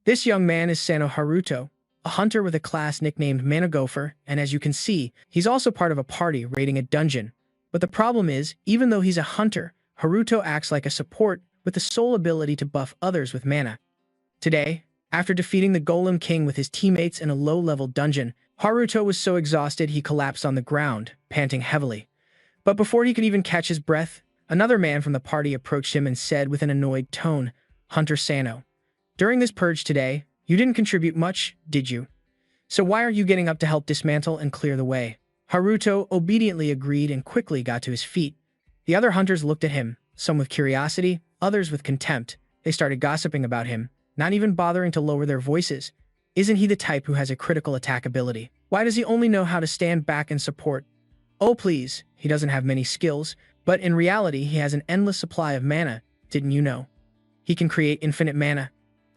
This young man is Sano Haruto, a hunter with a class nicknamed Mana Gopher, and as you can see, he's also part of a party raiding a dungeon. But the problem is, even though he's a hunter, Haruto acts like a support with the sole ability to buff others with mana. Today, after defeating the Golem King with his teammates in a low-level dungeon, Haruto was so exhausted he collapsed on the ground, panting heavily. But before he could even catch his breath, another man from the party approached him and said with an annoyed tone, "Hunter Sano, during this purge today, you didn't contribute much, did you? So why are you getting up to help dismantle and clear the way?" Haruto obediently agreed and quickly got to his feet. The other hunters looked at him, some with curiosity, others with contempt. They started gossiping about him, not even bothering to lower their voices. Isn't he the type who has a critical attack ability? Why does he only know how to stand back and support? Oh please, he doesn't have many skills, but in reality he has an endless supply of mana, didn't you know? He can create infinite mana.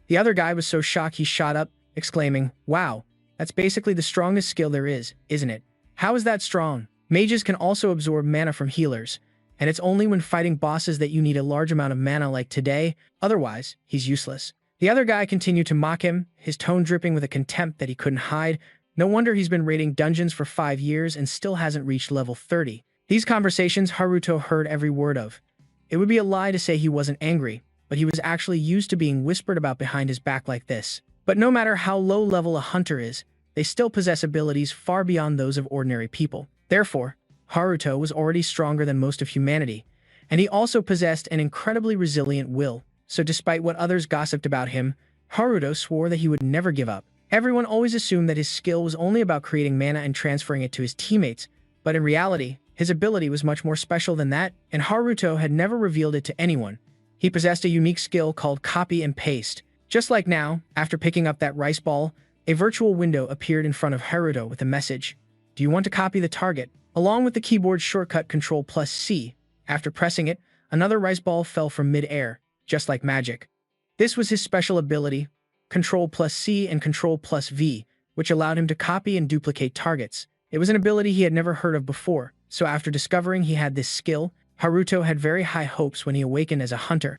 The other guy was so shocked he shot up, exclaiming, "Wow, that's basically the strongest skill there is, isn't it? How is that strong? Mages can also absorb mana from healers, and it's only when fighting bosses that you need a large amount of mana like today, otherwise, he's useless." The other guy continued to mock him, his tone dripping with a contempt that he couldn't hide. No wonder he's been raiding dungeons for 5 years and still hasn't reached level 30. These conversations Haruto heard every word of. It would be a lie to say he wasn't angry, but he was actually used to being whispered about behind his back like this. But no matter how low level a hunter is, they still possess abilities far beyond those of ordinary people. Therefore, Haruto was already stronger than most of humanity, and he also possessed an incredibly resilient will. So despite what others gossiped about him, Haruto swore that he would never give up. Everyone always assumed that his skill was only about creating mana and transferring it to his teammates, but in reality, his ability was much more special than that, and Haruto had never revealed it to anyone. He possessed a unique skill called copy and paste. Just like now, after picking up that rice ball, a virtual window appeared in front of Haruto with a message. "Do you want to copy the target?" Along with the keyboard shortcut Ctrl+C. After pressing it, another rice ball fell from mid-air, just like magic. This was his special ability, Ctrl+C and Ctrl+V, which allowed him to copy and duplicate targets. It was an ability he had never heard of before, so after discovering he had this skill, Haruto had very high hopes when he awakened as a hunter.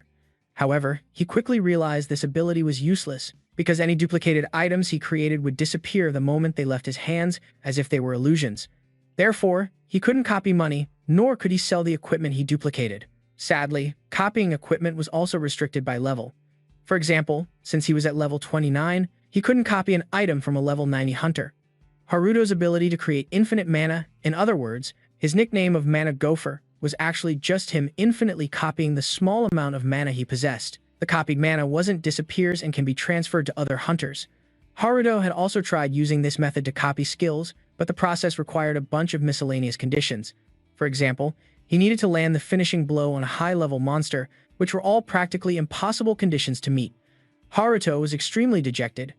However, he quickly realized this ability was useless, because any duplicated items he created would disappear the moment they left his hands, as if they were illusions. Therefore, he couldn't copy money, nor could he sell the equipment he duplicated. Sadly, copying equipment was also restricted by level. For example, since he was at level 29, he couldn't copy an item from a level 90 hunter. Haruto's ability to create infinite mana, in other words, his nickname of Mana Gopher, was actually just him infinitely copying the small amount of mana he possessed. The copied mana disappears and can be transferred to other hunters. Haruto had also tried using this method to copy skills, but the process required a bunch of miscellaneous conditions. For example, he needed to land the finishing blow on a high-level monster, which were all practically impossible conditions to meet. Haruto was extremely dejected.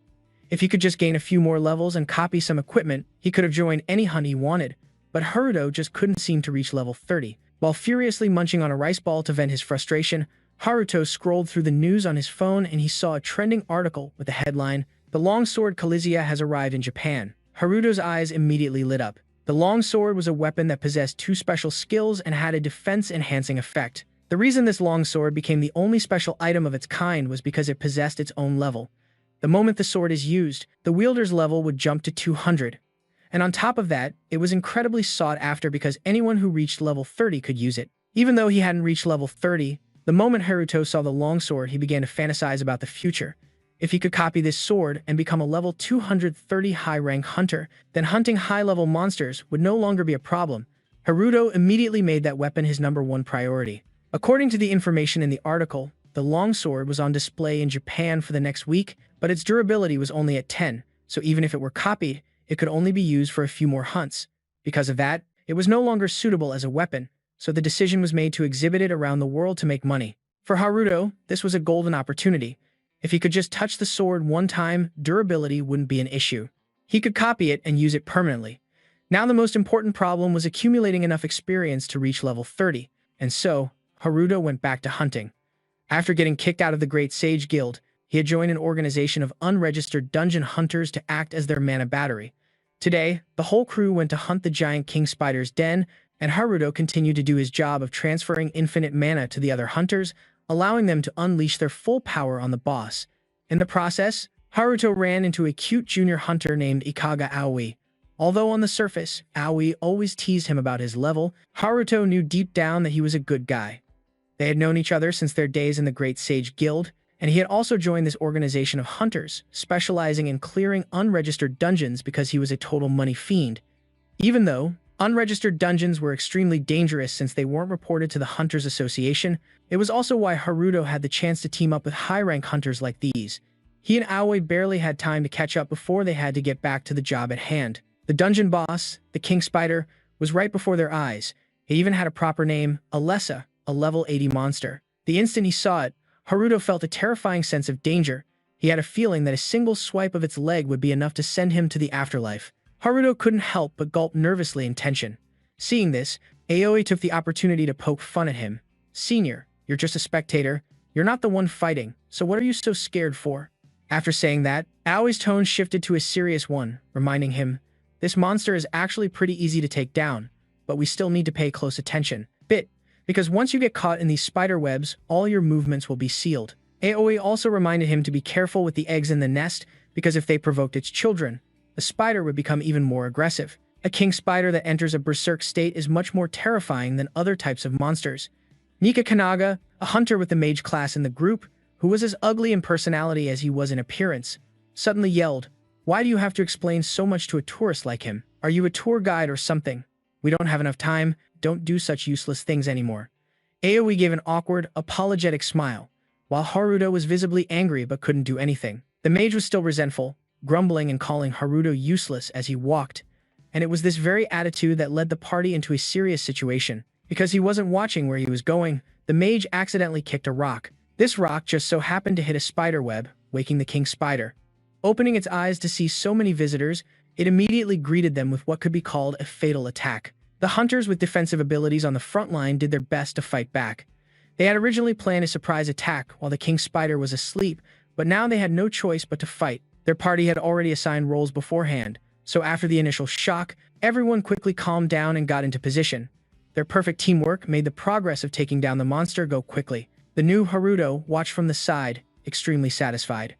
If he could just gain a few more levels and copy some equipment, he could have joined any hunt he wanted, but Haruto just couldn't seem to reach level 30. While furiously munching on a rice ball to vent his frustration, Haruto scrolled through the news on his phone and he saw a trending article with the headline, "The longsword Kalizia has arrived in Japan." Haruto's eyes immediately lit up. The longsword was a weapon that possessed 2 special skills and had a defense-enhancing effect. The reason this longsword became the only special item of its kind was because it possessed its own level. The moment the sword is used, the wielder's level would jump to 200. And on top of that, it was incredibly sought after because anyone who reached level 30 could use it. Even though he hadn't reached level 30, the moment Haruto saw the longsword, he began to fantasize about the future. If he could copy this sword and become a level 230 high-rank hunter, then hunting high-level monsters would no longer be a problem. Haruto immediately made that weapon his #1 priority. According to the information in the article, the longsword was on display in Japan for the next week, but its durability was only at 10, so even if it were copied, it could only be used for a few more hunts. Because of that, it was no longer suitable as a weapon, so the decision was made to exhibit it around the world to make money. For Haruto, this was a golden opportunity. If he could just touch the sword one time, durability wouldn't be an issue. He could copy it and use it permanently. Now the most important problem was accumulating enough experience to reach level 30, and so, Haruto went back to hunting. After getting kicked out of the Great Sage Guild, he had joined an organization of unregistered dungeon hunters to act as their mana battery. Today, the whole crew went to hunt the giant king spider's den, and Haruto continued to do his job of transferring infinite mana to the other hunters, allowing them to unleash their full power on the boss. In the process, Haruto ran into a cute junior hunter named Ikaga Aoi. Although on the surface, Aoi always teased him about his level, Haruto knew deep down that he was a good guy. They had known each other since their days in the Great Sage Guild, and he had also joined this organization of hunters, specializing in clearing unregistered dungeons because he was a total money fiend. Even though unregistered dungeons were extremely dangerous since they weren't reported to the Hunters Association, it was also why Haruto had the chance to team up with high-rank hunters like these. He and Aoi barely had time to catch up before they had to get back to the job at hand. The dungeon boss, the King Spider, was right before their eyes. It even had a proper name, Alessa, a level 80 monster. The instant he saw it, Haruto felt a terrifying sense of danger. He had a feeling that a single swipe of its leg would be enough to send him to the afterlife. Haruto couldn't help but gulp nervously in tension. Seeing this, Aoi took the opportunity to poke fun at him. "Senior, you're just a spectator. You're not the one fighting, so what are you so scared for?" After saying that, Aoi's tone shifted to a serious one, reminding him, "This monster is actually pretty easy to take down, but we still need to pay close attention. Because once you get caught in these spider webs, all your movements will be sealed." Aoi also reminded him to be careful with the eggs in the nest, because if they provoked its children, the spider would become even more aggressive. A king spider that enters a berserk state is much more terrifying than other types of monsters. Nika Kanaga, a hunter with the mage class in the group, who was as ugly in personality as he was in appearance, suddenly yelled, "Why do you have to explain so much to a tourist like him? Are you a tour guide or something? We don't have enough time. Don't do such useless things anymore." Aoi gave an awkward, apologetic smile, while Haruto was visibly angry but couldn't do anything. The mage was still resentful, grumbling and calling Haruto useless as he walked, and it was this very attitude that led the party into a serious situation. Because he wasn't watching where he was going, the mage accidentally kicked a rock. This rock just so happened to hit a spider web, waking the king spider. Opening its eyes to see so many visitors, it immediately greeted them with what could be called a fatal attack. The hunters with defensive abilities on the front line did their best to fight back. They had originally planned a surprise attack while the king spider was asleep, but now they had no choice but to fight. Their party had already assigned roles beforehand, so after the initial shock, everyone quickly calmed down and got into position. Their perfect teamwork made the progress of taking down the monster go quickly. The new Haruto watched from the side, extremely satisfied.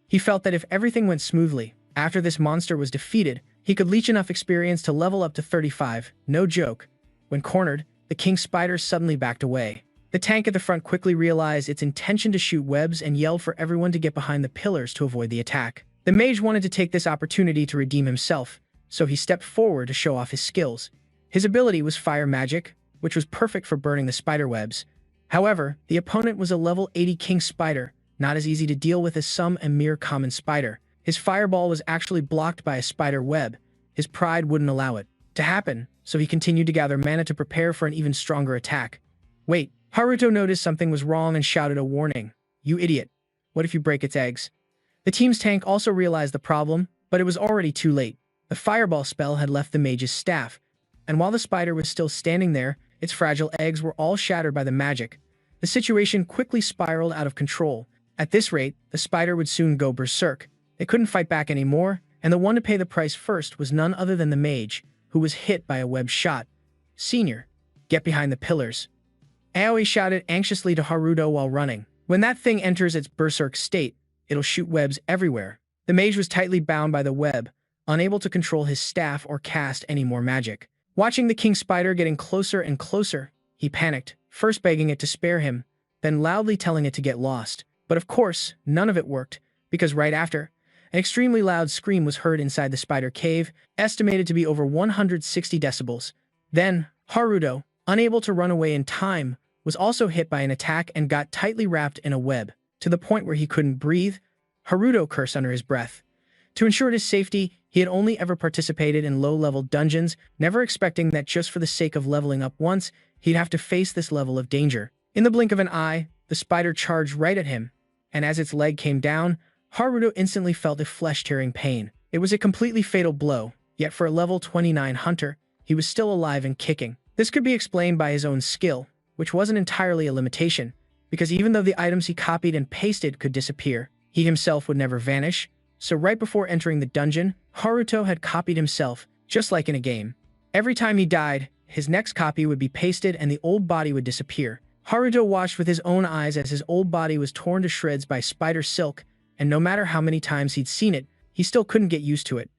He felt that if everything went smoothly, after this monster was defeated, he could leech enough experience to level up to 35, no joke. When cornered, the king spider suddenly backed away. The tank at the front quickly realized its intention to shoot webs and yelled for everyone to get behind the pillars to avoid the attack. The mage wanted to take this opportunity to redeem himself, so he stepped forward to show off his skills. His ability was fire magic, which was perfect for burning the spider webs. However, the opponent was a level 80 king spider, not as easy to deal with as some a mere common spider. His fireball was actually blocked by a spider web. His pride wouldn't allow it to happen, so he continued to gather mana to prepare for an even stronger attack. Wait, Haruto noticed something was wrong and shouted a warning. "You idiot. What if you break its eggs?" The team's tank also realized the problem, but it was already too late. The fireball spell had left the mage's staff, and while the spider was still standing there, its fragile eggs were all shattered by the magic. The situation quickly spiraled out of control. At this rate, the spider would soon go berserk. They couldn't fight back anymore, and the one to pay the price first was none other than the mage, who was hit by a web shot. "Senior, get behind the pillars." Aoi shouted anxiously to Haruto while running. "When that thing enters its berserk state, it'll shoot webs everywhere." The mage was tightly bound by the web, unable to control his staff or cast any more magic. Watching the king spider getting closer and closer, he panicked, first begging it to spare him, then loudly telling it to get lost. But of course, none of it worked, because right after, an extremely loud scream was heard inside the spider cave, estimated to be over 160 decibels. Then, Haruto, unable to run away in time, was also hit by an attack and got tightly wrapped in a web, to the point where he couldn't breathe. Haruto cursed under his breath. To ensure his safety, he had only ever participated in low-level dungeons, never expecting that just for the sake of leveling up once, he'd have to face this level of danger. In the blink of an eye, the spider charged right at him, and as its leg came down, Haruto instantly felt a flesh-tearing pain. It was a completely fatal blow, yet for a level 29 hunter, he was still alive and kicking. This could be explained by his own skill, which wasn't entirely a limitation, because even though the items he copied and pasted could disappear, he himself would never vanish. So right before entering the dungeon, Haruto had copied himself, just like in a game. Every time he died, his next copy would be pasted and the old body would disappear. Haruto watched with his own eyes as his old body was torn to shreds by spider silk, and no matter how many times he'd seen it, he still couldn't get used to it.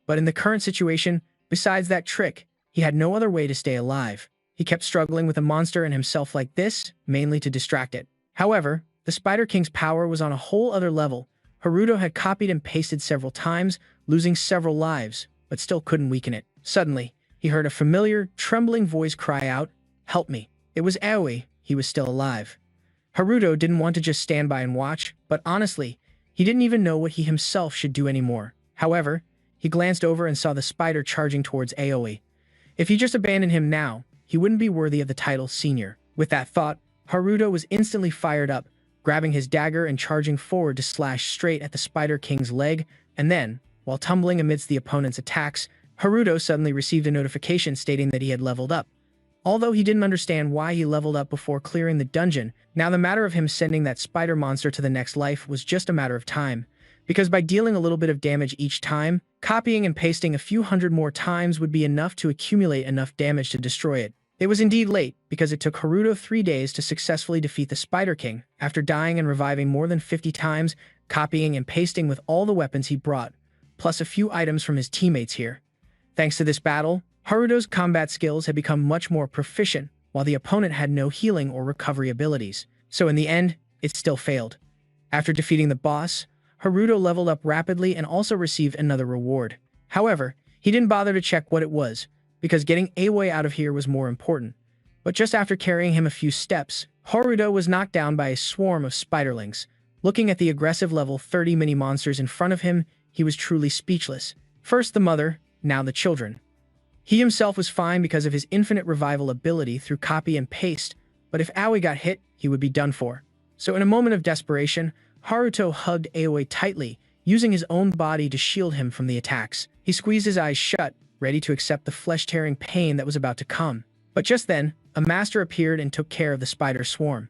But in the current situation, besides that trick, he had no other way to stay alive. He kept struggling with a monster and himself like this, mainly to distract it. However, the Spider King's power was on a whole other level. Haruto had copied and pasted several times, losing several lives, but still couldn't weaken it. Suddenly, he heard a familiar, trembling voice cry out, "Help me." It was Aoi. He was still alive. Haruto didn't want to just stand by and watch, but honestly, he didn't even know what he himself should do anymore. However, he glanced over and saw the spider charging towards Aoi. If he just abandoned him now, he wouldn't be worthy of the title senior. With that thought, Haruto was instantly fired up, grabbing his dagger and charging forward to slash straight at the Spider King's leg, and then, while tumbling amidst the opponent's attacks, Haruto suddenly received a notification stating that he had leveled up. Although he didn't understand why he leveled up before clearing the dungeon, now the matter of him sending that spider monster to the next life was just a matter of time, because by dealing a little bit of damage each time, copying and pasting a few hundred more times would be enough to accumulate enough damage to destroy it. It was indeed late, because it took Haruto 3 days to successfully defeat the Spider King, after dying and reviving more than 50 times, copying and pasting with all the weapons he brought, plus a few items from his teammates here. Thanks to this battle, Haruto's combat skills had become much more proficient, while the opponent had no healing or recovery abilities. So in the end, it still failed. After defeating the boss, Haruto leveled up rapidly and also received another reward. However, he didn't bother to check what it was, because getting Aoi out of here was more important. But just after carrying him a few steps, Haruto was knocked down by a swarm of spiderlings. Looking at the aggressive level 30 mini-monsters in front of him, he was truly speechless. First the mother, now the children. He himself was fine because of his infinite revival ability through copy and paste, but if Aoi got hit, he would be done for. So in a moment of desperation, Haruto hugged Aoi tightly, using his own body to shield him from the attacks. He squeezed his eyes shut, ready to accept the flesh-tearing pain that was about to come. But just then, a master appeared and took care of the spider swarm.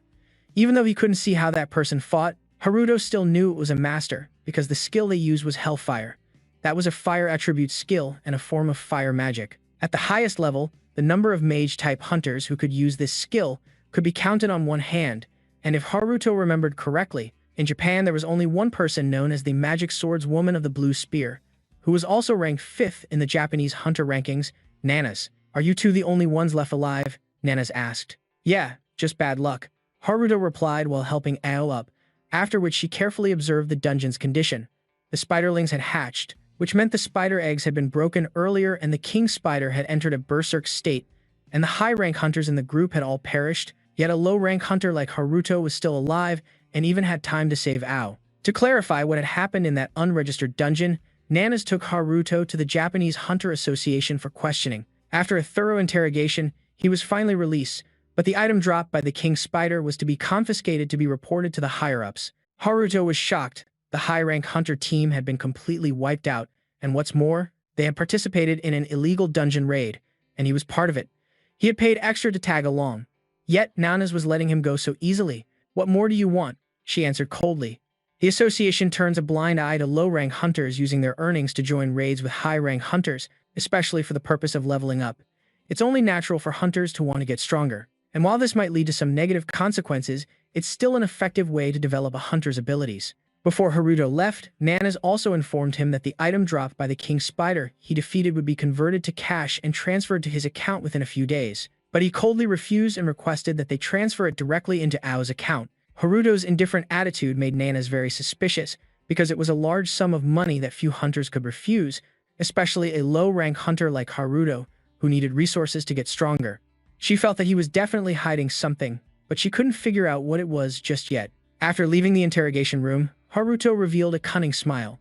Even though he couldn't see how that person fought, Haruto still knew it was a master, because the skill they used was Hellfire. That was a fire attribute skill and a form of fire magic. At the highest level, the number of mage-type hunters who could use this skill could be counted on one hand, and if Haruto remembered correctly, in Japan there was only one person known as the Magic Swords Woman of the Blue Spear, who was also ranked 5th in the Japanese hunter rankings. "Nanas, are you two the only ones left alive?" Nanas asked. "Yeah, just bad luck," Haruto replied while helping Ao up, after which she carefully observed the dungeon's condition. The spiderlings had hatched, which meant the spider eggs had been broken earlier and the king spider had entered a berserk state, and the high-rank hunters in the group had all perished, yet a low-rank hunter like Haruto was still alive and even had time to save Ao. To clarify what had happened in that unregistered dungeon, Nanas took Haruto to the Japanese Hunter Association for questioning. After a thorough interrogation, he was finally released, but the item dropped by the king spider was to be confiscated to be reported to the higher-ups. Haruto was shocked. The high-rank hunter team had been completely wiped out, and what's more, they had participated in an illegal dungeon raid, and he was part of it. He had paid extra to tag along. Yet Nanas was letting him go so easily. "What more do you want?" she answered coldly. The association turns a blind eye to low-rank hunters using their earnings to join raids with high-rank hunters, especially for the purpose of leveling up. It's only natural for hunters to want to get stronger, and while this might lead to some negative consequences, it's still an effective way to develop a hunter's abilities. Before Haruto left, Nanas also informed him that the item dropped by the king spider he defeated would be converted to cash and transferred to his account within a few days, but he coldly refused and requested that they transfer it directly into Ao's account. Haruto's indifferent attitude made Nanas very suspicious, because it was a large sum of money that few hunters could refuse, especially a low-rank hunter like Haruto, who needed resources to get stronger. She felt that he was definitely hiding something, but she couldn't figure out what it was just yet. After leaving the interrogation room, Haruto revealed a cunning smile.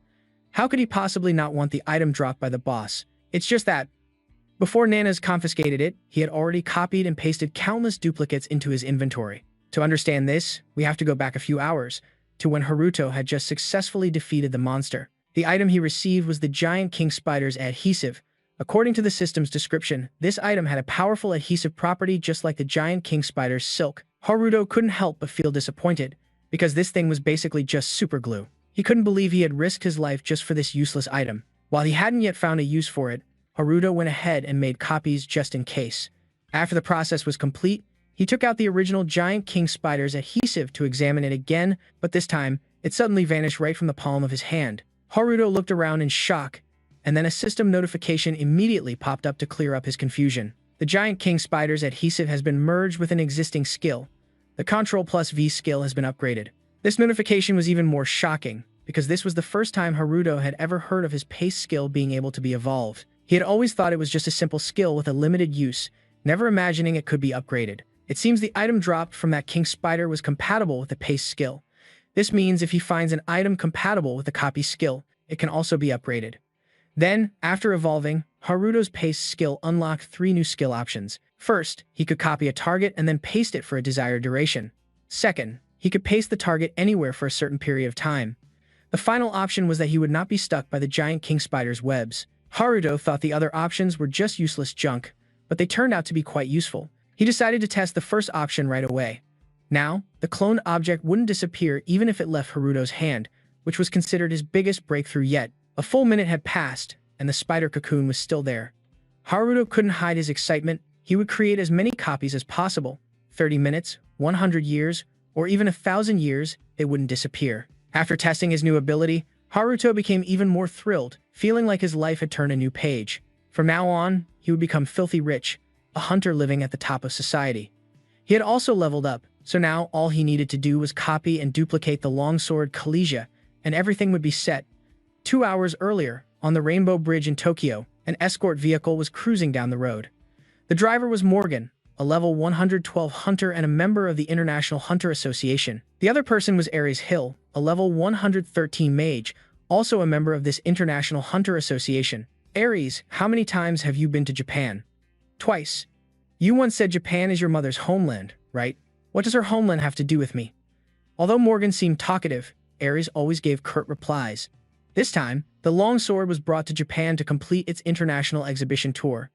How could he possibly not want the item dropped by the boss? It's just that, before Nanas confiscated it, he had already copied and pasted countless duplicates into his inventory. To understand this, we have to go back a few hours, to when Haruto had just successfully defeated the monster. The item he received was the giant king spider's adhesive. According to the system's description, this item had a powerful adhesive property just like the giant king spider's silk. Haruto couldn't help but feel disappointed, because this thing was basically just super glue. He couldn't believe he had risked his life just for this useless item. While he hadn't yet found a use for it, Haruto went ahead and made copies just in case. After the process was complete, he took out the original giant king spider's adhesive to examine it again, but this time, It suddenly vanished right from the palm of his hand. Haruto looked around in shock, and then a system notification immediately popped up to clear up his confusion. The giant king spider's adhesive has been merged with an existing skill. The Ctrl plus V skill has been upgraded. This notification was even more shocking, because this was the first time Haruto had ever heard of his pace skill being able to be evolved. He had always thought it was just a simple skill with a limited use, never imagining it could be upgraded. It seems the item dropped from that king spider was compatible with the pace skill. This means if he finds an item compatible with the copy skill, it can also be upgraded. Then, after evolving, Haruto's pace skill unlocked 3 new skill options. First, he could copy a target and then paste it for a desired duration. Second, he could paste the target anywhere for a certain period of time. The final option was that he would not be stuck by the giant king spider's webs. Haruto thought the other options were just useless junk, but they turned out to be quite useful. He decided to test the first option right away. Now, the cloned object wouldn't disappear even if it left Haruto's hand, which was considered his biggest breakthrough yet. A full minute had passed, and the spider cocoon was still there. Haruto couldn't hide his excitement. He would create as many copies as possible. 30 minutes, 100 years, or even 1,000 years, they wouldn't disappear. After testing his new ability, Haruto became even more thrilled, feeling like his life had turned a new page. From now on, he would become filthy rich, a hunter living at the top of society. He had also leveled up, so now all he needed to do was copy and duplicate the longsword Kalesia, and everything would be set. 2 hours earlier, on the Rainbow Bridge in Tokyo, an escort vehicle was cruising down the road. The driver was Morgan, a level 112 hunter and a member of the International Hunter Association. The other person was Ares Hill, a level 113 mage, also a member of this International Hunter Association. Ares, how many times have you been to Japan? Twice. You once said Japan is your mother's homeland, right? What does her homeland have to do with me? Although Morgan seemed talkative, Ares always gave curt replies. This time, the longsword was brought to Japan to complete its international exhibition tour.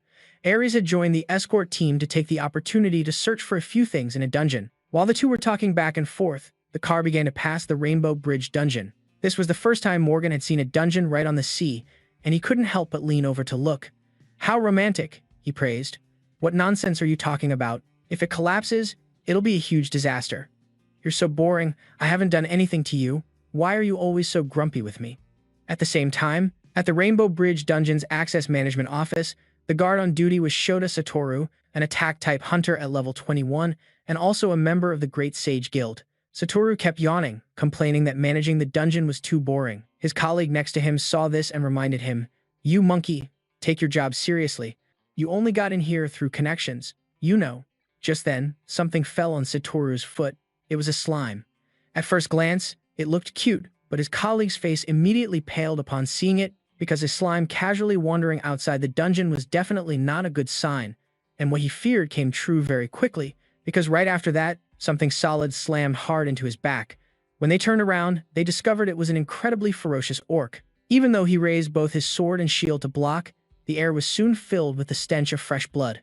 Ares had joined the escort team to take the opportunity to search for a few things in a dungeon. While the two were talking back and forth, the car began to pass the Rainbow Bridge dungeon. This was the first time Morgan had seen a dungeon right on the sea, and he couldn't help but lean over to look. How romantic, he praised. What nonsense are you talking about? If it collapses, it'll be a huge disaster. You're so boring. I haven't done anything to you. Why are you always so grumpy with me? At the same time, at the Rainbow Bridge Dungeon's Access Management Office, the guard on duty was Shota Satoru, an attack-type hunter at level 21, and also a member of the Great Sage Guild. Satoru kept yawning, complaining that managing the dungeon was too boring. His colleague next to him saw this and reminded him, "You monkey, take your job seriously. You only got in here through connections, you know." Just then, something fell on Satoru's foot. It was a slime. At first glance, it looked cute, but his colleague's face immediately paled upon seeing it, because his slime casually wandering outside the dungeon was definitely not a good sign, and what he feared came true very quickly, because right after that, something solid slammed hard into his back. When they turned around, they discovered it was an incredibly ferocious orc. Even though he raised both his sword and shield to block, the air was soon filled with the stench of fresh blood.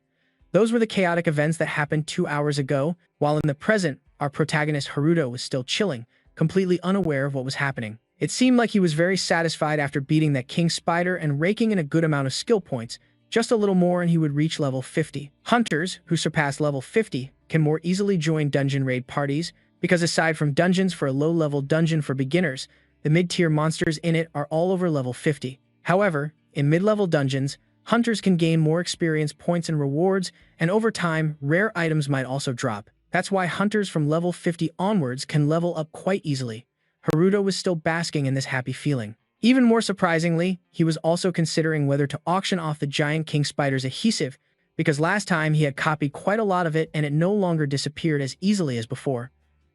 Those were the chaotic events that happened 2 hours ago, while in the present, our protagonist Haruto was still chilling, completely unaware of what was happening. It seemed like he was very satisfied after beating that king spider and raking in a good amount of skill points. Just a little more and he would reach level 50. Hunters, who surpass level 50, can more easily join dungeon raid parties, because aside from dungeons for a low-level dungeon for beginners, the mid-tier monsters in it are all over level 50. However, in mid-level dungeons, hunters can gain more experience points and rewards, and over time, rare items might also drop. That's why hunters from level 50 onwards can level up quite easily. Haruto was still basking in this happy feeling. Even more surprisingly, he was also considering whether to auction off the giant king spider's adhesive, because last time he had copied quite a lot of it and it no longer disappeared as easily as before.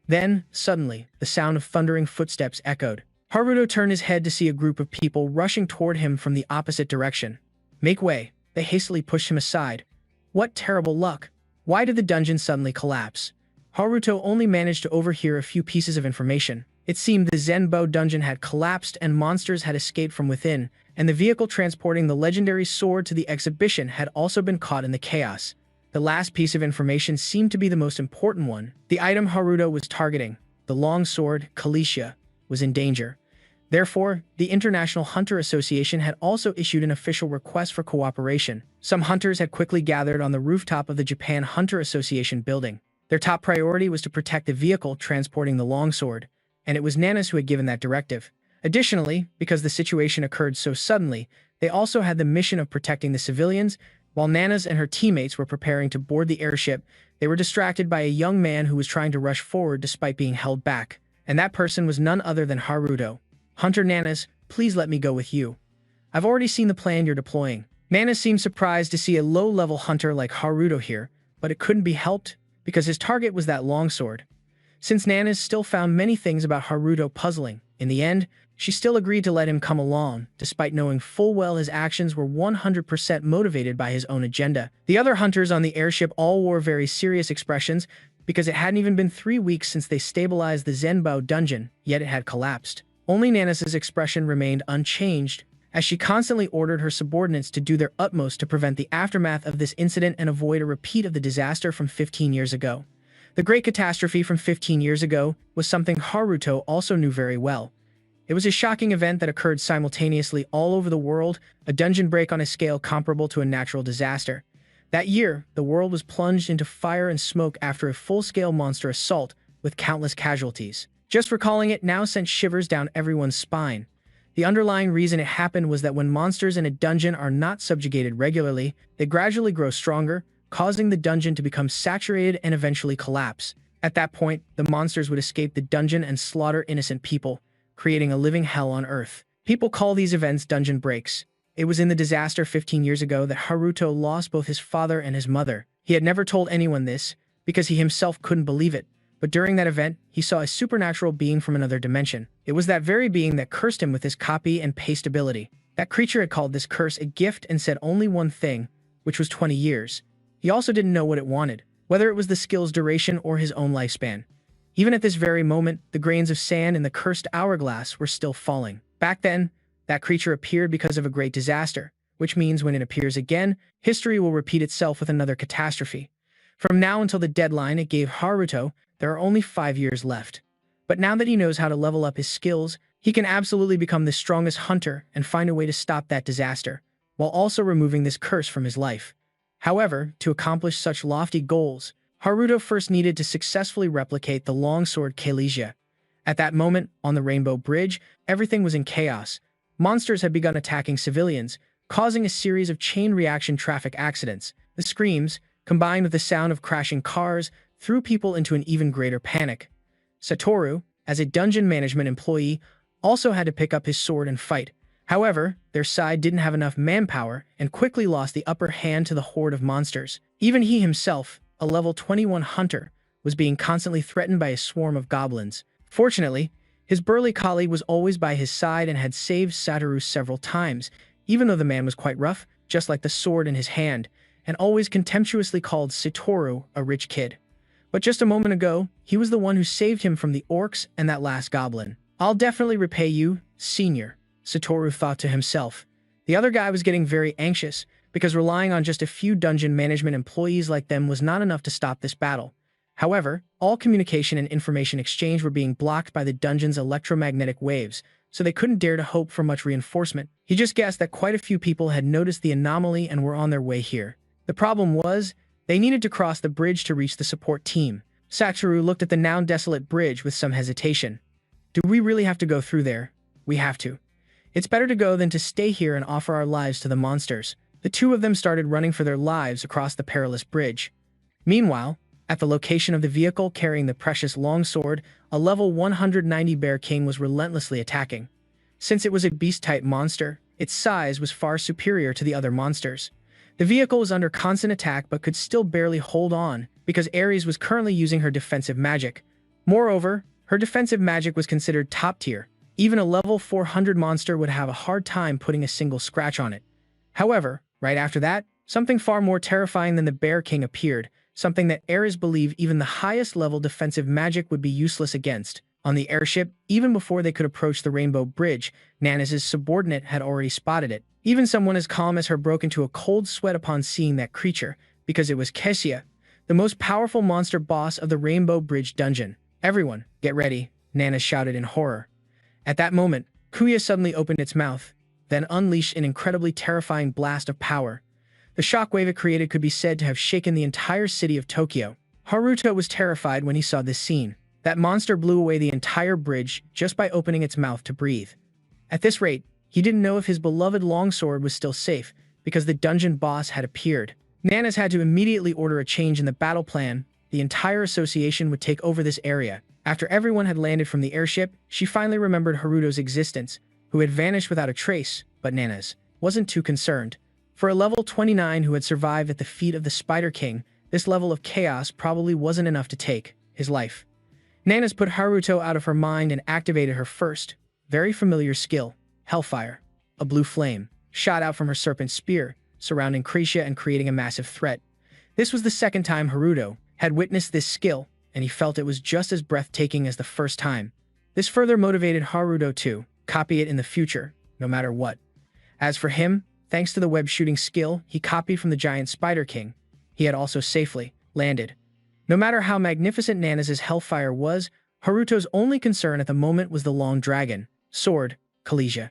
Then, suddenly, the sound of thundering footsteps echoed. Haruto turned his head to see a group of people rushing toward him from the opposite direction. "Make way," they hastily pushed him aside. What terrible luck! Why did the dungeon suddenly collapse? Haruto only managed to overhear a few pieces of information. It seemed the Zenbo dungeon had collapsed and monsters had escaped from within, and the vehicle transporting the legendary sword to the exhibition had also been caught in the chaos. The last piece of information seemed to be the most important one. The item Haruto was targeting, the long sword, Kalesia, was in danger. Therefore, the International Hunter Association had also issued an official request for cooperation. Some hunters had quickly gathered on the rooftop of the Japan Hunter Association building. Their top priority was to protect the vehicle transporting the longsword. and it was Nanas who had given that directive. Additionally, because the situation occurred so suddenly, they also had the mission of protecting the civilians. While Nanas and her teammates were preparing to board the airship, they were distracted by a young man who was trying to rush forward despite being held back. And that person was none other than Haruto. "Hunter Nanas, please let me go with you. I've already seen the plan you're deploying." Nanas seemed surprised to see a low-level hunter like Haruto here, but it couldn't be helped because his target was that longsword. Since Nanas still found many things about Haruto puzzling, in the end, she still agreed to let him come along, despite knowing full well his actions were 100% motivated by his own agenda. The other hunters on the airship all wore very serious expressions because it hadn't even been 3 weeks since they stabilized the Zenbao dungeon, yet it had collapsed. Only Nanas' expression remained unchanged, as she constantly ordered her subordinates to do their utmost to prevent the aftermath of this incident and avoid a repeat of the disaster from 15 years ago. The great catastrophe from 15 years ago was something Haruto also knew very well. It was a shocking event that occurred simultaneously all over the world, a dungeon break on a scale comparable to a natural disaster. That year, the world was plunged into fire and smoke after a full-scale monster assault with countless casualties. Just recalling it now sent shivers down everyone's spine. The underlying reason it happened was that when monsters in a dungeon are not subjugated regularly, they gradually grow stronger, causing the dungeon to become saturated and eventually collapse. At that point, the monsters would escape the dungeon and slaughter innocent people, creating a living hell on Earth. People call these events dungeon breaks. It was in the disaster 15 years ago that Haruto lost both his father and his mother. He had never told anyone this, because he himself couldn't believe it. But during that event, he saw a supernatural being from another dimension. It was that very being that cursed him with his copy and paste ability. That creature had called this curse a gift and said only one thing, which was 20 years. He also didn't know what it wanted, whether it was the skill's duration or his own lifespan. Even at this very moment, the grains of sand in the cursed hourglass were still falling. Back then, that creature appeared because of a great disaster, which means when it appears again, history will repeat itself with another catastrophe. From now until the deadline it gave Haruto, there are only 5 years left. But now that he knows how to level up his skills, he can absolutely become the strongest hunter and find a way to stop that disaster, while also removing this curse from his life. However, to accomplish such lofty goals, Haruto first needed to successfully replicate the longsword Kalesia. At that moment, on the Rainbow Bridge, everything was in chaos. Monsters had begun attacking civilians, causing a series of chain reaction traffic accidents. The screams, combined with the sound of crashing cars, threw people into an even greater panic. Satoru, as a dungeon management employee, also had to pick up his sword and fight. However, their side didn't have enough manpower and quickly lost the upper hand to the horde of monsters. Even he himself, a level 21 hunter, was being constantly threatened by a swarm of goblins. Fortunately, his burly colleague was always by his side and had saved Satoru several times, even though the man was quite rough, just like the sword in his hand, and always contemptuously called Satoru a rich kid. But just a moment ago, he was the one who saved him from the orcs and that last goblin. "I'll definitely repay you, senior," Satoru thought to himself. The other guy was getting very anxious, because relying on just a few dungeon management employees like them was not enough to stop this battle. However, all communication and information exchange were being blocked by the dungeon's electromagnetic waves, so they couldn't dare to hope for much reinforcement. He just guessed that quite a few people had noticed the anomaly and were on their way here. The problem was, they needed to cross the bridge to reach the support team. Satoru looked at the now desolate bridge with some hesitation. "Do we really have to go through there?" "We have to. It's better to go than to stay here and offer our lives to the monsters." The two of them started running for their lives across the perilous bridge. Meanwhile, at the location of the vehicle carrying the precious longsword, a level 190 Bear King was relentlessly attacking. Since it was a beast-type monster, its size was far superior to the other monsters. The vehicle was under constant attack but could still barely hold on because Ares was currently using her defensive magic. Moreover, her defensive magic was considered top tier. Even a level 400 monster would have a hard time putting a single scratch on it. However, right after that, something far more terrifying than the Bear King appeared, something that Ares believed even the highest level defensive magic would be useless against. On the airship, even before they could approach the Rainbow Bridge, Nanas' subordinate had already spotted it. Even someone as calm as her broke into a cold sweat upon seeing that creature, because it was Kessia, the most powerful monster boss of the Rainbow Bridge dungeon. "Everyone, get ready," Nanas shouted in horror. At that moment, Kuya suddenly opened its mouth, then unleashed an incredibly terrifying blast of power. The shockwave it created could be said to have shaken the entire city of Tokyo. Haruto was terrified when he saw this scene. That monster blew away the entire bridge just by opening its mouth to breathe. At this rate, he didn't know if his beloved longsword was still safe, because the dungeon boss had appeared. Nanas had to immediately order a change in the battle plan. The entire association would take over this area. After everyone had landed from the airship, she finally remembered Haruto's existence, who had vanished without a trace, but Nanas wasn't too concerned. For a level 29 who had survived at the feet of the Spider King, this level of chaos probably wasn't enough to take his life. Nanas put Haruto out of her mind and activated her first, very familiar skill, Hellfire. A blue flame shot out from her serpent spear, surrounding Krisha and creating a massive threat. This was the second time Haruto had witnessed this skill, and he felt it was just as breathtaking as the first time. This further motivated Haruto to copy it in the future, no matter what. As for him, thanks to the web shooting skill he copied from the giant Spider King, he had also safely landed. No matter how magnificent Nanas' Hellfire was, Haruto's only concern at the moment was the long dragon, sword, Kalesia.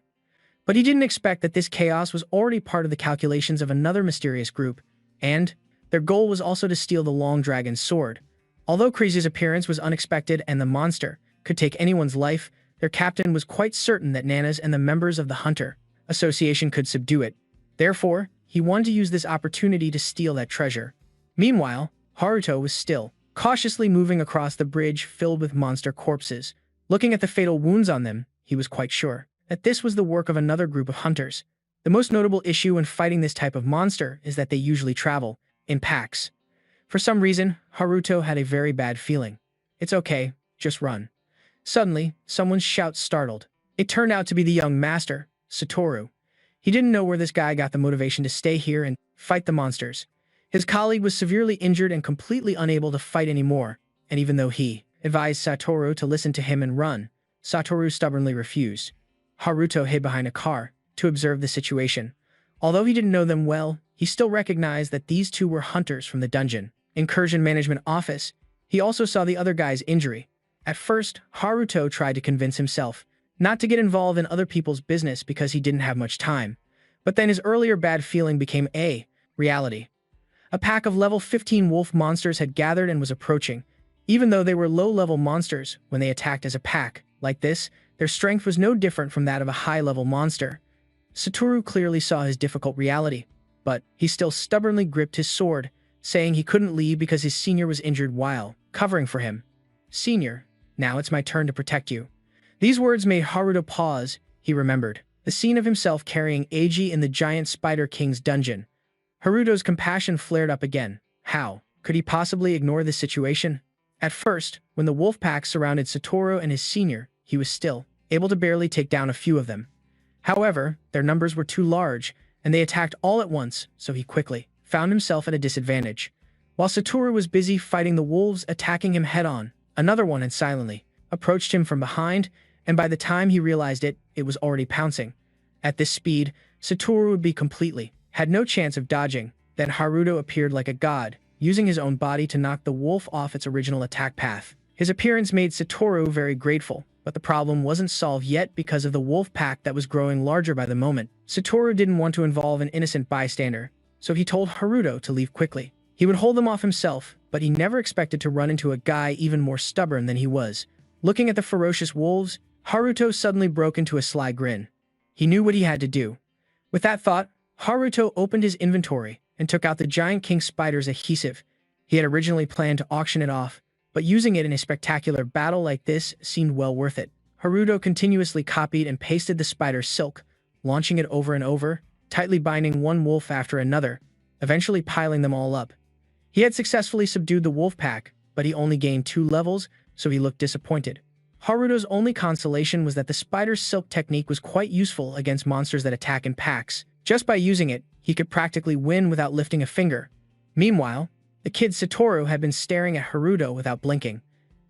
But he didn't expect that this chaos was already part of the calculations of another mysterious group, and their goal was also to steal the long dragon's sword. Although Krisia's appearance was unexpected and the monster could take anyone's life, their captain was quite certain that Nanas and the members of the Hunter Association could subdue it. Therefore, he wanted to use this opportunity to steal that treasure. Meanwhile, Haruto was still cautiously moving across the bridge filled with monster corpses. Looking at the fatal wounds on them, he was quite sure that this was the work of another group of hunters. The most notable issue when fighting this type of monster is that they usually travel in packs. For some reason, Haruto had a very bad feeling. It's okay, just run. Suddenly, someone's shout startled. It turned out to be the young master, Satoru. He didn't know where this guy got the motivation to stay here and fight the monsters. His colleague was severely injured and completely unable to fight anymore, and even though he advised Satoru to listen to him and run, Satoru stubbornly refused. Haruto hid behind a car to observe the situation. Although he didn't know them well, he still recognized that these two were hunters from the dungeon incursion management office. He also saw the other guy's injury. At first, Haruto tried to convince himself not to get involved in other people's business because he didn't have much time. But then his earlier bad feeling became a reality. A pack of level 15 wolf monsters had gathered and was approaching. Even though they were low-level monsters, when they attacked as a pack like this, their strength was no different from that of a high-level monster. Satoru clearly saw his difficult reality, but he still stubbornly gripped his sword, saying he couldn't leave because his senior was injured while covering for him. "Senior, now it's my turn to protect you." These words made Haruto pause. He remembered the scene of himself carrying Eiji in the giant Spider King's dungeon. Haruto's compassion flared up again. How could he possibly ignore this situation? At first, when the wolf pack surrounded Satoru and his senior, he was still able to barely take down a few of them. However, their numbers were too large, and they attacked all at once, so he quickly found himself at a disadvantage. While Satoru was busy fighting the wolves attacking him head-on, another one had silently approached him from behind, and by the time he realized it, it was already pouncing. At this speed, Satoru would be had no chance of dodging. Then Haruto appeared like a god, using his own body to knock the wolf off its original attack path. His appearance made Satoru very grateful, but the problem wasn't solved yet because of the wolf pack that was growing larger by the moment. Satoru didn't want to involve an innocent bystander, so he told Haruto to leave quickly. He would hold them off himself, but he never expected to run into a guy even more stubborn than he was. Looking at the ferocious wolves, Haruto suddenly broke into a sly grin. He knew what he had to do. With that thought, Haruto opened his inventory and took out the giant king spider's adhesive. He had originally planned to auction it off, but using it in a spectacular battle like this seemed well worth it. Haruto continuously copied and pasted the spider's silk, launching it over and over, tightly binding one wolf after another, eventually piling them all up. He had successfully subdued the wolf pack, but he only gained 2 levels, so he looked disappointed. Haruto's only consolation was that the spider's silk technique was quite useful against monsters that attack in packs. Just by using it, he could practically win without lifting a finger. Meanwhile, the kid Satoru had been staring at Haruto without blinking.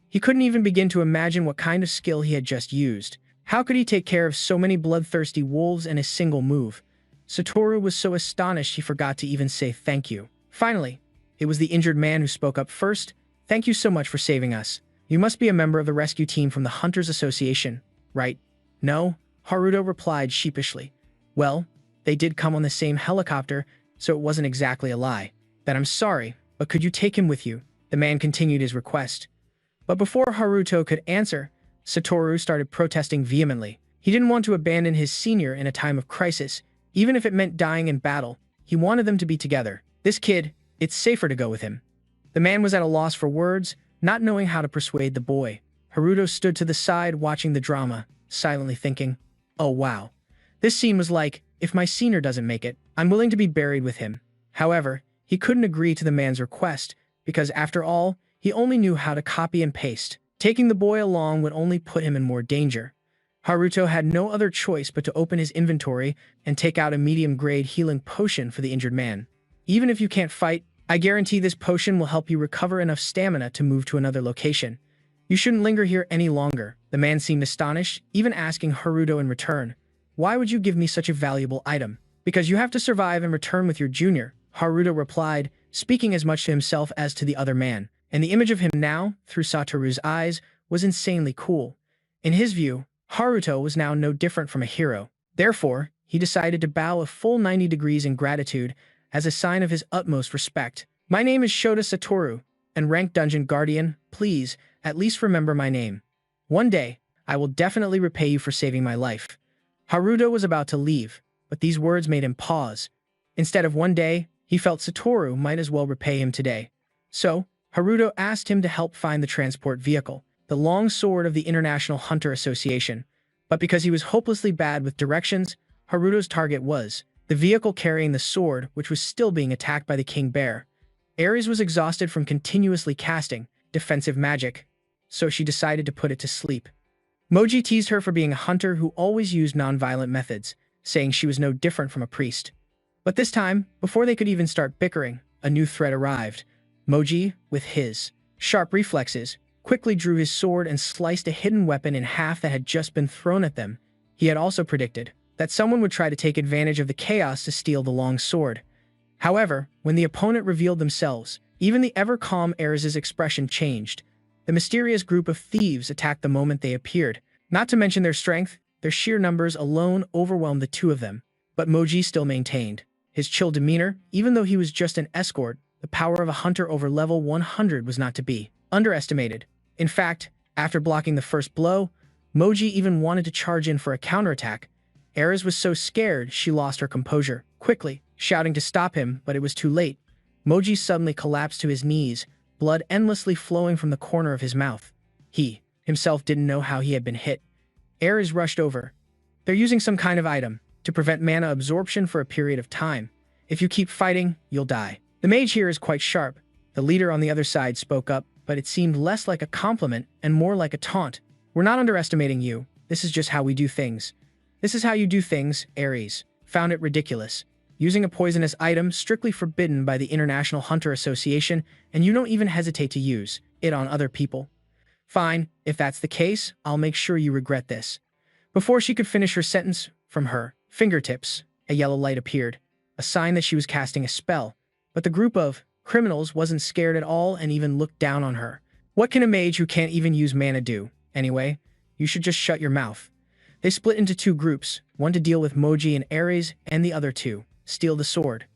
He couldn't even begin to imagine what kind of skill he had just used. How could he take care of so many bloodthirsty wolves in a single move? Satoru was so astonished he forgot to even say thank you. Finally, it was the injured man who spoke up first. "Thank you so much for saving us. You must be a member of the rescue team from the Hunters Association, right?" "No," Haruto replied sheepishly. "Well, they did come on the same helicopter, so it wasn't exactly a lie." "Then I'm sorry, but could you take him with you?" The man continued his request. But before Haruto could answer, Satoru started protesting vehemently. He didn't want to abandon his senior in a time of crisis, even if it meant dying in battle. He wanted them to be together. This kid, it's safer to go with him. The man was at a loss for words, not knowing how to persuade the boy. Haruto stood to the side watching the drama, silently thinking, oh wow. This scene was like, if my senior doesn't make it, I'm willing to be buried with him. However, he couldn't agree to the man's request, because after all, he only knew how to copy and paste. Taking the boy along would only put him in more danger. Haruto had no other choice but to open his inventory and take out a medium-grade healing potion for the injured man. Even if you can't fight, I guarantee this potion will help you recover enough stamina to move to another location. You shouldn't linger here any longer. The man seemed astonished, even asking Haruto in return, why would you give me such a valuable item? Because you have to survive and return with your junior, Haruto replied, speaking as much to himself as to the other man. And the image of him now, through Satoru's eyes, was insanely cool. In his view, Haruto was now no different from a hero. Therefore, he decided to bow a full 90 degrees in gratitude as a sign of his utmost respect. My name is Shota Satoru, and ranked Dungeon Guardian. Please, at least remember my name. One day, I will definitely repay you for saving my life. Haruto was about to leave, but these words made him pause. Instead of one day, he felt Satoru might as well repay him today. So, Haruto asked him to help find the transport vehicle, the long sword of the International Hunter Association. But because he was hopelessly bad with directions, Haruto's target was the vehicle carrying the sword, which was still being attacked by the King Bear. Ares was exhausted from continuously casting defensive magic, so she decided to put it to sleep. Moji teased her for being a hunter who always used non-violent methods, saying she was no different from a priest. But this time, before they could even start bickering, a new threat arrived. Moji, with his sharp reflexes, quickly drew his sword and sliced a hidden weapon in half that had just been thrown at them. He had also predicted that someone would try to take advantage of the chaos to steal the long sword. However, when the opponent revealed themselves, even the ever-calm Ares' expression changed. The mysterious group of thieves attacked the moment they appeared. Not to mention their strength, their sheer numbers alone overwhelmed the two of them. But Moji still maintained his chill demeanor. Even though he was just an escort, the power of a hunter over level 100 was not to be underestimated. In fact, after blocking the first blow, Moji even wanted to charge in for a counterattack. Ares was so scared she lost her composure, quickly shouting to stop him, but it was too late. Moji suddenly collapsed to his knees, blood endlessly flowing from the corner of his mouth. He himself didn't know how he had been hit. Ares rushed over. They're using some kind of item to prevent mana absorption for a period of time. If you keep fighting, you'll die. The mage here is quite sharp. The leader on the other side spoke up, but it seemed less like a compliment and more like a taunt. We're not underestimating you. This is just how we do things. This is how you do things, Ares. Found it ridiculous. Using a poisonous item strictly forbidden by the International Hunter Association, and you don't even hesitate to use it on other people. Fine, if that's the case, I'll make sure you regret this. Before she could finish her sentence, from her fingertips, a yellow light appeared, a sign that she was casting a spell. But the group of criminals wasn't scared at all and even looked down on her. What can a mage who can't even use mana do? Anyway, you should just shut your mouth. They split into two groups, one to deal with Moji and Ares, and the other to steal the sword.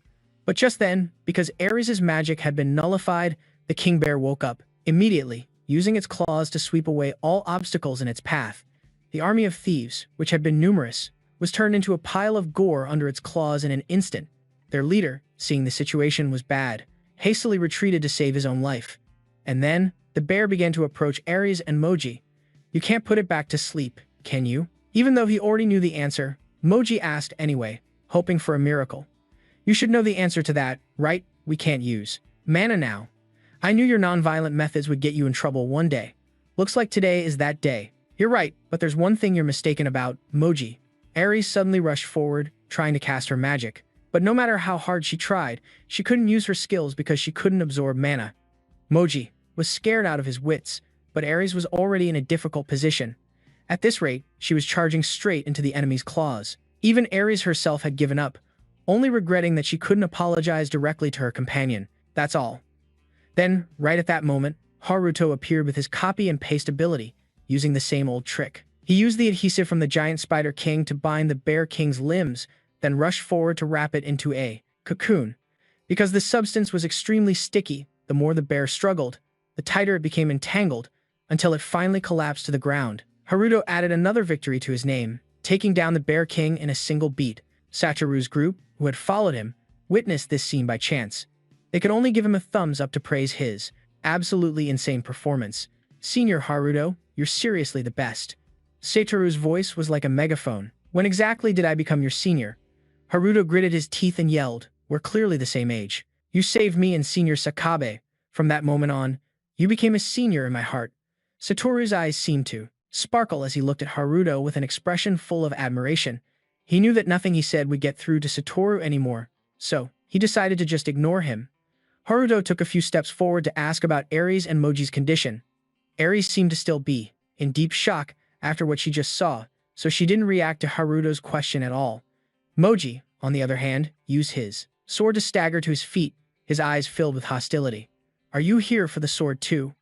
But just then, because Ares' magic had been nullified, the King Bear woke up, immediately, using its claws to sweep away all obstacles in its path. The army of thieves, which had been numerous, was turned into a pile of gore under its claws in an instant. Their leader, seeing the situation was bad, hastily retreated to save his own life. And then, the bear began to approach Ares and Moji. You can't put it back to sleep, can you? Even though he already knew the answer, Moji asked anyway, hoping for a miracle. You should know the answer to that, right? We can't use mana now. I knew your non-violent methods would get you in trouble one day. Looks like today is that day. You're right, but there's one thing you're mistaken about, Moji. Ares suddenly rushed forward, trying to cast her magic. But no matter how hard she tried, she couldn't use her skills because she couldn't absorb mana. Moji was scared out of his wits, but Ares was already in a difficult position. At this rate, she was charging straight into the enemy's claws. Even Ares herself had given up, only regretting that she couldn't apologize directly to her companion. That's all. Then, right at that moment, Haruto appeared with his copy and paste ability, using the same old trick. He used the adhesive from the giant Spider King to bind the Bear King's limbs, then rushed forward to wrap it into a cocoon. Because the substance was extremely sticky, the more the bear struggled, the tighter it became entangled. until it finally collapsed to the ground. Haruto added another victory to his name, taking down the Bear King in a single beat. Satoru's group, who had followed him, witnessed this scene by chance. They could only give him a thumbs up to praise his absolutely insane performance. "Senior Haruto, you're seriously the best." Satoru's voice was like a megaphone. "When exactly did I become your senior?" Haruto gritted his teeth and yelled, "We're clearly the same age. You saved me and Senior Sakabe. From that moment on, you became a senior in my heart." Satoru's eyes seemed to sparkle as he looked at Haruto with an expression full of admiration. He knew that nothing he said would get through to Satoru anymore, so he decided to just ignore him. Haruto took a few steps forward to ask about Aries and Moji's condition. Aries seemed to still be in deep shock after what she just saw, so she didn't react to Haruto's question at all. Moji, on the other hand, used his sword to stagger to his feet, his eyes filled with hostility. "Are you here for the sword too?"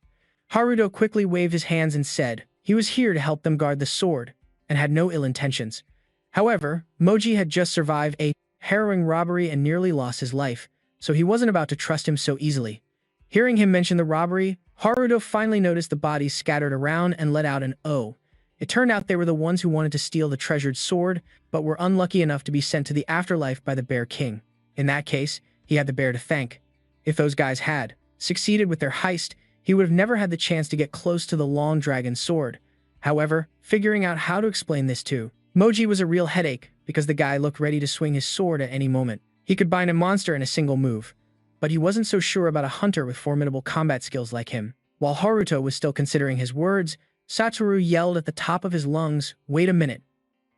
Haruto quickly waved his hands and said he was here to help them guard the sword, and had no ill intentions. However, Moji had just survived a harrowing robbery and nearly lost his life, so he wasn't about to trust him so easily. Hearing him mention the robbery, Haruto finally noticed the bodies scattered around and let out an "oh." It turned out they were the ones who wanted to steal the treasured sword, but were unlucky enough to be sent to the afterlife by the Bear King. In that case, he had the bear to thank. If those guys had succeeded with their heist, he would have never had the chance to get close to the long dragon sword. However, figuring out how to explain this to Moji was a real headache, because the guy looked ready to swing his sword at any moment. He could bind a monster in a single move, but he wasn't so sure about a hunter with formidable combat skills like him. While Haruto was still considering his words, Satoru yelled at the top of his lungs, "Wait a minute.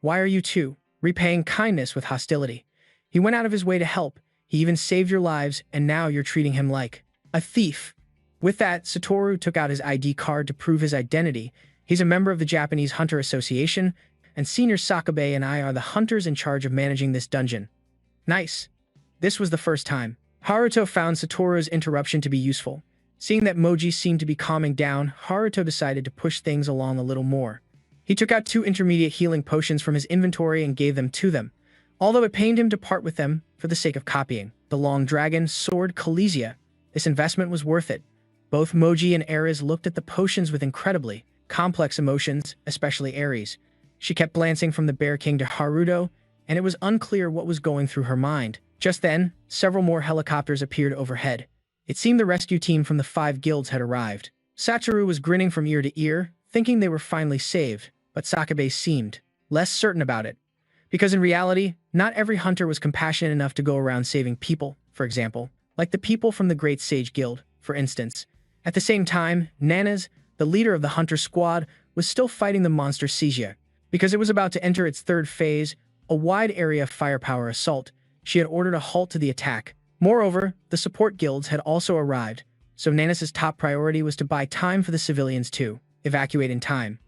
Why are you two repaying kindness with hostility? He went out of his way to help, he even saved your lives, and now you're treating him like a thief." With that, Satoru took out his ID card to prove his identity. He's a member of the Japanese Hunter Association, and Senior Sakabe and I are the hunters in charge of managing this dungeon. Nice. This was the first time Haruto found Satoru's interruption to be useful. Seeing that Moji seemed to be calming down, Haruto decided to push things along a little more. He took out 2 intermediate healing potions from his inventory and gave them to them, although it pained him to part with them for the sake of copying the Long Dragon Sword Kalesia. This investment was worth it. Both Moji and Aries looked at the potions with incredibly complex emotions, especially Aries. She kept glancing from the Bear King to Haruto, and it was unclear what was going through her mind. Just then, several more helicopters appeared overhead. It seemed the rescue team from the 5 guilds had arrived. Satoru was grinning from ear to ear, thinking they were finally saved, but Sakabe seemed less certain about it. Because in reality, not every hunter was compassionate enough to go around saving people, for example, like the people from the Great Sage Guild, for instance. At the same time, Nanas, the leader of the hunter squad, was still fighting the monster Seizia. Because it was about to enter its 3rd phase, a wide area firepower assault, she had ordered a halt to the attack. Moreover, the support guilds had also arrived, so Nanas' top priority was to buy time for the civilians to evacuate in time.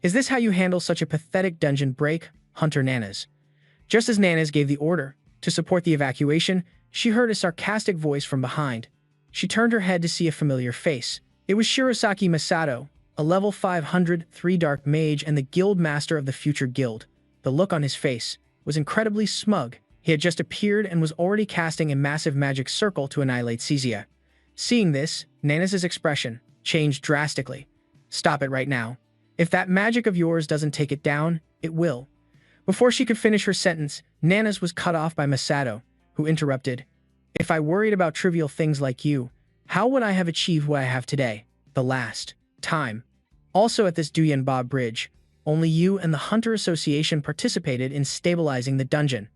"Is this how you handle such a pathetic dungeon break, Hunter Nanas?" Just as Nanas gave the order to support the evacuation, she heard a sarcastic voice from behind. She turned her head to see a familiar face. It was Shirosaki Masato, a level 503 dark mage and the guild master of the future guild. The look on his face was incredibly smug. He had just appeared and was already casting a massive magic circle to annihilate Seizia. Seeing this, Nanas' expression changed drastically. "Stop it right now. If that magic of yours doesn't take it down, it will." Before she could finish her sentence, Nanas was cut off by Masato, who interrupted. "If I worried about trivial things like you, how would I have achieved what I have today? The last time. Also at this Duyanba Bridge, only you and the Hunter Association participated in stabilizing the dungeon.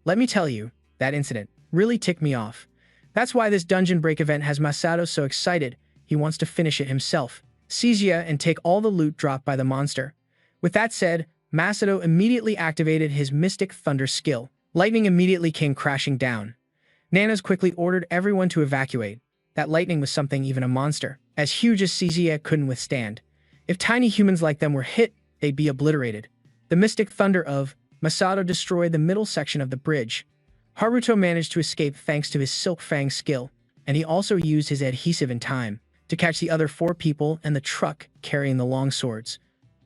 Let me tell you, that incident really ticked me off. That's why this dungeon break event has Masato so excited. He wants to finish it himself. Seizia and take all the loot dropped by the monster." With that said, Masato immediately activated his Mystic Thunder skill. Lightning immediately came crashing down. Nanas quickly ordered everyone to evacuate. That lightning was something even a monster as huge as Seizia couldn't withstand. If tiny humans like them were hit, they'd be obliterated. The Mystic Thunder of Masato destroyed the middle section of the bridge. Haruto managed to escape thanks to his Silk Fang skill, and he also used his adhesive in time to catch the other 4 people and the truck carrying the long swords.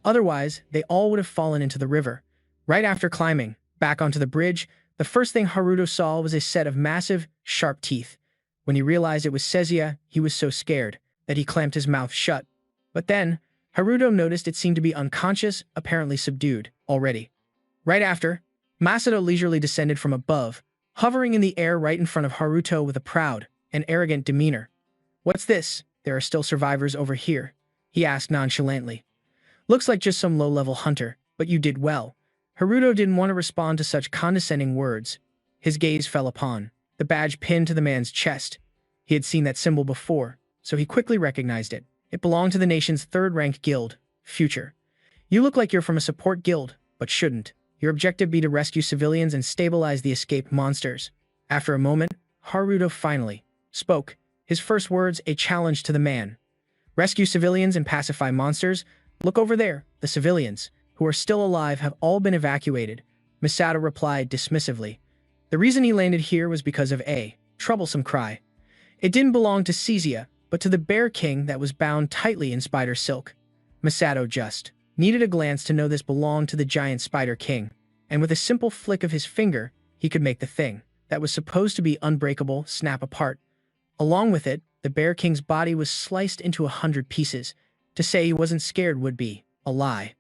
Otherwise, they all would have fallen into the river. Right after climbing back onto the bridge, the first thing Haruto saw was a set of massive, sharp teeth. When he realized it was Seizia, he was so scared that he clamped his mouth shut. But then, Haruto noticed it seemed to be unconscious, apparently subdued, already. Right after, Masato leisurely descended from above, hovering in the air right in front of Haruto with a proud and arrogant demeanor. "What's this? There are still survivors over here," he asked nonchalantly. "Looks like just some low-level hunter, but you did well." Haruto didn't want to respond to such condescending words. His gaze fell upon the badge pinned to the man's chest. He had seen that symbol before, so he quickly recognized it. It belonged to the nation's third-ranked guild, Future. "You look like you're from a support guild, but shouldn't. Your objective be to rescue civilians and stabilize the escaped monsters." After a moment, Haruto finally spoke, his first words a challenge to the man. "Rescue civilians and pacify monsters? Look over there. The civilians, who are still alive, have all been evacuated," Misato replied dismissively. The reason he landed here was because of a troublesome cry. It didn't belong to Caesar, but to the Bear King that was bound tightly in spider silk. Misato just needed a glance to know this belonged to the giant Spider King, and with a simple flick of his finger, he could make the thing that was supposed to be unbreakable snap apart. Along with it, the Bear King's body was sliced into 100 pieces. To say he wasn't scared would be a lie.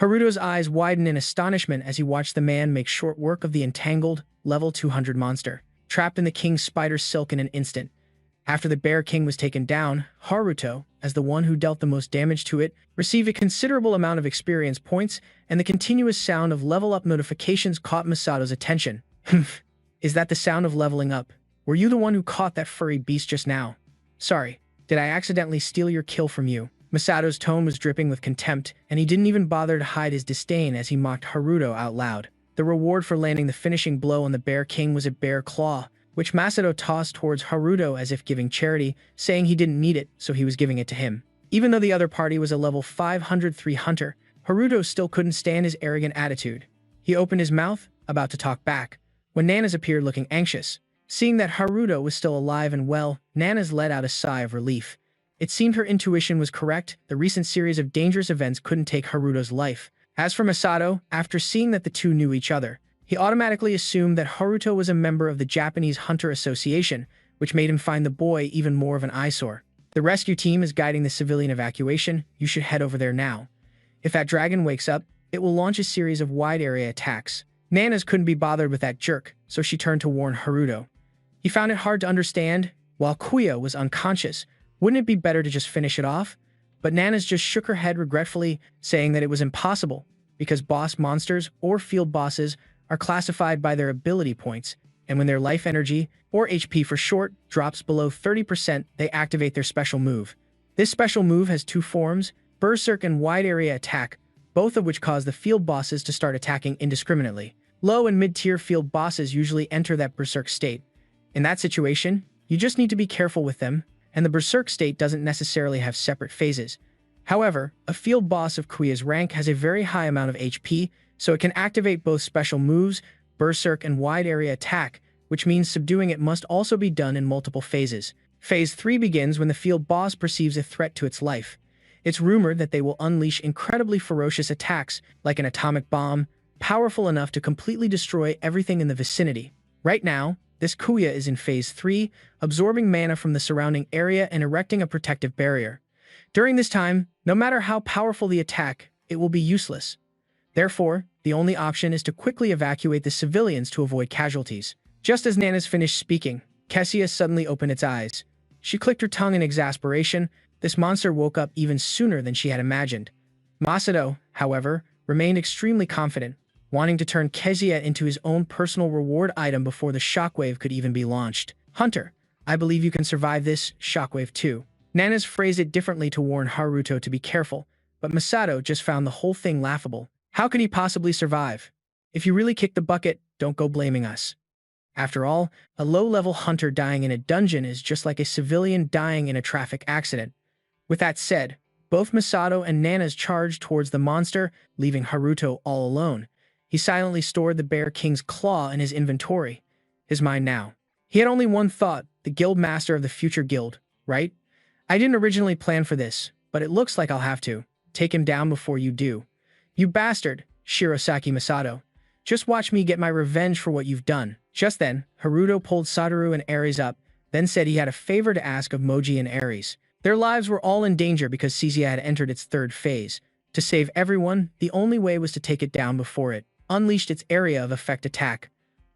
Haruto's eyes widened in astonishment as he watched the man make short work of the entangled, level 200 monster, trapped in the king's spider silk in an instant. After the Bear King was taken down, Haruto, as the one who dealt the most damage to it, received a considerable amount of experience points, and the continuous sound of level-up notifications caught Misato's attention. "Humph. Is that the sound of leveling up? Were you the one who caught that furry beast just now? Sorry, did I accidentally steal your kill from you?" Misato's tone was dripping with contempt, and he didn't even bother to hide his disdain as he mocked Haruto out loud. The reward for landing the finishing blow on the Bear King was a bear claw, which Masato tossed towards Haruto as if giving charity, saying he didn't need it, so he was giving it to him. Even though the other party was a level 503 hunter, Haruto still couldn't stand his arrogant attitude. He opened his mouth, about to talk back, when Nana's appeared looking anxious. Seeing that Haruto was still alive and well, Nana's let out a sigh of relief. It seemed her intuition was correct. The recent series of dangerous events couldn't take Haruto's life. As for Masato, after seeing that the two knew each other, he automatically assumed that Haruto was a member of the Japanese Hunter Association, which made him find the boy even more of an eyesore. "The rescue team is guiding the civilian evacuation. You should head over there now. If that dragon wakes up, it will launch a series of wide-area attacks." Nana's couldn't be bothered with that jerk, so she turned to warn Haruto. He found it hard to understand. While Kuya was unconscious, wouldn't it be better to just finish it off? But Nana's just shook her head regretfully, saying that it was impossible, because boss monsters, or field bosses, are classified by their ability points, and when their life energy, or HP for short, drops below 30%, they activate their special move. This special move has two forms, Berserk and Wide Area Attack, both of which cause the field bosses to start attacking indiscriminately. Low and mid-tier field bosses usually enter that Berserk state. In that situation, you just need to be careful with them, and the Berserk state doesn't necessarily have separate phases. However, a field boss of Kuya's rank has a very high amount of HP, so it can activate both special moves, Berserk and Wide Area Attack, which means subduing it must also be done in multiple phases. Phase 3 begins when the field boss perceives a threat to its life. It's rumored that they will unleash incredibly ferocious attacks, like an atomic bomb, powerful enough to completely destroy everything in the vicinity. Right now, this Kuya is in Phase 3, absorbing mana from the surrounding area and erecting a protective barrier. During this time, no matter how powerful the attack, it will be useless. Therefore, the only option is to quickly evacuate the civilians to avoid casualties. Just as Nana's finished speaking, Kessia suddenly opened its eyes. She clicked her tongue in exasperation. This monster woke up even sooner than she had imagined. Masato, however, remained extremely confident, wanting to turn Kezia into his own personal reward item before the shockwave could even be launched. "Hunter, I believe you can survive this shockwave too." Nana's phrased it differently to warn Haruto to be careful, but Masato just found the whole thing laughable. How could he possibly survive? If you really kicked the bucket, don't go blaming us. After all, a low-level hunter dying in a dungeon is just like a civilian dying in a traffic accident. With that said, both Masato and Nana's charged towards the monster, leaving Haruto all alone. He silently stored the Bear King's claw in his inventory. His mind now. He had only one thought, the guild master of the future guild, right? "I didn't originally plan for this, but it looks like I'll have to. Take him down before you do. You bastard, Shirosaki Masato. Just watch me get my revenge for what you've done." Just then, Haruto pulled Satoru and Ares up, then said he had a favor to ask of Moji and Ares. Their lives were all in danger because Caesar had entered its third phase. To save everyone, the only way was to take it down before it unleashed its area of effect attack.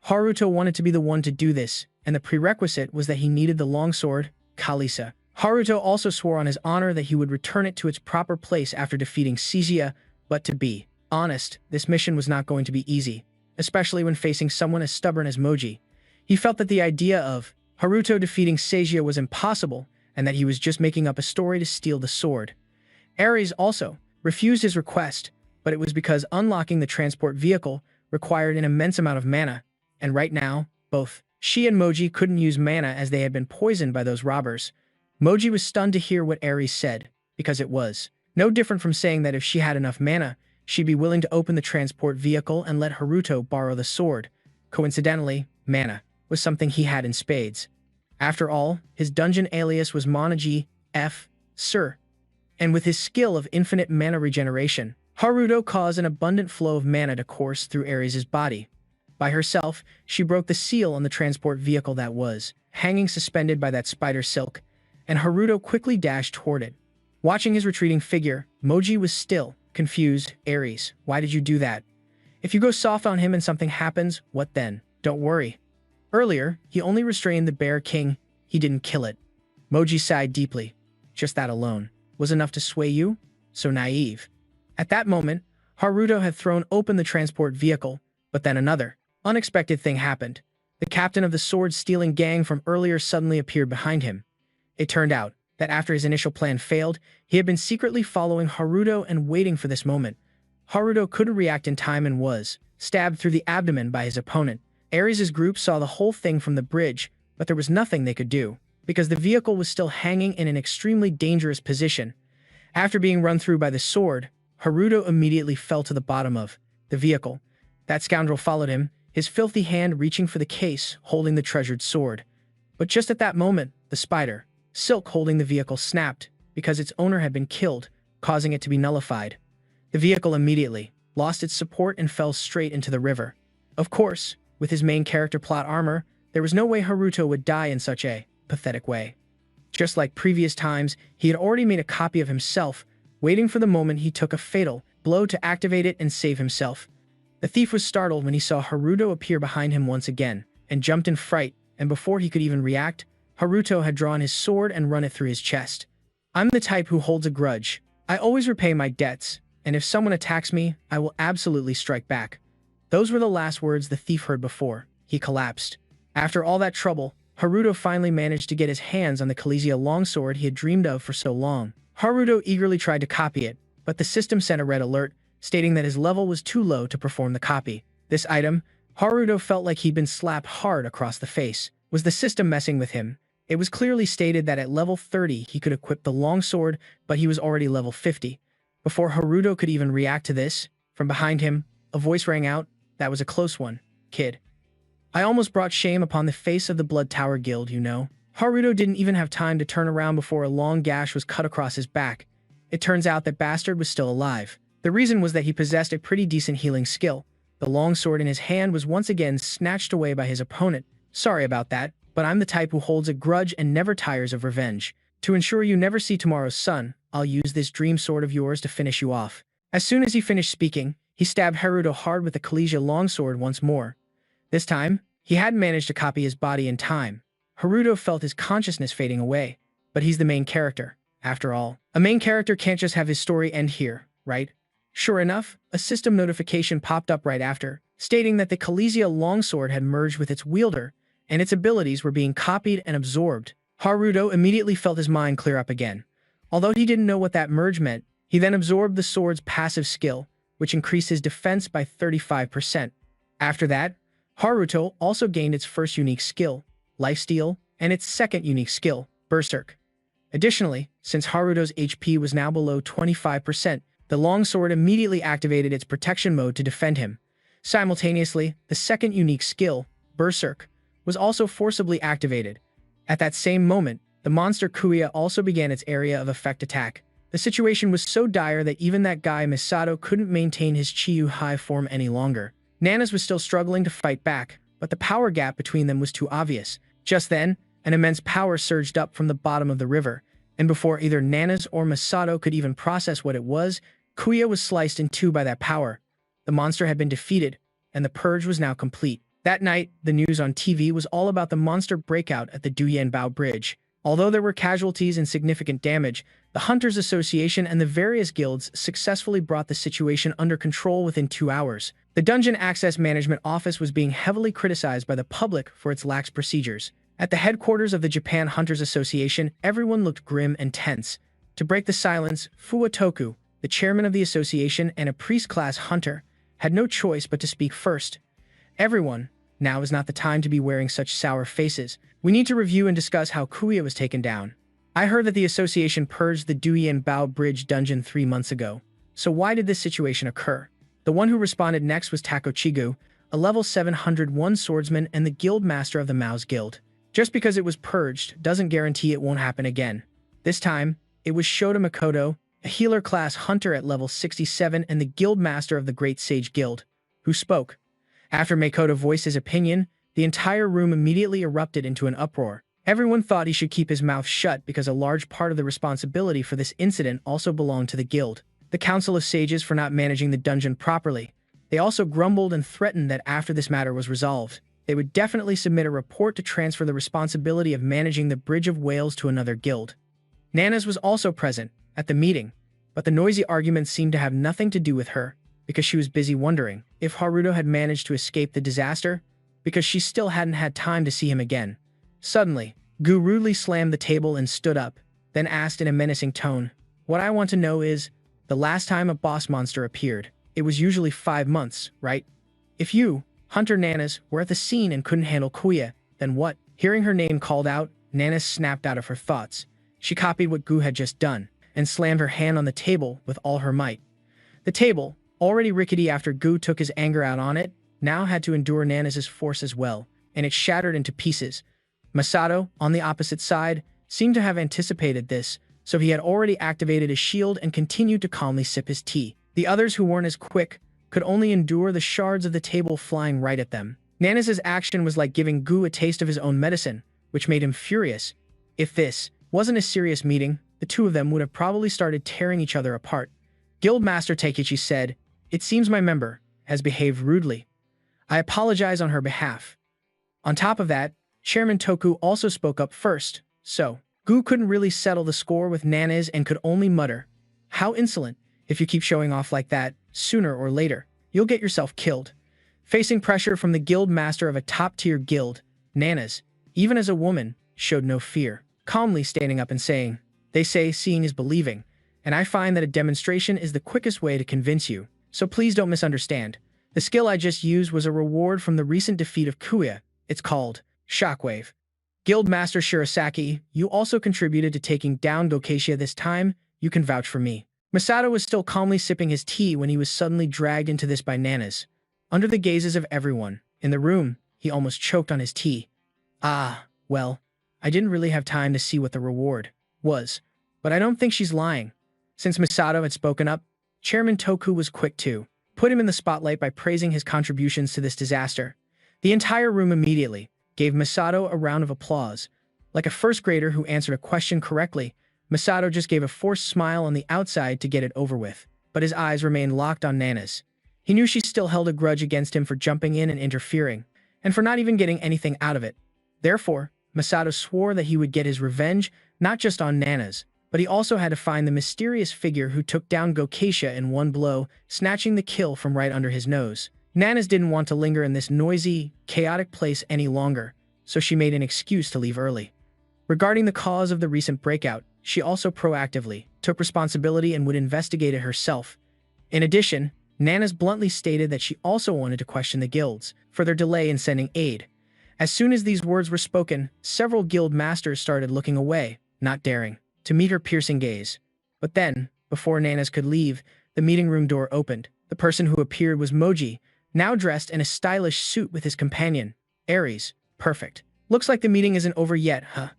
Haruto wanted to be the one to do this, and the prerequisite was that he needed the longsword, Kalisa. Haruto also swore on his honor that he would return it to its proper place after defeating Caesar, but to be honest, this mission was not going to be easy, especially when facing someone as stubborn as Moji. He felt that the idea of Haruto defeating Caesar was impossible, and that he was just making up a story to steal the sword. Ares also refused his request, but it was because unlocking the transport vehicle required an immense amount of mana, and right now, both she and Moji couldn't use mana as they had been poisoned by those robbers. Moji was stunned to hear what Ares said, because it was no different from saying that if she had enough mana, she'd be willing to open the transport vehicle and let Haruto borrow the sword. Coincidentally, mana was something he had in spades. After all, his dungeon alias was Monaji F. Sir, and with his skill of infinite mana regeneration, Haruto caused an abundant flow of mana to course through Ares' body. By herself, she broke the seal on the transport vehicle that was hanging suspended by that spider silk, and Haruto quickly dashed toward it. Watching his retreating figure, Moji was still confused. Ares, why did you do that? If you go soft on him and something happens, what then? Don't worry. Earlier, he only restrained the Bear King. He didn't kill it. Moji sighed deeply. Just that alone was enough to sway you? So naive. At that moment, Haruto had thrown open the transport vehicle, but then another unexpected thing happened. The captain of the sword-stealing gang from earlier suddenly appeared behind him. It turned out that after his initial plan failed, he had been secretly following Haruto and waiting for this moment. Haruto couldn't react in time and was stabbed through the abdomen by his opponent. Ares' group saw the whole thing from the bridge, but there was nothing they could do, because the vehicle was still hanging in an extremely dangerous position. After being run through by the sword, Haruto immediately fell to the bottom of the vehicle. That scoundrel followed him, his filthy hand reaching for the case, holding the treasured sword. But just at that moment, the spider silk holding the vehicle snapped, because its owner had been killed, causing it to be nullified. The vehicle immediately lost its support and fell straight into the river. Of course, with his main character plot armor, there was no way Haruto would die in such a pathetic way. Just like previous times, he had already made a copy of himself, waiting for the moment he took a fatal blow to activate it and save himself. The thief was startled when he saw Haruto appear behind him once again, and jumped in fright, and before he could even react, Haruto had drawn his sword and run it through his chest. I'm the type who holds a grudge. I always repay my debts, and if someone attacks me, I will absolutely strike back. Those were the last words the thief heard before he collapsed. After all that trouble, Haruto finally managed to get his hands on the Kalizia longsword he had dreamed of for so long. Haruto eagerly tried to copy it, but the system sent a red alert, stating that his level was too low to perform the copy. This item, Haruto felt like he'd been slapped hard across the face. Was the system messing with him? It was clearly stated that at level 30 he could equip the longsword, but he was already level 50. Before Haruto could even react to this, from behind him, a voice rang out. That was a close one, kid. I almost brought shame upon the face of the Blood Tower Guild, you know. Haruto didn't even have time to turn around before a long gash was cut across his back. It turns out that Bastard was still alive. The reason was that he possessed a pretty decent healing skill. The longsword in his hand was once again snatched away by his opponent. Sorry about that, but I'm the type who holds a grudge and never tires of revenge. To ensure you never see tomorrow's sun, I'll use this dream sword of yours to finish you off. As soon as he finished speaking, he stabbed Haruto hard with the Kalizia longsword once more. This time, he hadn't managed to copy his body in time. Haruto felt his consciousness fading away, but he's the main character. After all, a main character can't just have his story end here, right? Sure enough, a system notification popped up right after, stating that the Kalizia longsword had merged with its wielder, and its abilities were being copied and absorbed. Haruto immediately felt his mind clear up again. Although he didn't know what that merge meant, he then absorbed the sword's passive skill, which increased his defense by 35%. After that, Haruto also gained its first unique skill, Lifesteal, and its second unique skill, Berserk. Additionally, since Haruto's HP was now below 25%, the longsword immediately activated its protection mode to defend him. Simultaneously, the second unique skill, Berserk, was also forcibly activated. At that same moment, the monster Kuya also began its area of effect attack. The situation was so dire that even that guy Misato couldn't maintain his Chiyu high form any longer. Nanas was still struggling to fight back, but the power gap between them was too obvious. Just then, an immense power surged up from the bottom of the river. And before either Nanas or Masato could even process what it was, Kuya was sliced in two by that power. The monster had been defeated, and the purge was now complete. That night, the news on TV was all about the monster breakout at the Duyanbao Bridge. Although there were casualties and significant damage, the Hunters Association and the various guilds successfully brought the situation under control within 2 hours. The Dungeon Access Management Office was being heavily criticized by the public for its lax procedures. At the headquarters of the Japan Hunters Association, everyone looked grim and tense. To break the silence, Fuwatoku, the chairman of the association and a priest-class hunter, had no choice but to speak first. Everyone, now is not the time to be wearing such sour faces. We need to review and discuss how Kuya was taken down. I heard that the association purged the Duyanbao Bridge dungeon 3 months ago. So why did this situation occur? The one who responded next was Takochigu, a level 701 swordsman and the guild master of the Mao's Guild. Just because it was purged doesn't guarantee it won't happen again. This time, it was Shota Makoto, a healer-class hunter at level 67 and the guild master of the Great Sage Guild, who spoke. After Makoto voiced his opinion, the entire room immediately erupted into an uproar. Everyone thought he should keep his mouth shut because a large part of the responsibility for this incident also belonged to the guild. The Council of Sages for not managing the dungeon properly. They also grumbled and threatened that after this matter was resolved, they would definitely submit a report to transfer the responsibility of managing the Bridge of Whales to another guild. Nanas was also present at the meeting, but the noisy arguments seemed to have nothing to do with her, because she was busy wondering if Haruto had managed to escape the disaster, because she still hadn't had time to see him again. Suddenly, Gu rudely slammed the table and stood up, then asked in a menacing tone, "What I want to know is, the last time a boss monster appeared, it was usually 5 months, right? If you, Hunter Nanas, were at the scene and couldn't handle Kuya, then what?" Hearing her name called out, Nanas snapped out of her thoughts. She copied what Gu had just done, and slammed her hand on the table with all her might. The table, already rickety after Gu took his anger out on it, now had to endure Nanas's force as well, and it shattered into pieces. Masato, on the opposite side, seemed to have anticipated this, so he had already activated his shield and continued to calmly sip his tea. The others who weren't as quick could only endure the shards of the table flying right at them. Nanas's action was like giving Gu a taste of his own medicine, which made him furious. If this wasn't a serious meeting, the two of them would have probably started tearing each other apart. Guildmaster Takechi said, "It seems my member has behaved rudely. I apologize on her behalf." On top of that, Chairman Toku also spoke up first, so Gu couldn't really settle the score with Nanas and could only mutter, "How insolent. If you keep showing off like that, sooner or later, you'll get yourself killed." Facing pressure from the guild master of a top-tier guild, Nanas, even as a woman, showed no fear, calmly standing up and saying, "They say seeing is believing, and I find that a demonstration is the quickest way to convince you, so please don't misunderstand. The skill I just used was a reward from the recent defeat of Kuya. It's called Shockwave. Guildmaster Shirasaki, you also contributed to taking down Gokeshia this time. You can vouch for me." Masato was still calmly sipping his tea when he was suddenly dragged into this by Nanas. Under the gazes of everyone in the room, he almost choked on his tea. Well, I didn't really have time to see what the reward was, but I don't think she's lying." Since Masato had spoken up, Chairman Toku was quick to put him in the spotlight by praising his contributions to this disaster. The entire room immediately gave Masato a round of applause. Like a first grader who answered a question correctly, Masato just gave a forced smile on the outside to get it over with, but his eyes remained locked on Nanas. He knew she still held a grudge against him for jumping in and interfering, and for not even getting anything out of it. Therefore, Masato swore that he would get his revenge not just on Nanas, but he also had to find the mysterious figure who took down Gokeshia in one blow, snatching the kill from right under his nose. Nanas didn't want to linger in this noisy, chaotic place any longer, so she made an excuse to leave early. Regarding the cause of the recent breakout, she also proactively took responsibility and would investigate it herself. In addition, Nanas bluntly stated that she also wanted to question the guilds for their delay in sending aid. As soon as these words were spoken, several guild masters started looking away, not daring to meet her piercing gaze. But then, before Nanas could leave, the meeting room door opened. The person who appeared was Moji, now dressed in a stylish suit with his companion, Ares. Perfect. Looks like the meeting isn't over yet, huh?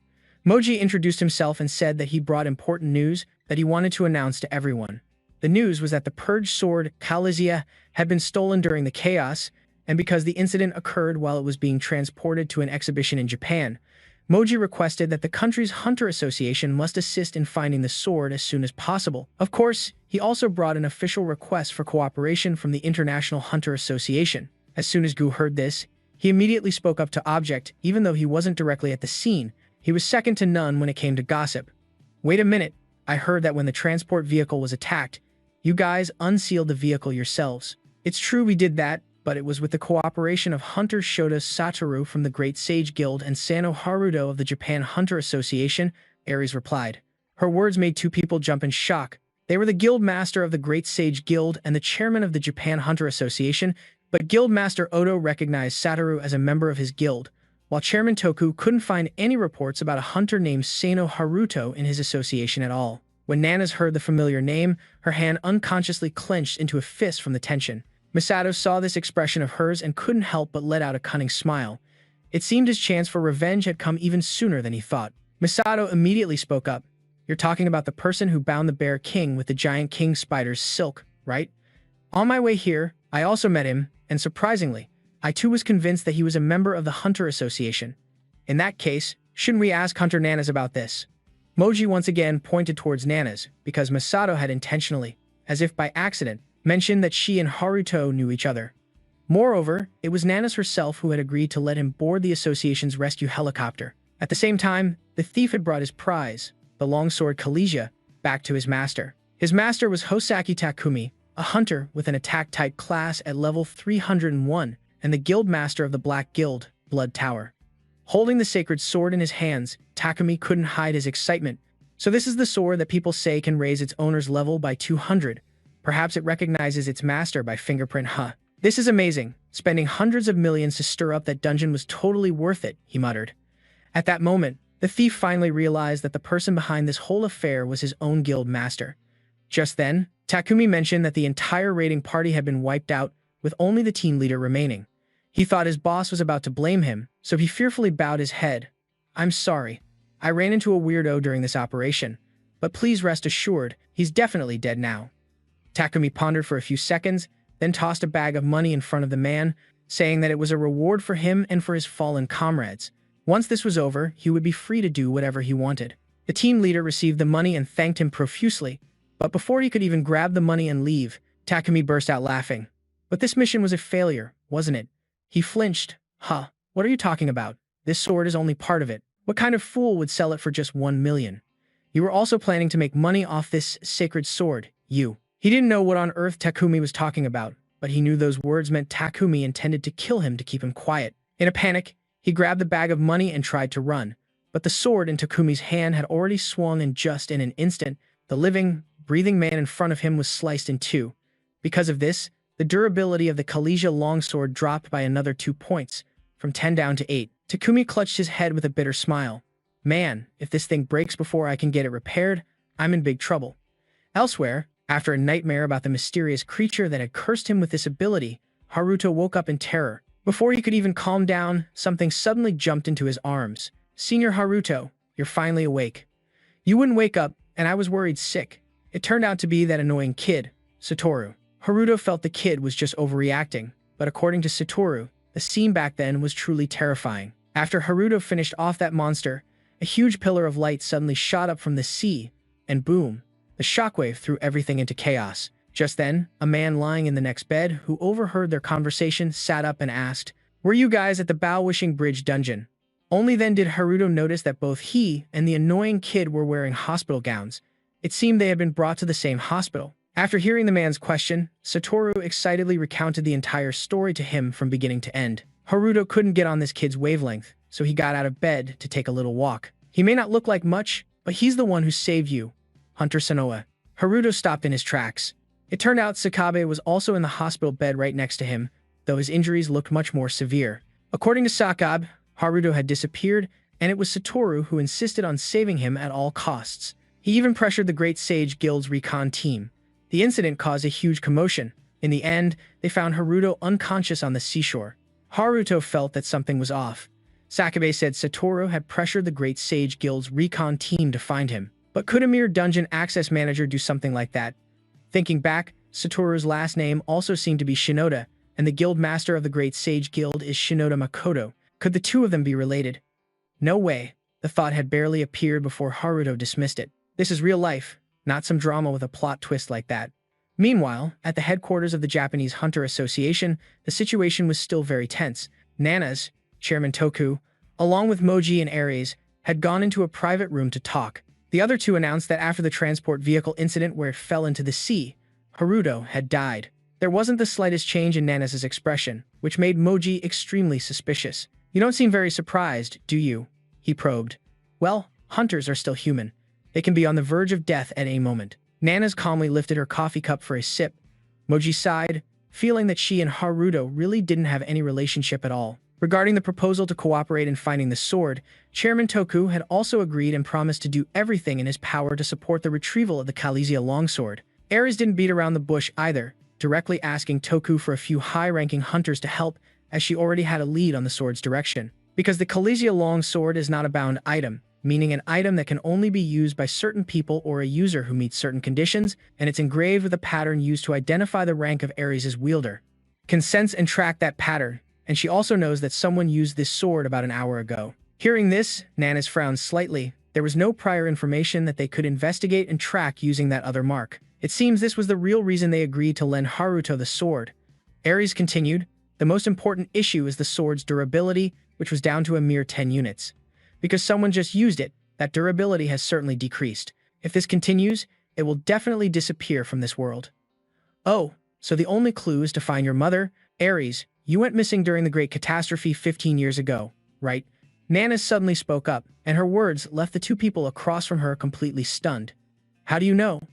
Moji introduced himself and said that he brought important news that he wanted to announce to everyone. The news was that the purged sword, Kalizia, had been stolen during the chaos, and because the incident occurred while it was being transported to an exhibition in Japan, Moji requested that the country's Hunter Association must assist in finding the sword as soon as possible. Of course, he also brought an official request for cooperation from the International Hunter Association. As soon as Gu heard this, he immediately spoke up to Object. Even though he wasn't directly at the scene, he was second to none when it came to gossip. "Wait a minute, I heard that when the transport vehicle was attacked, you guys unsealed the vehicle yourselves." "It's true we did that, but it was with the cooperation of Hunter Shota Satoru from the Great Sage Guild and Sano Haruto of the Japan Hunter Association," Ares replied. Her words made two people jump in shock. They were the Guild Master of the Great Sage Guild and the chairman of the Japan Hunter Association, but Guild Master Odo recognized Satoru as a member of his guild, while Chairman Toku couldn't find any reports about a hunter named Sano Haruto in his association at all. When Nanas heard the familiar name, her hand unconsciously clenched into a fist from the tension. Misato saw this expression of hers and couldn't help but let out a cunning smile. It seemed his chance for revenge had come even sooner than he thought. Misato immediately spoke up. "You're talking about the person who bound the Bear King with the giant king spider's silk, right? On my way here, I also met him, and surprisingly, I too was convinced that he was a member of the Hunter Association. In that case, shouldn't we ask Hunter Nanas about this?" Moji once again pointed towards Nanas, because Misato had intentionally, as if by accident, mentioned that she and Haruto knew each other. Moreover, it was Nanas herself who had agreed to let him board the association's rescue helicopter. At the same time, the thief had brought his prize, the longsword Kalesia, back to his master. His master was Hosaki Takumi, a hunter with an attack-type class at level 301, and the guild master of the Black Guild, Blood Tower. Holding the sacred sword in his hands, Takumi couldn't hide his excitement. "So this is the sword that people say can raise its owner's level by 200. Perhaps it recognizes its master by fingerprint, huh? This is amazing. Spending hundreds of millions to stir up that dungeon was totally worth it," he muttered. At that moment, the thief finally realized that the person behind this whole affair was his own guild master. Just then, Takumi mentioned that the entire raiding party had been wiped out, with only the team leader remaining. He thought his boss was about to blame him, so he fearfully bowed his head. "I'm sorry. I ran into a weirdo during this operation, but please rest assured, he's definitely dead now." Takumi pondered for a few seconds, then tossed a bag of money in front of the man, saying that it was a reward for him and for his fallen comrades. Once this was over, he would be free to do whatever he wanted. The team leader received the money and thanked him profusely, but before he could even grab the money and leave, Takumi burst out laughing. "But this mission was a failure, wasn't it?" He flinched. "Huh, what are you talking about? This sword is only part of it. What kind of fool would sell it for just 1 million? You were also planning to make money off this sacred sword, you." He didn't know what on earth Takumi was talking about, but he knew those words meant Takumi intended to kill him to keep him quiet. In a panic, he grabbed the bag of money and tried to run, but the sword in Takumi's hand had already swung, and just in an instant, the living, breathing man in front of him was sliced in two. Because of this, the durability of the Kalesia longsword dropped by another 2 points, from 10 down to 8. Takumi clutched his head with a bitter smile. "Man, if this thing breaks before I can get it repaired, I'm in big trouble." Elsewhere, after a nightmare about the mysterious creature that had cursed him with this ability, Haruto woke up in terror. Before he could even calm down, something suddenly jumped into his arms. "Senior Haruto, you're finally awake." "You wouldn't wake up, and I was worried sick." It turned out to be that annoying kid, Satoru. Haruto felt the kid was just overreacting, but according to Satoru, the scene back then was truly terrifying. After Haruto finished off that monster, a huge pillar of light suddenly shot up from the sea, and boom, the shockwave threw everything into chaos. Just then, a man lying in the next bed, who overheard their conversation, sat up and asked, "Were you guys at the Bow-Wishing Bridge dungeon?" Only then did Haruto notice that both he and the annoying kid were wearing hospital gowns. It seemed they had been brought to the same hospital. After hearing the man's question, Satoru excitedly recounted the entire story to him from beginning to end. Haruto couldn't get on this kid's wavelength, so he got out of bed to take a little walk. "He may not look like much, but he's the one who saved you, Hunter Sanoa." Haruto stopped in his tracks. It turned out Sakabe was also in the hospital bed right next to him, though his injuries looked much more severe. According to Sakabe, Haruto had disappeared, and it was Satoru who insisted on saving him at all costs. He even pressured the Great Sage Guild's recon team. The incident caused a huge commotion. In the end, they found Haruto unconscious on the seashore. Haruto felt that something was off. Sakabe said Satoru had pressured the Great Sage Guild's recon team to find him. But could a mere dungeon access manager do something like that? Thinking back, Satoru's last name also seemed to be Shinoda, and the guild master of the Great Sage Guild is Shinoda Makoto. Could the two of them be related? No way. The thought had barely appeared before Haruto dismissed it. This is real life, not some drama with a plot twist like that. Meanwhile, at the headquarters of the Japanese Hunter Association, the situation was still very tense. Nana's, Chairman Toku, along with Moji and Ares, had gone into a private room to talk. The other two announced that after the transport vehicle incident where it fell into the sea, Haruto had died. There wasn't the slightest change in Nana's expression, which made Moji extremely suspicious. "You don't seem very surprised, do you?" he probed. "Well, hunters are still human. They can be on the verge of death at any moment." Nana's calmly lifted her coffee cup for a sip. Moji sighed, feeling that she and Haruto really didn't have any relationship at all. Regarding the proposal to cooperate in finding the sword, Chairman Toku had also agreed and promised to do everything in his power to support the retrieval of the Kalizia longsword. Ares didn't beat around the bush either, directly asking Toku for a few high-ranking hunters to help, as she already had a lead on the sword's direction. Because the Kalizia longsword is not a bound item, meaning an item that can only be used by certain people or a user who meets certain conditions, and it's engraved with a pattern used to identify the rank of Ares' wielder. Can sense and track that pattern, and she also knows that someone used this sword about an hour ago. Hearing this, Nana's frowned slightly. There was no prior information that they could investigate and track using that other mark. It seems this was the real reason they agreed to lend Haruto the sword. Ares continued, "The most important issue is the sword's durability, which was down to a mere 10 units. Because someone just used it, that durability has certainly decreased. If this continues, it will definitely disappear from this world." "Oh, so the only clue is to find your mother? Ares, you went missing during the Great Catastrophe 15 years ago, right?" Nana suddenly spoke up, and her words left the two people across from her completely stunned. "How do you know?"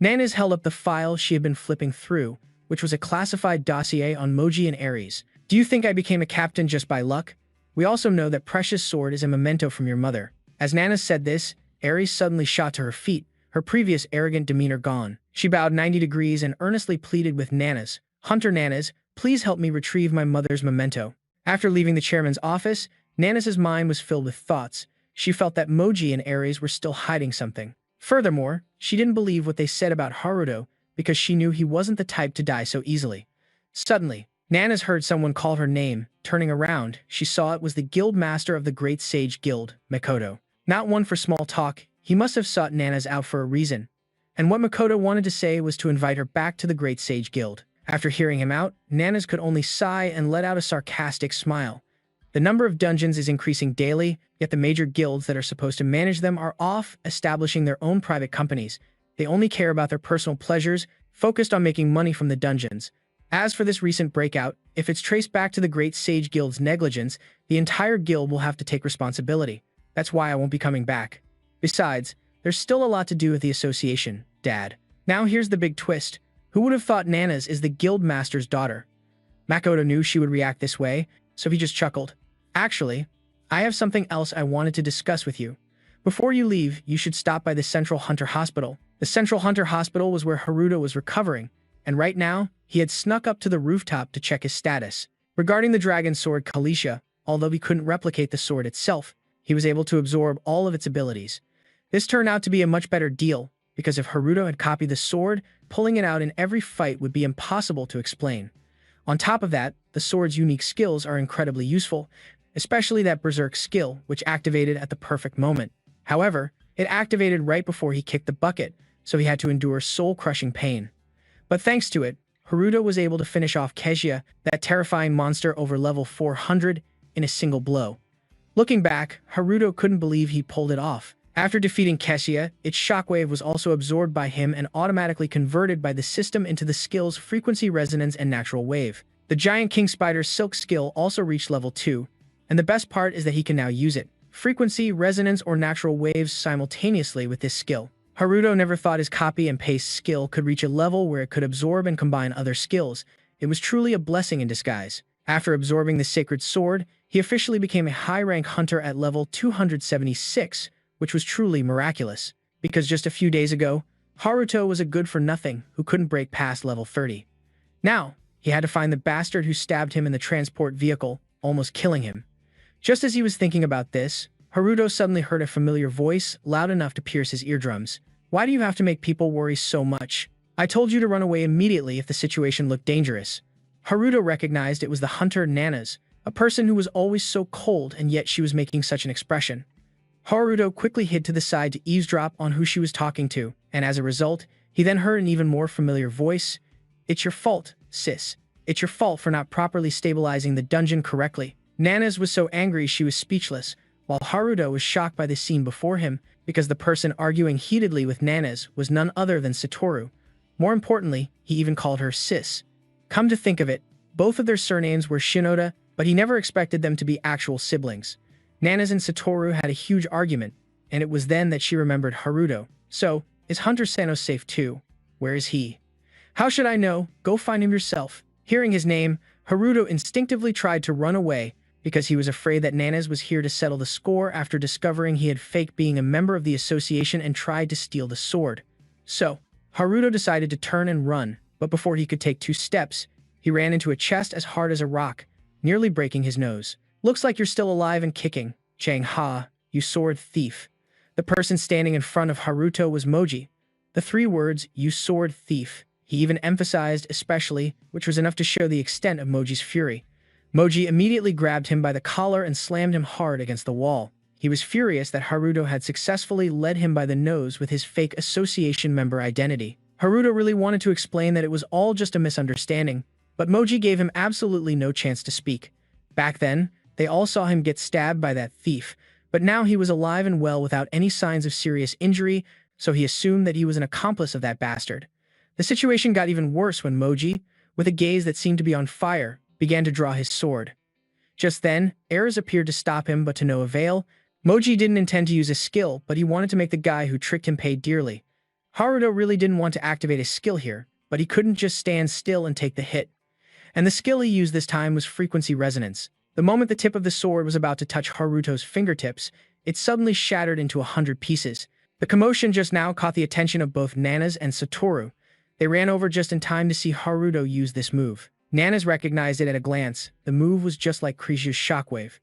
Nana's held up the file she had been flipping through, which was a classified dossier on Moji and Ares. "Do you think I became a captain just by luck? We also know that Precious Sword is a memento from your mother." As Nana said this, Ares suddenly shot to her feet, her previous arrogant demeanor gone. She bowed 90 degrees and earnestly pleaded with Nana's, "Hunter Nana's, please help me retrieve my mother's memento." After leaving the chairman's office, Nana's mind was filled with thoughts. She felt that Moji and Ares were still hiding something. Furthermore, she didn't believe what they said about Haruto because she knew he wasn't the type to die so easily. Suddenly, Nana's heard someone call her name. Turning around, she saw it was the guild master of the Great Sage Guild, Makoto. Not one for small talk, he must have sought Nana's out for a reason. And what Makoto wanted to say was to invite her back to the Great Sage Guild. After hearing him out, Nana's could only sigh and let out a sarcastic smile. The number of dungeons is increasing daily, yet the major guilds that are supposed to manage them are off, establishing their own private companies. They only care about their personal pleasures, focused on making money from the dungeons. As for this recent breakout, if it's traced back to the Great Sage Guild's negligence, the entire guild will have to take responsibility. That's why I won't be coming back. Besides, there's still a lot to do with the association, Dad. Now here's the big twist. Who would have thought Nana's is the guild master's daughter? Makoto knew she would react this way, so he just chuckled. "Actually, I have something else I wanted to discuss with you. Before you leave, you should stop by the Central Hunter Hospital." The Central Hunter Hospital was where Haruto was recovering, and right now, he had snuck up to the rooftop to check his status. Regarding the dragon sword Kalisha, although he couldn't replicate the sword itself, he was able to absorb all of its abilities. This turned out to be a much better deal, because if Haruto had copied the sword, pulling it out in every fight would be impossible to explain. On top of that, the sword's unique skills are incredibly useful, especially that Berserk skill, which activated at the perfect moment. However, it activated right before he kicked the bucket, so he had to endure soul-crushing pain. But thanks to it, Haruto was able to finish off Kezia, that terrifying monster over level 400, in a single blow. Looking back, Haruto couldn't believe he pulled it off. After defeating Kezia, its shockwave was also absorbed by him and automatically converted by the system into the skills Frequency Resonance and Natural Wave. The giant King Spider's Silk skill also reached level 2, and the best part is that he can now use it, Frequency, Resonance, or Natural Waves simultaneously with this skill. Haruto never thought his copy and paste skill could reach a level where it could absorb and combine other skills. It was truly a blessing in disguise. After absorbing the Sacred Sword, he officially became a high-rank hunter at level 276, which was truly miraculous, because just a few days ago, Haruto was a good-for-nothing who couldn't break past level 30. Now, he had to find the bastard who stabbed him in the transport vehicle, almost killing him. Just as he was thinking about this, Haruto suddenly heard a familiar voice, loud enough to pierce his eardrums. "Why do you have to make people worry so much? I told you to run away immediately if the situation looked dangerous." Haruto recognized it was the hunter Nana's, a person who was always so cold and yet she was making such an expression. Haruto quickly hid to the side to eavesdrop on who she was talking to, and as a result, he then heard an even more familiar voice. "It's your fault, sis. It's your fault for not properly stabilizing the dungeon correctly." Nanas was so angry she was speechless, while Haruto was shocked by the scene before him because the person arguing heatedly with Nanas was none other than Satoru. More importantly, he even called her sis. Come to think of it, both of their surnames were Shinoda, but he never expected them to be actual siblings. Nanas and Satoru had a huge argument, and it was then that she remembered Haruto. So, is Hunter Sano safe too? Where is he? How should I know? Go find him yourself. Hearing his name, Haruto instinctively tried to run away because he was afraid that Nanas was here to settle the score after discovering he had faked being a member of the association and tried to steal the sword. So, Haruto decided to turn and run, but before he could take 2 steps, he ran into a chest as hard as a rock, nearly breaking his nose. "Looks like you're still alive and kicking, Chang Ha, you sword thief." The person standing in front of Haruto was Moji. The 3 words, "you sword thief," he even emphasized especially, which was enough to show the extent of Moji's fury. Moji immediately grabbed him by the collar and slammed him hard against the wall. He was furious that Haruto had successfully led him by the nose with his fake association member identity. Haruto really wanted to explain that it was all just a misunderstanding, but Moji gave him absolutely no chance to speak. Back then, they all saw him get stabbed by that thief, but now he was alive and well without any signs of serious injury, so he assumed that he was an accomplice of that bastard. The situation got even worse when Moji, with a gaze that seemed to be on fire, began to draw his sword. Just then, Ares appeared to stop him, but to no avail. Moji didn't intend to use a skill, but he wanted to make the guy who tricked him pay dearly. Haruto really didn't want to activate a skill here, but he couldn't just stand still and take the hit. And the skill he used this time was frequency resonance. The moment the tip of the sword was about to touch Haruto's fingertips, it suddenly shattered into 100 pieces. The commotion just now caught the attention of both Nanas and Satoru. They ran over just in time to see Haruto use this move. Nanas recognized it at a glance. The move was just like Kriju's shockwave.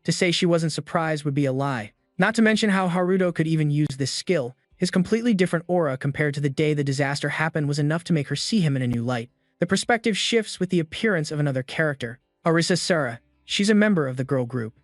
To say she wasn't surprised would be a lie. Not to mention how Haruto could even use this skill. His completely different aura compared to the day the disaster happened was enough to make her see him in a new light. The perspective shifts with the appearance of another character. Arisa Sara. She's a member of the girl group.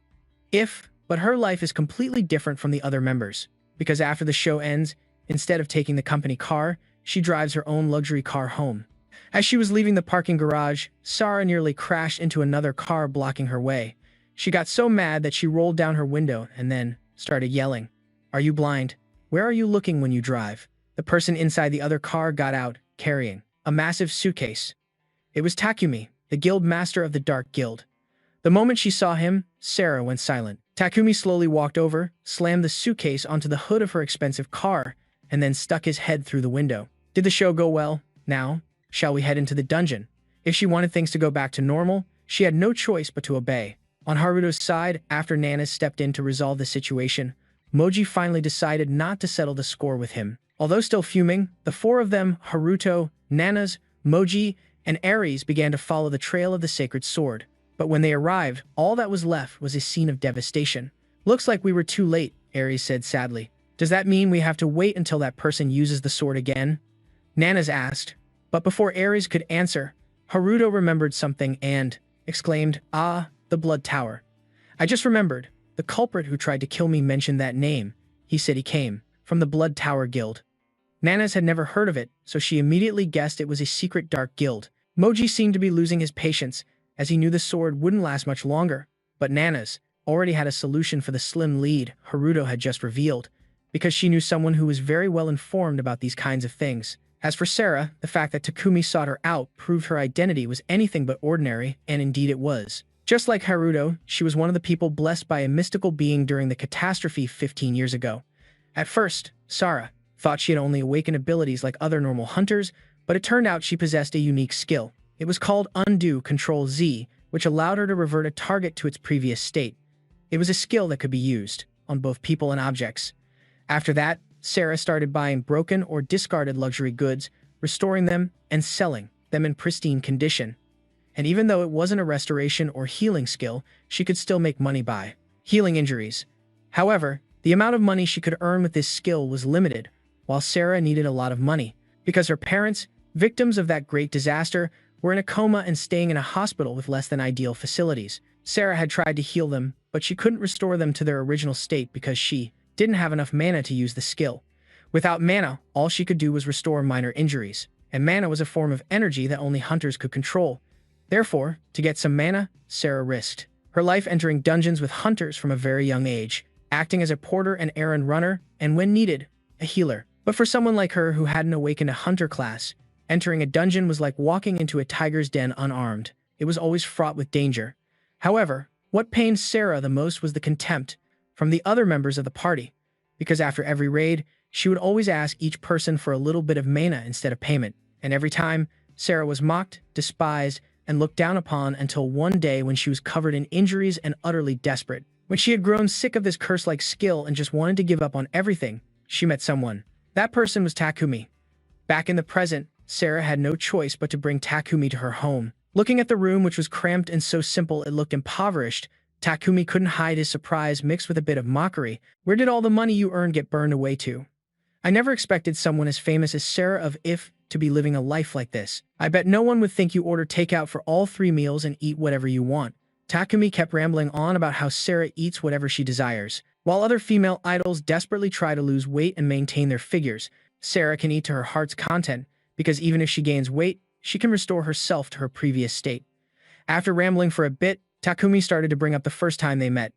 But her life is completely different from the other members. Because after the show ends, instead of taking the company car, she drives her own luxury car home. As she was leaving the parking garage, Sara nearly crashed into another car blocking her way. She got so mad that she rolled down her window and then started yelling, "Are you blind? Where are you looking when you drive?" The person inside the other car got out, carrying a massive suitcase. It was Takumi, the guild master of the Dark Guild. The moment she saw him, Sara went silent. Takumi slowly walked over, slammed the suitcase onto the hood of her expensive car, and then stuck his head through the window. Did the show go well? Now, shall we head into the dungeon? If she wanted things to go back to normal, she had no choice but to obey. On Haruto's side, after Nanas stepped in to resolve the situation, Moji finally decided not to settle the score with him. Although still fuming, the 4 of them, Haruto, Nanas, Moji, and Ares, began to follow the trail of the sacred sword. But when they arrived, all that was left was a scene of devastation. "Looks like we were too late," Ares said sadly. "Does that mean we have to wait until that person uses the sword again?" Nanas asked. But before Ares could answer, Haruto remembered something and exclaimed, "Ah, the Blood Tower. I just remembered. The culprit who tried to kill me mentioned that name. He said he came from the Blood Tower Guild." Nanas had never heard of it, so she immediately guessed it was a secret dark guild. Moji seemed to be losing his patience, as he knew the sword wouldn't last much longer. But Nanas already had a solution for the slim lead Haruto had just revealed, because she knew someone who was very well informed about these kinds of things. As for Sara, the fact that Takumi sought her out proved her identity was anything but ordinary, and indeed it was. Just like Haruto, she was one of the people blessed by a mystical being during the catastrophe 15 years ago. At first, Sara thought she had only awakened abilities like other normal hunters, but it turned out she possessed a unique skill. It was called Undo Control Z, which allowed her to revert a target to its previous state. It was a skill that could be used on both people and objects. After that, Sara started buying broken or discarded luxury goods, restoring them, and selling them in pristine condition. And even though it wasn't a restoration or healing skill, she could still make money by healing injuries. However, the amount of money she could earn with this skill was limited, while Sara needed a lot of money, because her parents, victims of that great disaster, were in a coma and staying in a hospital with less than ideal facilities. Sara had tried to heal them, but she couldn't restore them to their original state because she didn't have enough mana to use the skill. Without mana, all she could do was restore minor injuries, and mana was a form of energy that only hunters could control. Therefore, to get some mana, Sarah risked her life entering dungeons with hunters from a very young age, acting as a porter and errand runner, and when needed, a healer. But for someone like her who hadn't awakened a hunter class, entering a dungeon was like walking into a tiger's den unarmed. It was always fraught with danger. However, what pained Sarah the most was the contempt from the other members of the party, because after every raid, she would always ask each person for a little bit of mana instead of payment, and every time, Sarah was mocked, despised, and looked down upon until one day when she was covered in injuries and utterly desperate. When she had grown sick of this curse-like skill and just wanted to give up on everything, she met someone. That person was Takumi. Back in the present, Sarah had no choice but to bring Takumi to her home. Looking at the room, which was cramped and so simple it looked impoverished, Takumi couldn't hide his surprise mixed with a bit of mockery. "Where did all the money you earned get burned away to? I never expected someone as famous as Sarah of If to be living a life like this. I bet no one would think you order takeout for all 3 meals and eat whatever you want." Takumi kept rambling on about how Sarah eats whatever she desires. While other female idols desperately try to lose weight and maintain their figures, Sarah can eat to her heart's content, because even if she gains weight, she can restore herself to her previous state. After rambling for a bit, Takumi started to bring up the first time they met.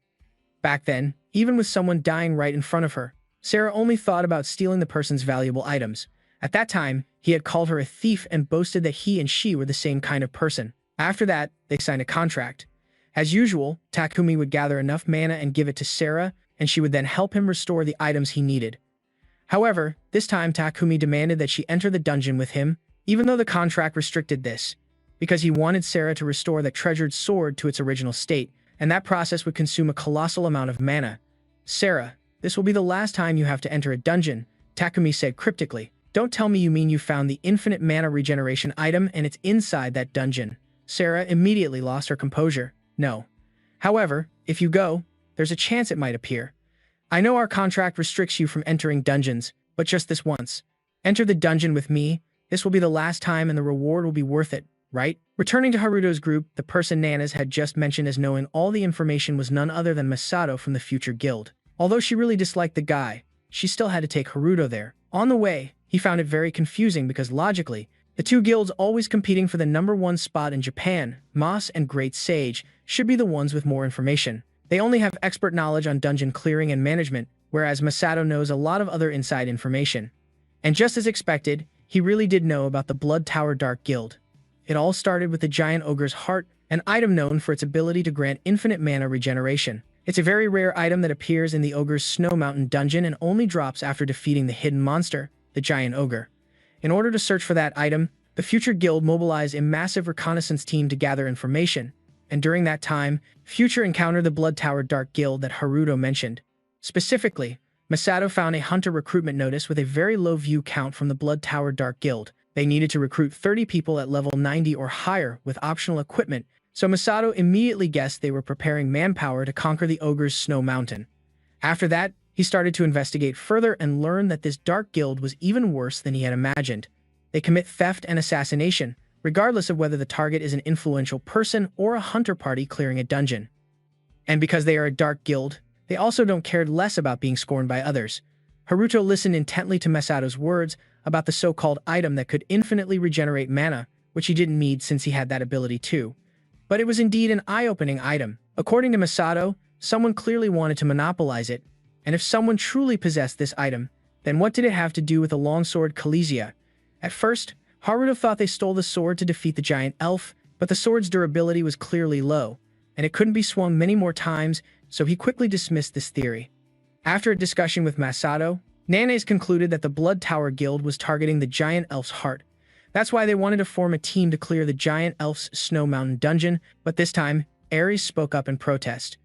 Back then, even with someone dying right in front of her, Sarah only thought about stealing the person's valuable items. At that time, he had called her a thief and boasted that he and she were the same kind of person. After that, they signed a contract. As usual, Takumi would gather enough mana and give it to Sarah, and she would then help him restore the items he needed. However, this time Takumi demanded that she enter the dungeon with him, even though the contract restricted this, because he wanted Sarah to restore that treasured sword to its original state, and that process would consume a colossal amount of mana. "Sarah, this will be the last time you have to enter a dungeon," Takumi said cryptically. "Don't tell me you mean you found the infinite mana regeneration item and it's inside that dungeon." Sarah immediately lost her composure. "No. However, if you go, there's a chance it might appear. I know our contract restricts you from entering dungeons, but just this once. Enter the dungeon with me. This will be the last time and the reward will be worth it, right?" Returning to Haruto's group, the person Nanas had just mentioned as knowing all the information was none other than Masato from the future guild. Although she really disliked the guy, she still had to take Haruto there. On the way, he found it very confusing because logically, the two guilds always competing for the #1 spot in Japan, Moss and Great Sage, should be the ones with more information. They only have expert knowledge on dungeon clearing and management, whereas Masato knows a lot of other inside information. And just as expected, he really did know about the Blood Tower Dark Guild. It all started with the Giant Ogre's Heart, an item known for its ability to grant infinite mana regeneration. It's a very rare item that appears in the Ogre's Snow Mountain dungeon and only drops after defeating the hidden monster, the Giant Ogre. In order to search for that item, the Future Guild mobilized a massive reconnaissance team to gather information, and during that time, Future encountered the Blood Tower Dark Guild that Haruto mentioned. Specifically, Masato found a hunter recruitment notice with a very low view count from the Blood Tower Dark Guild. They needed to recruit 30 people at level 90 or higher with optional equipment, so Masato immediately guessed they were preparing manpower to conquer the Ogre's Snow Mountain. After that, he started to investigate further and learned that this Dark Guild was even worse than he had imagined. They commit theft and assassination, regardless of whether the target is an influential person or a hunter party clearing a dungeon. And because they are a Dark Guild, they also don't care less about being scorned by others. Haruto listened intently to Masato's words about the so-called item that could infinitely regenerate mana, which he didn't need since he had that ability too. But it was indeed an eye-opening item. According to Masato, someone clearly wanted to monopolize it, and if someone truly possessed this item, then what did it have to do with the longsword Kalizia? At first, Haruto thought they stole the sword to defeat the giant elf, but the sword's durability was clearly low, and it couldn't be swung many more times, so he quickly dismissed this theory. After a discussion with Masato, Nanes concluded that the Blood Tower Guild was targeting the giant elf's heart. That's why they wanted to form a team to clear the giant elf's Snow Mountain dungeon, but this time, Ares spoke up in protest.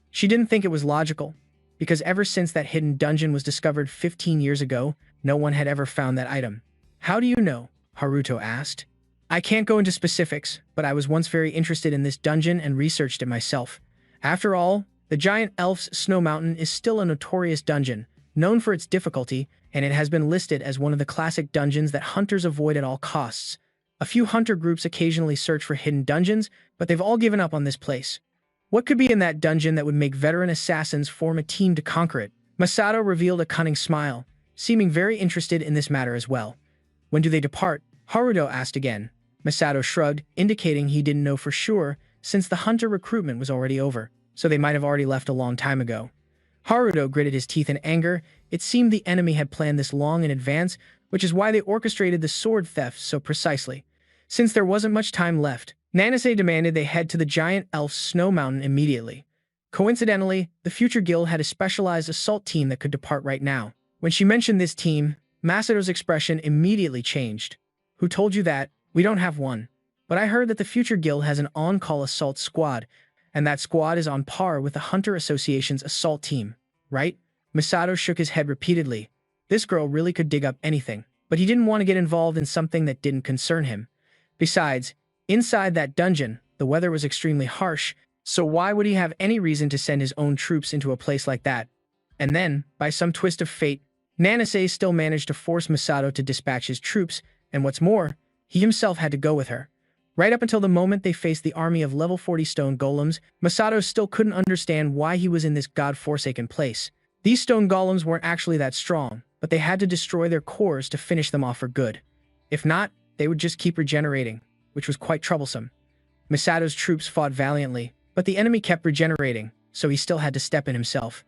She didn't think it was logical, because ever since that hidden dungeon was discovered 15 years ago, no one had ever found that item. "How do you know?" Haruto asked. "I can't go into specifics, but I was once very interested in this dungeon and researched it myself. After all, the giant elf's Snow Mountain is still a notorious dungeon, known for its difficulty, and it has been listed as one of the classic dungeons that hunters avoid at all costs. A few hunter groups occasionally search for hidden dungeons, but they've all given up on this place. What could be in that dungeon that would make veteran assassins form a team to conquer it?" Masato revealed a cunning smile, seeming very interested in this matter as well. When do they depart? Haruto asked again. Masato shrugged, indicating he didn't know for sure since the hunter recruitment was already over, so they might have already left a long time ago. Haruto gritted his teeth in anger. It seemed the enemy had planned this long in advance, which is why they orchestrated the sword theft so precisely. Since there wasn't much time left, Nanase demanded they head to the giant elf snow mountain immediately. Coincidentally, the future guild had a specialized assault team that could depart right now. When she mentioned this team, Masato's expression immediately changed. Who told you that? We don't have one. But I heard that the future guild has an on-call assault squad, and that squad is on par with the Hunter Association's assault team, right? Masato shook his head repeatedly. This girl really could dig up anything, but he didn't want to get involved in something that didn't concern him. Besides, inside that dungeon, the weather was extremely harsh, so why would he have any reason to send his own troops into a place like that? And then, by some twist of fate, Nanase still managed to force Masato to dispatch his troops, and what's more, he himself had to go with her. Right up until the moment they faced the army of level 40 stone golems, Masato still couldn't understand why he was in this god-forsaken place. These stone golems weren't actually that strong, but they had to destroy their cores to finish them off for good. If not, they would just keep regenerating, which was quite troublesome. Masato's troops fought valiantly, but the enemy kept regenerating, so he still had to step in himself.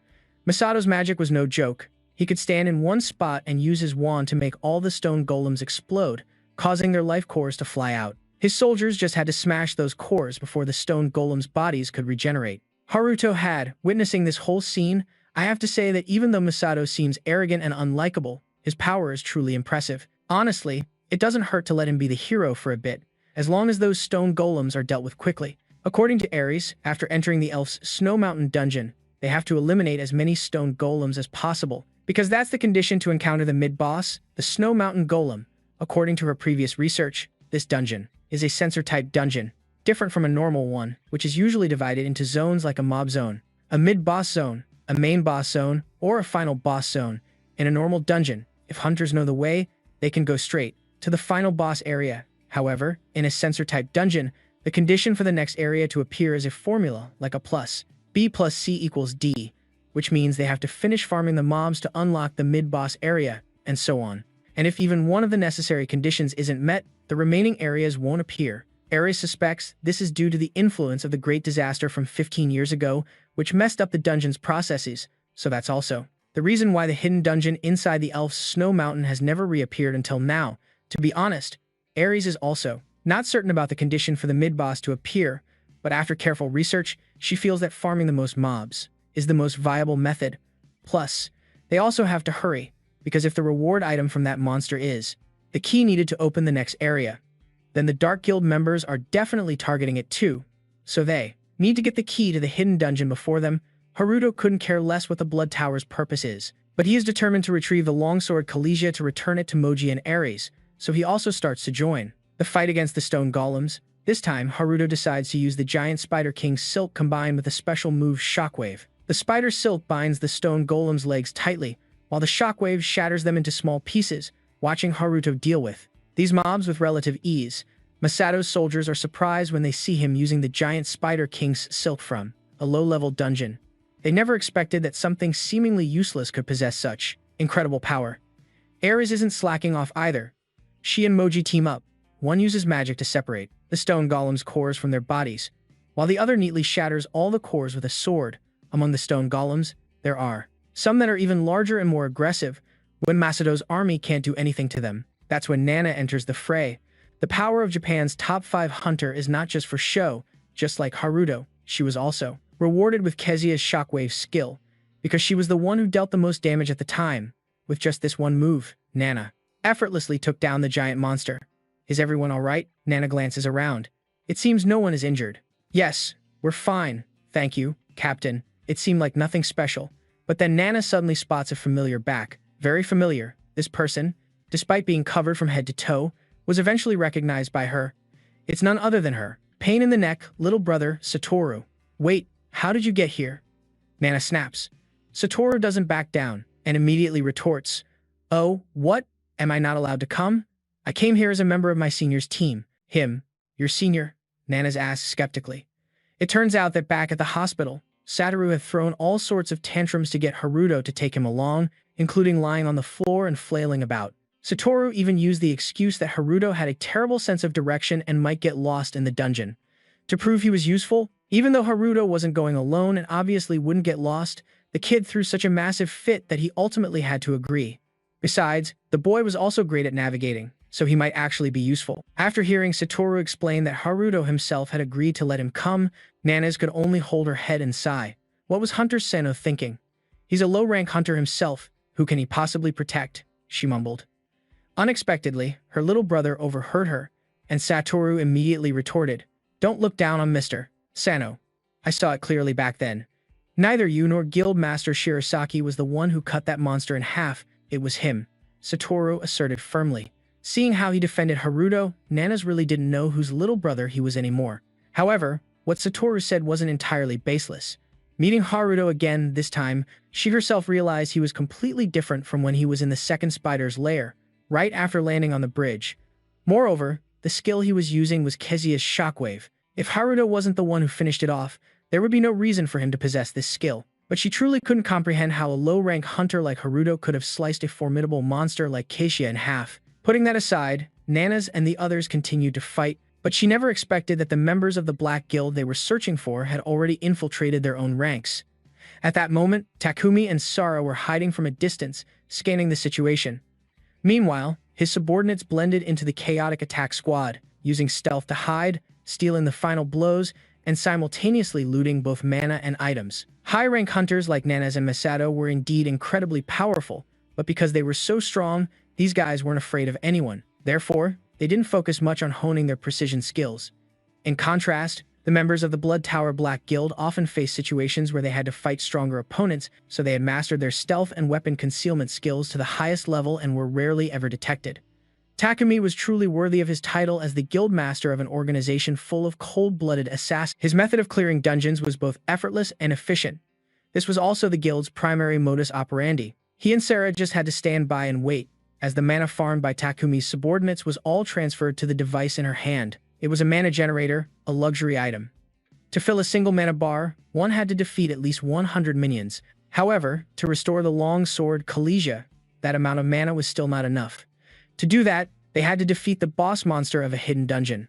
Masato's magic was no joke. He could stand in one spot and use his wand to make all the stone golems explode, causing their life cores to fly out. His soldiers just had to smash those cores before the stone golems' bodies could regenerate. Haruto had, witnessing this whole scene, I have to say that even though Masato seems arrogant and unlikable, his power is truly impressive. Honestly, it doesn't hurt to let him be the hero for a bit, as long as those stone golems are dealt with quickly. According to Ares, after entering the elf's Snow Mountain dungeon, they have to eliminate as many stone golems as possible, because that's the condition to encounter the mid-boss, the Snow Mountain Golem. According to her previous research, this dungeon is a sensor-type dungeon, different from a normal one, which is usually divided into zones like a mob zone, a mid-boss zone, a main boss zone, or a final boss zone. In a normal dungeon, if hunters know the way, they can go straight to the final boss area. However, in a sensor-type dungeon, the condition for the next area to appear is a formula, like a plus. B plus C equals D, which means they have to finish farming the mobs to unlock the mid-boss area, and so on. And if even one of the necessary conditions isn't met, the remaining areas won't appear. Ares suspects this is due to the influence of the Great Disaster from 15 years ago, which messed up the dungeon's processes, so that's also the reason why the hidden dungeon inside the elf's Snow Mountain has never reappeared until now. To be honest, Ares is also not certain about the condition for the mid-boss to appear, but after careful research, she feels that farming the most mobs is the most viable method. Plus, they also have to hurry, because if the reward item from that monster is the key needed to open the next area, then the Dark Guild members are definitely targeting it too, so they need to get the key to the hidden dungeon before them. Haruto couldn't care less what the Blood Tower's purpose is, but he is determined to retrieve the longsword Kalesia to return it to Moji and Ares, so he also starts to join the fight against the stone golems. This time, Haruto decides to use the giant Spider King's silk combined with a special move Shockwave. The spider silk binds the stone golem's legs tightly, while the shockwave shatters them into small pieces, watching Haruto deal with these mobs with relative ease. Masato's soldiers are surprised when they see him using the giant Spider King's silk from a low-level dungeon. They never expected that something seemingly useless could possess such incredible power. Ares isn't slacking off either. She and Moji team up. One uses magic to separate the stone golem's cores from their bodies, while the other neatly shatters all the cores with a sword. Among the stone golems, there are some that are even larger and more aggressive. When Masato's army can't do anything to them, that's when Nana enters the fray. The power of Japan's top 5 hunter is not just for show. Just like Haruto, she was also rewarded with Kezia's shockwave skill, because she was the one who dealt the most damage at the time. With just this one move, Nana effortlessly took down the giant monster. Is everyone alright? Nana glances around. It seems no one is injured. Yes, we're fine, thank you, Captain. It seemed like nothing special. But then Nana suddenly spots a familiar back. Very familiar. This person, despite being covered from head to toe, was eventually recognized by her. It's none other than her pain in the neck, little brother, Satoru. Wait, how did you get here? Nana snaps. Satoru doesn't back down, and immediately retorts, Oh, what? Am I not allowed to come? I came here as a member of my senior's team. Him, your senior? Nana's asked skeptically. It turns out that back at the hospital, Satoru had thrown all sorts of tantrums to get Haruto to take him along, including lying on the floor and flailing about. Satoru even used the excuse that Haruto had a terrible sense of direction and might get lost in the dungeon. To prove he was useful, even though Haruto wasn't going alone and obviously wouldn't get lost, the kid threw such a massive fit that he ultimately had to agree. Besides, the boy was also great at navigating, so he might actually be useful. After hearing Satoru explain that Haruto himself had agreed to let him come, Nana's could only hold her head and sigh. What was Hunter Seno thinking? He's a low-rank hunter himself. Who can he possibly protect? She mumbled. Unexpectedly, her little brother overheard her, and Satoru immediately retorted, "Don't look down on Mr. Sano. I saw it clearly back then. Neither you nor Guildmaster Shirasaki was the one who cut that monster in half. It was him," Satoru asserted firmly. Seeing how he defended Haruto, Nana's really didn't know whose little brother he was anymore. However, what Satoru said wasn't entirely baseless. Meeting Haruto again this time, she herself realized he was completely different from when he was in the second spider's lair, right after landing on the bridge. Moreover, the skill he was using was Kezia's shockwave. If Haruto wasn't the one who finished it off, there would be no reason for him to possess this skill. But she truly couldn't comprehend how a low-rank hunter like Haruto could have sliced a formidable monster like Kezia in half. Putting that aside, Nana's and the others continued to fight, but she never expected that the members of the Black Guild they were searching for had already infiltrated their own ranks. At that moment, Takumi and Sara were hiding from a distance, scanning the situation. Meanwhile, his subordinates blended into the chaotic attack squad, using stealth to hide, stealing the final blows, and simultaneously looting both mana and items. High-rank hunters like Nana's and Masato were indeed incredibly powerful, but because they were so strong, these guys weren't afraid of anyone. Therefore, they didn't focus much on honing their precision skills. In contrast, the members of the Blood Tower Black Guild often faced situations where they had to fight stronger opponents, so they had mastered their stealth and weapon concealment skills to the highest level and were rarely ever detected. Takumi was truly worthy of his title as the guild master of an organization full of cold-blooded assassins. His method of clearing dungeons was both effortless and efficient. This was also the guild's primary modus operandi. He and Sara just had to stand by and wait, as the mana farmed by Takumi's subordinates was all transferred to the device in her hand. It was a mana generator, a luxury item. To fill a single mana bar, one had to defeat at least 100 minions. However, to restore the long sword Kalesia, that amount of mana was still not enough. To do that, they had to defeat the boss monster of a hidden dungeon.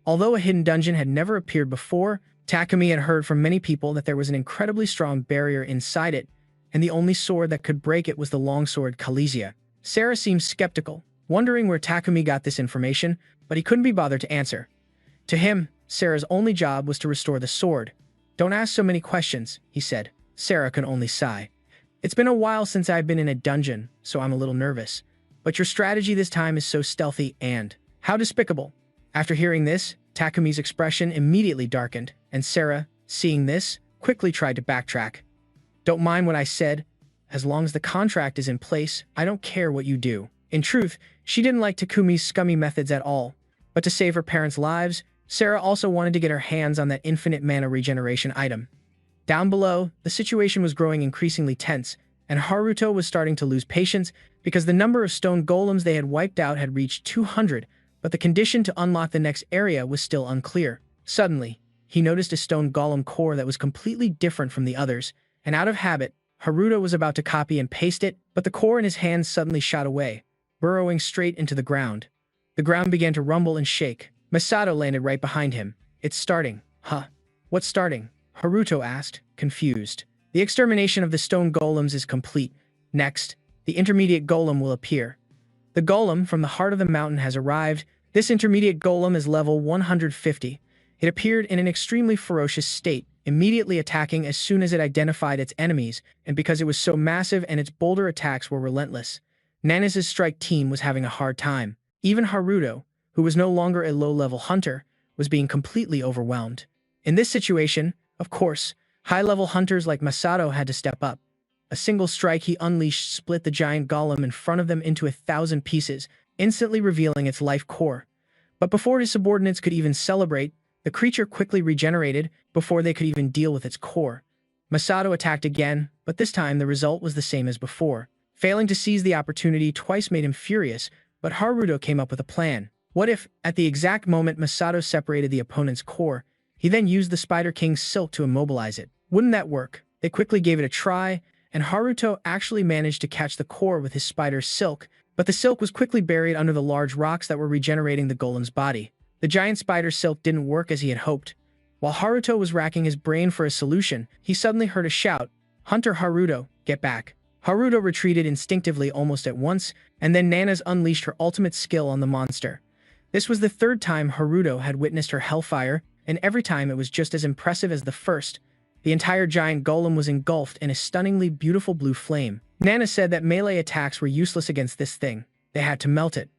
Although a hidden dungeon had never appeared before, Takumi had heard from many people that there was an incredibly strong barrier inside it, and the only sword that could break it was the longsword Kalesia. Sara seemed skeptical, wondering where Takumi got this information, but he couldn't be bothered to answer. To him, Sara's only job was to restore the sword. "Don't ask so many questions," he said. Sara could only sigh. "It's been a while since I've been in a dungeon, so I'm a little nervous. But your strategy this time is so stealthy and... how despicable." After hearing this, Takumi's expression immediately darkened, and Sara, seeing this, quickly tried to backtrack. "Don't mind what I said. As long as the contract is in place, I don't care what you do." In truth, she didn't like Takumi's scummy methods at all. But to save her parents' lives, Sara also wanted to get her hands on that infinite mana regeneration item. Down below, the situation was growing increasingly tense, and Haruto was starting to lose patience because the number of stone golems they had wiped out had reached 200, but the condition to unlock the next area was still unclear. Suddenly, he noticed a stone golem core that was completely different from the others, and out of habit, Haruto was about to copy and paste it, but the core in his hands suddenly shot away, burrowing straight into the ground. The ground began to rumble and shake. Masato landed right behind him. "It's starting." "Huh? What's starting?" Haruto asked, confused. "The extermination of the stone golems is complete. Next, the intermediate golem will appear." The golem from the heart of the mountain has arrived. This intermediate golem is level 150. It appeared in an extremely ferocious state, immediately attacking as soon as it identified its enemies, and because it was so massive and its boulder attacks were relentless. Nana's strike team was having a hard time. Even Haruto, who was no longer a low-level hunter, was being completely overwhelmed. In this situation, of course, high-level hunters like Masato had to step up. A single strike he unleashed split the giant golem in front of them into 1,000 pieces, instantly revealing its life core. But before his subordinates could even celebrate, the creature quickly regenerated before they could even deal with its core. Masato attacked again, but this time the result was the same as before. Failing to seize the opportunity twice made him furious, but Haruto came up with a plan. What if, at the exact moment Masato separated the opponent's core, he then used the Spider King's silk to immobilize it? Wouldn't that work? They quickly gave it a try, and Haruto actually managed to catch the core with his spider's silk, but the silk was quickly buried under the large rocks that were regenerating the golem's body. The giant spider silk didn't work as he had hoped. While Haruto was racking his brain for a solution, he suddenly heard a shout, "Hunter Haruto, get back." Haruto retreated instinctively almost at once, and then Nana's unleashed her ultimate skill on the monster. This was the third time Haruto had witnessed her hellfire, and every time it was just as impressive as the first. The entire giant golem was engulfed in a stunningly beautiful blue flame. Nana said that melee attacks were useless against this thing. They had to melt it.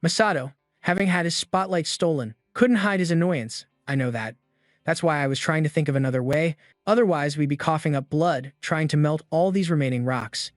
Masato, having had his spotlight stolen, couldn't hide his annoyance. I know that. That's why I was trying to think of another way. Otherwise, we'd be coughing up blood, trying to melt all these remaining rocks.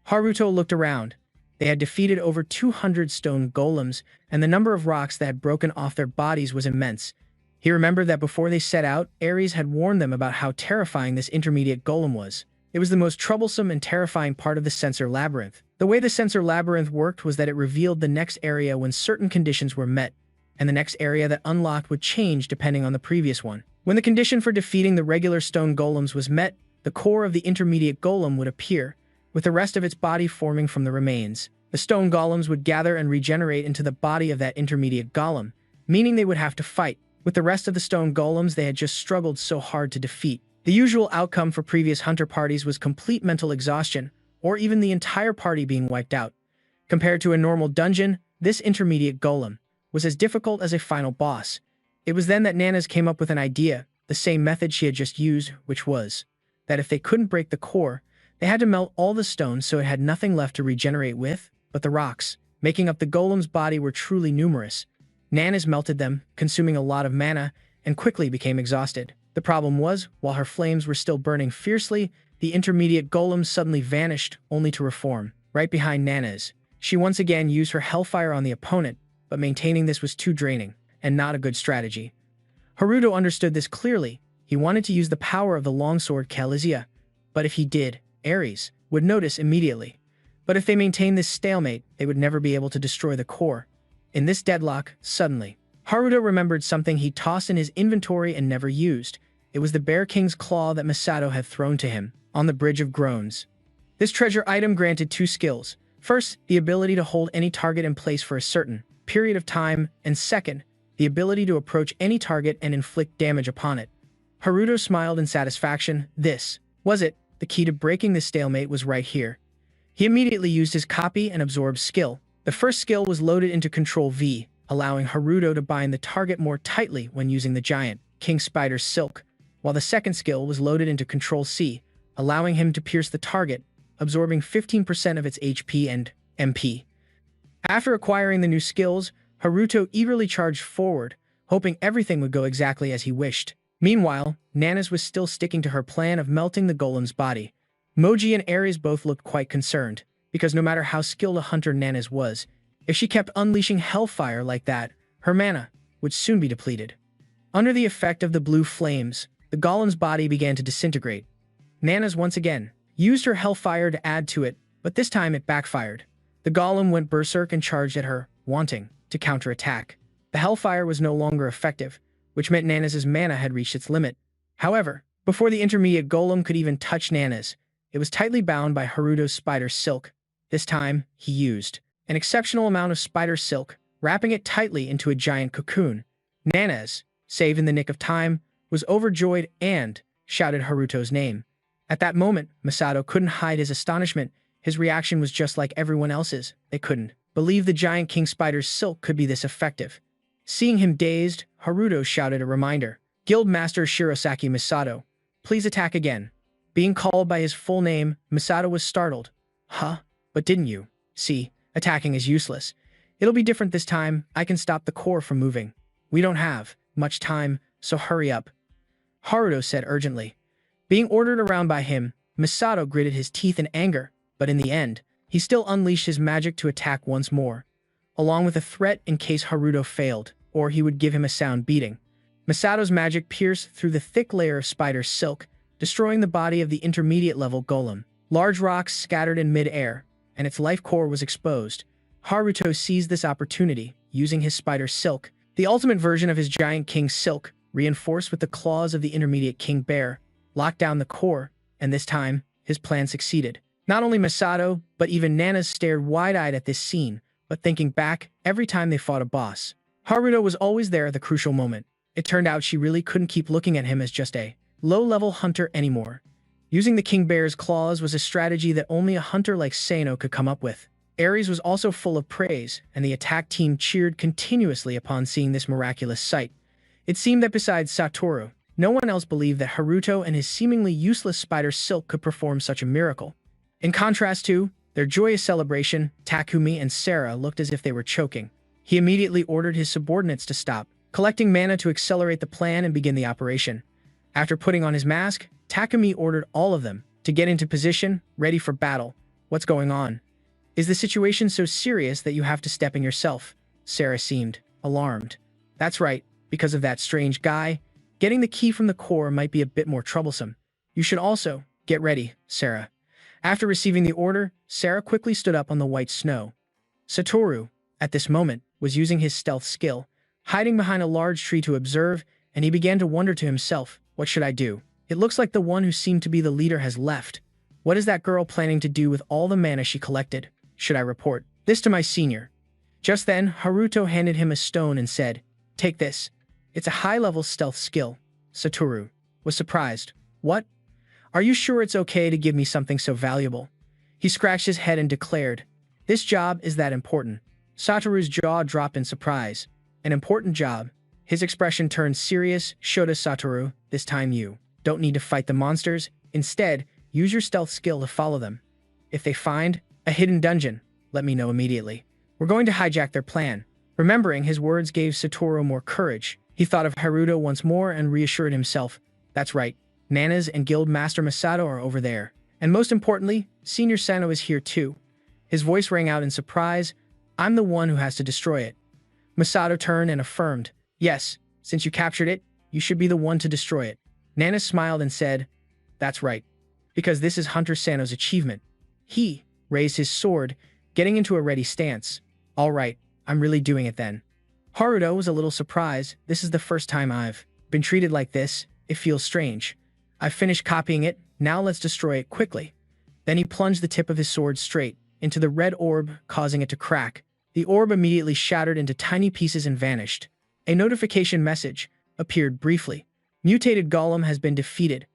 Haruto looked around. They had defeated over 200 stone golems, and the number of rocks that had broken off their bodies was immense. He remembered that before they set out, Ares had warned them about how terrifying this intermediate golem was. It was the most troublesome and terrifying part of the sensor labyrinth. The way the sensor labyrinth worked was that it revealed the next area when certain conditions were met, and the next area that unlocked would change depending on the previous one. When the condition for defeating the regular stone golems was met, the core of the intermediate golem would appear, with the rest of its body forming from the remains. The stone golems would gather and regenerate into the body of that intermediate golem, meaning they would have to fight. With the rest of the stone golems they had just struggled so hard to defeat. The usual outcome for previous hunter parties was complete mental exhaustion, or even the entire party being wiped out. Compared to a normal dungeon, this intermediate golem was as difficult as a final boss. It was then that Nana's came up with an idea, the same method she had just used, which was that if they couldn't break the core, they had to melt all the stones so it had nothing left to regenerate with, but the rocks, making up the golem's body, were truly numerous. Nana's melted them, consuming a lot of mana, and quickly became exhausted. The problem was, while her flames were still burning fiercely, the intermediate golem suddenly vanished, only to reform, right behind Nana's. She once again used her hellfire on the opponent, but maintaining this was too draining, and not a good strategy. Haruto understood this clearly. He wanted to use the power of the longsword Khaleesi, but if he did, Ares would notice immediately. But if they maintained this stalemate, they would never be able to destroy the core. In this deadlock, suddenly, Haruto remembered something he tossed in his inventory and never used. It was the Bear King's claw that Masato had thrown to him on the Bridge of Groans. This treasure item granted two skills. First, the ability to hold any target in place for a certain period of time, and second, the ability to approach any target and inflict damage upon it. Haruto smiled in satisfaction. This was it. The key to breaking this stalemate was right here. He immediately used his copy and absorb skill. The first skill was loaded into Control V, allowing Haruto to bind the target more tightly when using the giant King Spider's silk, while the second skill was loaded into Control C, allowing him to pierce the target, absorbing 15% of its HP and MP. After acquiring the new skills, Haruto eagerly charged forward, hoping everything would go exactly as he wished. Meanwhile, Nana's was still sticking to her plan of melting the golem's body. Moji and Ares both looked quite concerned, because no matter how skilled a hunter Nana's was, if she kept unleashing hellfire like that, her mana would soon be depleted. Under the effect of the blue flames, the golem's body began to disintegrate. Nana's once again used her hellfire to add to it, but this time it backfired. The golem went berserk and charged at her, wanting to counterattack. The hellfire was no longer effective, which meant Nana's mana had reached its limit. However, before the intermediate golem could even touch Nana's, it was tightly bound by Haruto's spider silk. This time, he used an exceptional amount of spider silk, wrapping it tightly into a giant cocoon. Nana's, save in the nick of time, was overjoyed and shouted Haruto's name. At that moment, Masato couldn't hide his astonishment. His reaction was just like everyone else's. They couldn't believe the giant king spider's silk could be this effective. Seeing him dazed, Haruto shouted a reminder. Guildmaster Shirosaki Masato, please attack again. Being called by his full name, Masato was startled. Huh? But didn't you? See, attacking is useless. It'll be different this time. I can stop the core from moving. We don't have much time, so hurry up. Haruto said urgently. Being ordered around by him, Masato gritted his teeth in anger, but in the end, he still unleashed his magic to attack once more, along with a threat in case Haruto failed, or he would give him a sound beating. Masato's magic pierced through the thick layer of spider silk, destroying the body of the intermediate-level golem. Large rocks scattered in mid-air, and its life core was exposed. Haruto seized this opportunity, using his spider silk, the ultimate version of his giant king silk, reinforced with the claws of the intermediate king bear. locked down the core, and this time, his plan succeeded. Not only Masato, but even Nana stared wide-eyed at this scene, but thinking back every time they fought a boss. Haruto was always there at the crucial moment. It turned out she really couldn't keep looking at him as just a low-level hunter anymore. Using the King Bear's claws was a strategy that only a hunter like Sano could come up with. Ares was also full of praise, and the attack team cheered continuously upon seeing this miraculous sight. It seemed that besides Satoru, no one else believed that Haruto and his seemingly useless spider silk could perform such a miracle. In contrast to their joyous celebration, Takumi and Sarah looked as if they were choking. He immediately ordered his subordinates to stop, collecting mana to accelerate the plan and begin the operation. After putting on his mask, Takumi ordered all of them to get into position, ready for battle. What's going on? Is the situation so serious that you have to step in yourself? Sarah seemed alarmed. That's right, because of that strange guy. Getting the key from the core might be a bit more troublesome. You should also get ready, Sarah. After receiving the order, Sarah quickly stood up on the white snow. Satoru, at this moment, was using his stealth skill, hiding behind a large tree to observe, and he began to wonder to himself, what should I do? It looks like the one who seemed to be the leader has left. What is that girl planning to do with all the mana she collected? Should I report this to my senior? Just then, Haruto handed him a stone and said, "Take this. It's a high-level stealth skill." Satoru was surprised. What? Are you sure it's okay to give me something so valuable? He scratched his head and declared, "This job is that important." Satoru's jaw dropped in surprise. An important job. His expression turned serious. Shota Satoru, this time you don't need to fight the monsters. Instead, use your stealth skill to follow them. If they find a hidden dungeon, let me know immediately. We're going to hijack their plan. Remembering his words gave Satoru more courage. He thought of Haruto once more and reassured himself. That's right. Nana's and Guild Master Masato are over there. And most importantly, Senior Sano is here too. His voice rang out in surprise. I'm the one who has to destroy it. Masato turned and affirmed. Yes, since you captured it, you should be the one to destroy it. Nana smiled and said, that's right, because this is Hunter Sano's achievement. He raised his sword, getting into a ready stance. All right, I'm really doing it then. Haruto was a little surprised. This is the first time I've been treated like this. It feels strange. I've finished copying it, now let's destroy it quickly. Then he plunged the tip of his sword straight into the red orb, causing it to crack. The orb immediately shattered into tiny pieces and vanished. A notification message appeared briefly. Mutated Golem has been defeated.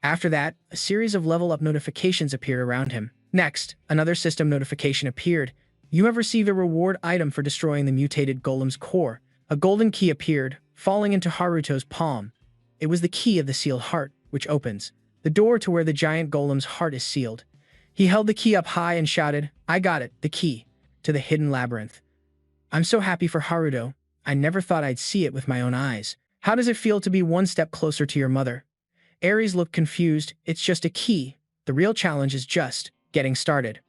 After that, a series of level-up notifications appeared around him. Next, another system notification appeared. You have received a reward item for destroying the mutated golem's core. A golden key appeared, falling into Haruto's palm. It was the key of the sealed heart, which opens the door to where the giant golem's heart is sealed. He held the key up high and shouted, I got it, the key to the hidden labyrinth. I'm so happy for Haruto. I never thought I'd see it with my own eyes. How does it feel to be one step closer to your mother? Ares looked confused. It's just a key. The real challenge is just getting started.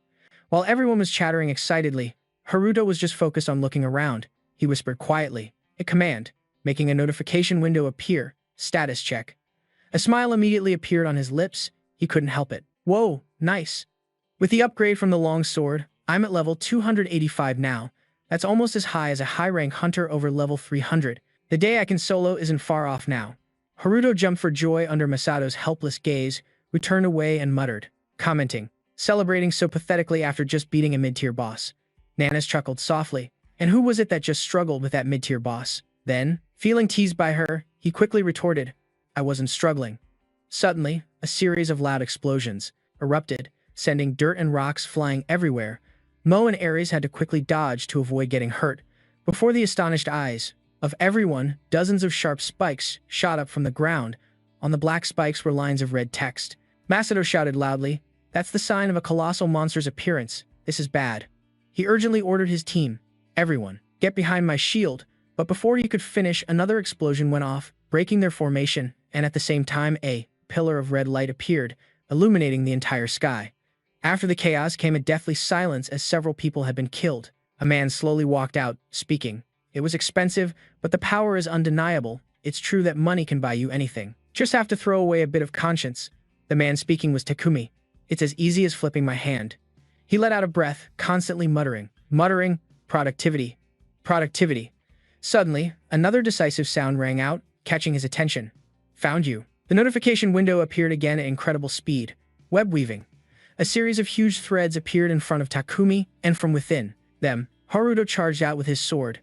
While everyone was chattering excitedly, Haruto was just focused on looking around. He whispered quietly, a command, making a notification window appear. Status check. A smile immediately appeared on his lips. He couldn't help it. Whoa, nice. With the upgrade from the long sword, I'm at level 285 now. That's almost as high as a high-rank hunter over level 300. The day I can solo isn't far off now. Haruto jumped for joy under Masato's helpless gaze, who turned away and muttered, commenting, celebrating so pathetically after just beating a mid-tier boss. Nanas chuckled softly. And who was it that just struggled with that mid-tier boss? Then, feeling teased by her, he quickly retorted, I wasn't struggling. Suddenly, a series of loud explosions erupted, sending dirt and rocks flying everywhere. Mo and Ares had to quickly dodge to avoid getting hurt. Before the astonished eyes of everyone, dozens of sharp spikes shot up from the ground. On the black spikes were lines of red text. Masato shouted loudly, that's the sign of a colossal monster's appearance. This is bad. He urgently ordered his team. Everyone, get behind my shield. But before he could finish, another explosion went off, breaking their formation, and at the same time a pillar of red light appeared, illuminating the entire sky. After the chaos came a deathly silence as several people had been killed. A man slowly walked out, speaking. It was expensive, but the power is undeniable. It's true that money can buy you anything. Just have to throw away a bit of conscience. The man speaking was Takumi. It's as easy as flipping my hand. He let out a breath, constantly muttering, productivity, productivity. Suddenly, another decisive sound rang out, catching his attention. Found you. The notification window appeared again at incredible speed. Web weaving. A series of huge threads appeared in front of Takumi, and from within them, Haruto charged out with his sword.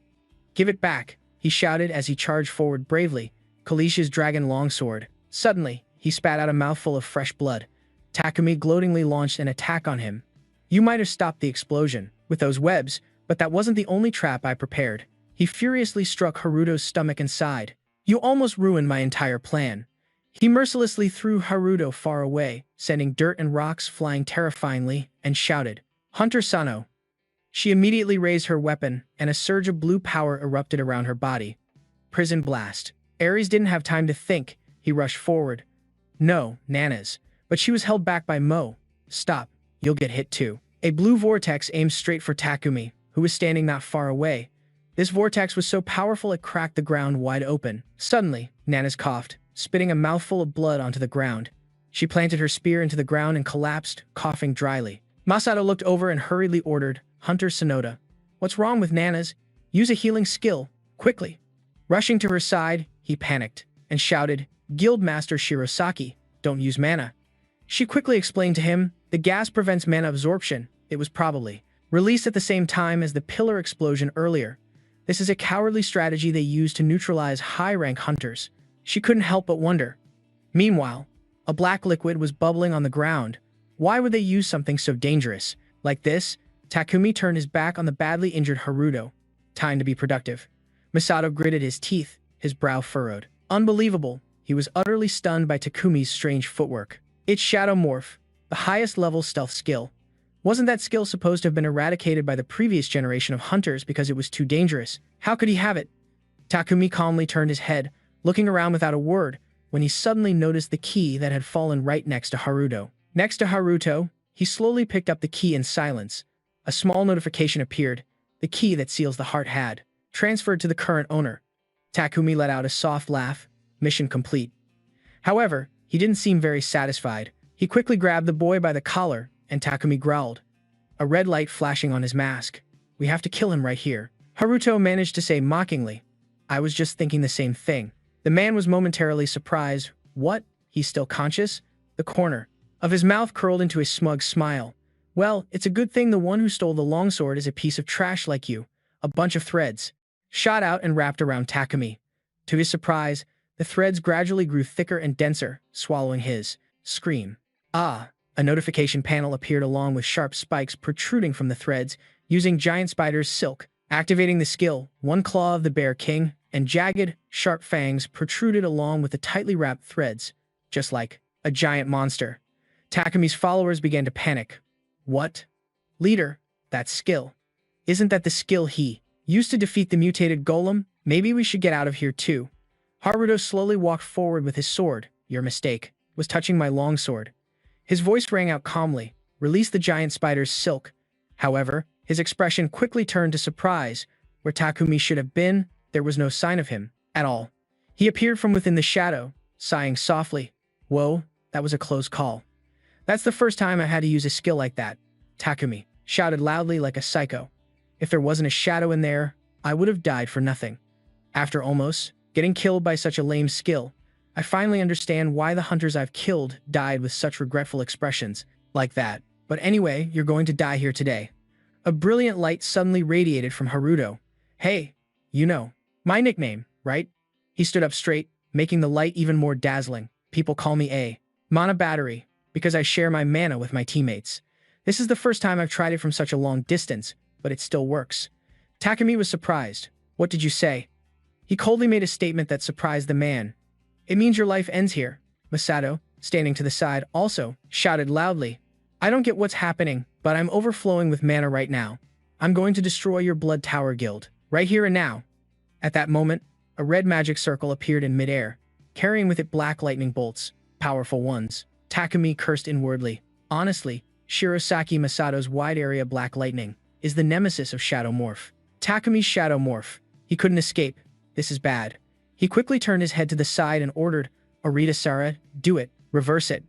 "Give it back," he shouted as he charged forward bravely, Kalish's dragon longsword. Suddenly, he spat out a mouthful of fresh blood. Takumi gloatingly launched an attack on him. "You might have stopped the explosion with those webs, but that wasn't the only trap I prepared." He furiously struck Haruto's stomach and sighed. "You almost ruined my entire plan." He mercilessly threw Haruto far away, sending dirt and rocks flying terrifyingly, and shouted, "Hunter Sano." She immediately raised her weapon, and a surge of blue power erupted around her body. Prison blast. Ares didn't have time to think. He rushed forward. No, Nana's. But she was held back by Mo. "Stop. You'll get hit too." A blue vortex aimed straight for Takumi, who was standing not far away. This vortex was so powerful it cracked the ground wide open. Suddenly, Nana's coughed, spitting a mouthful of blood onto the ground. She planted her spear into the ground and collapsed, coughing dryly. Masato looked over and hurriedly ordered, "Hunter Sonoda, what's wrong with Nana's? Use a healing skill, quickly." Rushing to her side, he panicked and shouted, "Guildmaster Shirosaki, don't use mana." She quickly explained to him, "The gas prevents mana absorption. It was probably released at the same time as the pillar explosion earlier. This is a cowardly strategy they use to neutralize high-rank hunters." She couldn't help but wonder. Meanwhile, a black liquid was bubbling on the ground. Why would they use something so dangerous? Like this, Takumi turned his back on the badly injured Haruto. Time to be productive. Masato gritted his teeth, his brow furrowed. Unbelievable. He was utterly stunned by Takumi's strange footwork. It's Shadow Morph, the highest level stealth skill. Wasn't that skill supposed to have been eradicated by the previous generation of hunters because it was too dangerous? How could he have it? Takumi calmly turned his head, looking around without a word, when he suddenly noticed the key that had fallen right next to Haruto. Next to Haruto, he slowly picked up the key in silence. A small notification appeared. The key that seals the heart had transferred to the current owner. Takumi let out a soft laugh. Mission complete. However, he didn't seem very satisfied. He quickly grabbed the boy by the collar, and Takumi growled, a red light flashing on his mask. "We have to kill him right here." Haruto managed to say mockingly, "I was just thinking the same thing." The man was momentarily surprised. What? He's still conscious? The corner of his mouth curled into a smug smile. "Well, it's a good thing the one who stole the longsword is a piece of trash like you." A bunch of threads shot out and wrapped around Takumi. To his surprise, the threads gradually grew thicker and denser, swallowing his scream. Ah! A notification panel appeared along with sharp spikes protruding from the threads, using giant spiders' silk. Activating the skill, one claw of the Bear King, and jagged, sharp fangs protruded along with the tightly wrapped threads, just like a giant monster. Takumi's followers began to panic. "What? Leader, that skill. Isn't that the skill he used to defeat the mutated golem? Maybe we should get out of here too." Haruto slowly walked forward with his sword. "Your mistake was touching my longsword." His voice rang out calmly. "Release the giant spider's silk." However, his expression quickly turned to surprise. Where Takumi should have been, there was no sign of him at all. He appeared from within the shadow, sighing softly. "Whoa, that was a close call. That's the first time I had to use a skill like that." Takumi shouted loudly like a psycho. "If there wasn't a shadow in there, I would have died for nothing. After almost getting killed by such a lame skill, I finally understand why the hunters I've killed died with such regretful expressions like that. But anyway, you're going to die here today." A brilliant light suddenly radiated from Haruto. "Hey, you know my nickname, right?" He stood up straight, making the light even more dazzling. "People call me a mana battery because I share my mana with my teammates. This is the first time I've tried it from such a long distance, but it still works." Takumi was surprised. "What did you say?" He coldly made a statement that surprised the man. "It means your life ends here." Masato, standing to the side, also shouted loudly. "I don't get what's happening, but I'm overflowing with mana right now. I'm going to destroy your Blood Tower Guild, right here and now." At that moment, a red magic circle appeared in midair, carrying with it black lightning bolts, powerful ones. Takumi cursed inwardly. Honestly, Shirosaki Masato's wide-area black lightning is the nemesis of Shadow Morph. Takumi's Shadow Morph. He couldn't escape. This is bad. He quickly turned his head to the side and ordered, "Arita-Sara, do it, reverse it."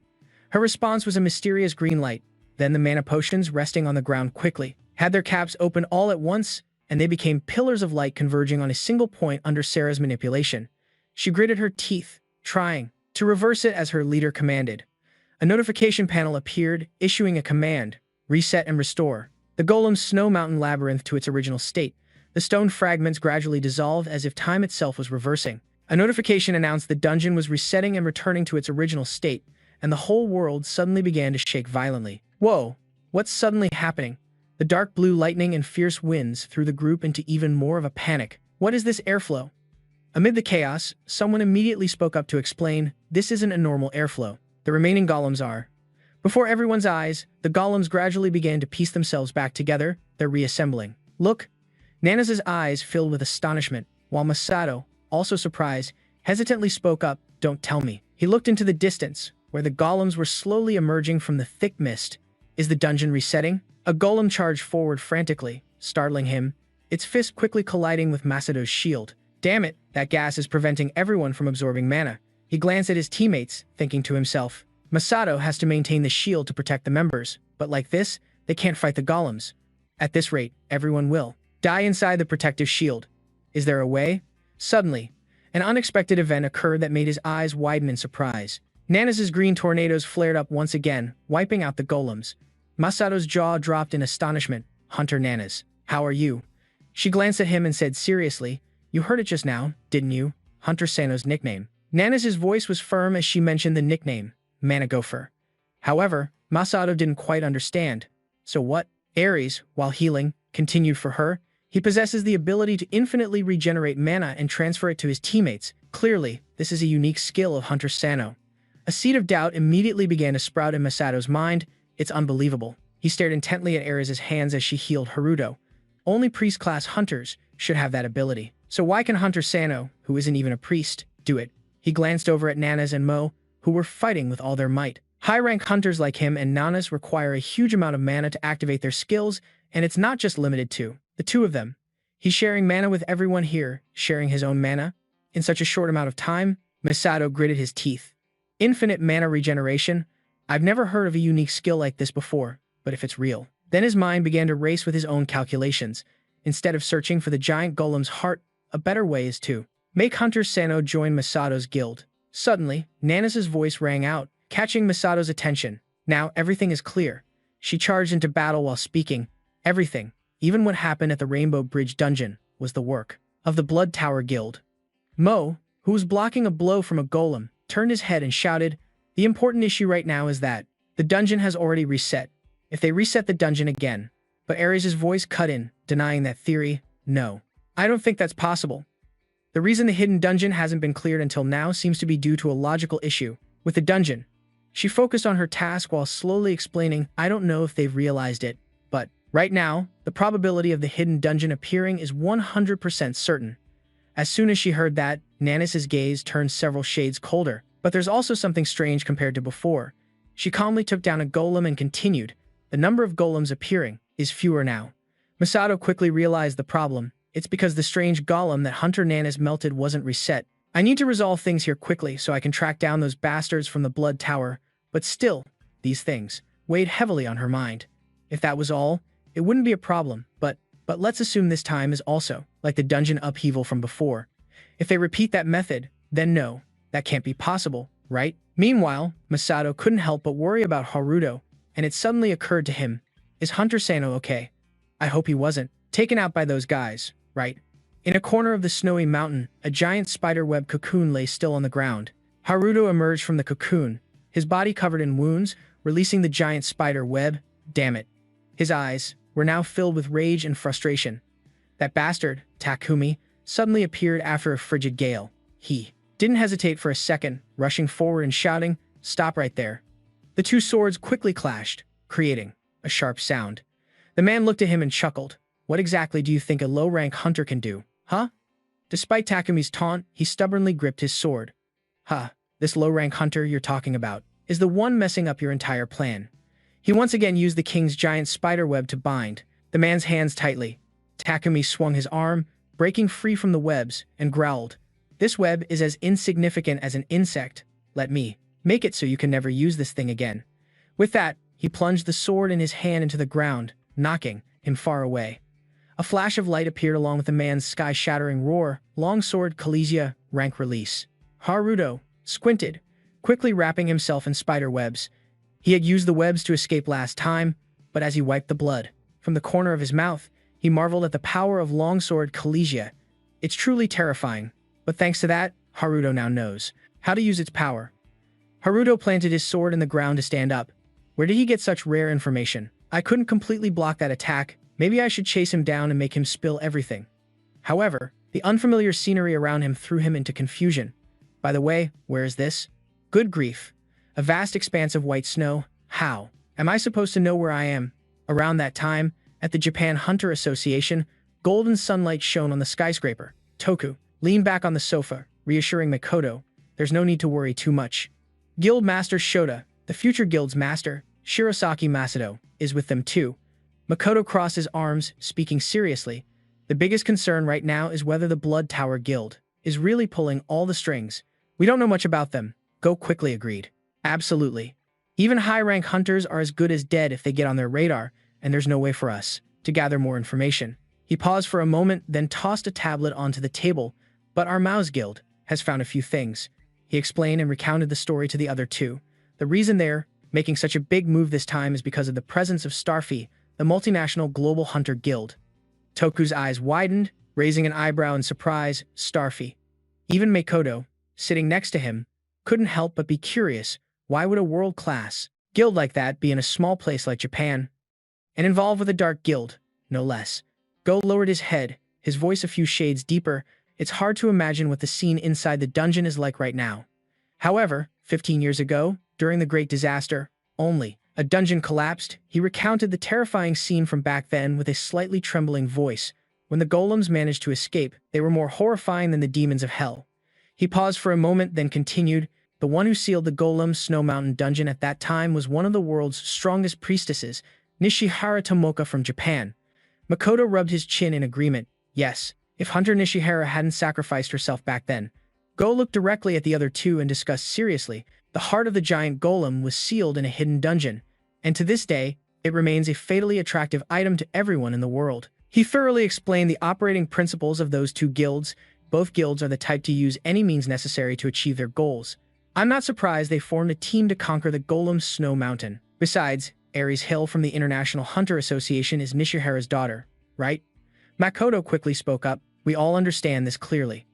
Her response was a mysterious green light. Then the mana potions resting on the ground quickly had their caps open all at once, and they became pillars of light converging on a single point under Sarah's manipulation. She gritted her teeth, trying to reverse it as her leader commanded. A notification panel appeared, issuing a command, reset and restore. The golem's snow mountain labyrinth to its original state. The stone fragments gradually dissolved as if time itself was reversing. A notification announced the dungeon was resetting and returning to its original state, and the whole world suddenly began to shake violently. Whoa, what's suddenly happening? The dark blue lightning and fierce winds threw the group into even more of a panic. What is this airflow? Amid the chaos, someone immediately spoke up to explain, this isn't a normal airflow. The remaining golems are. Before everyone's eyes, the golems gradually began to piece themselves back together, they're reassembling. Look! Nanaz's eyes filled with astonishment, while Masato, also surprised, hesitantly spoke up, don't tell me. He looked into the distance, where the golems were slowly emerging from the thick mist. Is the dungeon resetting? A golem charged forward frantically, startling him, its fist quickly colliding with Masato's shield. Damn it, that gas is preventing everyone from absorbing mana. He glanced at his teammates, thinking to himself, Masato has to maintain the shield to protect the members, but like this, they can't fight the golems. At this rate, everyone will die inside the protective shield. Is there a way? Suddenly, an unexpected event occurred that made his eyes widen in surprise. Nanaz's green tornadoes flared up once again, wiping out the golems. Masato's jaw dropped in astonishment. Hunter Nanaz, how are you? She glanced at him and said seriously, you heard it just now, didn't you? Hunter Sano's nickname. Nanaz's voice was firm as she mentioned the nickname, Manhwa. However, Masato didn't quite understand. So what? Ares, while healing, continued for her. He possesses the ability to infinitely regenerate mana and transfer it to his teammates. Clearly, this is a unique skill of Hunter Sano. A seed of doubt immediately began to sprout in Masato's mind. It's unbelievable. He stared intently at Ares' hands as she healed Haruto. Only priest-class hunters should have that ability. So why can Hunter Sano, who isn't even a priest, do it? He glanced over at Nanaz and Mo, who were fighting with all their might. High-rank hunters like him and Nanaz require a huge amount of mana to activate their skills, and it's not just limited to the two of them. He's sharing mana with everyone here, sharing his own mana. In such a short amount of time, Masato gritted his teeth. Infinite mana regeneration? I've never heard of a unique skill like this before, but if it's real. Then his mind began to race with his own calculations. Instead of searching for the giant golem's heart, a better way is to make Hunter Sano join Masato's guild. Suddenly, Nanaz's voice rang out, catching Masato's attention. Now everything is clear. She charged into battle while speaking. Everything, even what happened at the Rainbow Bridge dungeon, was the work of the Blood Tower Guild. Mo, who was blocking a blow from a golem, turned his head and shouted, the important issue right now is that the dungeon has already reset. If they reset the dungeon again. But Ares' voice cut in, denying that theory. No. I don't think that's possible. The reason the hidden dungeon hasn't been cleared until now seems to be due to a logical issue with the dungeon. She focused on her task while slowly explaining, I don't know if they've realized it, but right now, the probability of the hidden dungeon appearing is 100% certain. As soon as she heard that, Nanaz's gaze turned several shades colder. But there's also something strange compared to before. She calmly took down a golem and continued, the number of golems appearing is fewer now. Masato quickly realized the problem. It's because the strange golem that Hunter Nanaz melted wasn't reset. I need to resolve things here quickly so I can track down those bastards from the Blood Tower. But still, these things weighed heavily on her mind. If that was all, it wouldn't be a problem, but let's assume this time is also like the dungeon upheaval from before. If they repeat that method, then no, that can't be possible, right? Meanwhile, Masato couldn't help but worry about Haruto, and it suddenly occurred to him, is Hunter Sano okay? I hope he wasn't taken out by those guys, right? In a corner of the snowy mountain, a giant spiderweb cocoon lay still on the ground. Haruto emerged from the cocoon, his body covered in wounds, releasing the giant spider web. Damn it. His eyes were now filled with rage and frustration. That bastard, Takumi, suddenly appeared after a frigid gale. He didn't hesitate for a second, rushing forward and shouting, stop right there. The two swords quickly clashed, creating a sharp sound. The man looked at him and chuckled. What exactly do you think a low-rank hunter can do, huh? Despite Takumi's taunt, he stubbornly gripped his sword. Huh, this low-rank hunter you're talking about is the one messing up your entire plan. He once again used the king's giant spiderweb to bind the man's hands tightly. Takumi swung his arm, breaking free from the webs, and growled. This web is as insignificant as an insect. Let me make it so you can never use this thing again. With that, he plunged the sword in his hand into the ground, knocking him far away. A flash of light appeared along with the man's sky-shattering roar. Long sword, Kalesia, rank release. Haruto squinted, quickly wrapping himself in spider webs. He had used the webs to escape last time, but as he wiped the blood from the corner of his mouth, he marveled at the power of longsword Collegia. It's truly terrifying, but thanks to that, Haruto now knows how to use its power. Haruto planted his sword in the ground to stand up. Where did he get such rare information? I couldn't completely block that attack. Maybe I should chase him down and make him spill everything. However, the unfamiliar scenery around him threw him into confusion. By the way, where is this? Good grief. A vast expanse of white snow. How am I supposed to know where I am? Around that time, at the Japan Hunter Association, golden sunlight shone on the skyscraper. Toku leaned back on the sofa, reassuring Makoto, there's no need to worry too much. Guild Master Shota, the future guild's master, Shirosaki Masato, is with them too. Makoto crossed his arms, speaking seriously. The biggest concern right now is whether the Blood Tower Guild is really pulling all the strings. We don't know much about them. Go quickly agreed. Absolutely. Even high-rank hunters are as good as dead if they get on their radar, and there's no way for us to gather more information. He paused for a moment, then tossed a tablet onto the table. But our Mouse Guild has found a few things. He explained and recounted the story to the other two. The reason they're making such a big move this time is because of the presence of Starfy, the multinational global hunter guild. Toku's eyes widened, raising an eyebrow in surprise. Starfy. Even Makoto, sitting next to him, couldn't help but be curious. Why would a world-class guild like that be in a small place like Japan? And involved with a dark guild, no less. Go lowered his head, his voice a few shades deeper. It's hard to imagine what the scene inside the dungeon is like right now. However, 15 years ago, during the Great Disaster, only a dungeon collapsed. He recounted the terrifying scene from back then with a slightly trembling voice. When the golems managed to escape, they were more horrifying than the demons of hell. He paused for a moment, then continued. The one who sealed the Golem Snow Mountain dungeon at that time was one of the world's strongest priestesses, Nishihara Tomoka from Japan. Makoto rubbed his chin in agreement. Yes, if Hunter Nishihara hadn't sacrificed herself back then. Go looked directly at the other two and discussed seriously. The heart of the giant golem was sealed in a hidden dungeon, and to this day, it remains a fatally attractive item to everyone in the world. He thoroughly explained the operating principles of those two guilds. Both guilds are the type to use any means necessary to achieve their goals. I'm not surprised they formed a team to conquer the Golem Snow Mountain. Besides, Ares Hill from the International Hunter Association is Nishihara's daughter, right? Makoto quickly spoke up. We all understand this clearly.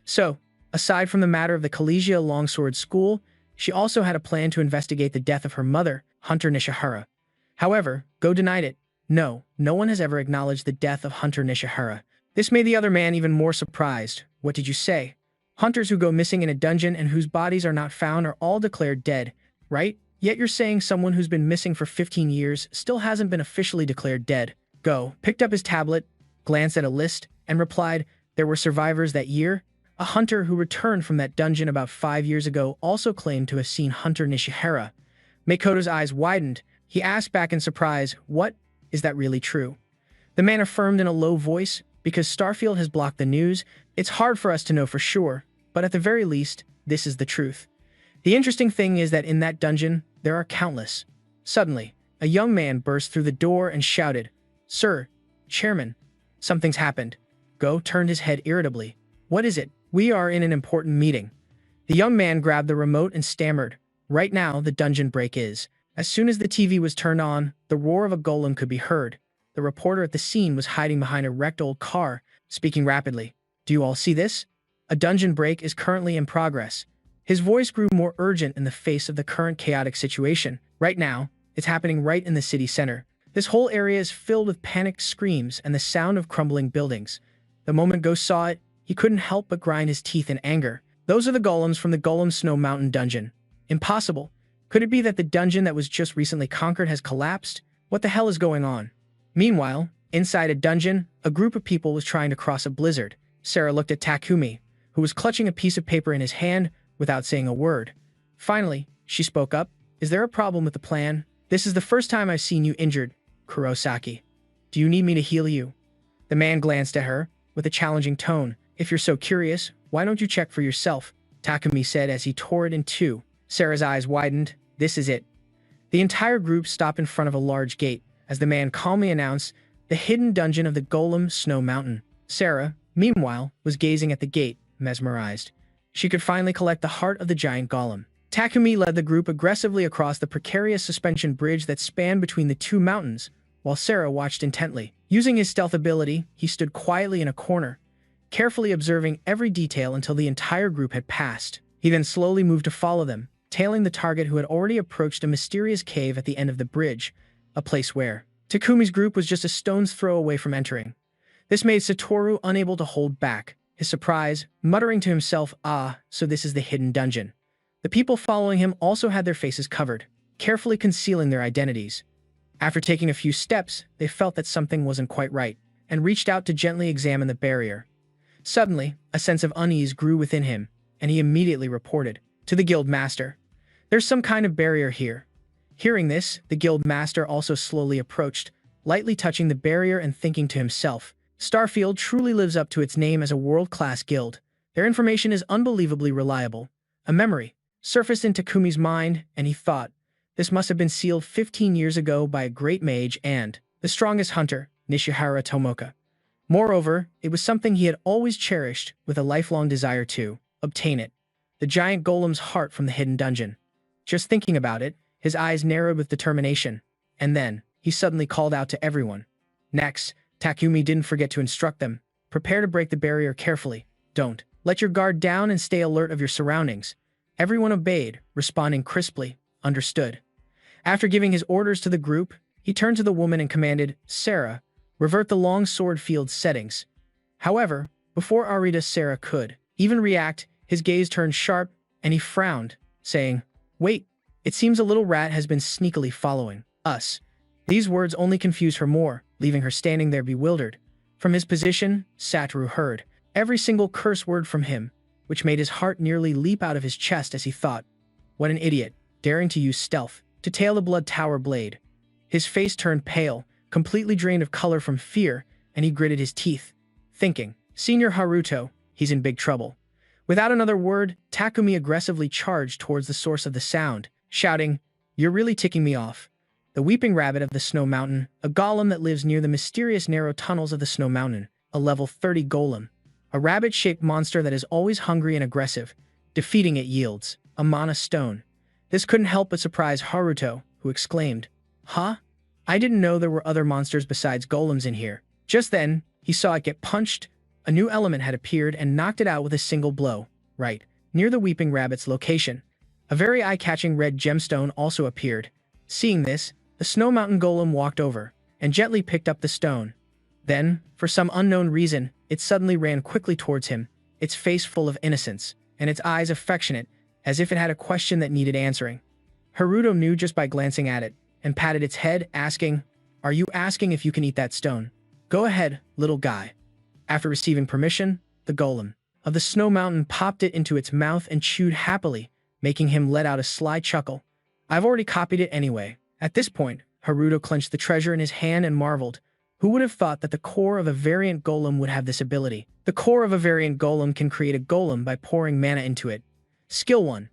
So, aside from the matter of the Collegia Longsword School, she also had a plan to investigate the death of her mother, Hunter Nishihara. However, Go denied it. No one has ever acknowledged the death of Hunter Nishihara. This made the other man even more surprised. What did you say? Hunters who go missing in a dungeon and whose bodies are not found are all declared dead, right? Yet you're saying someone who's been missing for 15 years still hasn't been officially declared dead. Go picked up his tablet, glanced at a list, and replied, there were survivors that year. A hunter who returned from that dungeon about 5 years ago also claimed to have seen Hunter Nishihara. Makoto's eyes widened. He asked back in surprise, what? Is that really true? The man affirmed in a low voice, because Starfield has blocked the news, it's hard for us to know for sure, but at the very least, this is the truth. The interesting thing is that in that dungeon, there are countless. Suddenly, a young man burst through the door and shouted, Sir, Chairman, something's happened. Go turned his head irritably. What is it? We are in an important meeting. The young man grabbed the remote and stammered. Right now, the dungeon break is. As soon as the TV was turned on, the roar of a golem could be heard. The reporter at the scene was hiding behind a wrecked old car, speaking rapidly. Do you all see this? A dungeon break is currently in progress. His voice grew more urgent in the face of the current chaotic situation. Right now, it's happening right in the city center. This whole area is filled with panicked screams and the sound of crumbling buildings. The moment Ghost saw it, he couldn't help but grind his teeth in anger. Those are the golems from the Golem Snow Mountain dungeon. Impossible. Could it be that the dungeon that was just recently conquered has collapsed? What the hell is going on? Meanwhile, inside a dungeon, a group of people was trying to cross a blizzard. Sarah looked at Takumi, who was clutching a piece of paper in his hand without saying a word. Finally, she spoke up. Is there a problem with the plan? This is the first time I've seen you injured, Kurosaki. Do you need me to heal you? The man glanced at her with a challenging tone. If you're so curious, why don't you check for yourself? Takumi said as he tore it in two. Sarah's eyes widened. This is it. The entire group stopped in front of a large gate as the man calmly announced, the hidden dungeon of the Golem Snow Mountain. Sarah, meanwhile, was gazing at the gate, mesmerized. She could finally collect the heart of the giant golem. Takumi led the group aggressively across the precarious suspension bridge that spanned between the two mountains, while Sarah watched intently. Using his stealth ability, he stood quietly in a corner, carefully observing every detail until the entire group had passed. He then slowly moved to follow them, tailing the target who had already approached a mysterious cave at the end of the bridge, a place where Takumi's group was just a stone's throw away from entering. This made Satoru unable to hold back his surprise, muttering to himself, "Ah, so this is the hidden dungeon." The people following him also had their faces covered, carefully concealing their identities. After taking a few steps, they felt that something wasn't quite right, and reached out to gently examine the barrier. Suddenly, a sense of unease grew within him, and he immediately reported to the guild master, "There's some kind of barrier here." Hearing this, the guild master also slowly approached, lightly touching the barrier and thinking to himself, "Starfield truly lives up to its name as a world-class guild. Their information is unbelievably reliable." A memory surfaced in Takumi's mind, and he thought, this must have been sealed 15 years ago by a great mage and the strongest hunter, Nishihara Tomoka. Moreover, it was something he had always cherished with a lifelong desire to obtain it. The giant golem's heart from the hidden dungeon. Just thinking about it, his eyes narrowed with determination, and then he suddenly called out to everyone. Next, Takumi didn't forget to instruct them, "Prepare to break the barrier carefully. Don't let your guard down and stay alert of your surroundings." Everyone obeyed, responding crisply, "Understood." After giving his orders to the group, he turned to the woman and commanded, "Sarah, revert the long sword field settings." However, before Arita Sarah could even react, his gaze turned sharp, and he frowned, saying, "Wait, it seems a little rat has been sneakily following us." These words only confused her more, leaving her standing there bewildered. From his position, Satoru heard every single curse word from him, which made his heart nearly leap out of his chest as he thought, "What an idiot, daring to use stealth to tail the blood tower blade." His face turned pale, completely drained of color from fear, and he gritted his teeth, thinking, "Senior Haruto, he's in big trouble." Without another word, Takumi aggressively charged towards the source of the sound, shouting, "You're really ticking me off." The Weeping Rabbit of the Snow Mountain, a golem that lives near the mysterious narrow tunnels of the Snow Mountain, a level 30 golem. A rabbit-shaped monster that is always hungry and aggressive. Defeating it yields a mana stone. This couldn't help but surprise Haruto, who exclaimed, "Huh? I didn't know there were other monsters besides golems in here." Just then, he saw it get punched. A new element had appeared and knocked it out with a single blow, right near the Weeping Rabbit's location. A very eye-catching red gemstone also appeared. Seeing this, the Snow Mountain golem walked over and gently picked up the stone. Then, for some unknown reason, it suddenly ran quickly towards him, its face full of innocence, and its eyes affectionate, as if it had a question that needed answering. Haruto knew just by glancing at it, and patted its head, asking, "Are you asking if you can eat that stone? Go ahead, little guy." After receiving permission, the golem of the Snow Mountain popped it into its mouth and chewed happily, making him let out a sly chuckle. "I've already copied it anyway." At this point, Haruto clenched the treasure in his hand and marveled. Who would have thought that the core of a variant golem would have this ability? The core of a variant golem can create a golem by pouring mana into it. Skill 1.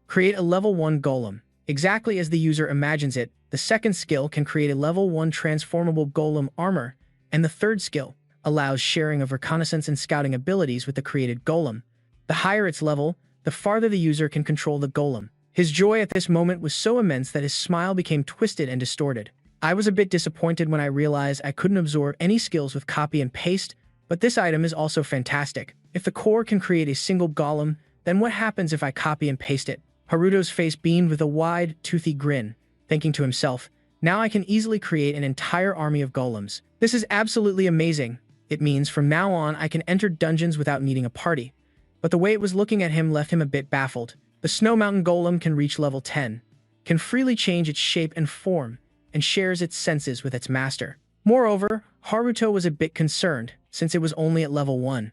Create a level 1 golem. Exactly as the user imagines it, the second skill can create a level 1 transformable golem armor, and the third skill allows sharing of reconnaissance and scouting abilities with the created golem. The higher its level, the farther the user can control the golem. His joy at this moment was so immense that his smile became twisted and distorted. I was a bit disappointed when I realized I couldn't absorb any skills with copy and paste, but this item is also fantastic. If the core can create a single golem, then what happens if I copy and paste it? Haruto's face beamed with a wide, toothy grin, thinking to himself, "Now I can easily create an entire army of golems. This is absolutely amazing. It means from now on I can enter dungeons without needing a party." But the way it was looking at him left him a bit baffled. The Snow Mountain golem can reach level 10, can freely change its shape and form, and shares its senses with its master. Moreover, Haruto was a bit concerned, since it was only at level 1.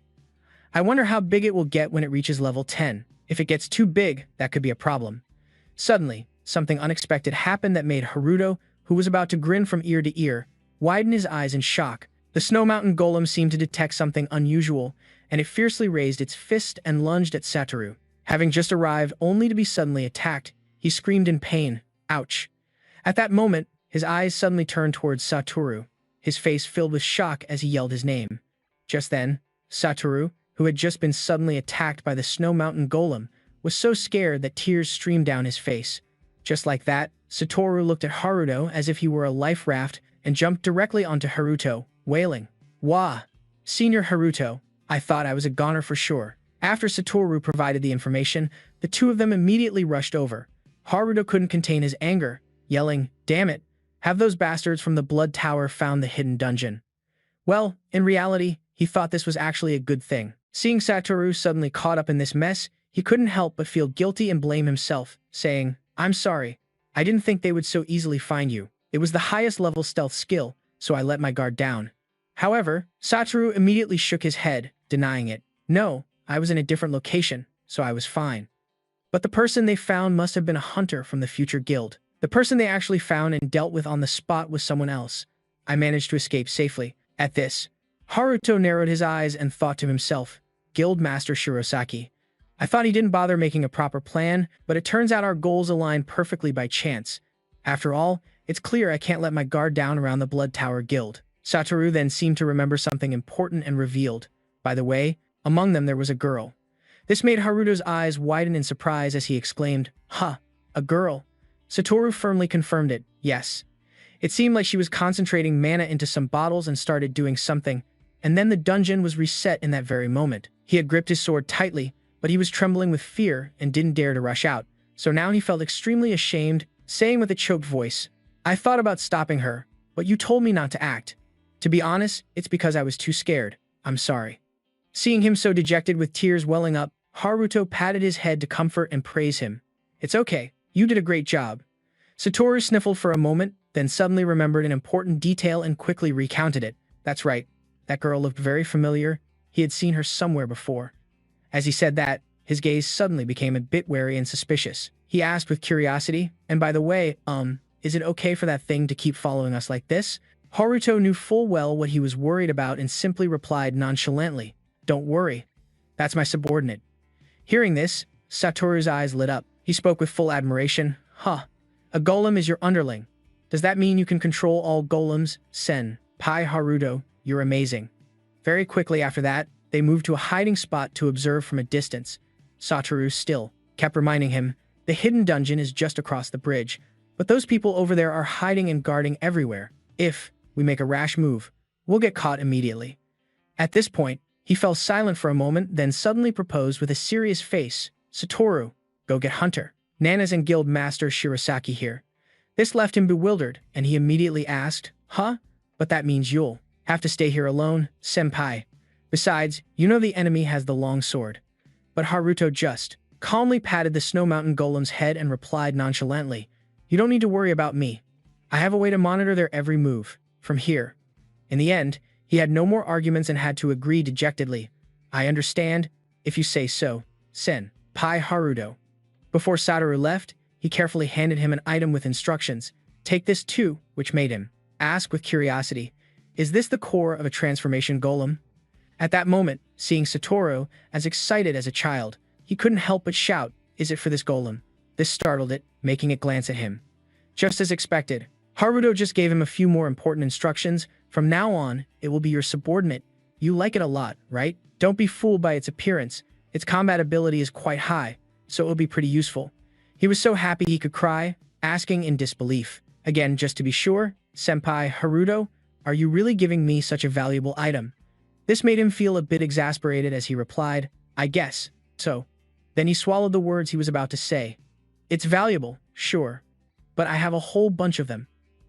I wonder how big it will get when it reaches level 10. If it gets too big, that could be a problem. Suddenly, something unexpected happened that made Haruto, who was about to grin from ear to ear, widen his eyes in shock. The Snow Mountain golem seemed to detect something unusual, and it fiercely raised its fist and lunged at Satoru. Having just arrived only to be suddenly attacked, he screamed in pain, "Ouch." At that moment, his eyes suddenly turned towards Satoru, his face filled with shock as he yelled his name. Just then, Satoru, who had just been suddenly attacked by the Snow Mountain golem, was so scared that tears streamed down his face. Just like that, Satoru looked at Haruto as if he were a life raft and jumped directly onto Haruto, wailing, "Wah! Senior Haruto, I thought I was a goner for sure." After Satoru provided the information, the two of them immediately rushed over. Haruto couldn't contain his anger, yelling, "Damn it! Have those bastards from the Blood Tower found the hidden dungeon?" Well, in reality, he thought this was actually a good thing. Seeing Satoru suddenly caught up in this mess, he couldn't help but feel guilty and blame himself, saying, "I'm sorry. I didn't think they would so easily find you. It was the highest level stealth skill, so I let my guard down." However, Satoru immediately shook his head, denying it. "No, I was in a different location, so I was fine. But the person they found must have been a hunter from the future guild. The person they actually found and dealt with on the spot was someone else. I managed to escape safely." At this, Haruto narrowed his eyes and thought to himself, "Guild Master Shirosaki. I thought he didn't bother making a proper plan, but it turns out our goals aligned perfectly by chance. After all, it's clear I can't let my guard down around the Blood Tower Guild." Satoru then seemed to remember something important and revealed, "By the way, among them there was a girl." This made Haruto's eyes widen in surprise as he exclaimed, "Huh, a girl?" Satoru firmly confirmed it, "Yes." It seemed like she was concentrating mana into some bottles and started doing something, and then the dungeon was reset in that very moment. He had gripped his sword tightly, but he was trembling with fear and didn't dare to rush out, so now he felt extremely ashamed, saying with a choked voice, "I thought about stopping her, but you told me not to act. To be honest, it's because I was too scared. I'm sorry." Seeing him so dejected with tears welling up, Haruto patted his head to comfort and praise him. "It's okay, you did a great job." Satoru sniffled for a moment, then suddenly remembered an important detail and quickly recounted it. That's right, that girl looked very familiar. He had seen her somewhere before. As he said that, his gaze suddenly became a bit wary and suspicious. He asked with curiosity, "And by the way, is it okay for that thing to keep following us like this?" Haruto knew full well what he was worried about and simply replied nonchalantly, "Don't worry. That's my subordinate." Hearing this, Satoru's eyes lit up. He spoke with full admiration. "Huh. A golem is your underling. Does that mean you can control all golems? Senpai Haruto, you're amazing." Very quickly after that, they moved to a hiding spot to observe from a distance. Satoru still kept reminding him, "The hidden dungeon is just across the bridge, but those people over there are hiding and guarding everywhere. If we make a rash move, we'll get caught immediately." At this point, he fell silent for a moment, then suddenly proposed with a serious face, "Satoru, go get Hunter. Nana's and Guild Master Shirosaki here." This left him bewildered, and he immediately asked, "Huh? But that means you'll have to stay here alone, senpai. Besides, you know the enemy has the long sword." But Haruto just calmly patted the Snow Mountain Golem's head and replied nonchalantly, "You don't need to worry about me. I have a way to monitor their every move from here." In the end, he had no more arguments and had to agree dejectedly, "I understand, if you say so, senpai Haruto." Before Satoru left, he carefully handed him an item with instructions. "Take this too," which made him ask with curiosity, "Is this the core of a transformation golem?" At that moment, seeing Satoru as excited as a child, he couldn't help but shout, "Is it for this golem?" This startled it, making it glance at him. Just as expected, Haruto just gave him a few more important instructions. "From now on, it will be your subordinate. You like it a lot, right? Don't be fooled by its appearance. Its combat ability is quite high, so it will be pretty useful." He was so happy he could cry, asking in disbelief, "Again, just to be sure, senpai Haruto, are you really giving me such a valuable item?" This made him feel a bit exasperated as he replied, "I guess so." Then he swallowed the words he was about to say. "It's valuable, sure, but I have a whole bunch of them."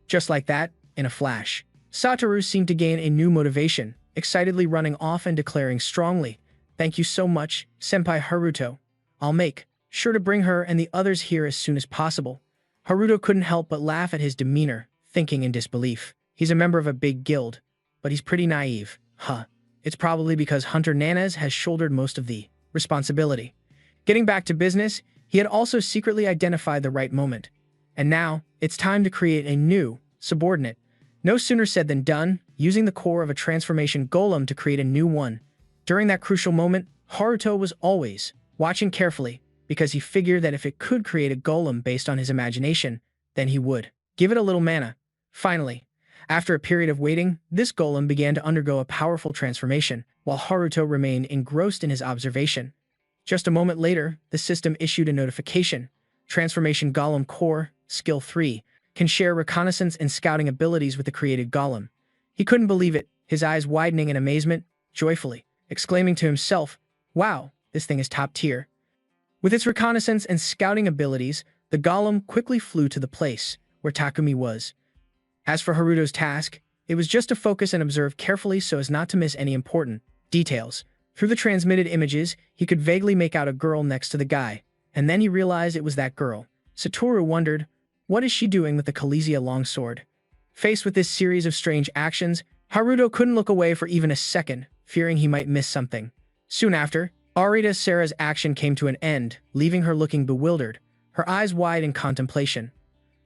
Just like that, in a flash, Satoru seemed to gain a new motivation, excitedly running off and declaring strongly, "Thank you so much, senpai Haruto. I'll make sure to bring her and the others here as soon as possible." Haruto couldn't help but laugh at his demeanor, thinking in disbelief. He's a member of a big guild, but he's pretty naive. Huh. It's probably because Hunter Nanas has shouldered most of the responsibility. Getting back to business, he had also secretly identified the right moment. And now, it's time to create a new subordinate. No sooner said than done, using the core of a transformation golem to create a new one. During that crucial moment, Haruto was always watching carefully, because he figured that if it could create a golem based on his imagination, then he would give it a little mana. Finally, after a period of waiting, this golem began to undergo a powerful transformation, while Haruto remained engrossed in his observation. Just a moment later, the system issued a notification. Transformation Golem Core, Skill 3, can share reconnaissance and scouting abilities with the created golem. He couldn't believe it, his eyes widening in amazement, joyfully, exclaiming to himself, "Wow, this thing is top tier." With its reconnaissance and scouting abilities, the golem quickly flew to the place where Takumi was. As for Haruto's task, it was just to focus and observe carefully so as not to miss any important details. Through the transmitted images, he could vaguely make out a girl next to the guy, and then he realized it was that girl. Satoru wondered, what is she doing with the Kalesia longsword? Faced with this series of strange actions, Haruto couldn't look away for even a second, fearing he might miss something. Soon after, Arita Sera's action came to an end, leaving her looking bewildered, her eyes wide in contemplation.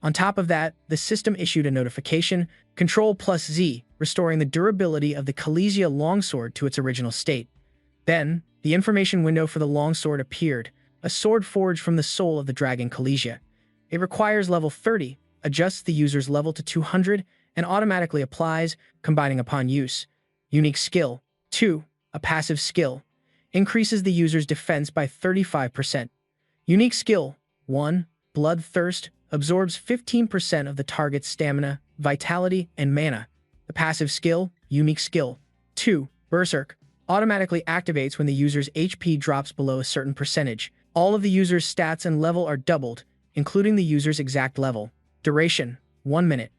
On top of that, the system issued a notification, Ctrl+Z, restoring the durability of the Kalesia longsword to its original state. Then, the information window for the longsword appeared, a sword forged from the soul of the dragon Kalesia. It requires level 30, adjusts the user's level to 200, and automatically applies, combining upon use. Unique skill, 2, a passive skill, increases the user's defense by 35%. Unique skill, 1, Bloodthirst, absorbs 15% of the target's stamina, vitality, and mana. The passive skill, unique skill, 2, Berserk, automatically activates when the user's HP drops below a certain percentage. All of the user's stats and level are doubled, including the user's exact level. Duration, 1 minute.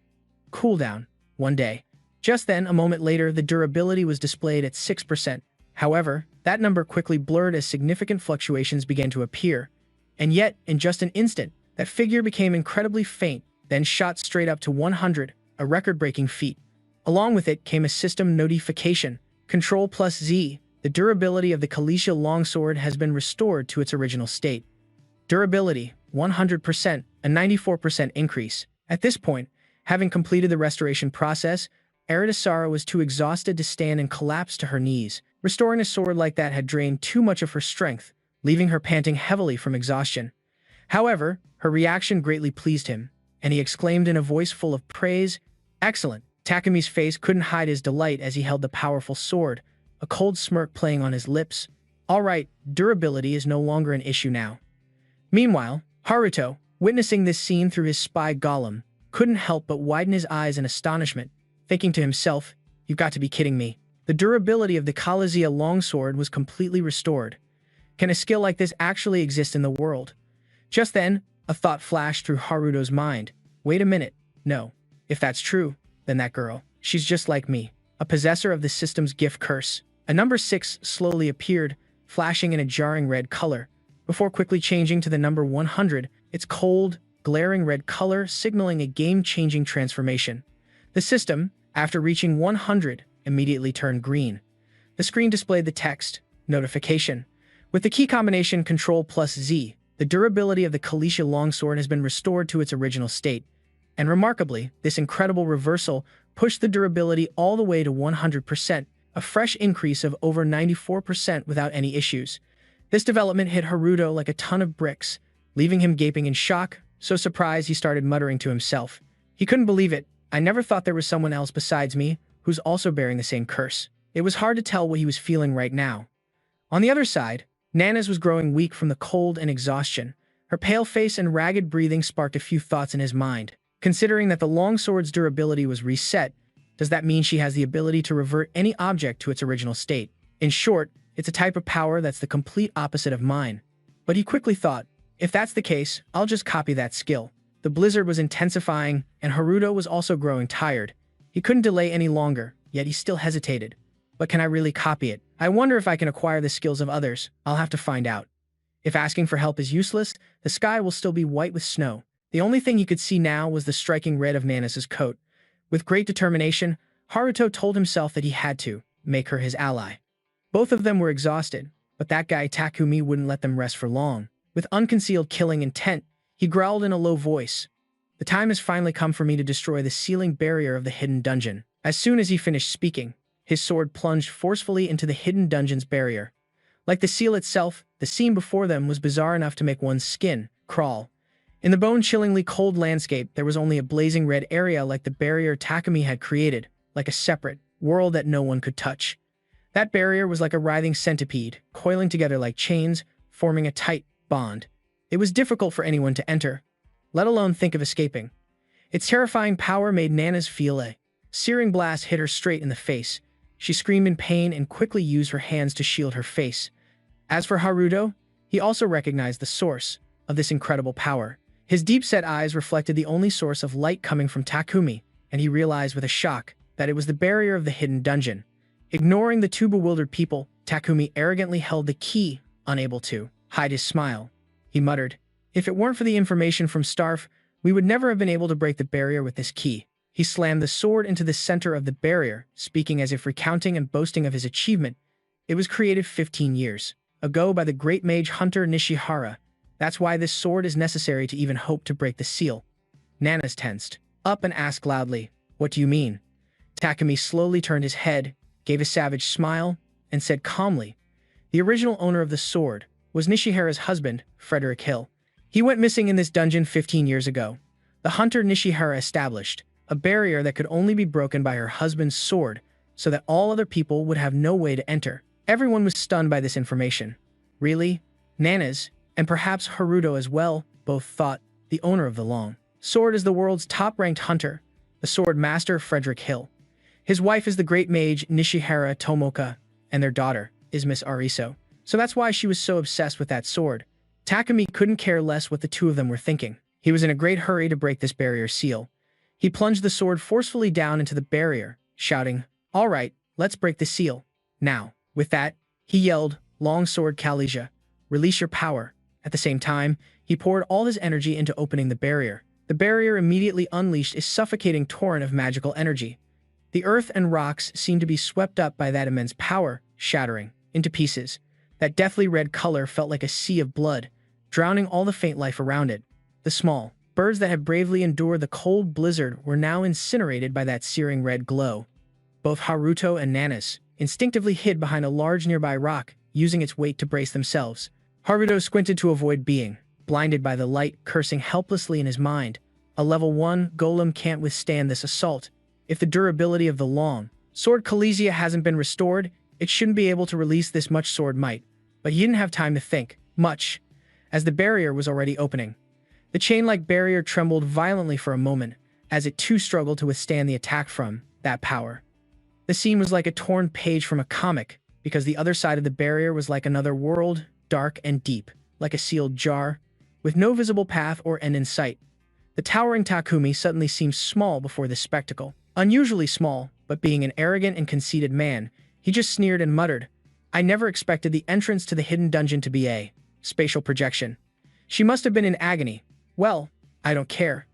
Cooldown, 1 day. Just then, a moment later, the durability was displayed at 6%. However, that number quickly blurred as significant fluctuations began to appear. And yet, in just an instant, that figure became incredibly faint, then shot straight up to 100, a record-breaking feat. Along with it came a system notification. Ctrl+Z, the durability of the Kalesia longsword has been restored to its original state. Durability, 100%, a 94% increase. At this point, having completed the restoration process, Aridasara was too exhausted to stand and collapsed to her knees. Restoring a sword like that had drained too much of her strength, leaving her panting heavily from exhaustion. However, her reaction greatly pleased him, and he exclaimed in a voice full of praise, "Excellent!" Takumi's face couldn't hide his delight as he held the powerful sword, a cold smirk playing on his lips. All right, durability is no longer an issue now. Meanwhile, Haruto, witnessing this scene through his spy golem, couldn't help but widen his eyes in astonishment, thinking to himself, "You've got to be kidding me." The durability of the Kalesia longsword was completely restored. Can a skill like this actually exist in the world? Just then, a thought flashed through Haruto's mind. Wait a minute. No. If that's true, then that girl, she's just like me, a possessor of the system's gift curse. A number 6 slowly appeared, flashing in a jarring red color, before quickly changing to the number 100, its cold, glaring red color signaling a game-changing transformation. The system, after reaching 100, immediately turned green. The screen displayed the text, Notification. With the key combination Ctrl+Z, the durability of the Kalesia longsword has been restored to its original state. And remarkably, this incredible reversal pushed the durability all the way to 100%, a fresh increase of over 94% without any issues. This development hit Haruto like a ton of bricks, leaving him gaping in shock, so surprised he started muttering to himself. He couldn't believe it. I never thought there was someone else besides me who's also bearing the same curse. It was hard to tell what he was feeling right now. On the other side, Nana's was growing weak from the cold and exhaustion. Her pale face and ragged breathing sparked a few thoughts in his mind. Considering that the longsword's durability was reset, does that mean she has the ability to revert any object to its original state? In short, it's a type of power that's the complete opposite of mine. But he quickly thought, if that's the case, I'll just copy that skill. The blizzard was intensifying, and Haruto was also growing tired. He couldn't delay any longer, yet he still hesitated. But can I really copy it? I wonder if I can acquire the skills of others. I'll have to find out. If asking for help is useless, the sky will still be white with snow. The only thing he could see now was the striking red of Nana's coat. With great determination, Haruto told himself that he had to make her his ally. Both of them were exhausted, but that guy Takumi wouldn't let them rest for long. With unconcealed killing intent, he growled in a low voice. The time has finally come for me to destroy the sealing barrier of the hidden dungeon. As soon as he finished speaking, his sword plunged forcefully into the hidden dungeon's barrier. Like the seal itself, the scene before them was bizarre enough to make one's skin crawl. In the bone-chillingly cold landscape, there was only a blazing red area like the barrier Takumi had created, like a separate world that no one could touch. That barrier was like a writhing centipede, coiling together like chains, forming a tight bond. It was difficult for anyone to enter, let alone think of escaping. Its terrifying power made Nana's feel a searing blast hit her straight in the face. She screamed in pain and quickly used her hands to shield her face. As for Haruto, he also recognized the source of this incredible power. His deep-set eyes reflected the only source of light coming from Takumi, and he realized with a shock that it was the barrier of the hidden dungeon. Ignoring the two bewildered people, Takumi arrogantly held the key, unable to hide his smile. He muttered, "If it weren't for the information from Starf, we would never have been able to break the barrier with this key." He slammed the sword into the center of the barrier, speaking as if recounting and boasting of his achievement. It was created 15 years ago by the great mage hunter Nishihara. That's why this sword is necessary to even hope to break the seal. Nana's tensed up and asked loudly, "What do you mean?" Takumi slowly turned his head, gave a savage smile, and said calmly, "The original owner of the sword was Nishihara's husband, Frederick Hill. He went missing in this dungeon 15 years ago. The hunter Nishihara established a barrier that could only be broken by her husband's sword, so that all other people would have no way to enter." Everyone was stunned by this information. Really? Nana's, and perhaps Haruto as well, both thought the owner of the long sword is the world's top-ranked hunter, the sword master Frederick Hill. His wife is the great mage Nishihara Tomoka, and their daughter is Miss Ariso. So that's why she was so obsessed with that sword. Takumi couldn't care less what the two of them were thinking. He was in a great hurry to break this barrier seal. He plunged the sword forcefully down into the barrier, shouting, "All right, let's break the seal. Now." With that, he yelled, "Long sword Kalija, release your power." At the same time, he poured all his energy into opening the barrier. The barrier immediately unleashed a suffocating torrent of magical energy. The earth and rocks seemed to be swept up by that immense power, shattering into pieces. That deathly red color felt like a sea of blood, drowning all the faint life around it. The small birds that had bravely endured the cold blizzard were now incinerated by that searing red glow. Both Haruto and Nana's instinctively hid behind a large nearby rock, using its weight to brace themselves. Haruto squinted to avoid being blinded by the light, cursing helplessly in his mind. A level 1 golem can't withstand this assault. If the durability of the long sword Kalizia hasn't been restored, it shouldn't be able to release this much sword might. But he didn't have time to think much, as the barrier was already opening. The chain-like barrier trembled violently for a moment, as it too struggled to withstand the attack from that power. The scene was like a torn page from a comic, because the other side of the barrier was like another world, dark and deep, like a sealed jar, with no visible path or end in sight. The towering Takumi suddenly seemed small before this spectacle. Unusually small, but being an arrogant and conceited man, he just sneered and muttered, "I never expected the entrance to the hidden dungeon to be a spatial projection." She must have been in agony. Well, I don't care.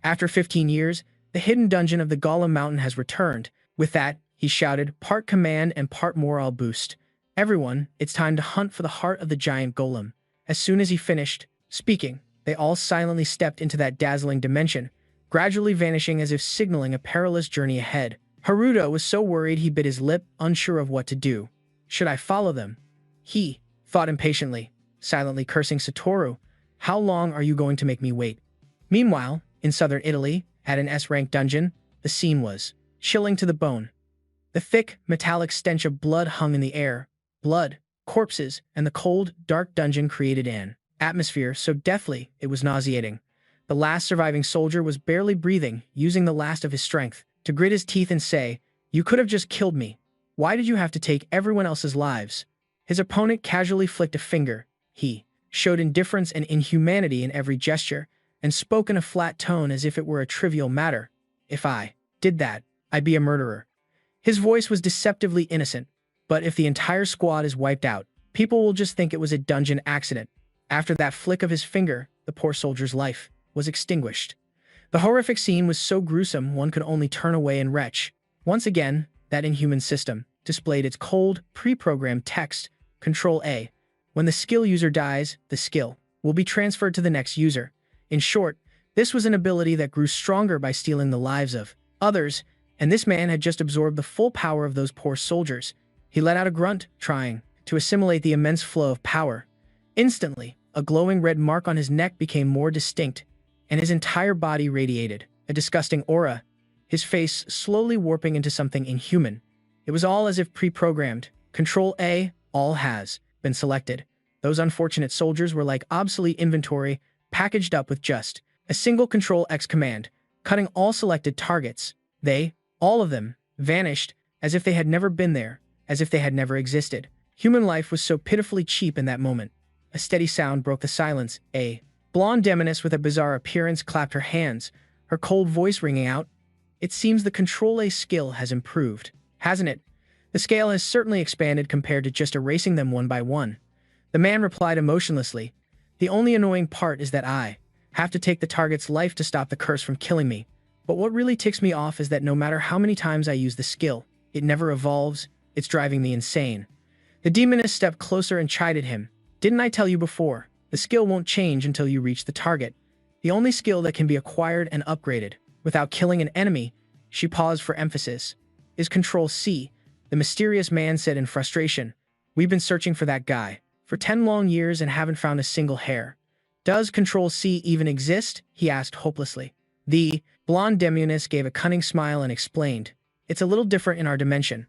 After 15 years, the hidden dungeon of the Golem Mountain has returned. With that, he shouted, part command and part morale boost. "Everyone, it's time to hunt for the heart of the giant golem." As soon as he finished speaking, they all silently stepped into that dazzling dimension, gradually vanishing as if signaling a perilous journey ahead. Haruto was so worried he bit his lip, unsure of what to do. Should I follow them? He thought impatiently, silently cursing Satoru. How long are you going to make me wait? Meanwhile, in southern Italy, at an S-rank dungeon, the scene was chilling to the bone. The thick, metallic stench of blood hung in the air. Blood, corpses, and the cold, dark dungeon created an atmosphere so deathly it was nauseating. The last surviving soldier was barely breathing, using the last of his strength to grit his teeth and say, "You could have just killed me. Why did you have to take everyone else's lives?" His opponent casually flicked a finger. He showed indifference and inhumanity in every gesture, and spoke in a flat tone as if it were a trivial matter. "If I did that, I'd be a murderer." His voice was deceptively innocent. "But if the entire squad is wiped out, people will just think it was a dungeon accident." After that flick of his finger, the poor soldier's life was extinguished. The horrific scene was so gruesome one could only turn away and retch. Once again, that inhuman system displayed its cold, pre-programmed text, Control A. When the skill user dies, the skill will be transferred to the next user. In short, this was an ability that grew stronger by stealing the lives of others, and this man had just absorbed the full power of those poor soldiers. He let out a grunt, trying to assimilate the immense flow of power. Instantly, a glowing red mark on his neck became more distinct, and his entire body radiated a disgusting aura, his face slowly warping into something inhuman. It was all as if pre-programmed. Control A, all has been selected. Those unfortunate soldiers were like obsolete inventory packaged up with just a single Control X command, cutting all selected targets. They, all of them, vanished as if they had never been there, as if they had never existed. Human life was so pitifully cheap in that moment. A steady sound broke the silence. A blonde demoness with a bizarre appearance clapped her hands, her cold voice ringing out. It seems the Control A skill has improved, hasn't it? The scale has certainly expanded compared to just erasing them one by one. The man replied emotionlessly. The only annoying part is that I have to take the target's life to stop the curse from killing me. But what really ticks me off is that no matter how many times I use the skill, it never evolves. It's driving me insane. The demoness stepped closer and chided him. Didn't I tell you before? The skill won't change until you reach the target. The only skill that can be acquired and upgraded without killing an enemy, she paused for emphasis, is Control C, the mysterious man said in frustration. We've been searching for that guy for 10 long years and haven't found a single hair. Does Control C even exist? He asked hopelessly. The blonde demoness gave a cunning smile and explained. It's a little different in our dimension.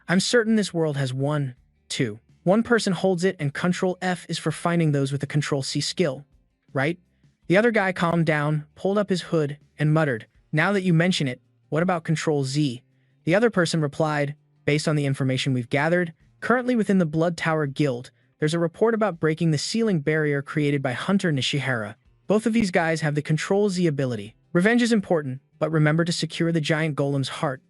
I'm certain this world has one person holds it, and Control F is for finding those with the Control C skill. Right? The other guy calmed down, pulled up his hood, and muttered, now that you mention it, what about Control Z? The other person replied, based on the information we've gathered, currently within the Blood Tower Guild, there's a report about breaking the ceiling barrier created by Hunter Nishihara. Both of these guys have the Control Z ability. Revenge is important, but remember to secure the giant golem's heart.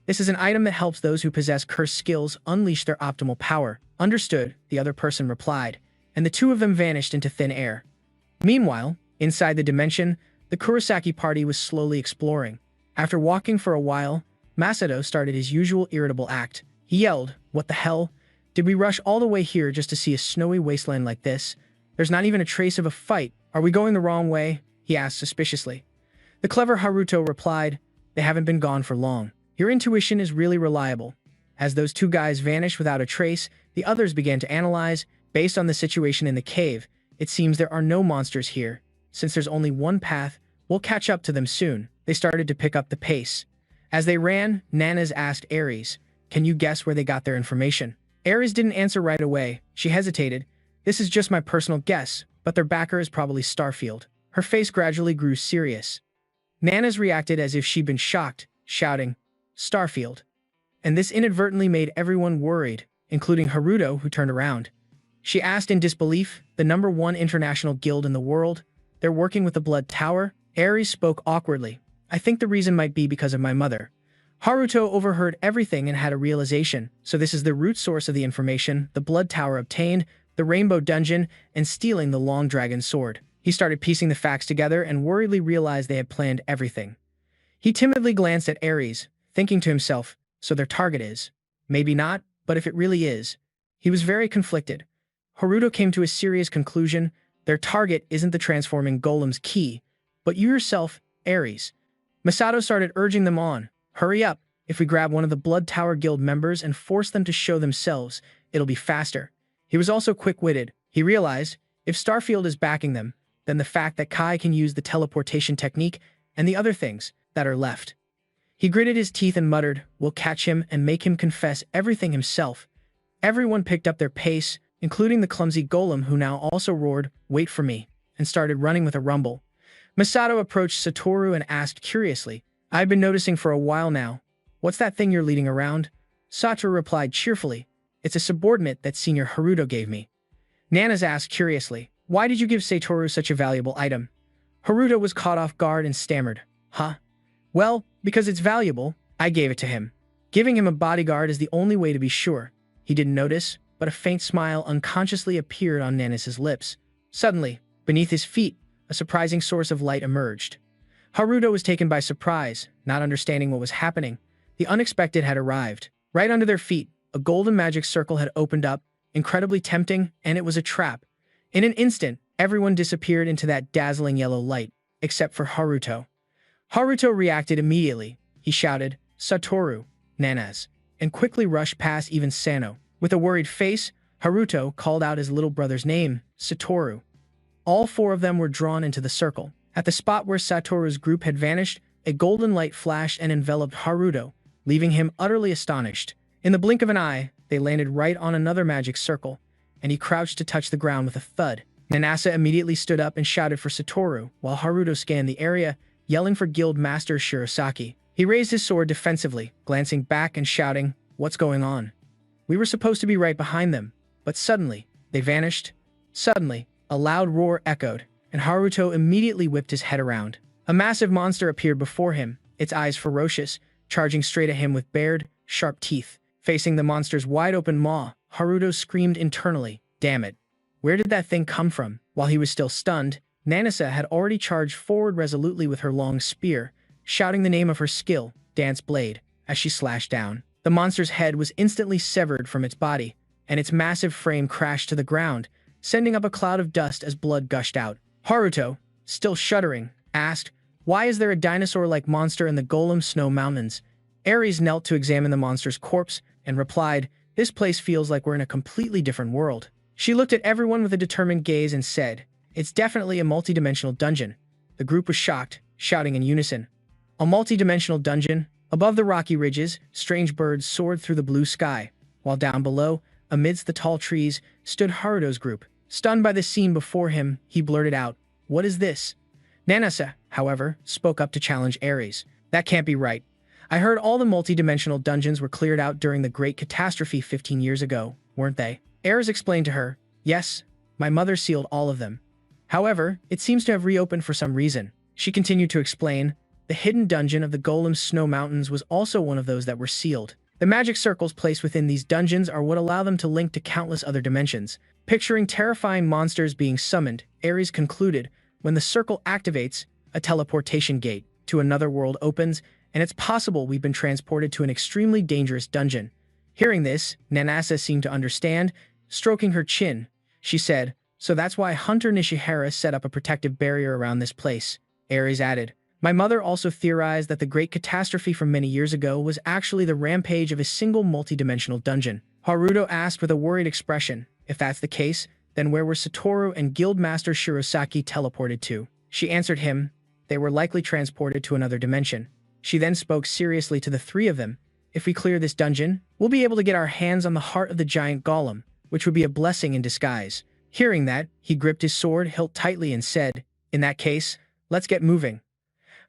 This is an item that helps those who possess cursed skills unleash their optimal power. Understood, the other person replied, and the two of them vanished into thin air. Meanwhile, inside the dimension, the Kurosaki party was slowly exploring. After walking for a while, Masato started his usual irritable act. He yelled, what the hell? Did we rush all the way here just to see a snowy wasteland like this? There's not even a trace of a fight. Are we going the wrong way? He asked suspiciously. The clever Haruto replied, they haven't been gone for long. Your intuition is really reliable. As those two guys vanished without a trace, the others began to analyze. Based on the situation in the cave, it seems there are no monsters here. Since there's only one path, we'll catch up to them soon. They started to pick up the pace. As they ran, Nanas asked Ares, can you guess where they got their information? Ares didn't answer right away. She hesitated. This is just my personal guess, but their backer is probably Starfield. Her face gradually grew serious. Nanas reacted as if she'd been shocked, shouting, Starfield. And this inadvertently made everyone worried, including Haruto, who turned around. She asked in disbelief, the #1 international guild in the world? They're working with the Blood Tower? Ares spoke awkwardly. I think the reason might be because of my mother. Haruto overheard everything and had a realization, so this is the root source of the information the Blood Tower obtained, the Rainbow Dungeon, and stealing the Long Dragon Sword. He started piecing the facts together and worriedly realized they had planned everything. He timidly glanced at Ares, thinking to himself, so their target is. Maybe not, but if it really is. He was very conflicted. Haruto came to a serious conclusion. Their target isn't the transforming golem's key, but you yourself, Ares. Masato started urging them on. Hurry up. If we grab one of the Blood Tower Guild members and force them to show themselves, it'll be faster. He was also quick-witted. He realized, if Starfield is backing them, then the fact that Kai can use the teleportation technique and the other things that are left. He gritted his teeth and muttered, we'll catch him and make him confess everything himself. Everyone picked up their pace, including the clumsy golem who now also roared, wait for me, and started running with a rumble. Masato approached Satoru and asked curiously, I've been noticing for a while now. What's that thing you're leading around? Satoru replied cheerfully, it's a subordinate that Senior Haruto gave me. Nanas asked curiously, why did you give Satoru such a valuable item? Haruto was caught off guard and stammered, huh? Well, because it's valuable, I gave it to him. Giving him a bodyguard is the only way to be sure. He didn't notice, but a faint smile unconsciously appeared on Nanas' lips. Suddenly, beneath his feet, a surprising source of light emerged. Haruto was taken by surprise, not understanding what was happening. The unexpected had arrived. Right under their feet, a golden magic circle had opened up, incredibly tempting, and it was a trap. In an instant, everyone disappeared into that dazzling yellow light, except for Haruto. Haruto reacted immediately. He shouted, Satoru, Nanas, and quickly rushed past even Sano. With a worried face, Haruto called out his little brother's name, Satoru. All four of them were drawn into the circle. At the spot where Satoru's group had vanished, a golden light flashed and enveloped Haruto, leaving him utterly astonished. In the blink of an eye, they landed right on another magic circle, and he crouched to touch the ground with a thud. Nanasa immediately stood up and shouted for Satoru, while Haruto scanned the area, yelling for Guild Master Shirosaki. He raised his sword defensively, glancing back and shouting, "What's going on?" We were supposed to be right behind them, but suddenly, they vanished. Suddenly, a loud roar echoed, and Haruto immediately whipped his head around. A massive monster appeared before him, its eyes ferocious, charging straight at him with bared, sharp teeth. Facing the monster's wide-open maw, Haruto screamed internally, "Damn it! Where did that thing come from?" While he was still stunned, Nanasa had already charged forward resolutely with her long spear, shouting the name of her skill, Dance Blade, as she slashed down. The monster's head was instantly severed from its body, and its massive frame crashed to the ground, sending up a cloud of dust as blood gushed out. Haruto, still shuddering, asked, "Why is there a dinosaur-like monster in the Golem Snow Mountains?" Ares knelt to examine the monster's corpse and replied, "This place feels like we're in a completely different world." She looked at everyone with a determined gaze and said, "It's definitely a multidimensional dungeon." The group was shocked, shouting in unison, "A multidimensional dungeon?" Above the rocky ridges, strange birds soared through the blue sky, while down below, amidst the tall trees, stood Haruto's group. Stunned by the scene before him, he blurted out, "What is this?" Nanasa, however, spoke up to challenge Ares. "That can't be right. I heard all the multidimensional dungeons were cleared out during the Great Catastrophe 15 years ago, weren't they?" Ares explained to her, "Yes, my mother sealed all of them. However, it seems to have reopened for some reason." She continued to explain, "The hidden dungeon of the Golem Snow Mountains was also one of those that were sealed. The magic circles placed within these dungeons are what allow them to link to countless other dimensions." Picturing terrifying monsters being summoned, Ares concluded, "When the circle activates, a teleportation gate to another world opens, and it's possible we've been transported to an extremely dangerous dungeon." Hearing this, Nanasa seemed to understand. Stroking her chin, she said, "So that's why Hunter Nishihara set up a protective barrier around this place." Ares added, "My mother also theorized that the Great Catastrophe from many years ago was actually the rampage of a single multidimensional dungeon." Haruto asked with a worried expression, "If that's the case, then where were Satoru and Guildmaster Shirosaki teleported to?" She answered him, "They were likely transported to another dimension." She then spoke seriously to the three of them, "If we clear this dungeon, we'll be able to get our hands on the heart of the giant golem, which would be a blessing in disguise." Hearing that, he gripped his sword hilt tightly and said, "In that case, let's get moving."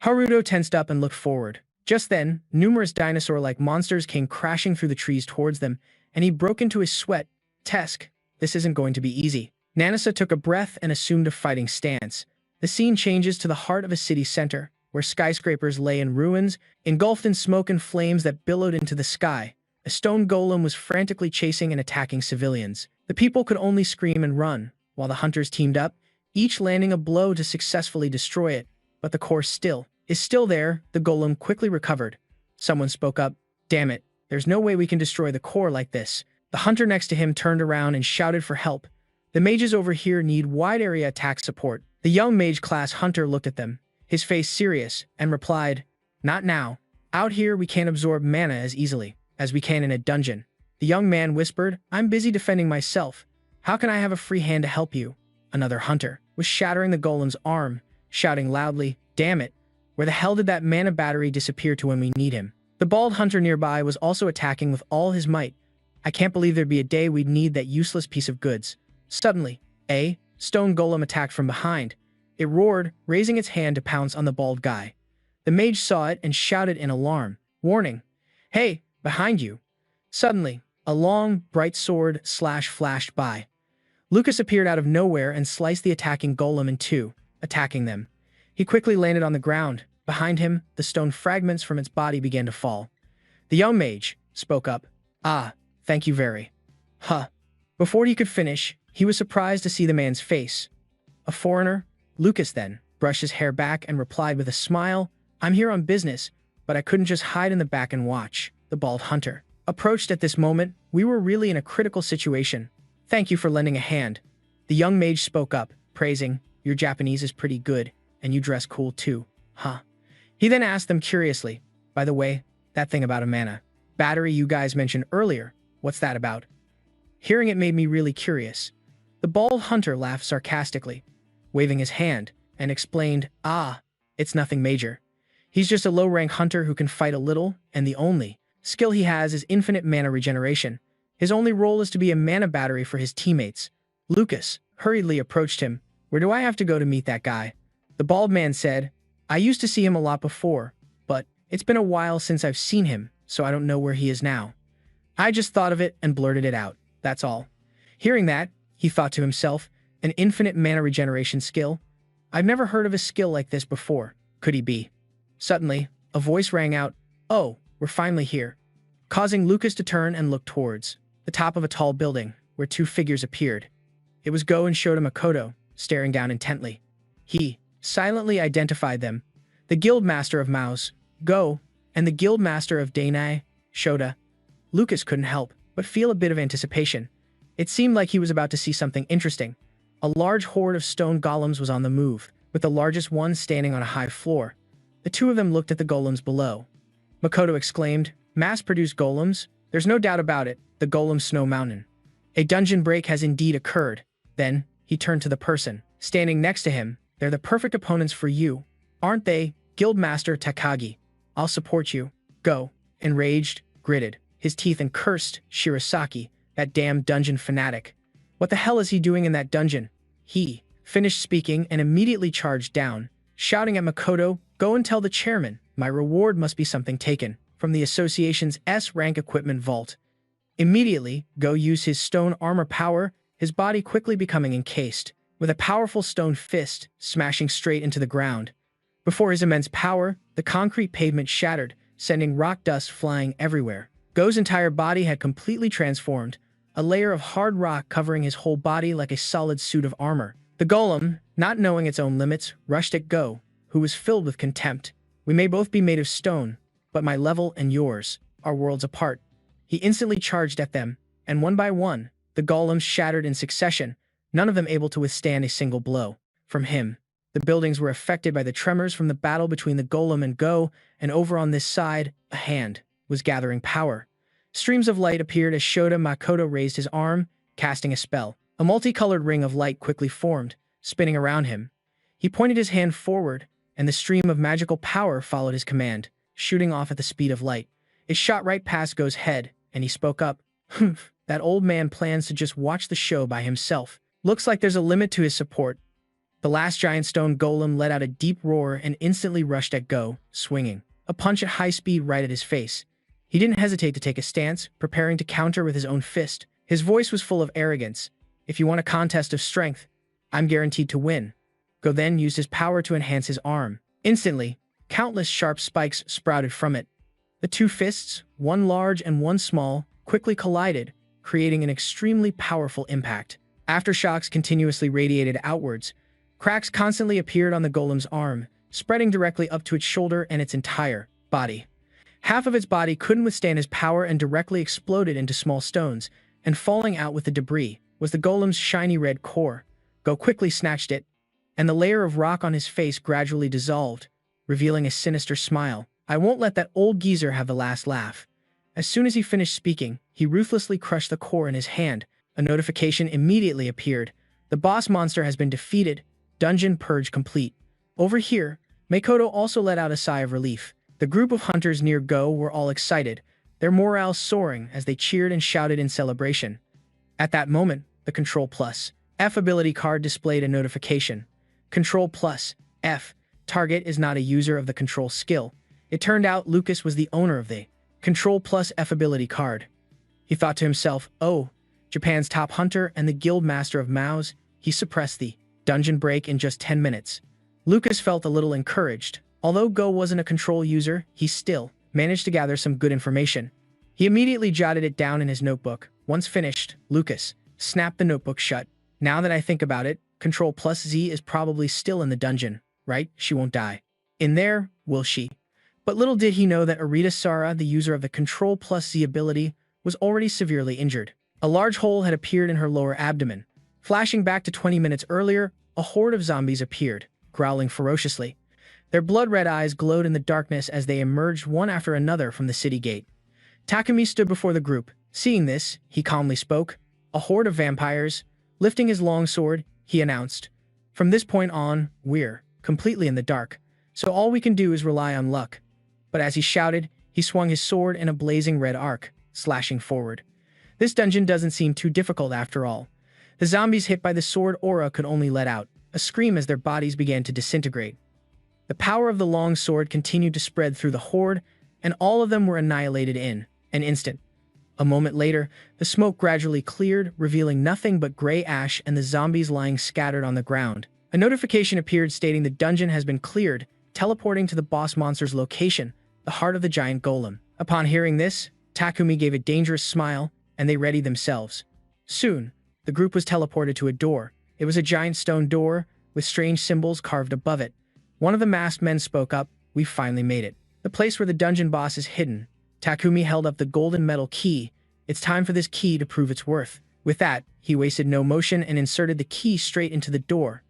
Haruto tensed up and looked forward. Just then, numerous dinosaur-like monsters came crashing through the trees towards them, and he broke into a sweat. "Tesk, this isn't going to be easy." Nanasa took a breath and assumed a fighting stance. The scene changes to the heart of a city center, where skyscrapers lay in ruins, engulfed in smoke and flames that billowed into the sky. A stone golem was frantically chasing and attacking civilians. The people could only scream and run, while the hunters teamed up, each landing a blow to successfully destroy it. But the core is still there. The golem quickly recovered. Someone spoke up, "Damn it, there's no way we can destroy the core like this." The hunter next to him turned around and shouted for help. "The mages over here need wide area attack support." The young mage-class hunter looked at them, his face serious, and replied, "Not now. Out here we can't absorb mana as easily as we can in a dungeon." The young man whispered, "I'm busy defending myself. How can I have a free hand to help you?" Another hunter was shattering the golem's arm, shouting loudly, "Damn it, where the hell did that mana battery disappear to when we need him?" The bald hunter nearby was also attacking with all his might. "I can't believe there'd be a day we'd need that useless piece of goods." Suddenly, a stone golem attacked from behind. It roared, raising its hand to pounce on the bald guy. The mage saw it and shouted in alarm, "Warning! Hey, behind you!" Suddenly, a long, bright sword flashed by. Lucas appeared out of nowhere and sliced the attacking golem in two, attacking them. He quickly landed on the ground. Behind him, the stone fragments from its body began to fall. The young mage spoke up, "Ah, thank you very. Huh." Before he could finish, he was surprised to see the man's face. "A foreigner?" Lucas then brushed his hair back and replied with a smile, "I'm here on business, but I couldn't just hide in the back and watch." The bald hunter approached at this moment. "We were really in a critical situation. Thank you for lending a hand." The young mage spoke up, praising, "Your Japanese is pretty good, and you dress cool too, huh?" He then asked them curiously, "By the way, that thing about a mana battery you guys mentioned earlier, what's that about?" Hearing it made me really curious. The bald hunter laughed sarcastically, waving his hand, and explained, "Ah, it's nothing major. He's just a low-rank hunter who can fight a little, and the only skill he has is infinite mana regeneration. His only role is to be a mana battery for his teammates. Lucas hurriedly approached him. Where do I have to go to meet that guy? The bald man said, I used to see him a lot before, but it's been a while since I've seen him, so I don't know where he is now. I just thought of it and blurted it out. That's all. Hearing that, he thought to himself, an infinite mana regeneration skill? I've never heard of a skill like this before. Could he be? Suddenly, a voice rang out, Oh, we're finally here, causing Lucas to turn and look towards the top of a tall building, where two figures appeared. It was Go and Shota Makoto, staring down intently. He silently identified them, the guild master of Mao's, Go, and the guild master of Dainai, Shota. Lucas couldn't help but feel a bit of anticipation. It seemed like he was about to see something interesting. A large horde of stone golems was on the move, with the largest one standing on a high floor. The two of them looked at the golems below. Makoto exclaimed, Mass-produced golems? There's no doubt about it, the golem Snow Mountain. A dungeon break has indeed occurred. Then, he turned to the person standing next to him. They're the perfect opponents for you, aren't they, Guildmaster Takagi? I'll support you. Go. Enraged, gritted his teeth and cursed Shirasaki, that damn dungeon fanatic. What the hell is he doing in that dungeon? He finished speaking and immediately charged down, shouting at Makoto, Go and tell the chairman, my reward must be something taken from the association's S-rank equipment vault. Immediately, Go used his stone armor power, his body quickly becoming encased, with a powerful stone fist smashing straight into the ground. Before his immense power, the concrete pavement shattered, sending rock dust flying everywhere. Go's entire body had completely transformed, a layer of hard rock covering his whole body like a solid suit of armor. The golem, not knowing its own limits, rushed at Go, who was filled with contempt. We may both be made of stone, but my level and yours are worlds apart. He instantly charged at them, and one by one, the golems shattered in succession, none of them able to withstand a single blow from him. The buildings were affected by the tremors from the battle between the golem and Go, and over on this side, a hand was gathering power. Streams of light appeared as Shota Makoto raised his arm, casting a spell. A multicolored ring of light quickly formed, spinning around him. He pointed his hand forward, and the stream of magical power followed his command, shooting off at the speed of light. It shot right past Go's head, and he spoke up. Humph, that old man plans to just watch the show by himself. Looks like there's a limit to his support. The last giant stone golem let out a deep roar and instantly rushed at Go, swinging a punch at high speed right at his face. He didn't hesitate to take a stance, preparing to counter with his own fist. His voice was full of arrogance. If you want a contest of strength, I'm guaranteed to win. Go then used his power to enhance his arm. Instantly, countless sharp spikes sprouted from it. The two fists, one large and one small, quickly collided, creating an extremely powerful impact. Aftershocks continuously radiated outwards. Cracks constantly appeared on the golem's arm, spreading directly up to its shoulder and its entire body. Half of its body couldn't withstand his power and directly exploded into small stones, and falling out with the debris was the golem's shiny red core. Go quickly snatched it, and the layer of rock on his face gradually dissolved, revealing a sinister smile. I won't let that old geezer have the last laugh. As soon as he finished speaking, he ruthlessly crushed the core in his hand. A notification immediately appeared. The boss monster has been defeated. Dungeon purge complete. Over here, Makoto also let out a sigh of relief. The group of hunters near Go were all excited, their morale soaring as they cheered and shouted in celebration. At that moment, the Control Plus F ability card displayed a notification. Control Plus F. Target is not a user of the control skill. It turned out Lucas was the owner of the Control Plus F ability card. He thought to himself, oh, Japan's top hunter and the guild master of Mao's, he suppressed the dungeon break in just 10 minutes. Lucas felt a little encouraged. Although Go wasn't a control user, he still managed to gather some good information. He immediately jotted it down in his notebook. Once finished, Lucas snapped the notebook shut. Now that I think about it, Control Plus Z is probably still in the dungeon, right? She won't die. In there, will she? But little did he know that Arita Sara, the user of the Control Plus Z ability, was already severely injured. A large hole had appeared in her lower abdomen. Flashing back to 20 minutes earlier, a horde of zombies appeared, growling ferociously. Their blood-red eyes glowed in the darkness as they emerged one after another from the city gate. Takumi stood before the group. Seeing this, he calmly spoke. A horde of vampires. Lifting his long sword, he announced, from this point on, we're completely in the dark, so all we can do is rely on luck. But as he shouted, he swung his sword in a blazing red arc, slashing forward. This dungeon doesn't seem too difficult after all. The zombies hit by the sword aura could only let out a scream as their bodies began to disintegrate. The power of the long sword continued to spread through the horde, and all of them were annihilated in an instant. A moment later, the smoke gradually cleared, revealing nothing but gray ash and the zombies lying scattered on the ground. A notification appeared stating the dungeon has been cleared, teleporting to the boss monster's location, the heart of the giant golem. Upon hearing this, Takumi gave a dangerous smile, and they readied themselves. Soon, the group was teleported to a door. It was a giant stone door, with strange symbols carved above it. One of the masked men spoke up, "We finally made it. The place where the dungeon boss is hidden." Takumi held up the golden metal key. "It's time for this key to prove its worth." With that, he wasted no motion and inserted the key straight into the door.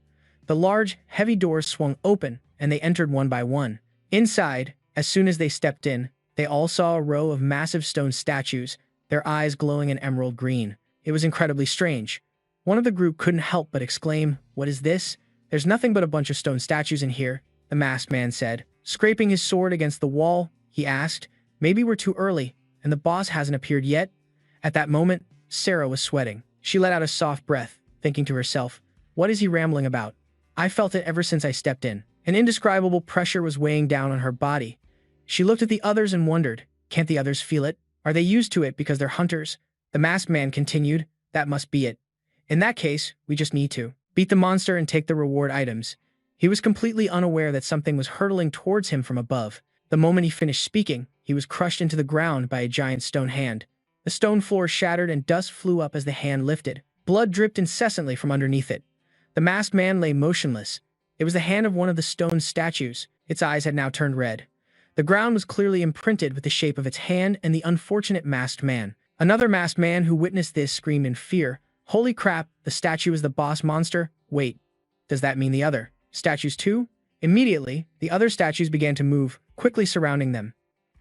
The large, heavy doors swung open, and they entered one by one. Inside, as soon as they stepped in, they all saw a row of massive stone statues, their eyes glowing an emerald green. It was incredibly strange. One of the group couldn't help but exclaim, "What is this?" "There's nothing but a bunch of stone statues in here," the masked man said. Scraping his sword against the wall, he asked, "Maybe we're too early, and the boss hasn't appeared yet?" At that moment, Sarah was sweating. She let out a soft breath, thinking to herself, "What is he rambling about? I felt it ever since I stepped in." An indescribable pressure was weighing down on her body. She looked at the others and wondered, can't the others feel it? Are they used to it because they're hunters? The masked man continued, "That must be it. In that case, we just need to beat the monster and take the reward items." He was completely unaware that something was hurtling towards him from above. The moment he finished speaking, he was crushed into the ground by a giant stone hand. The stone floor shattered and dust flew up as the hand lifted. Blood dripped incessantly from underneath it. The masked man lay motionless. It was the hand of one of the stone statues. Its eyes had now turned red. The ground was clearly imprinted with the shape of its hand and the unfortunate masked man. Another masked man who witnessed this screamed in fear, "Holy crap, the statue is the boss monster? Wait, does that mean the other statues too?" Immediately, the other statues began to move, quickly surrounding them.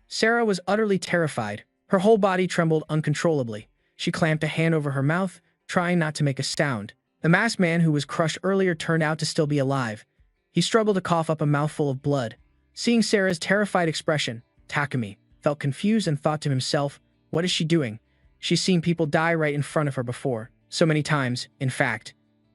Sarah was utterly terrified. Her whole body trembled uncontrollably. She clamped a hand over her mouth, trying not to make a sound. The masked man who was crushed earlier turned out to still be alive. He struggled to cough up a mouthful of blood. Seeing Sarah's terrified expression, Takumi felt confused and thought to himself, what is she doing? She's seen people die right in front of her before. So many times, in fact.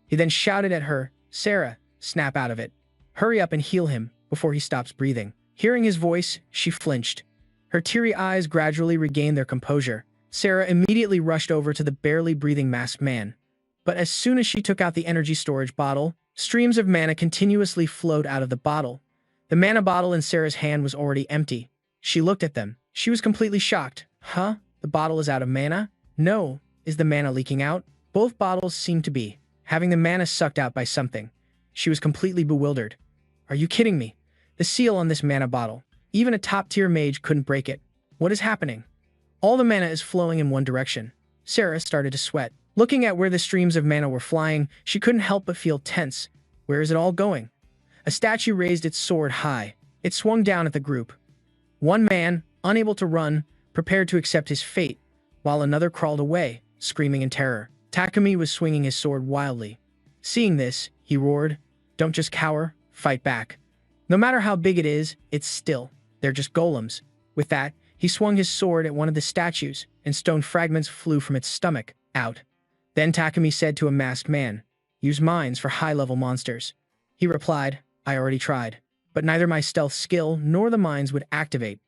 He then shouted at her, "Sarah, snap out of it. Hurry up and heal him before he stops breathing." Hearing his voice, she flinched. Her teary eyes gradually regained their composure. Sarah immediately rushed over to the barely breathing masked man. But as soon as she took out the energy storage bottle, streams of mana continuously flowed out of the bottle. The mana bottle in Sarah's hand was already empty. She looked at them. She was completely shocked. Huh? The bottle is out of mana? No. Is the mana leaking out? Both bottles seemed to be having the mana sucked out by something. She was completely bewildered. Are you kidding me? The seal on this mana bottle. Even a top-tier mage couldn't break it. What is happening? All the mana is flowing in one direction. Sarah started to sweat. Looking at where the streams of mana were flying, she couldn't help but feel tense. Where is it all going? A statue raised its sword high. It swung down at the group. One man, unable to run, prepared to accept his fate, while another crawled away, screaming in terror. Takumi was swinging his sword wildly. Seeing this, he roared, "Don't just cower, fight back. No matter how big it is, it's still. They're just golems." With that, he swung his sword at one of the statues, and stone fragments flew from its stomach, out. Then Takumi said to a masked man, "Use mines for high-level monsters." He replied, "I already tried, but neither my stealth skill nor the mines would activate."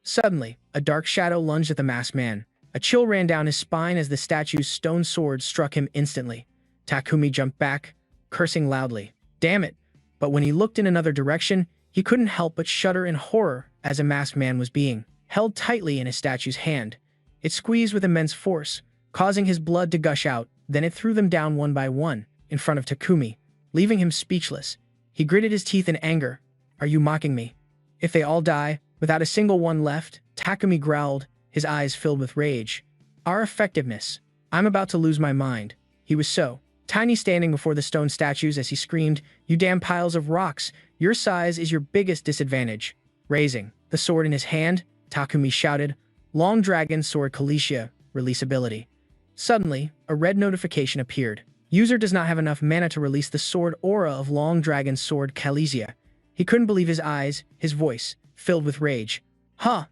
Suddenly, a dark shadow lunged at the masked man. A chill ran down his spine as the statue's stone sword struck him instantly. Takumi jumped back, cursing loudly. Damn it! But when he looked in another direction, he couldn't help but shudder in horror as a masked man was being held tightly in a statue's hand. It squeezed with immense force, causing his blood to gush out. Then it threw them down one by one, in front of Takumi, leaving him speechless. He gritted his teeth in anger. "Are you mocking me? If they all die, without a single one left," Takumi growled, his eyes filled with rage. "Our effectiveness. I'm about to lose my mind." He was so tiny standing before the stone statues as he screamed, "You damn piles of rocks! Your size is your biggest disadvantage." Raising the sword in his hand, Takumi shouted, "Long Dragon Sword Kalesia, release ability." Suddenly, a red notification appeared. User does not have enough mana to release the sword aura of Long Dragon Sword Kalesia. He couldn't believe his eyes, his voice, filled with rage. "Huh!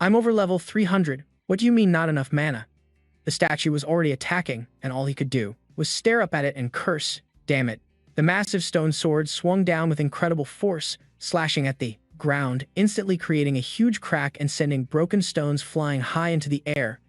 I'm over level 300. What do you mean not enough mana?" The The statue was already attacking, and all he could do was stare up at it and curse. Damn it. The massive stone sword swung down with incredible force, slashing at the ground, instantly creating a huge crack and sending broken stones flying high into the air.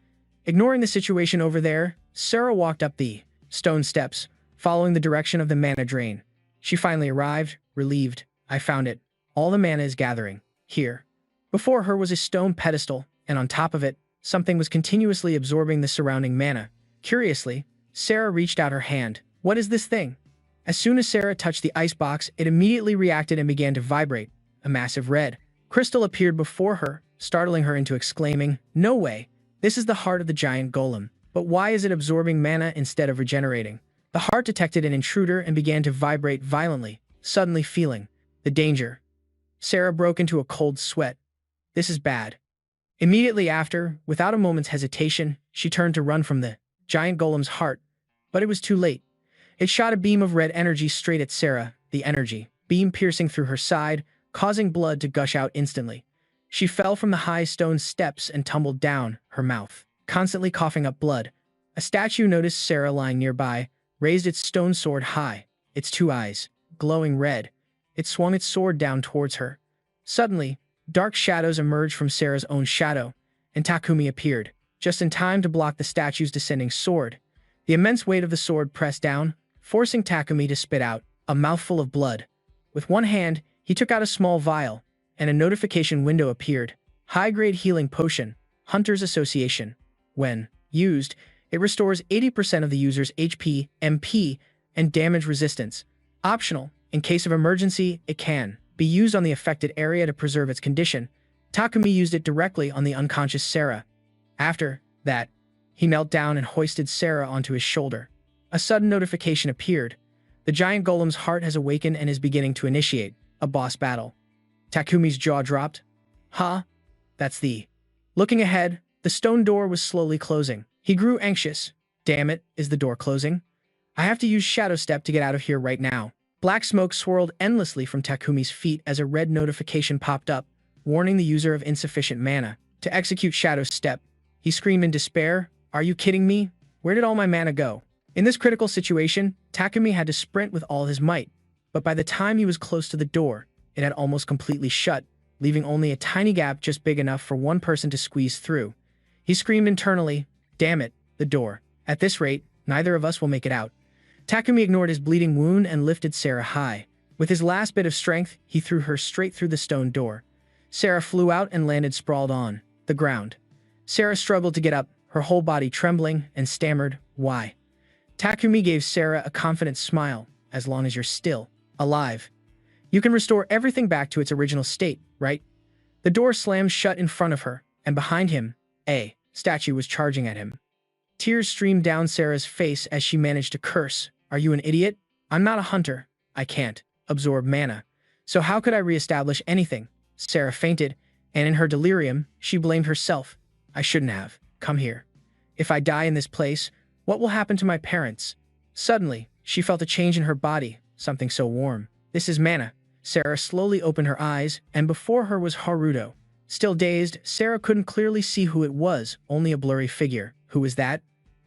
Ignoring the situation over there, Sarah walked up the stone steps, following the direction of the mana drain. She finally arrived, relieved. I found it. All the mana is gathering. Here. Before her was a stone pedestal, and on top of it, something was continuously absorbing the surrounding mana. Curiously, Sarah reached out her hand. What is this thing? As soon as Sarah touched the icebox, it immediately reacted and began to vibrate. A massive red crystal appeared before her, startling her into exclaiming, "No way! This is the heart of the giant golem. But why is it absorbing mana instead of regenerating?" The heart detected an intruder and began to vibrate violently, suddenly feeling the danger. Sarah broke into a cold sweat. This is bad. Immediately after, without a moment's hesitation, she turned to run from the giant golem's heart. But it was too late. It shot a beam of red energy straight at Sarah, the energy beam piercing through her side, causing blood to gush out instantly. She fell from the high stone steps and tumbled down, her mouth constantly coughing up blood. A statue noticed Sarah lying nearby, raised its stone sword high, its two eyes glowing red. It swung its sword down towards her. Suddenly, dark shadows emerged from Sarah's own shadow, and Takumi appeared, just in time to block the statue's descending sword. The immense weight of the sword pressed down, forcing Takumi to spit out a mouthful of blood. With one hand, he took out a small vial, and a notification window appeared. High-grade healing potion, Hunter's Association. When used, it restores 80% of the user's HP, MP, and damage resistance. Optional, in case of emergency, it can be used on the affected area to preserve its condition. Takumi used it directly on the unconscious Sarah. After that, he knelt down and hoisted Sarah onto his shoulder. A sudden notification appeared. The giant golem's heart has awakened and is beginning to initiate a boss battle. Takumi's jaw dropped. Huh? That's the... Looking ahead, the stone door was slowly closing. He grew anxious. Damn it, is the door closing? I have to use Shadow Step to get out of here right now. Black smoke swirled endlessly from Takumi's feet as a red notification popped up, warning the user of insufficient mana. To execute Shadow Step, he screamed in despair, "Are you kidding me? Where did all my mana go?" In this critical situation, Takumi had to sprint with all his might, but by the time he was close to the door, it had almost completely shut, leaving only a tiny gap just big enough for one person to squeeze through. He screamed internally, "Damn it, the door. At this rate, neither of us will make it out." Takumi ignored his bleeding wound and lifted Sarah high. With his last bit of strength, he threw her straight through the stone door. Sarah flew out and landed sprawled on the ground. Sarah struggled to get up, her whole body trembling, and stammered, "Why?" Takumi gave Sarah a confident smile. "As long as you're still alive, you can restore everything back to its original state, right?" The door slammed shut in front of her, and behind him, a statue was charging at him. Tears streamed down Sarah's face as she managed to curse. "Are you an idiot? I'm not a hunter. I can't absorb mana. So how could I reestablish anything?" Sarah fainted, and in her delirium, she blamed herself. "I shouldn't have come here. If I die in this place, what will happen to my parents?" Suddenly, she felt a change in her body, something so warm. "This is mana." Sarah slowly opened her eyes, and before her was Haruto. Still dazed, Sarah couldn't clearly see who it was, only a blurry figure. "Who is that?"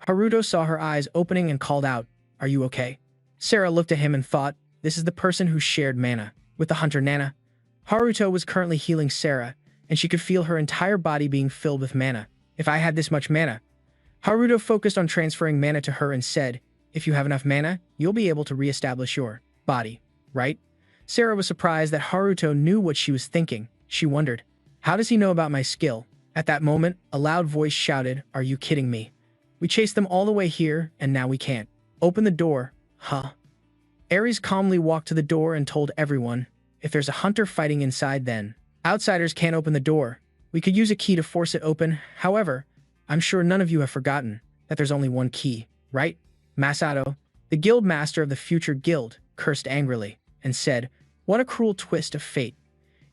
Haruto saw her eyes opening and called out, "Are you okay?" Sarah looked at him and thought, this is the person who shared mana with the hunter Nana. Haruto was currently healing Sarah, and she could feel her entire body being filled with mana. "If I had this much mana..." Haruto focused on transferring mana to her and said, "If you have enough mana, you'll be able to reestablish your body, right?" Sarah was surprised that Haruto knew what she was thinking. She wondered, how does he know about my skill? At that moment, a loud voice shouted, "Are you kidding me? We chased them all the way here, and now we can't open the door." Huh? Ares calmly walked to the door and told everyone, "If there's a hunter fighting inside, then outsiders can't open the door. We could use a key to force it open. However, I'm sure none of you have forgotten that there's only one key, right?" Masato, the guild master of the future guild, cursed angrily and said, "What a cruel twist of fate.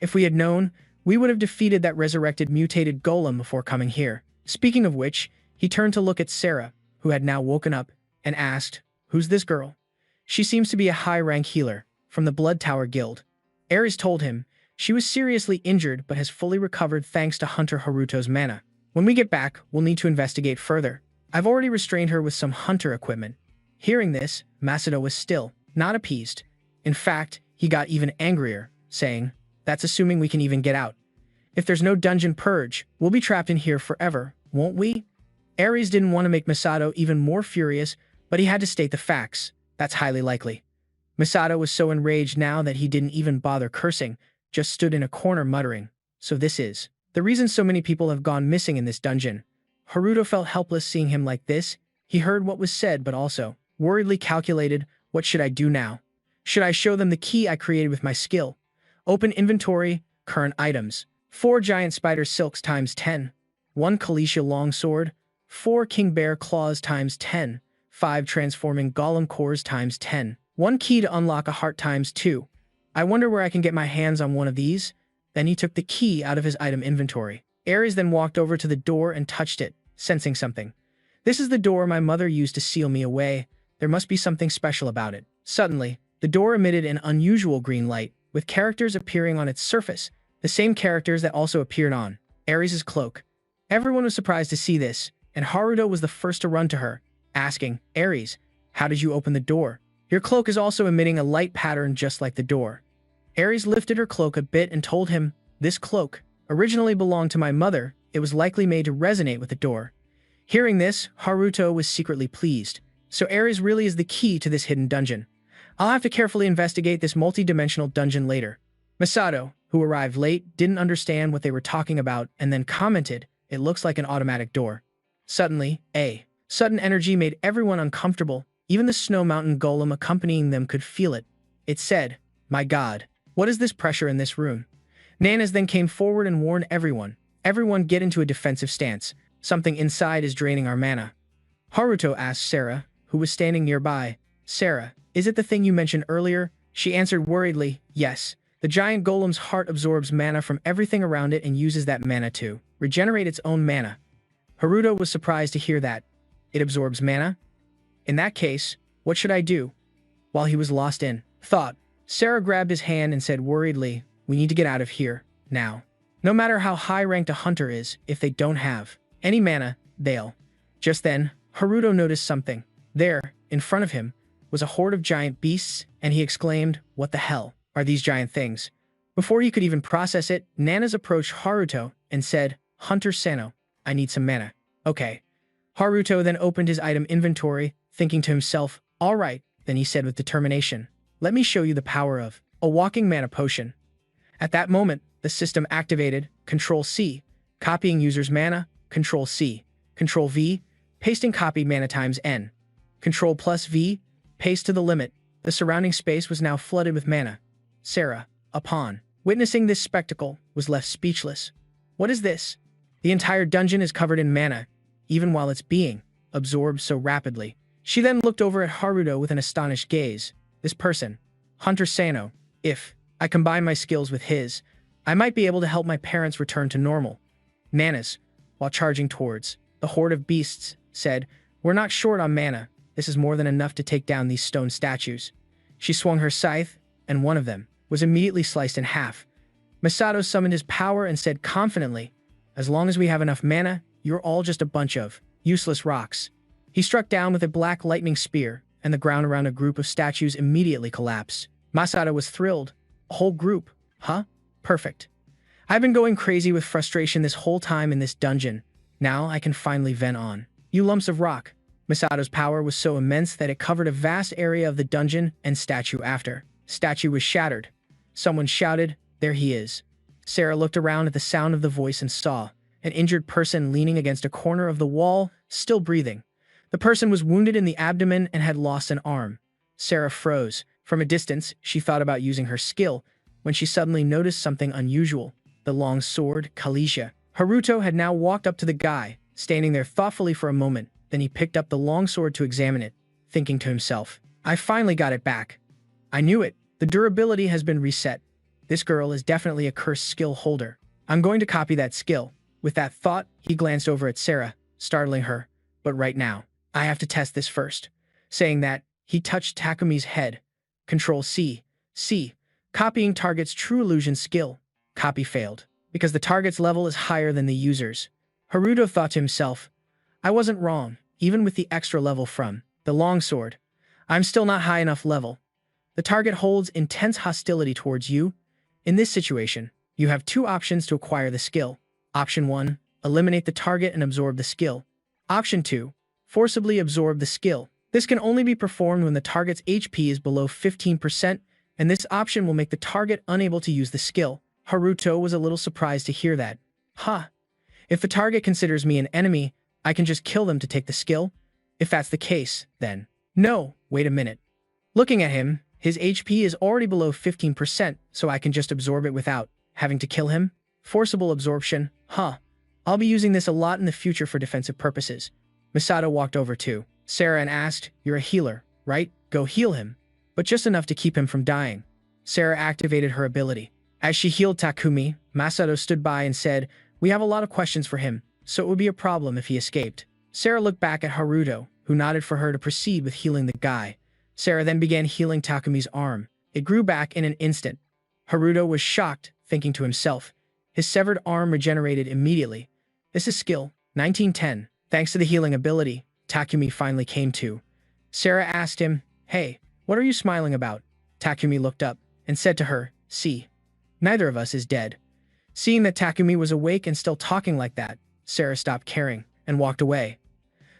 If we had known, we would have defeated that resurrected mutated golem before coming here." Speaking of which, he turned to look at Sarah, who had now woken up, and asked, "Who's this girl? She seems to be a high-rank healer from the Blood Tower Guild." Ares told him, "She was seriously injured but has fully recovered thanks to Hunter Haruto's mana. When we get back, we'll need to investigate further." I've already restrained her with some hunter equipment. Hearing this, Masato was still not appeased. In fact, he got even angrier, saying, "That's assuming we can even get out. If there's no dungeon purge, we'll be trapped in here forever, won't we?" Ares didn't want to make Masato even more furious, but he had to state the facts. That's highly likely. Masato was so enraged now that he didn't even bother cursing, just stood in a corner muttering, "So this is the reason so many people have gone missing in this dungeon." Haruto felt helpless seeing him like this. He heard what was said, but also worriedly calculated, what should I do now? Should I show them the key I created with my skill? Open inventory, current items. 4 giant spider silks times 10. 1 Kalisha longsword. 4 king bear claws times 10. 5 transforming golem cores times 10. 1 key to unlock a heart times 2. I wonder where I can get my hands on one of these. Then he took the key out of his item inventory. Ares then walked over to the door and touched it, sensing something. This is the door my mother used to seal me away. There must be something special about it. Suddenly, the door emitted an unusual green light, with characters appearing on its surface, the same characters that also appeared on Ares' cloak. Everyone was surprised to see this, and Haruto was the first to run to her, asking, "Ares, how did you open the door? Your cloak is also emitting a light pattern just like the door." Ares lifted her cloak a bit and told him, "This cloak originally belonged to my mother. It was likely made to resonate with the door." Hearing this, Haruto was secretly pleased. So Ares really is the key to this hidden dungeon. I'll have to carefully investigate this multi-dimensional dungeon later. Masato, who arrived late, didn't understand what they were talking about and then commented, "It looks like an automatic door." Suddenly, a sudden energy made everyone uncomfortable. Even the snow mountain golem accompanying them could feel it. It said, "My God, what is this pressure in this room?" Nanas then came forward and warned everyone. "Everyone get into a defensive stance. Something inside is draining our mana." Haruto asked Sarah, who was standing nearby, "Sarah, is it the thing you mentioned earlier?" She answered worriedly, "Yes. The giant golem's heart absorbs mana from everything around it and uses that mana to regenerate its own mana." Haruto was surprised to hear that. It absorbs mana? In that case, what should I do? While he was lost in thought, Sarah grabbed his hand and said worriedly, "We need to get out of here, now. No matter how high-ranked a hunter is, if they don't have any mana, they'll..." Just then, Haruto noticed something. There, in front of him, was a horde of giant beasts, and he exclaimed, "What the hell are these giant things?" Before he could even process it, Nanas approached Haruto and said, "Hunter Sano, I need some mana." "Okay." Haruto then opened his item inventory, thinking to himself, "All right." Then he said with determination, "Let me show you the power of a walking mana potion." At that moment, the system activated. Control-C, copying user's mana. Control-C. Control-V, pasting copied mana times N. Control+V, paste to the limit. The surrounding space was now flooded with mana. Sarah, upon witnessing this spectacle, was left speechless. "What is this? The entire dungeon is covered in mana, even while it's being absorbed so rapidly." She then looked over at Haruto with an astonished gaze. "This person, Hunter Sano, if I combine my skills with his, I might be able to help my parents return to normal." Nanas, while charging towards the horde of beasts, said, "We're not short on mana. This is more than enough to take down these stone statues." She swung her scythe, and one of them was immediately sliced in half. Masato summoned his power and said confidently, "As long as we have enough mana, you're all just a bunch of useless rocks." He struck down with a black lightning spear, and the ground around a group of statues immediately collapsed. Masato was thrilled. "A whole group, huh? Perfect. I've been going crazy with frustration this whole time in this dungeon. Now I can finally vent on you lumps of rock." Masato's power was so immense that it covered a vast area of the dungeon, and statue after statue was shattered. Someone shouted, "There he is." Sarah looked around at the sound of the voice and saw an injured person leaning against a corner of the wall, still breathing. The person was wounded in the abdomen and had lost an arm. Sarah froze. From a distance, she thought about using her skill, when she suddenly noticed something unusual. The long sword, Kalisha. Haruto had now walked up to the guy, standing there thoughtfully for a moment. Then he picked up the longsword to examine it, thinking to himself, "I finally got it back. I knew it. The durability has been reset. This girl is definitely a cursed skill holder. I'm going to copy that skill." With that thought, he glanced over at Sarah, startling her. "But right now, I have to test this first." Saying that, he touched Takumi's head. Control-C. C. Copying target's true illusion skill. Copy failed, because the target's level is higher than the user's. Haruto thought to himself, "I wasn't wrong. even with the extra level from the longsword. I'm still not high enough level. The target holds intense hostility towards you. In this situation, you have two options to acquire the skill. Option 1, eliminate the target and absorb the skill. Option 2, forcibly absorb the skill. This can only be performed when the target's HP is below 15%, and this option will make the target unable to use the skill. Haruto was a little surprised to hear that. Huh. If the target considers me an enemy, I can just kill them to take the skill? If that's the case, then... No, wait a minute. Looking at him, his HP is already below 15%, so I can just absorb it without having to kill him? Forcible absorption, huh. I'll be using this a lot in the future for defensive purposes. Misato walked over to Sarah and asked, "You're a healer, right? Go heal him." But just enough to keep him from dying. Sarah activated her ability. As she healed Takumi, Masato stood by and said, "We have a lot of questions for him, so it would be a problem if he escaped." Sarah looked back at Haruto, who nodded for her to proceed with healing the guy. Sarah then began healing Takumi's arm. It grew back in an instant. Haruto was shocked, thinking to himself. His severed arm regenerated immediately. This is skill 1910. Thanks to the healing ability, Takumi finally came to. Sarah asked him, "Hey, what are you smiling about?" Takumi looked up and said to her, "See, neither of us is dead." Seeing that Takumi was awake and still talking like that, Sarah stopped caring and walked away.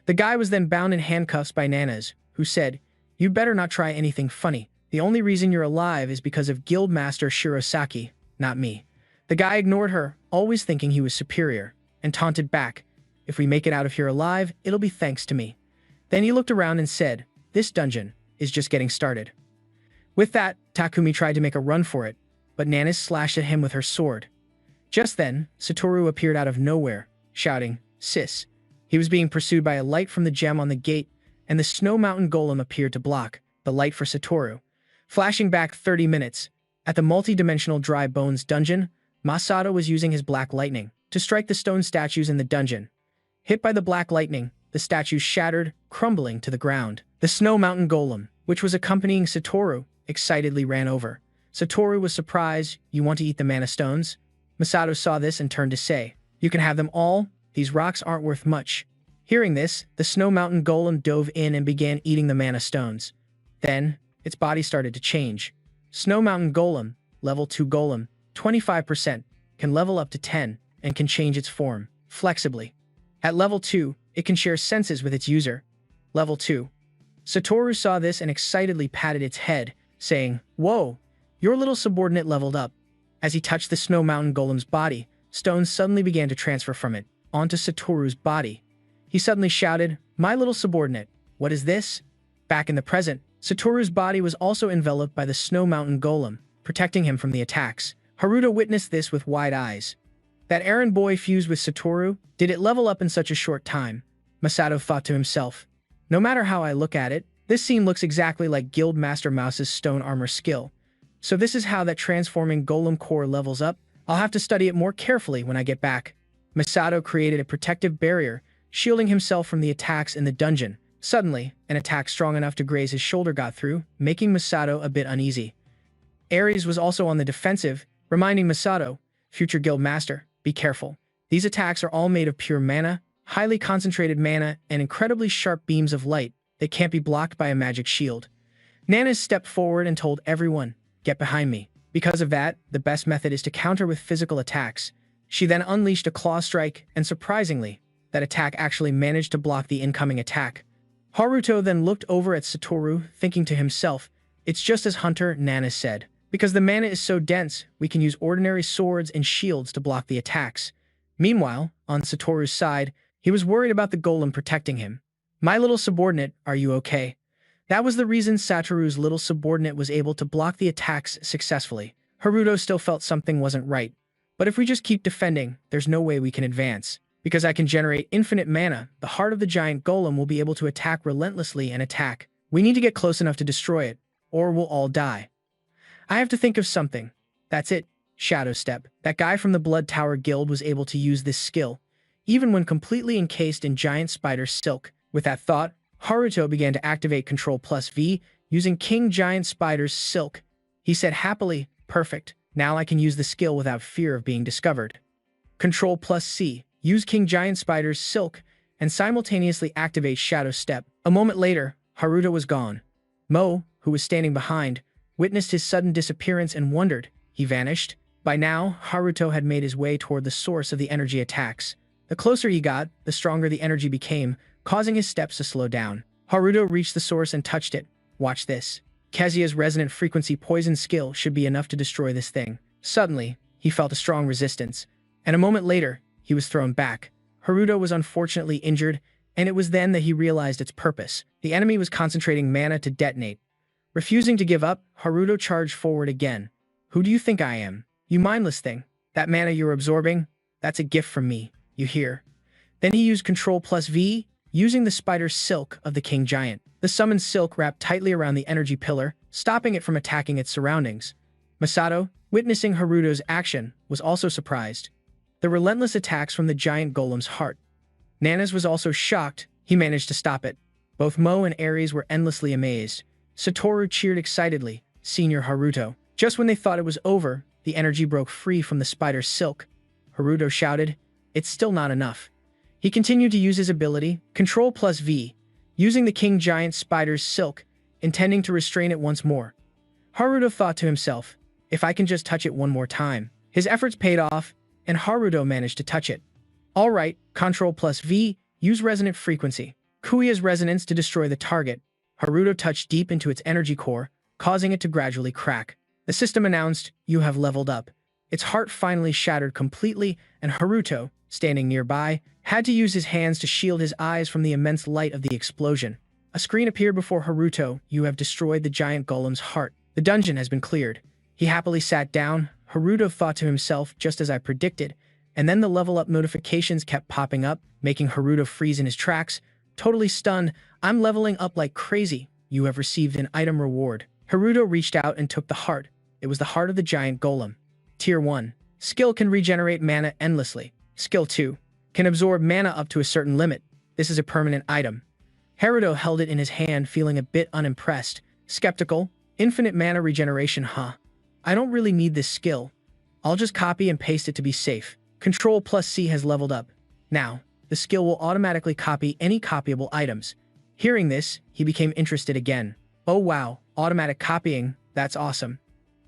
The guy was then bound in handcuffs by Nanas, who said, "You'd better not try anything funny. The only reason you're alive is because of Guildmaster Shirosaki, not me." The guy ignored her, always thinking he was superior, and taunted back, "If we make it out of here alive, it'll be thanks to me." Then he looked around and said, "This dungeon is just getting started." With that, Takumi tried to make a run for it, but Nanas slashed at him with her sword. Just then, Satoru appeared out of nowhere, shouting, "Sis." He was being pursued by a light from the gem on the gate, and the Snow Mountain Golem appeared to block the light for Satoru. Flashing back 30 minutes, at the multi-dimensional Dry Bones dungeon, Masato was using his black lightning to strike the stone statues in the dungeon. Hit by the black lightning, the statues shattered, crumbling to the ground. The Snow Mountain Golem, which was accompanying Satoru, excitedly ran over. Satoru was surprised. "You want to eat the mana stones?" Masato saw this and turned to say, "You can have them all. These rocks aren't worth much." Hearing this, the Snow Mountain Golem dove in and began eating the mana stones. Then, its body started to change. Snow Mountain Golem, level 2 Golem, 25%, can level up to 10, and can change its form, flexibly. At level 2, it can share senses with its user. Level 2. Satoru saw this and excitedly patted its head, saying, "Whoa, your little subordinate leveled up." As he touched the Snow Mountain Golem's body, stones suddenly began to transfer from it onto Satoru's body. He suddenly shouted, "My little subordinate, what is this?" Back in the present, Satoru's body was also enveloped by the Snow Mountain Golem, protecting him from the attacks. Haruto witnessed this with wide eyes. That errand boy fused with Satoru, did it level up in such a short time? Masato thought to himself. No matter how I look at it, this scene looks exactly like Guildmaster Mouse's stone armor skill. So this is how that transforming golem core levels up? I'll have to study it more carefully when I get back. Masato created a protective barrier, shielding himself from the attacks in the dungeon. Suddenly, an attack strong enough to graze his shoulder got through, making Masato a bit uneasy. Ares was also on the defensive, reminding Masato, "Future guild master, be careful. These attacks are all made of pure mana, highly concentrated mana, and incredibly sharp beams of light that can't be blocked by a magic shield." Nanas stepped forward and told everyone, "Get behind me." Because of that, the best method is to counter with physical attacks. She then unleashed a claw strike, and surprisingly, that attack actually managed to block the incoming attack. Haruto then looked over at Satoru, thinking to himself, "It's just as Hunter Nanas said. Because the mana is so dense, we can use ordinary swords and shields to block the attacks." Meanwhile, on Satoru's side, he was worried about the golem protecting him. "My little subordinate, are you okay?" That was the reason Satoru's little subordinate was able to block the attacks successfully. Haruto still felt something wasn't right. "But if we just keep defending, there's no way we can advance. Because I can generate infinite mana, the heart of the giant golem will be able to attack relentlessly and attack. We need to get close enough to destroy it, or we'll all die. I have to think of something." That's it, Shadow Step. That guy from the Blood Tower Guild was able to use this skill, even when completely encased in giant spider silk. With that thought, Haruto began to activate Control plus V, using King Giant Spider's silk. He said happily, "Perfect, now I can use the skill without fear of being discovered." Control plus C, use King Giant Spider's silk, and simultaneously activate Shadow Step. A moment later, Haruto was gone. Mo, who was standing behind, witnessed his sudden disappearance and wondered. He vanished? By now, Haruto had made his way toward the source of the energy attacks. The closer he got, the stronger the energy became, causing his steps to slow down. Haruto reached the source and touched it. Watch this. Kazuya's resonant frequency poison skill should be enough to destroy this thing. Suddenly, he felt a strong resistance, and a moment later, he was thrown back. Haruto was unfortunately injured, and it was then that he realized its purpose. The enemy was concentrating mana to detonate. Refusing to give up, Haruto charged forward again. Who do you think I am? You mindless thing. That mana you're absorbing? That's a gift from me, you hear? Then he used Control plus V, using the spider silk of the King Giant. The summoned silk wrapped tightly around the energy pillar, stopping it from attacking its surroundings. Masato, witnessing Haruto's action, was also surprised. The relentless attacks from the giant golem's heart. Nanas was also shocked. He managed to stop it. Both Mo and Ares were endlessly amazed. Satoru cheered excitedly. Senior Haruto. Just when they thought it was over, the energy broke free from the spider's silk. Haruto shouted, "It's still not enough." He continued to use his ability, Control plus V, using the King Giant spider's silk, intending to restrain it once more. Haruto thought to himself, if I can just touch it one more time. His efforts paid off, and Haruto managed to touch it. Alright, Control plus V, use resonant frequency. Kuya's resonance to destroy the target. Haruto touched deep into its energy core, causing it to gradually crack. The system announced, "You have leveled up." Its heart finally shattered completely, and Haruto, standing nearby, had to use his hands to shield his eyes from the immense light of the explosion. A screen appeared before Haruto. "You have destroyed the giant golem's heart. The dungeon has been cleared." He happily sat down. Haruto thought to himself, just as I predicted, and then the level-up notifications kept popping up, making Haruto freeze in his tracks. Totally stunned, "I'm leveling up like crazy. You have received an item reward." Haruto reached out and took the heart. It was the heart of the giant golem. Tier 1. Skill can regenerate mana endlessly. Skill 2. Can absorb mana up to a certain limit. This is a permanent item. Haruto held it in his hand, feeling a bit unimpressed. Skeptical. Infinite mana regeneration, huh? I don't really need this skill. I'll just copy and paste it to be safe. Control plus C has leveled up. Now, the skill will automatically copy any copyable items. Hearing this, he became interested again. Oh wow, automatic copying, that's awesome.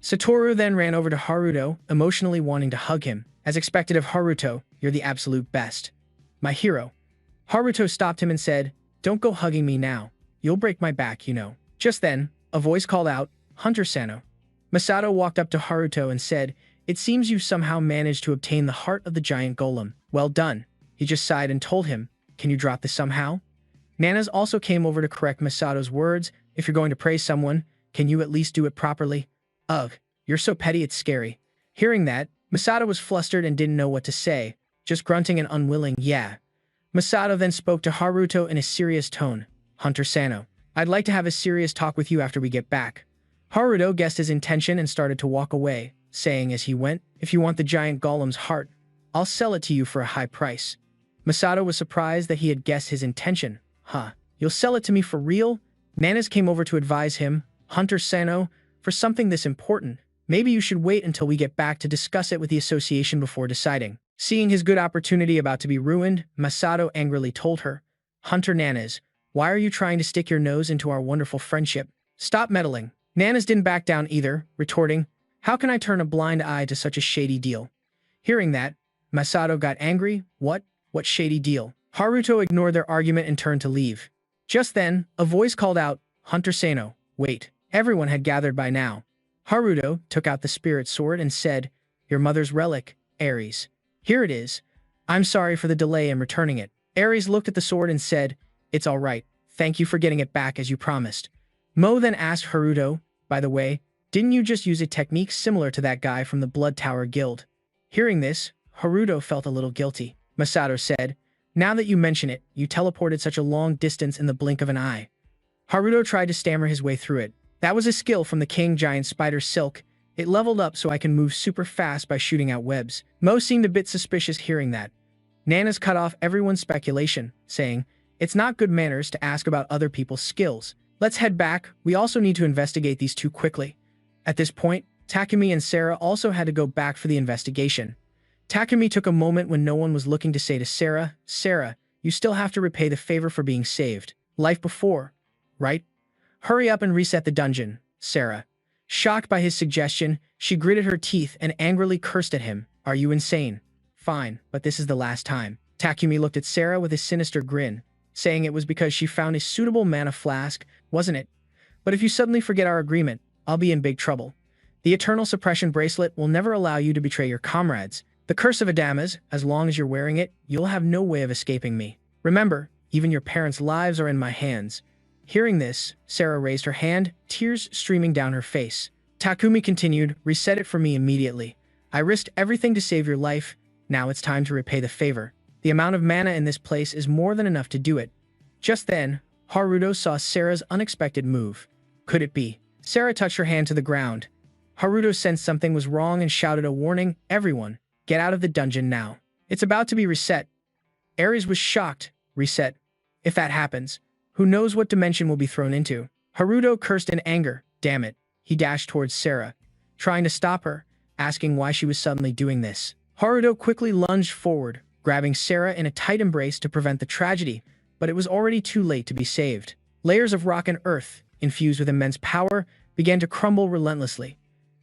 Satoru then ran over to Haruto, emotionally wanting to hug him. As expected of Haruto, you're the absolute best. My hero. Haruto stopped him and said, "Don't go hugging me now. You'll break my back, you know." Just then, a voice called out, "Hunter Sano." Masato walked up to Haruto and said, "It seems you somehow managed to obtain the heart of the giant golem. Well done." He just sighed and told him, "Can you drop this somehow?" Nanas also came over to correct Masato's words. "If you're going to praise someone, can you at least do it properly?" "Ugh, you're so petty it's scary." Hearing that, Masato was flustered and didn't know what to say, just grunting an unwilling "yeah." Masato then spoke to Haruto in a serious tone. "Hunter Sano, I'd like to have a serious talk with you after we get back." Haruto guessed his intention and started to walk away, saying as he went, "If you want the giant golem's heart, I'll sell it to you for a high price." Masato was surprised that he had guessed his intention. "Huh, you'll sell it to me for real?" Nanas came over to advise him, "Hunter Sano, for something this important, maybe you should wait until we get back to discuss it with the association before deciding." Seeing his good opportunity about to be ruined, Masato angrily told her, "Hunter Nanas, why are you trying to stick your nose into our wonderful friendship? Stop meddling." Nanas didn't back down either, retorting, "How can I turn a blind eye to such a shady deal?" Hearing that, Masato got angry. What shady deal?" Haruto ignored their argument and turned to leave. Just then, a voice called out, "Hunter Sano, wait." Everyone had gathered by now. Haruto took out the spirit sword and said, "Your mother's relic, Ares. Here it is. I'm sorry for the delay in returning it." Ares looked at the sword and said, "It's all right. Thank you for getting it back as you promised." Mo then asked Haruto, "By the way, didn't you just use a technique similar to that guy from the Blood Tower Guild?" Hearing this, Haruto felt a little guilty. Masato said, "Now that you mention it, you teleported such a long distance in the blink of an eye." Haruto tried to stammer his way through it. "That was a skill from the King Giant Spider Silk. It leveled up so I can move super fast by shooting out webs." Mo seemed a bit suspicious hearing that. Nanas cut off everyone's speculation, saying, "It's not good manners to ask about other people's skills. Let's head back. We also need to investigate these two quickly." At this point, Takumi and Sarah also had to go back for the investigation. Takumi took a moment when no one was looking to say to Sarah, "Sarah, you still have to repay the favor for being saved. Life before, right? Hurry up and reset the dungeon, Sarah. Shocked by his suggestion, she gritted her teeth and angrily cursed at him. Are you insane? Fine, but this is the last time. Takumi looked at Sarah with a sinister grin, saying it was because she found a suitable mana flask, wasn't it? But if you suddenly forget our agreement, I'll be in big trouble. The Eternal Suppression Bracelet will never allow you to betray your comrades. The Curse of Adamas, as long as you're wearing it, you'll have no way of escaping me. Remember, even your parents' lives are in my hands. Hearing this, Sarah raised her hand, tears streaming down her face. Takumi continued, reset it for me immediately. I risked everything to save your life. Now it's time to repay the favor. The amount of mana in this place is more than enough to do it. Just then, Haruto saw Sarah's unexpected move. Could it be? Sarah touched her hand to the ground. Haruto sensed something was wrong and shouted a warning, everyone, get out of the dungeon now. It's about to be reset. Ares was shocked. Reset? If that happens, who knows what dimension we'll be thrown into? Haruto cursed in anger. Damn it. He dashed towards Sarah, trying to stop her, asking why she was suddenly doing this. Haruto quickly lunged forward, grabbing Sarah in a tight embrace to prevent the tragedy, but it was already too late to be saved. Layers of rock and earth, infused with immense power, began to crumble relentlessly.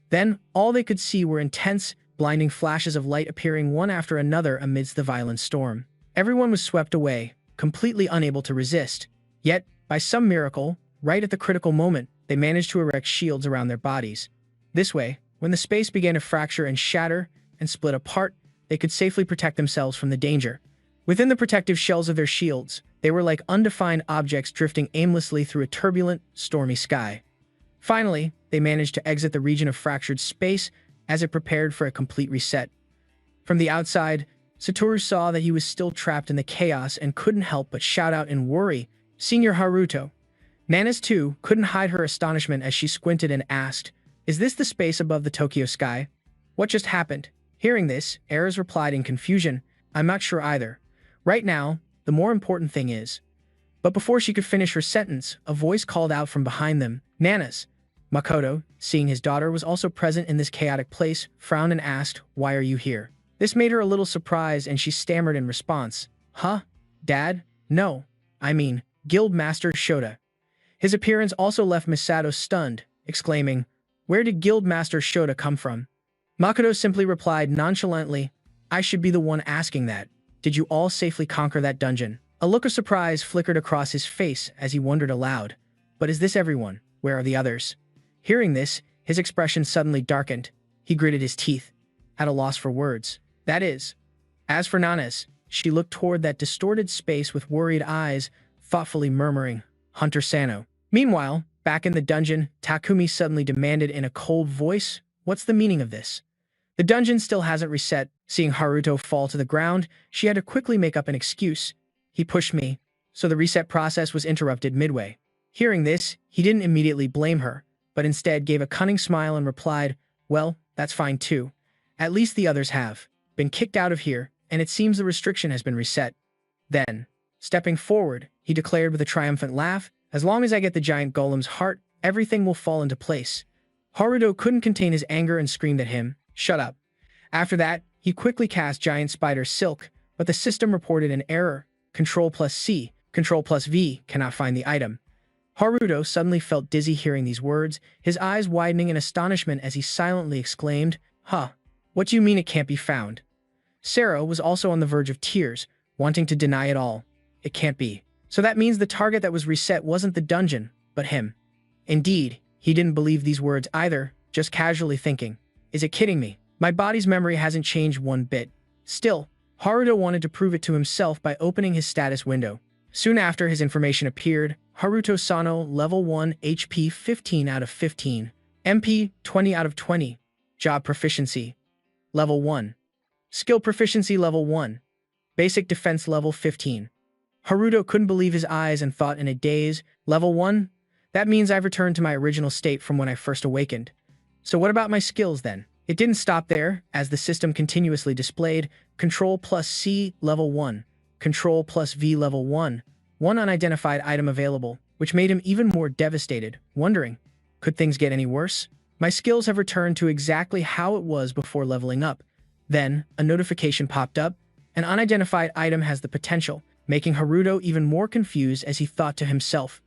Then, all they could see were intense, blinding flashes of light appearing one after another amidst the violent storm. Everyone was swept away, completely unable to resist. Yet, by some miracle, right at the critical moment, they managed to erect shields around their bodies. This way, when the space began to fracture and shatter and split apart, they could safely protect themselves from the danger. Within the protective shells of their shields, they were like undefined objects drifting aimlessly through a turbulent, stormy sky. Finally, they managed to exit the region of fractured space as it prepared for a complete reset. From the outside, Satoru saw that he was still trapped in the chaos and couldn't help but shout out in worry, "Senior Haruto." Nana's, too, couldn't hide her astonishment as she squinted and asked, "Is this the space above the Tokyo sky? What just happened?" Hearing this, Ares replied in confusion, "I'm not sure either. Right now, the more important thing is..." But before she could finish her sentence, a voice called out from behind them, "Nanas." Makoto, seeing his daughter was also present in this chaotic place, frowned and asked, "Why are you here?" This made her a little surprised and she stammered in response, "Huh? Dad? No. I mean, Guild Master Shota." His appearance also left Misato stunned, exclaiming, "Where did Guild Master Shota come from?" Makoto simply replied nonchalantly, "I should be the one asking that. Did you all safely conquer that dungeon?" A look of surprise flickered across his face as he wondered aloud, "But is this everyone? Where are the others?" Hearing this, his expression suddenly darkened. He gritted his teeth, at a loss for words. That is. As for Nanas, she looked toward that distorted space with worried eyes, thoughtfully murmuring, "Hunter Sano." Meanwhile, back in the dungeon, Takumi suddenly demanded in a cold voice, "What's the meaning of this?" The dungeon still hasn't reset. Seeing Haruto fall to the ground, she had to quickly make up an excuse. "He pushed me, so the reset process was interrupted midway." Hearing this, he didn't immediately blame her, but instead gave a cunning smile and replied, "Well, that's fine too. At least the others have been kicked out of here, and it seems the restriction has been reset." Then, stepping forward, he declared with a triumphant laugh, "As long as I get the giant golem's heart, everything will fall into place." Haruto couldn't contain his anger and screamed at him, "Shut up." After that, he quickly cast Giant Spider Silk, but the system reported an error. Ctrl+C, Ctrl+V cannot find the item. Haruto suddenly felt dizzy hearing these words, his eyes widening in astonishment as he silently exclaimed, "Huh, what do you mean it can't be found?" Sarah was also on the verge of tears, wanting to deny it all. It can't be. So that means the target that was reset wasn't the dungeon, but him. Indeed, he didn't believe these words either, just casually thinking, "Is it kidding me? My body's memory hasn't changed one bit." Still, Haruto wanted to prove it to himself by opening his status window. Soon after his information appeared, Haruto Sano level 1 HP 15 out of 15, MP 20 out of 20, Job Proficiency level 1, Skill Proficiency level 1, Basic Defense level 15. Haruto couldn't believe his eyes and thought in a daze, "Level 1? That means I've returned to my original state from when I first awakened. So what about my skills then?" It didn't stop there, as the system continuously displayed Ctrl+C level 1, Ctrl+V level 1, one unidentified item available, which made him even more devastated, wondering, could things get any worse? My skills have returned to exactly how it was before leveling up. Then, a notification popped up. An unidentified item has the potential. making Haruto even more confused as he thought to himself,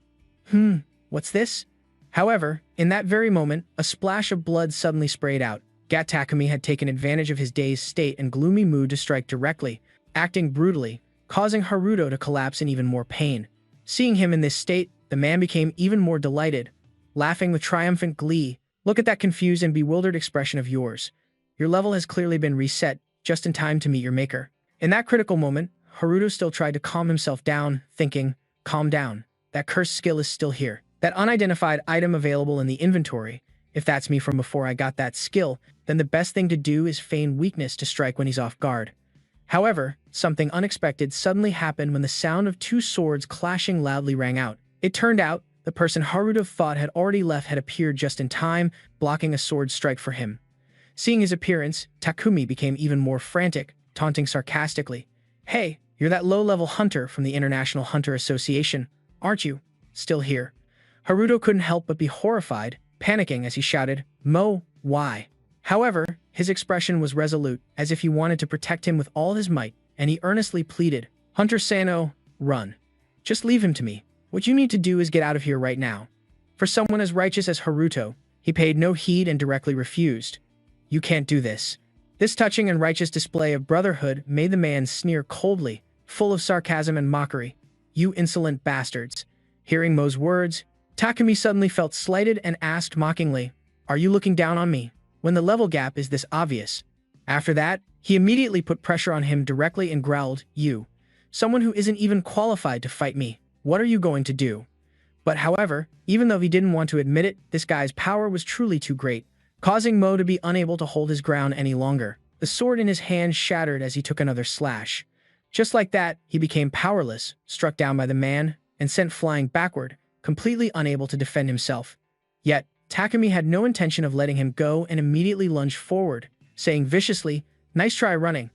what's this? However, in that very moment, a splash of blood suddenly sprayed out. Gat Takumi had taken advantage of his dazed state and gloomy mood to strike directly, acting brutally, causing Haruto to collapse in even more pain. Seeing him in this state, the man became even more delighted, laughing with triumphant glee. Look at that confused and bewildered expression of yours. Your level has clearly been reset, just in time to meet your maker. In that critical moment, Haruto still tried to calm himself down, thinking, calm down. That cursed skill is still here. That unidentified item available in the inventory. If that's me from before I got that skill, then the best thing to do is feign weakness to strike when he's off guard. However, something unexpected suddenly happened when the sound of two swords clashing loudly rang out. It turned out, the person Haruto thought had already left had appeared just in time, blocking a sword strike for him. Seeing his appearance, Takumi became even more frantic, taunting sarcastically. Hey, you're that low-level hunter from the International Hunter Association, aren't you? Still here. Haruto couldn't help but be horrified, panicking as he shouted, Mo, why? However, his expression was resolute, as if he wanted to protect him with all his might, and he earnestly pleaded, Hunter Sano, run. Just leave him to me. What you need to do is get out of here right now. For someone as righteous as Haruto, he paid no heed and directly refused. You can't do this. This touching and righteous display of brotherhood made the man sneer coldly, full of sarcasm and mockery. You insolent bastards. Hearing Mo's words, Takumi suddenly felt slighted and asked mockingly, Are you looking down on me, when the level gap is this obvious? After that, he immediately put pressure on him directly and growled, You, someone who isn't even qualified to fight me, what are you going to do? But however, even though he didn't want to admit it, this guy's power was truly too great, causing Mo to be unable to hold his ground any longer. The sword in his hand shattered as he took another slash. Just like that, he became powerless, struck down by the man, and sent flying backward, completely unable to defend himself. Yet, Takumi had no intention of letting him go and immediately lunged forward, saying viciously, Nice try running.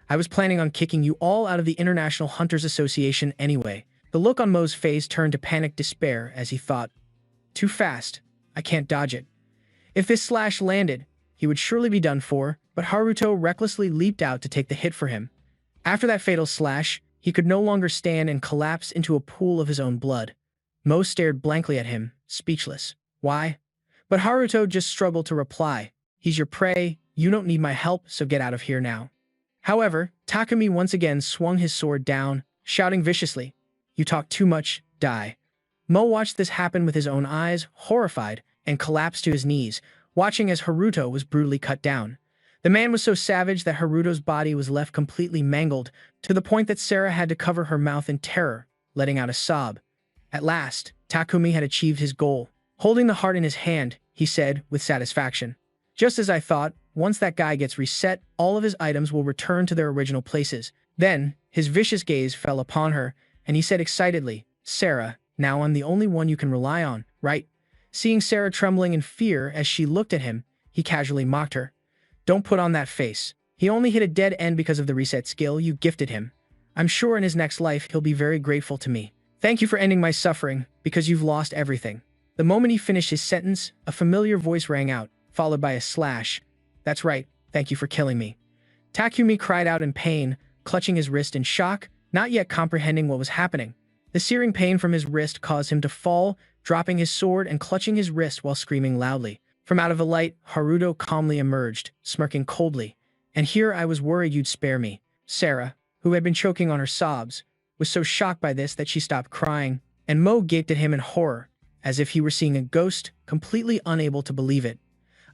I was planning on kicking you all out of the International Hunters Association anyway. The look on Mo's face turned to panicked despair as he thought, Too fast. I can't dodge it. If this slash landed, he would surely be done for, but Haruto recklessly leaped out to take the hit for him. After that fatal slash, he could no longer stand and collapsed into a pool of his own blood. Mo stared blankly at him, speechless. Why? But Haruto just struggled to reply. He's your prey, you don't need my help, so get out of here now. However, Takumi once again swung his sword down, shouting viciously, You talk too much, die. Mo watched this happen with his own eyes, horrified, and collapsed to his knees, watching as Haruto was brutally cut down. The man was so savage that Haruto's body was left completely mangled, to the point that Sarah had to cover her mouth in terror, letting out a sob. At last, Takumi had achieved his goal. Holding the heart in his hand, he said with satisfaction, Just as I thought, once that guy gets reset, all of his items will return to their original places. Then, his vicious gaze fell upon her, and he said excitedly, Sarah, now I'm the only one you can rely on, right? Seeing Sarah trembling in fear as she looked at him, he casually mocked her. Don't put on that face. He only hit a dead end because of the reset skill you gifted him. I'm sure in his next life he'll be very grateful to me. Thank you for ending my suffering, because you've lost everything. The moment he finished his sentence, a familiar voice rang out, followed by a slash. That's right, thank you for killing me. Takumi cried out in pain, clutching his wrist in shock, not yet comprehending what was happening. The searing pain from his wrist caused him to fall, dropping his sword and clutching his wrist while screaming loudly. From out of the light, Haruto calmly emerged, smirking coldly. And here I was worried you'd spare me. Sarah, who had been choking on her sobs, was so shocked by this that she stopped crying, and Mo gaped at him in horror, as if he were seeing a ghost, completely unable to believe it.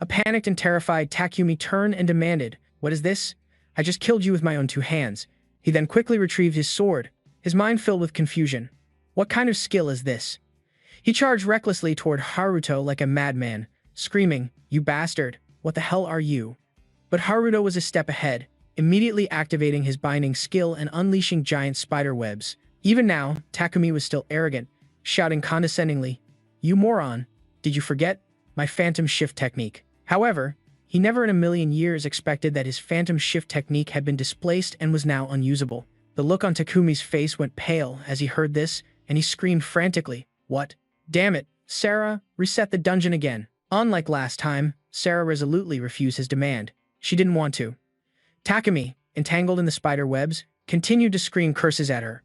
A panicked and terrified Takumi turned and demanded, What is this? I just killed you with my own two hands. He then quickly retrieved his sword, his mind filled with confusion. What kind of skill is this? He charged recklessly toward Haruto like a madman, screaming, You bastard, what the hell are you? But Haruto was a step ahead, immediately activating his binding skill and unleashing giant spider webs. Even now, Takumi was still arrogant, shouting condescendingly, You moron, did you forget? My phantom shift technique. However, he never in a million years expected that his phantom shift technique had been displaced and was now unusable. The look on Takumi's face went pale as he heard this, and he screamed frantically, What? Damn it, Sarah, reset the dungeon again. Unlike last time, Sarah resolutely refused his demand. She didn't want to. Takumi, entangled in the spider webs, continued to scream curses at her.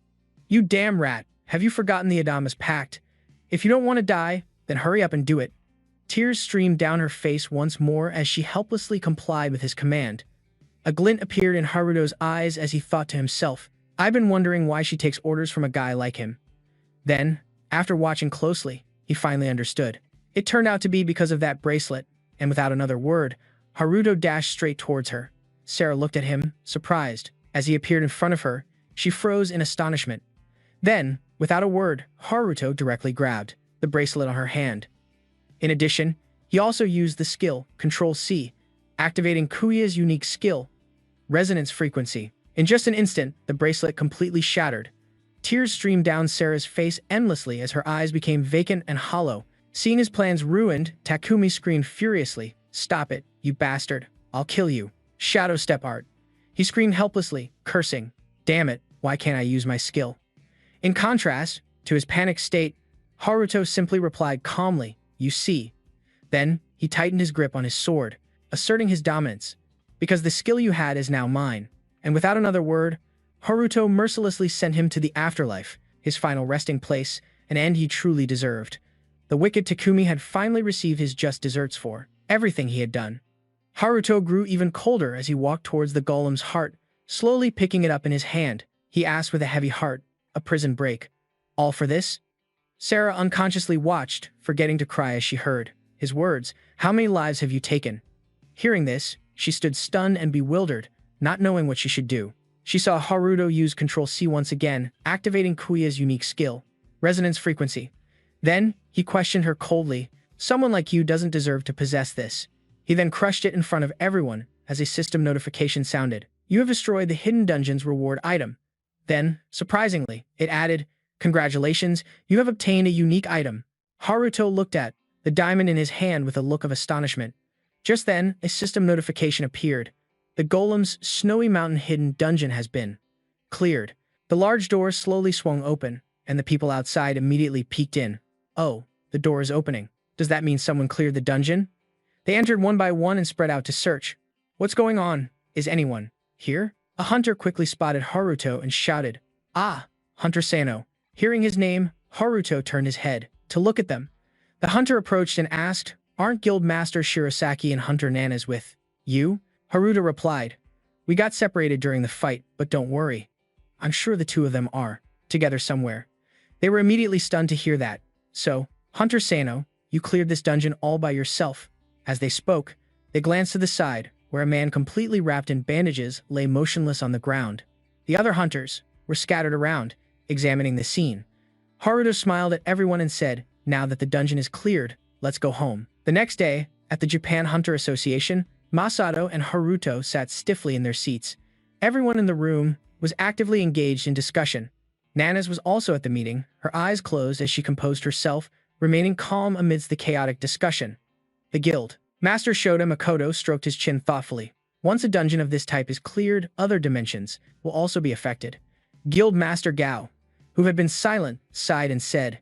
You damn rat, have you forgotten the Adamas Pact? If you don't want to die, then hurry up and do it. Tears streamed down her face once more as she helplessly complied with his command. A glint appeared in Haruto's eyes as he thought to himself, I've been wondering why she takes orders from a guy like him. Then, after watching closely, he finally understood. It turned out to be because of that bracelet, and without another word, Haruto dashed straight towards her. Sarah looked at him, surprised. As he appeared in front of her, she froze in astonishment. Then, without a word, Haruto directly grabbed the bracelet on her hand. In addition, he also used the skill, Control-C, activating Kuya's unique skill, Resonance Frequency. In just an instant, the bracelet completely shattered. Tears streamed down Sarah's face endlessly as her eyes became vacant and hollow. Seeing his plans ruined, Takumi screamed furiously, "Stop it, you bastard. I'll kill you." Shadow Step Art. He screamed helplessly, cursing, "Damn it, why can't I use my skill?" In contrast to his panicked state, Haruto simply replied calmly, "You see." Then, he tightened his grip on his sword, asserting his dominance. "Because the skill you had is now mine." And without another word, Haruto mercilessly sent him to the afterlife, his final resting place, an end he truly deserved. The wicked Takumi had finally received his just deserts for everything he had done. Haruto grew even colder as he walked towards the golem's heart, slowly picking it up in his hand. He asked with a heavy heart, "A prison break. All for this?" Sarah unconsciously watched, forgetting to cry as she heard his words, "How many lives have you taken?" Hearing this, she stood stunned and bewildered, not knowing what she should do. She saw Haruto use Control-C once again, activating Kuya's unique skill, Resonance Frequency. Then, he questioned her coldly, "Someone like you doesn't deserve to possess this." He then crushed it in front of everyone as a system notification sounded. "You have destroyed the Hidden Dungeon's reward item." Then, surprisingly, it added, "Congratulations, you have obtained a unique item." Haruto looked at the diamond in his hand with a look of astonishment. Just then, a system notification appeared. "The golem's snowy mountain hidden dungeon has been cleared." The large door slowly swung open, and the people outside immediately peeked in. "Oh, the door is opening. Does that mean someone cleared the dungeon?" They entered one by one and spread out to search. "What's going on? Is anyone here?" A hunter quickly spotted Haruto and shouted, "Ah, Hunter Sano." Hearing his name, Haruto turned his head to look at them. The hunter approached and asked, "Aren't Guild Master Shirosaki and Hunter Nanas with you?" Haruto replied, "We got separated during the fight, but don't worry. I'm sure the two of them are together somewhere." They were immediately stunned to hear that. "So, Hunter Sano, you cleared this dungeon all by yourself." As they spoke, they glanced to the side, where a man completely wrapped in bandages lay motionless on the ground. The other hunters were scattered around, examining the scene. Haruto smiled at everyone and said, "Now that the dungeon is cleared, let's go home." The next day, at the Japan Hunter Association, Masato and Haruto sat stiffly in their seats. Everyone in the room was actively engaged in discussion. Nanas was also at the meeting, her eyes closed as she composed herself, remaining calm amidst the chaotic discussion. The guild. Master Shota Makoto stroked his chin thoughtfully. Once a dungeon of this type is cleared, other dimensions will also be affected. Guild Master Gao, who had been silent, sighed and said,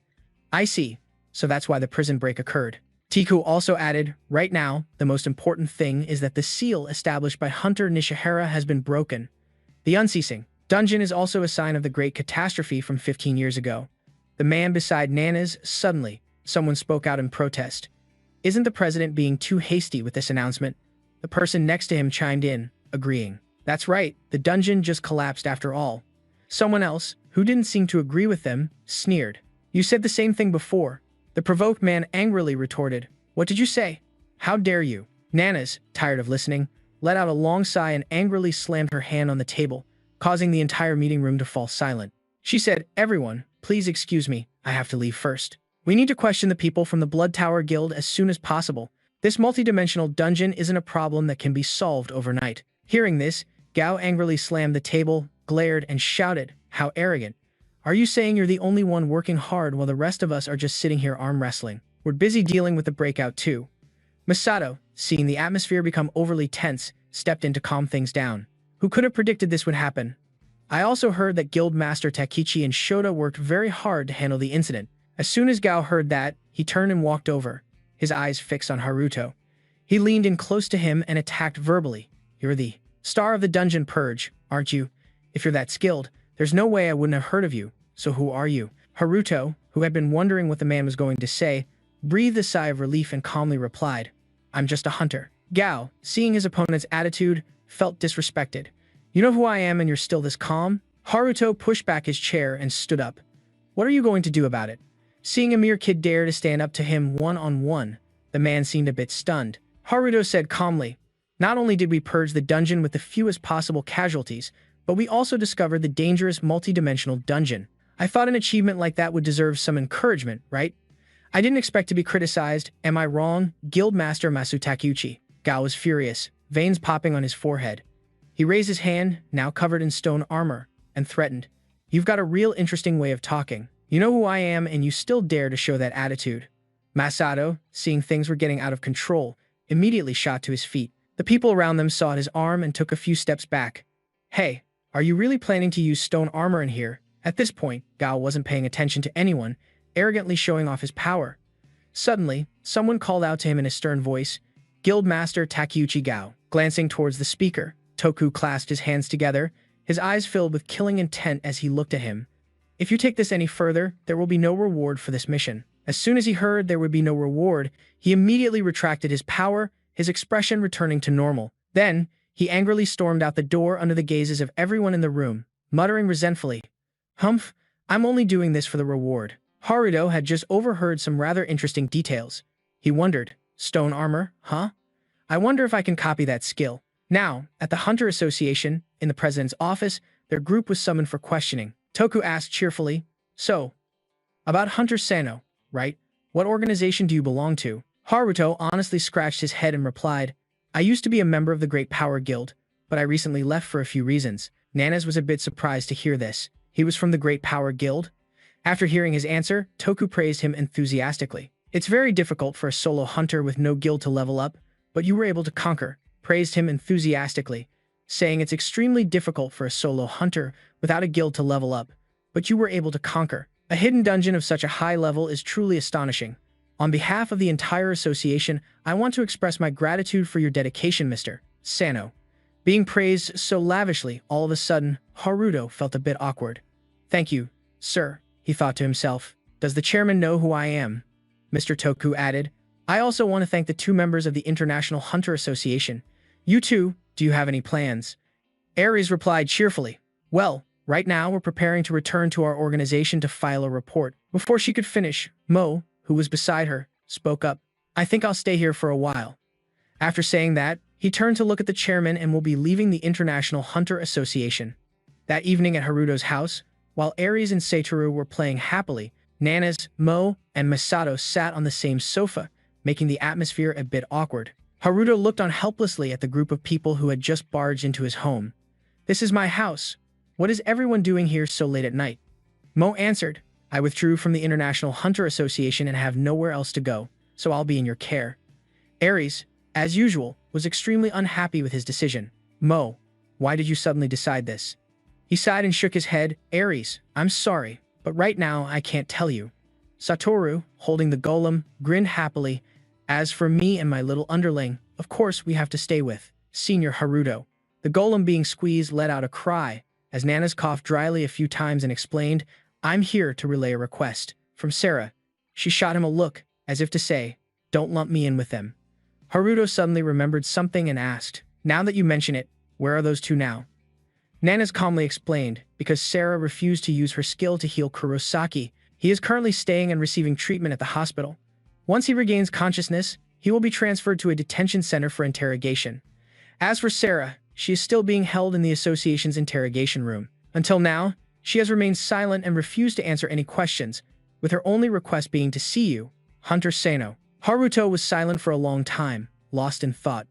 "I see, so that's why the prison break occurred." Tiku also added, "Right now, the most important thing is that the seal established by Hunter Nishihara has been broken. The unceasing dungeon is also a sign of the great catastrophe from 15 years ago." The man beside Nanas, suddenly, someone spoke out in protest. "Isn't the president being too hasty with this announcement?" The person next to him chimed in, agreeing. "That's right, the dungeon just collapsed after all." Someone else, who didn't seem to agree with them, sneered. "You said the same thing before." The provoked man angrily retorted, "What did you say? How dare you?" Nanas, tired of listening, let out a long sigh and angrily slammed her hand on the table, causing the entire meeting room to fall silent. She said, "Everyone, please excuse me, I have to leave first. We need to question the people from the Blood Tower Guild as soon as possible. This multidimensional dungeon isn't a problem that can be solved overnight." Hearing this, Gao angrily slammed the table, glared, and shouted, "How arrogant. Are you saying you're the only one working hard while the rest of us are just sitting here arm wrestling? We're busy dealing with the breakout too." Masato, seeing the atmosphere become overly tense, stepped in to calm things down. "Who could have predicted this would happen? I also heard that Guild Master Takichi and Shota worked very hard to handle the incident." As soon as Gao heard that, he turned and walked over, his eyes fixed on Haruto. He leaned in close to him and attacked verbally. "You're the star of the dungeon purge, aren't you? If you're that skilled, there's no way I wouldn't have heard of you. So who are you? Haruto, who had been wondering what the man was going to say, breathed a sigh of relief and calmly replied, I'm just a hunter. Gao, seeing his opponent's attitude, felt disrespected. You know who I am and you're still this calm? Haruto pushed back his chair and stood up. What are you going to do about it? Seeing a mere kid dare to stand up to him one-on-one, the man seemed a bit stunned. Haruto said calmly, not only did we purge the dungeon with the fewest possible casualties, but we also discovered the dangerous multi-dimensional dungeon. I thought an achievement like that would deserve some encouragement, right? I didn't expect to be criticized. Am I wrong? Guildmaster Masutakuchi. Gao was furious, veins popping on his forehead. He raised his hand, now covered in stone armor, and threatened, You've got a real interesting way of talking. You know who I am and you still dare to show that attitude. Masato, seeing things were getting out of control, immediately shot to his feet. The people around them saw his arm and took a few steps back. Hey, are you really planning to use stone armor in here? At this point, Gao wasn't paying attention to anyone, arrogantly showing off his power. Suddenly, someone called out to him in a stern voice, Guildmaster Takeuchi Gao. Glancing towards the speaker, Toku clasped his hands together, his eyes filled with killing intent as he looked at him. If you take this any further, there will be no reward for this mission. As soon as he heard there would be no reward, he immediately retracted his power, his expression returning to normal. Then, he angrily stormed out the door under the gazes of everyone in the room, muttering resentfully, Humph, I'm only doing this for the reward. Haruto had just overheard some rather interesting details. He wondered, stone armor, huh? I wonder if I can copy that skill. Now, at the Hunter Association, in the president's office, their group was summoned for questioning. Toku asked cheerfully, So, about Hunter Sano, right? What organization do you belong to? Haruto honestly scratched his head and replied, I used to be a member of the Great Power Guild, but I recently left for a few reasons. Nanas was a bit surprised to hear this. He was from the Great Power Guild? After hearing his answer, Toku praised him enthusiastically. It's very difficult for a solo hunter with no guild to level up, but you were able to conquer, praised him enthusiastically, saying it's extremely difficult for a solo hunter without a guild to level up, but you were able to conquer. A hidden dungeon of such a high level is truly astonishing. On behalf of the entire association, I want to express my gratitude for your dedication, Mr. Sano. Being praised so lavishly, all of a sudden, Haruto felt a bit awkward. Thank you, sir, he thought to himself. Does the chairman know who I am? Mr. Toku added, I also want to thank the 2 members of the International Hunter Association. You two, do you have any plans? Ares replied cheerfully, Well, right now we're preparing to return to our organization to file a report. Before she could finish, Mo, who was beside her, spoke up. I think I'll stay here for a while. After saying that, he turned to look at the chairman and will be leaving the International Hunter Association. That evening at Haruto's house, while Ares and Satoru were playing happily, Nanas, Mo, and Masato sat on the same sofa, making the atmosphere a bit awkward. Haruto looked on helplessly at the group of people who had just barged into his home. This is my house. What is everyone doing here so late at night? Mo answered, I withdrew from the International Hunter Association and have nowhere else to go, so I'll be in your care. Ares, as usual, was extremely unhappy with his decision. Mo, why did you suddenly decide this? He sighed and shook his head. Ares, I'm sorry, but right now I can't tell you. Satoru, holding the golem, grinned happily. As for me and my little underling, of course we have to stay with Senior Haruto. The golem being squeezed let out a cry, as Nanas coughed dryly a few times and explained, I'm here to relay a request. From Sarah. She shot him a look, as if to say, don't lump me in with them. Haruto suddenly remembered something and asked, Now that you mention it, where are those 2 now? Nanas calmly explained, because Sarah refused to use her skill to heal Kurosaki, he is currently staying and receiving treatment at the hospital. Once he regains consciousness, he will be transferred to a detention center for interrogation. As for Sarah, she is still being held in the association's interrogation room. Until now, she has remained silent and refused to answer any questions, with her only request being to see you, Hunter Sano. Haruto was silent for a long time, lost in thought.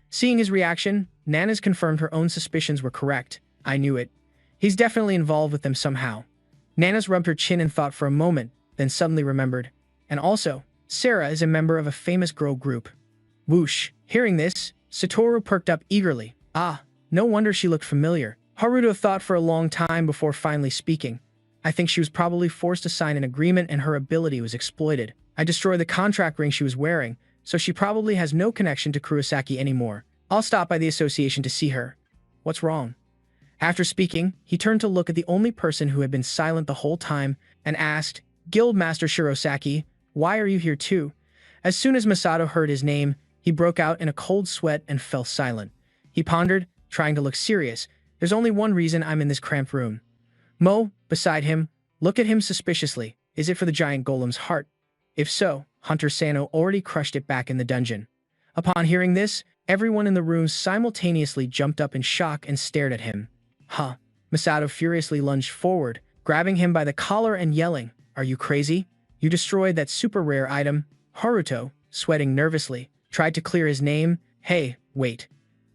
Seeing his reaction, Nanas confirmed her own suspicions were correct. I knew it. He's definitely involved with them somehow. Nanas rubbed her chin and thought for a moment, then suddenly remembered. And also, Sarah is a member of a famous girl group. Whoosh. Hearing this, Satoru perked up eagerly. Ah, no wonder she looked familiar. Haruto thought for a long time before finally speaking. I think she was probably forced to sign an agreement and her ability was exploited. I destroyed the contract ring she was wearing, so she probably has no connection to Kurosaki anymore. I'll stop by the association to see her. What's wrong? After speaking, he turned to look at the only person who had been silent the whole time and asked, Guildmaster Shirosaki, why are you here too? As soon as Masato heard his name, he broke out in a cold sweat and fell silent. He pondered, trying to look serious. There's only one reason I'm in this cramped room. Mo, beside him, looked at him suspiciously. Is it for the giant golem's heart? If so, Hunter Sano already crushed it back in the dungeon. Upon hearing this, everyone in the room simultaneously jumped up in shock and stared at him. Huh. Masato furiously lunged forward, grabbing him by the collar and yelling, Are you crazy? You destroyed that super rare item. Haruto, sweating nervously, tried to clear his name. Hey, wait.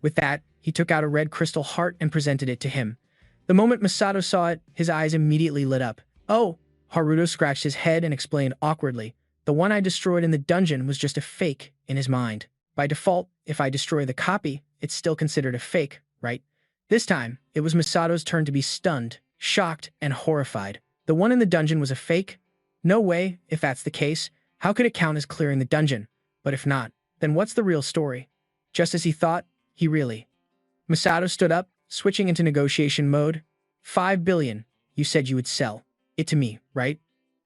With that, he took out a red crystal heart and presented it to him. The moment Masato saw it, his eyes immediately lit up. Oh, Haruto scratched his head and explained awkwardly. The one I destroyed in the dungeon was just a fake in his mind. By default, if I destroy the copy, it's still considered a fake, right? This time, it was Masato's turn to be stunned, shocked, and horrified. The one in the dungeon was a fake? No way, if that's the case. How could it count as clearing the dungeon? But if not, then what's the real story? Just as he thought, he really. Masato stood up, switching into negotiation mode. 5 billion, you said you would sell it to me, right?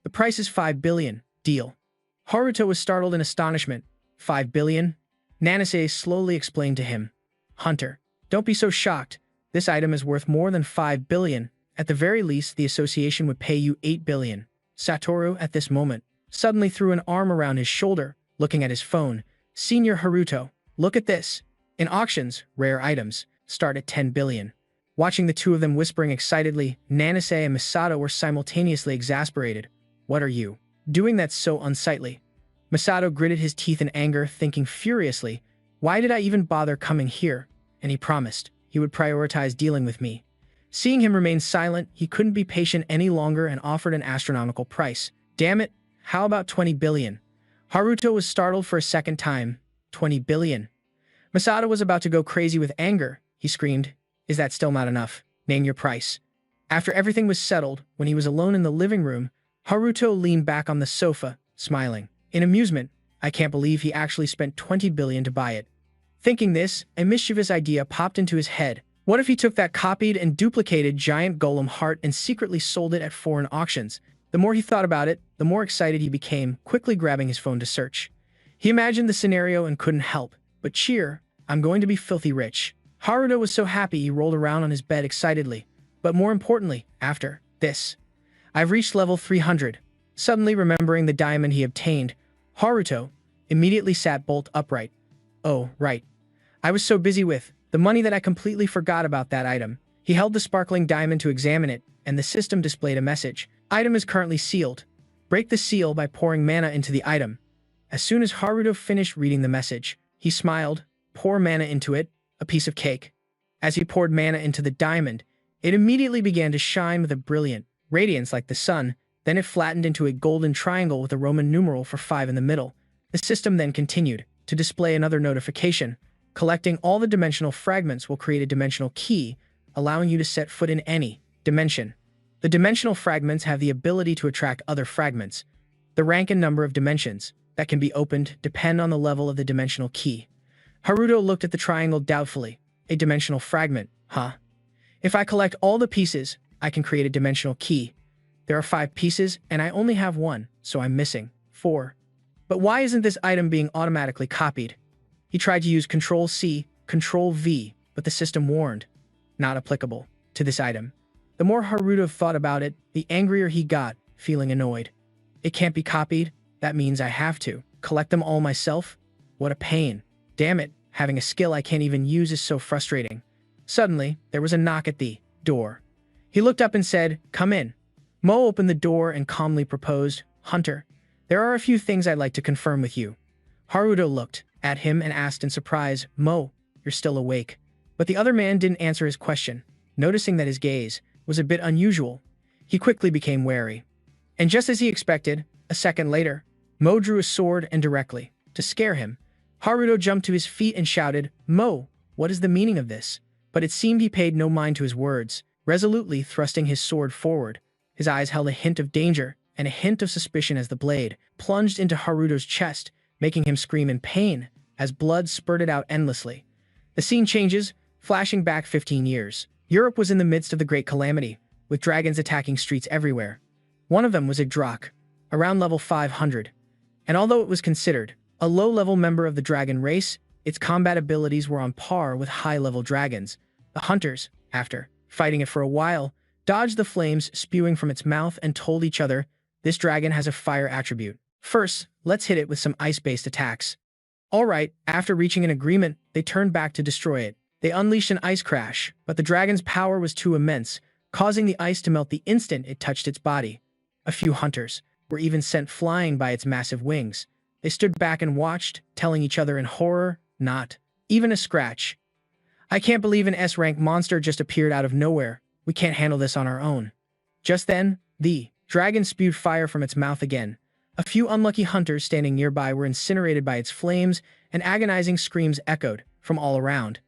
The price is 5 billion, deal. Haruto was startled in astonishment. 5 billion? Nanase slowly explained to him. Hunter, don't be so shocked. This item is worth more than 5 billion. At the very least, the association would pay you 8 billion. Satoru, at this moment, suddenly threw an arm around his shoulder, looking at his phone. Senior Haruto, look at this. In auctions, rare items start at 10 billion. Watching the two of them whispering excitedly, Nanase and Masato were simultaneously exasperated. What are you doing that's so unsightly? Masato gritted his teeth in anger, thinking furiously, why did I even bother coming here? And he promised he would prioritize dealing with me. Seeing him remain silent, he couldn't be patient any longer and offered an astronomical price. Damn it, how about 20 billion? Haruto was startled for a second time. 20 billion. Masato was about to go crazy with anger. He screamed, is that still not enough? Name your price. After everything was settled, when he was alone in the living room, Haruto leaned back on the sofa, smiling. In amusement, I can't believe he actually spent 20 billion to buy it. Thinking this, a mischievous idea popped into his head. What if he took that copied and duplicated giant golem heart and secretly sold it at foreign auctions? The more he thought about it, the more excited he became, quickly grabbing his phone to search. He imagined the scenario and couldn't help but cheer. I'm going to be filthy rich. Haruto was so happy he rolled around on his bed excitedly. But more importantly, after this, I've reached level 300. Suddenly remembering the diamond he obtained, Haruto immediately sat bolt upright. Oh, right. I was so busy with the money that I completely forgot about that item. He held the sparkling diamond to examine it, and the system displayed a message. Item is currently sealed. Break the seal by pouring mana into the item. As soon as Haruto finished reading the message, he smiled. Pour mana into it, a piece of cake. As he poured mana into the diamond, it immediately began to shine with a brilliant radiance like the sun. Then it flattened into a golden triangle with a Roman numeral for 5 in the middle. The system then continued to display another notification. Collecting all the dimensional fragments will create a dimensional key, allowing you to set foot in any dimension. The dimensional fragments have the ability to attract other fragments. The rank and number of dimensions that can be opened depend on the level of the dimensional key. Haruto looked at the triangle doubtfully. A dimensional fragment, huh? If I collect all the pieces, I can create a dimensional key. There are 5 pieces, and I only have 1, so I'm missing 4. But why isn't this item being automatically copied? He tried to use Ctrl-C, Ctrl-V, but the system warned, not applicable to this item. The more Haruto thought about it, the angrier he got, feeling annoyed. It can't be copied? That means I have to collect them all myself? What a pain. Damn it, having a skill I can't even use is so frustrating. Suddenly, there was a knock at the door. He looked up and said, come in. Mo opened the door and calmly proposed, Hunter, there are a few things I'd like to confirm with you. Haruto looked at him and asked in surprise, Mo, you're still awake. But the other man didn't answer his question. Noticing that his gaze was a bit unusual, he quickly became wary. And just as he expected, a second later, Mo drew a sword and directly, to scare him, Haruto jumped to his feet and shouted, Mo, what is the meaning of this? But it seemed he paid no mind to his words, resolutely thrusting his sword forward. His eyes held a hint of danger and a hint of suspicion as the blade plunged into Haruto's chest, making him scream in pain as blood spurted out endlessly. The scene changes, flashing back 15 years. Europe was in the midst of the Great Calamity, with dragons attacking streets everywhere. One of them was Yggdrasil, around level 500. And although it was considered a low-level member of the dragon race, its combat abilities were on par with high-level dragons. The hunters, after fighting it for a while, dodged the flames spewing from its mouth and told each other, "This dragon has a fire attribute. First, let's hit it with some ice-based attacks." All right, after reaching an agreement, they turned back to destroy it. They unleashed an ice crash, but the dragon's power was too immense, causing the ice to melt the instant it touched its body. A few hunters were even sent flying by its massive wings. They stood back and watched, telling each other in horror, "Not even a scratch. I can't believe an S-rank monster just appeared out of nowhere. We can't handle this on our own." Just then, the dragon spewed fire from its mouth again. A few unlucky hunters standing nearby were incinerated by its flames, and agonizing screams echoed from all around.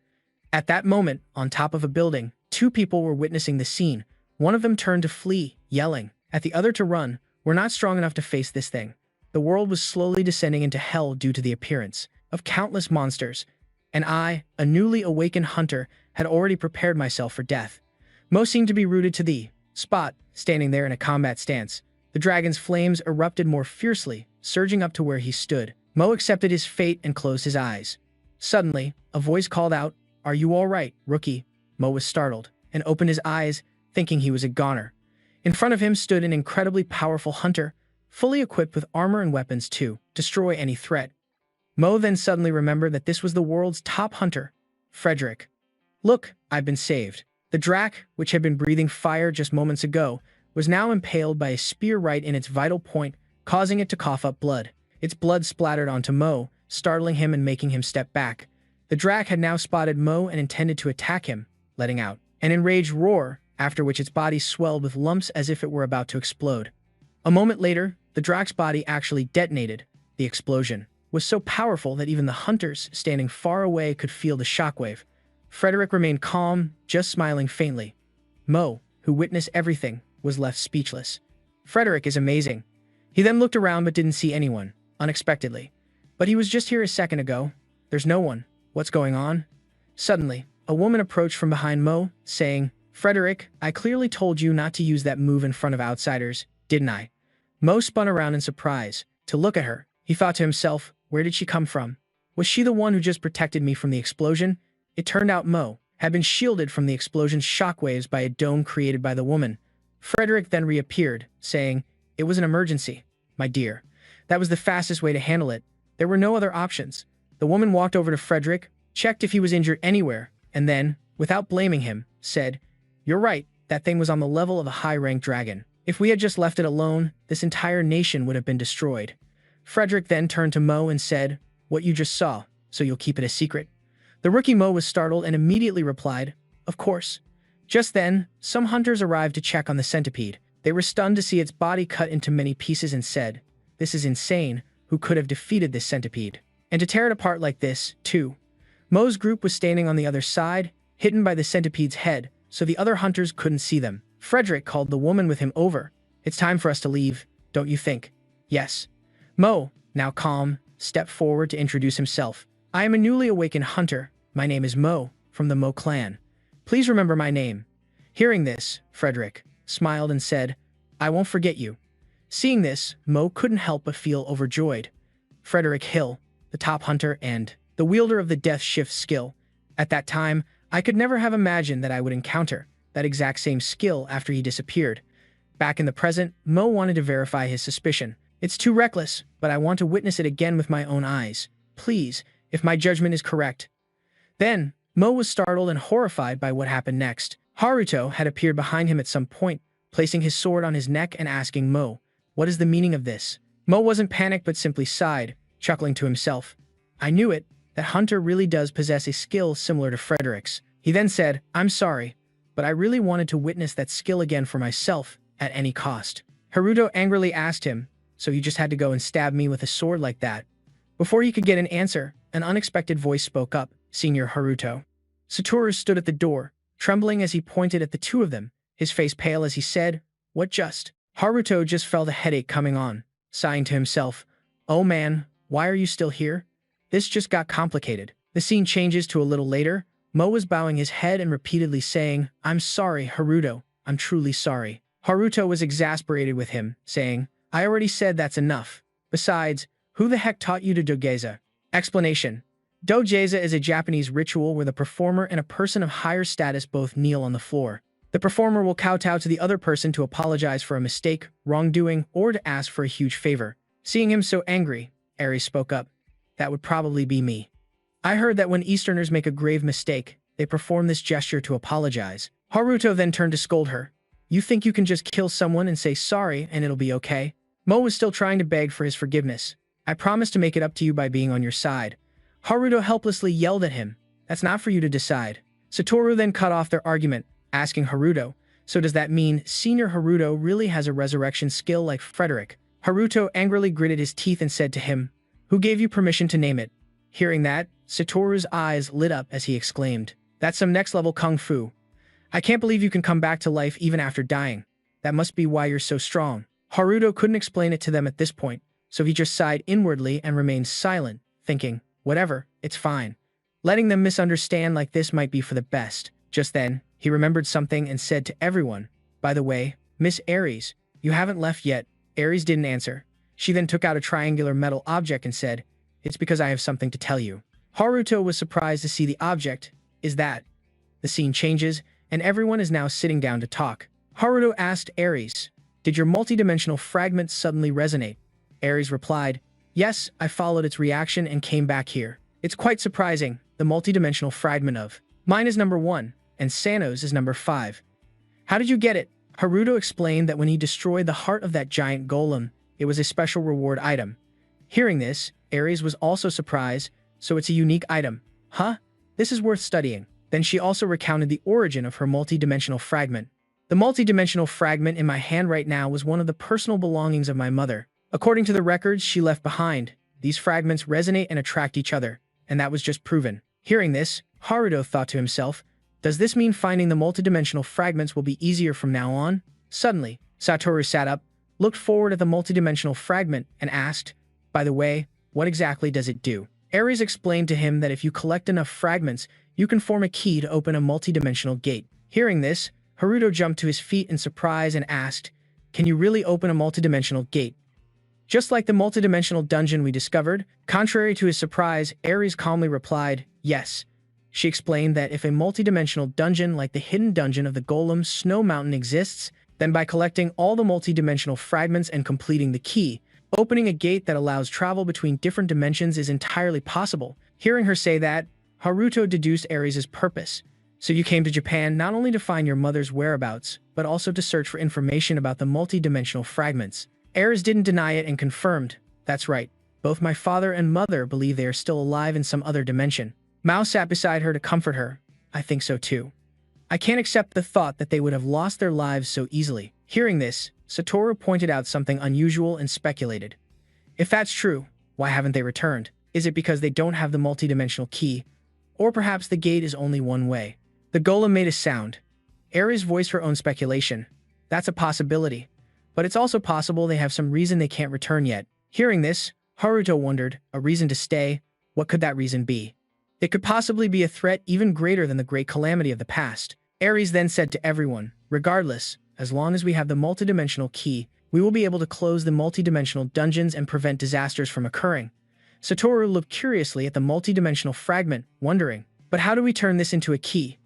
At that moment, on top of a building, two people were witnessing the scene. One of them turned to flee, yelling at the other to run. "We're not strong enough to face this thing." The world was slowly descending into hell due to the appearance of countless monsters, and I, a newly awakened hunter, had already prepared myself for death. Mo seemed to be rooted to the spot, standing there in a combat stance. The dragon's flames erupted more fiercely, surging up to where he stood. Mo accepted his fate and closed his eyes. Suddenly, a voice called out, "Are you all right, rookie?" Mo was startled and opened his eyes, thinking he was a goner. In front of him stood an incredibly powerful hunter, fully equipped with armor and weapons to destroy any threat. Mo then suddenly remembered that this was the world's top hunter, Frederick. "Look, I've been saved." The drac, which had been breathing fire just moments ago, was now impaled by a spear right in its vital point, causing it to cough up blood. Its blood splattered onto Mo, startling him and making him step back. The drac had now spotted Mo and intended to attack him, letting out an enraged roar, after which its body swelled with lumps as if it were about to explode. A moment later, the drac's body actually detonated. The explosion was so powerful that even the hunters standing far away could feel the shockwave. Frederick remained calm, just smiling faintly. Mo, who witnessed everything, was left speechless. "Frederick is amazing." He then looked around but didn't see anyone, unexpectedly. "But he was just here a second ago. There's no one. What's going on?" Suddenly, a woman approached from behind Mo, saying, "Frederick, I clearly told you not to use that move in front of outsiders, didn't I?" Mo spun around in surprise to look at her. He thought to himself, where did she come from? Was she the one who just protected me from the explosion? It turned out Mo had been shielded from the explosion's shockwaves by a dome created by the woman. Frederick then reappeared, saying, "It was an emergency, my dear. That was the fastest way to handle it. There were no other options." The woman walked over to Frederick, checked if he was injured anywhere, and then, without blaming him, said, "You're right, that thing was on the level of a high-ranked dragon. If we had just left it alone, this entire nation would have been destroyed." Frederick then turned to Mo and said, "What you just saw, so you'll keep it a secret?" The rookie Mo was startled and immediately replied, "Of course." Just then, some hunters arrived to check on the centipede. They were stunned to see its body cut into many pieces and said, "This is insane. Who could have defeated this centipede? And to tear it apart like this, too." Mo's group was standing on the other side, hidden by the centipede's head, so the other hunters couldn't see them. Frederick called the woman with him over. "It's time for us to leave, don't you think?" "Yes." Mo, now calm, stepped forward to introduce himself. "I am a newly awakened hunter. My name is Mo, from the Mo clan. Please remember my name." Hearing this, Frederick smiled and said, "I won't forget you." Seeing this, Mo couldn't help but feel overjoyed. Frederick Hill, the top hunter and the wielder of the Death Shift skill. At that time, I could never have imagined that I would encounter that exact same skill after he disappeared. Back in the present, Mo wanted to verify his suspicion. "It's too reckless, but I want to witness it again with my own eyes. Please, if my judgment is correct." Then, Mo was startled and horrified by what happened next. Haruto had appeared behind him at some point, placing his sword on his neck and asking Mo, "What is the meaning of this?" Mo wasn't panicked but simply sighed, chuckling to himself. "I knew it. That hunter really does possess a skill similar to Frederick's." He then said, "I'm sorry, but I really wanted to witness that skill again for myself, at any cost." Haruto angrily asked him, "So you just had to go and stab me with a sword like that?" Before he could get an answer, an unexpected voice spoke up, "Senior Haruto." Satoru stood at the door, trembling as he pointed at the two of them, his face pale as he said, "What just?" Haruto just felt a headache coming on, sighing to himself, "Oh man, why are you still here? This just got complicated." The scene changes to a little later. Mo was bowing his head and repeatedly saying, "I'm sorry, Haruto. I'm truly sorry." Haruto was exasperated with him, saying, "I already said that's enough. Besides, who the heck taught you to dogeza?" Explanation. Dogeza is a Japanese ritual where the performer and a person of higher status both kneel on the floor. The performer will kowtow to the other person to apologize for a mistake, wrongdoing, or to ask for a huge favor. Seeing him so angry, Aries spoke up. "That would probably be me. I heard that when Easterners make a grave mistake, they perform this gesture to apologize." Haruto then turned to scold her. "You think you can just kill someone and say sorry and it'll be okay?" Mo was still trying to beg for his forgiveness. "I promise to make it up to you by being on your side." Haruto helplessly yelled at him. "That's not for you to decide." Satoru then cut off their argument, asking Haruto, "So does that mean Senior Haruto really has a resurrection skill like Frederick?" Haruto angrily gritted his teeth and said to him, "Who gave you permission to name it?" Hearing that, Satoru's eyes lit up as he exclaimed, "That's some next-level kung fu. I can't believe you can come back to life even after dying. That must be why you're so strong." Haruto couldn't explain it to them at this point, so he just sighed inwardly and remained silent, thinking, "Whatever, it's fine." Letting them misunderstand like this might be for the best. Just then, he remembered something and said to everyone, "By the way, Miss Aries, you haven't left yet." Aries didn't answer. She then took out a triangular metal object and said, "It's because I have something to tell you." Haruto was surprised to see the object. "Is that?" The scene changes, and everyone is now sitting down to talk. Haruto asked Aries, "Did your multidimensional fragment suddenly resonate?" Aries replied, "Yes, I followed its reaction and came back here. It's quite surprising. The multidimensional fragment of mine is number 1, and Sano's is number 5. "How did you get it?" Haruto explained that when he destroyed the heart of that giant golem, it was a special reward item. Hearing this, Aries was also surprised, "So it's a unique item. Huh? This is worth studying." Then she also recounted the origin of her multidimensional fragment. "The multidimensional fragment in my hand right now was one of the personal belongings of my mother. According to the records she left behind, these fragments resonate and attract each other, and that was just proven." Hearing this, Haruto thought to himself, "Does this mean finding the multidimensional fragments will be easier from now on?" Suddenly, Satoru sat up, looked forward at the multidimensional fragment, and asked, "By the way, what exactly does it do?" Aries explained to him that if you collect enough fragments, you can form a key to open a multidimensional gate. Hearing this, Haruto jumped to his feet in surprise and asked, "Can you really open a multidimensional gate?" Just like the multidimensional dungeon we discovered, contrary to his surprise, Aries calmly replied, "Yes." She explained that if a multidimensional dungeon like the hidden dungeon of the Golem Snow Mountain exists, then by collecting all the multidimensional fragments and completing the key, opening a gate that allows travel between different dimensions is entirely possible. Hearing her say that, Haruto deduced Aries' purpose. "So you came to Japan not only to find your mother's whereabouts, but also to search for information about the multidimensional fragments." Aries didn't deny it and confirmed, "That's right. Both my father and mother believe they are still alive in some other dimension." Mao sat beside her to comfort her. "I think so too. I can't accept the thought that they would have lost their lives so easily." Hearing this, Satoru pointed out something unusual and speculated. "If that's true, why haven't they returned? Is it because they don't have the multidimensional key? Or perhaps the gate is only one way?" The golem made a sound. Aries voiced her own speculation. "That's a possibility. But it's also possible they have some reason they can't return yet." Hearing this, Haruto wondered, a reason to stay? What could that reason be? It could possibly be a threat even greater than the great calamity of the past. Aries then said to everyone, "Regardless, as long as we have the multidimensional key, we will be able to close the multidimensional dungeons and prevent disasters from occurring." Satoru looked curiously at the multidimensional fragment, wondering, "But how do we turn this into a key?"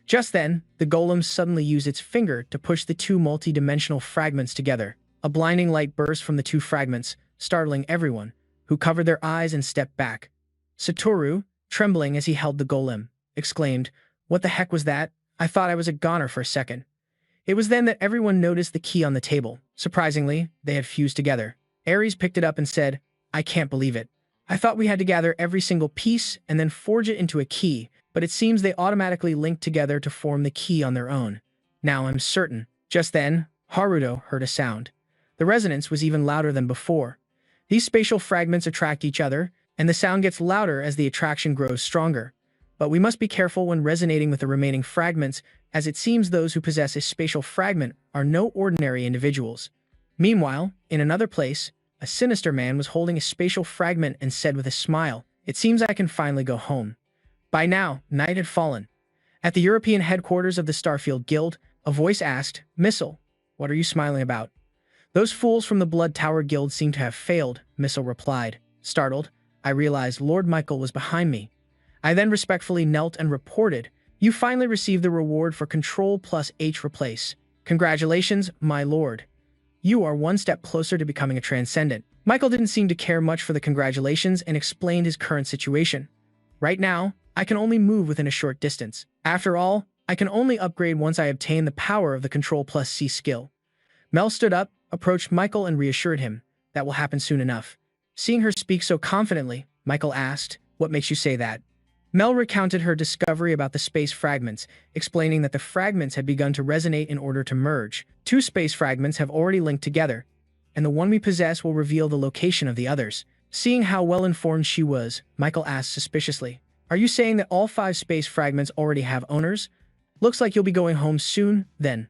Just then, the golem suddenly used its finger to push the two multi-dimensional fragments together. A blinding light burst from the two fragments, startling everyone, who covered their eyes and stepped back. Satoru, trembling as he held the golem, exclaimed, "What the heck was that? I thought I was a goner for a second." It was then that everyone noticed the key on the table. Surprisingly, they had fused together. Aries picked it up and said, "I can't believe it. I thought we had to gather every single piece and then forge it into a key, but it seems they automatically linked together to form the key on their own. Now I'm certain." Just then, Haruto heard a sound. The resonance was even louder than before. These spatial fragments attract each other, and the sound gets louder as the attraction grows stronger. But we must be careful when resonating with the remaining fragments, as it seems those who possess a spatial fragment are no ordinary individuals. Meanwhile, in another place, a sinister man was holding a spatial fragment and said with a smile, "It seems I can finally go home." By now, night had fallen. At the European headquarters of the Starfield Guild, a voice asked, "Missile, what are you smiling about?" "Those fools from the Blood Tower Guild seem to have failed," Missile replied. Startled, I realized Lord Michael was behind me. I then respectfully knelt and reported, "You finally received the reward for Control plus H replace. Congratulations, my lord. You are one step closer to becoming a transcendent." Michael didn't seem to care much for the congratulations and explained his current situation. "Right now, I can only move within a short distance. After all, I can only upgrade once I obtain the power of the Control plus C skill." Mel stood up, approached Michael and reassured him, "That will happen soon enough." Seeing her speak so confidently, Michael asked, "What makes you say that?" Mel recounted her discovery about the space fragments, explaining that the fragments had begun to resonate in order to merge. Two space fragments have already linked together, and the one we possess will reveal the location of the others. Seeing how well-informed she was, Michael asked suspiciously, "Are you saying that all 5 space fragments already have owners? Looks like you'll be going home soon, then."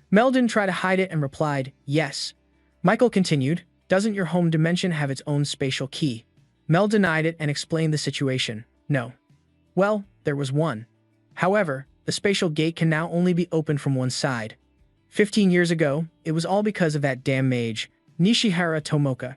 Mel didn't try to hide it and replied, "Yes." Michael continued, "Doesn't your home dimension have its own spatial key?" Mel denied it and explained the situation. "No." "Well, there was one. However, the spatial gate can now only be opened from one side. 15 years ago, it was all because of that damn mage, Nishihara Tomoka.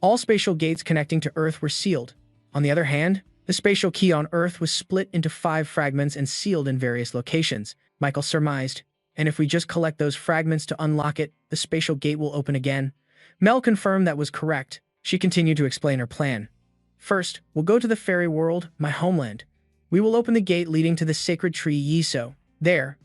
All spatial gates connecting to Earth were sealed. On the other hand, the spatial key on Earth was split into 5 fragments and sealed in various locations," Michael surmised. "And if we just collect those fragments to unlock it, the spatial gate will open again." Mel confirmed that was correct. She continued to explain her plan. "First, we'll go to the fairy world, my homeland. We will open the gate leading to the sacred tree Yiso. There,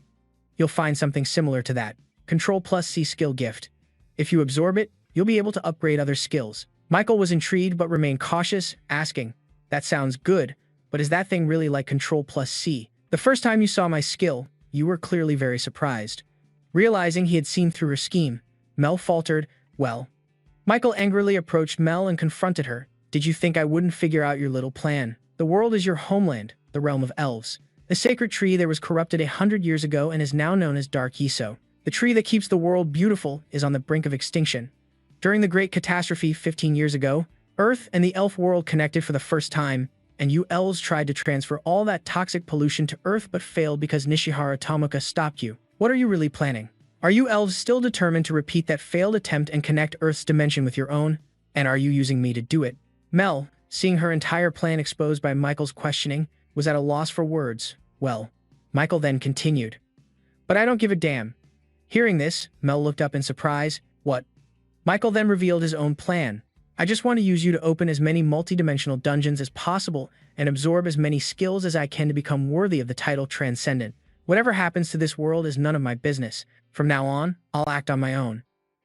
you'll find something similar to that. Control plus C skill gift. If you absorb it, you'll be able to upgrade other skills." Michael was intrigued but remained cautious, asking, "That sounds good, but is that thing really like Control plus C? The first time you saw my skill, you were clearly very surprised." Realizing he had seen through her scheme, Mel faltered, "Well." Michael angrily approached Mel and confronted her. "Did you think I wouldn't figure out your little plan? The world is your homeland, the realm of elves. The sacred tree there was corrupted 100 years ago and is now known as Dark Yiso. The tree that keeps the world beautiful is on the brink of extinction. During the Great Catastrophe 15 years ago, Earth and the elf world connected for the first time, and you elves tried to transfer all that toxic pollution to Earth but failed because Nishihara Tomoka stopped you. What are you really planning? Are you elves still determined to repeat that failed attempt and connect Earth's dimension with your own? And are you using me to do it?" Mel, seeing her entire plan exposed by Michael's questioning, was at a loss for words. "Well," Michael then continued, "but I don't give a damn." Hearing this, Mel looked up in surprise. "What?" Michael then revealed his own plan. "I just want to use you to open as many multidimensional dungeons as possible and absorb as many skills as I can to become worthy of the title Transcendent. Whatever happens to this world is none of my business. From now on, I'll act on my own."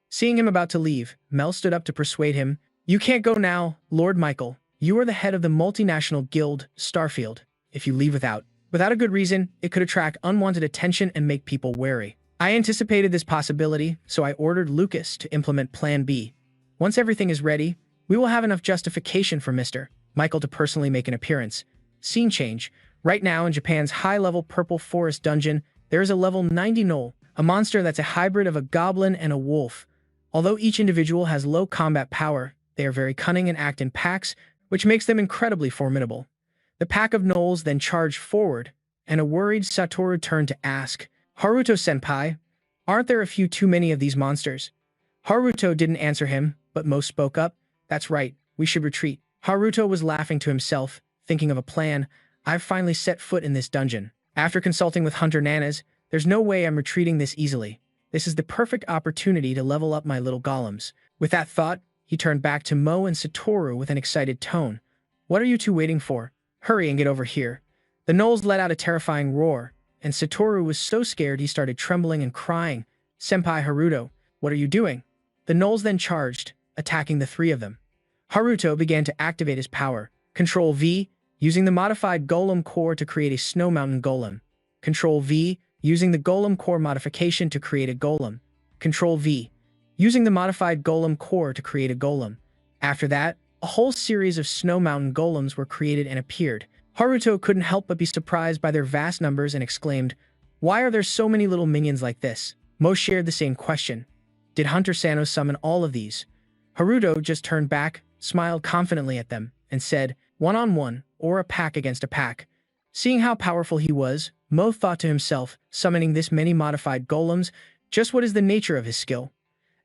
Seeing him about to leave, Mel stood up to persuade him. "You can't go now, Lord Michael. You are the head of the multinational guild, Starfield. If you leave without a good reason, it could attract unwanted attention and make people wary. I anticipated this possibility, so I ordered Lucas to implement Plan B. Once everything is ready, we will have enough justification for Mr. Michael to personally make an appearance." Scene change. Right now in Japan's high-level Purple Forest dungeon, there is a level 90 gnoll, a monster that's a hybrid of a goblin and a wolf. Although each individual has low combat power, they are very cunning and act in packs, which makes them incredibly formidable. The pack of gnolls then charged forward, and a worried Satoru turned to ask, "Haruto-senpai, aren't there a few too many of these monsters?" Haruto didn't answer him, but most spoke up. "That's right, we should retreat." Haruto was laughing to himself, thinking of a plan. "I've finally set foot in this dungeon. After consulting with Hunter Nanas, there's no way I'm retreating this easily. This is the perfect opportunity to level up my little golems." With that thought, he turned back to Mo and Satoru with an excited tone. "What are you two waiting for? Hurry and get over here." The gnolls let out a terrifying roar, and Satoru was so scared he started trembling and crying. "Senpai Haruto, what are you doing?" The gnolls then charged, attacking the 3 of them. Haruto began to activate his power. Control V, using the modified Golem Core to create a Snow Mountain Golem. Control V, using the Golem Core modification to create a Golem. Control V, using the modified Golem Core to create a Golem. After that, a whole series of Snow Mountain Golems were created and appeared. Haruto couldn't help but be surprised by their vast numbers and exclaimed, "Why are there so many little minions like this?" Mo shared the same question. Did Hunter Sano summon all of these? Haruto just turned back, smiled confidently at them, and said, "One-on-one, or a pack against a pack." Seeing how powerful he was, Mo thought to himself, summoning this many modified golems, just what is the nature of his skill?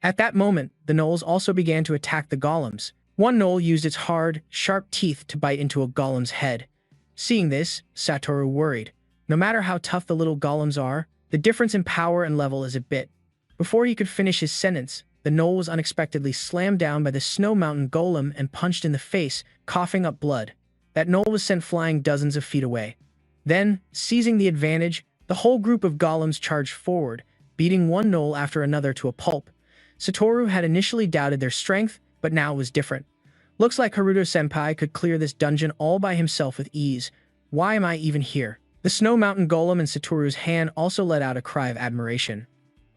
At that moment, the gnolls also began to attack the golems. One gnoll used its hard, sharp teeth to bite into a golem's head. Seeing this, Satoru worried. No matter how tough the little golems are, the difference in power and level is a bit. Before he could finish his sentence, the gnoll was unexpectedly slammed down by the Snow Mountain golem and punched in the face, coughing up blood. That gnoll was sent flying dozens of feet away. Then, seizing the advantage, the whole group of golems charged forward, beating one gnoll after another to a pulp. Satoru had initially doubted their strength, but now it was different. Looks like Haruto-senpai could clear this dungeon all by himself with ease. Why am I even here? The Snow Mountain golem in Satoru's hand also let out a cry of admiration.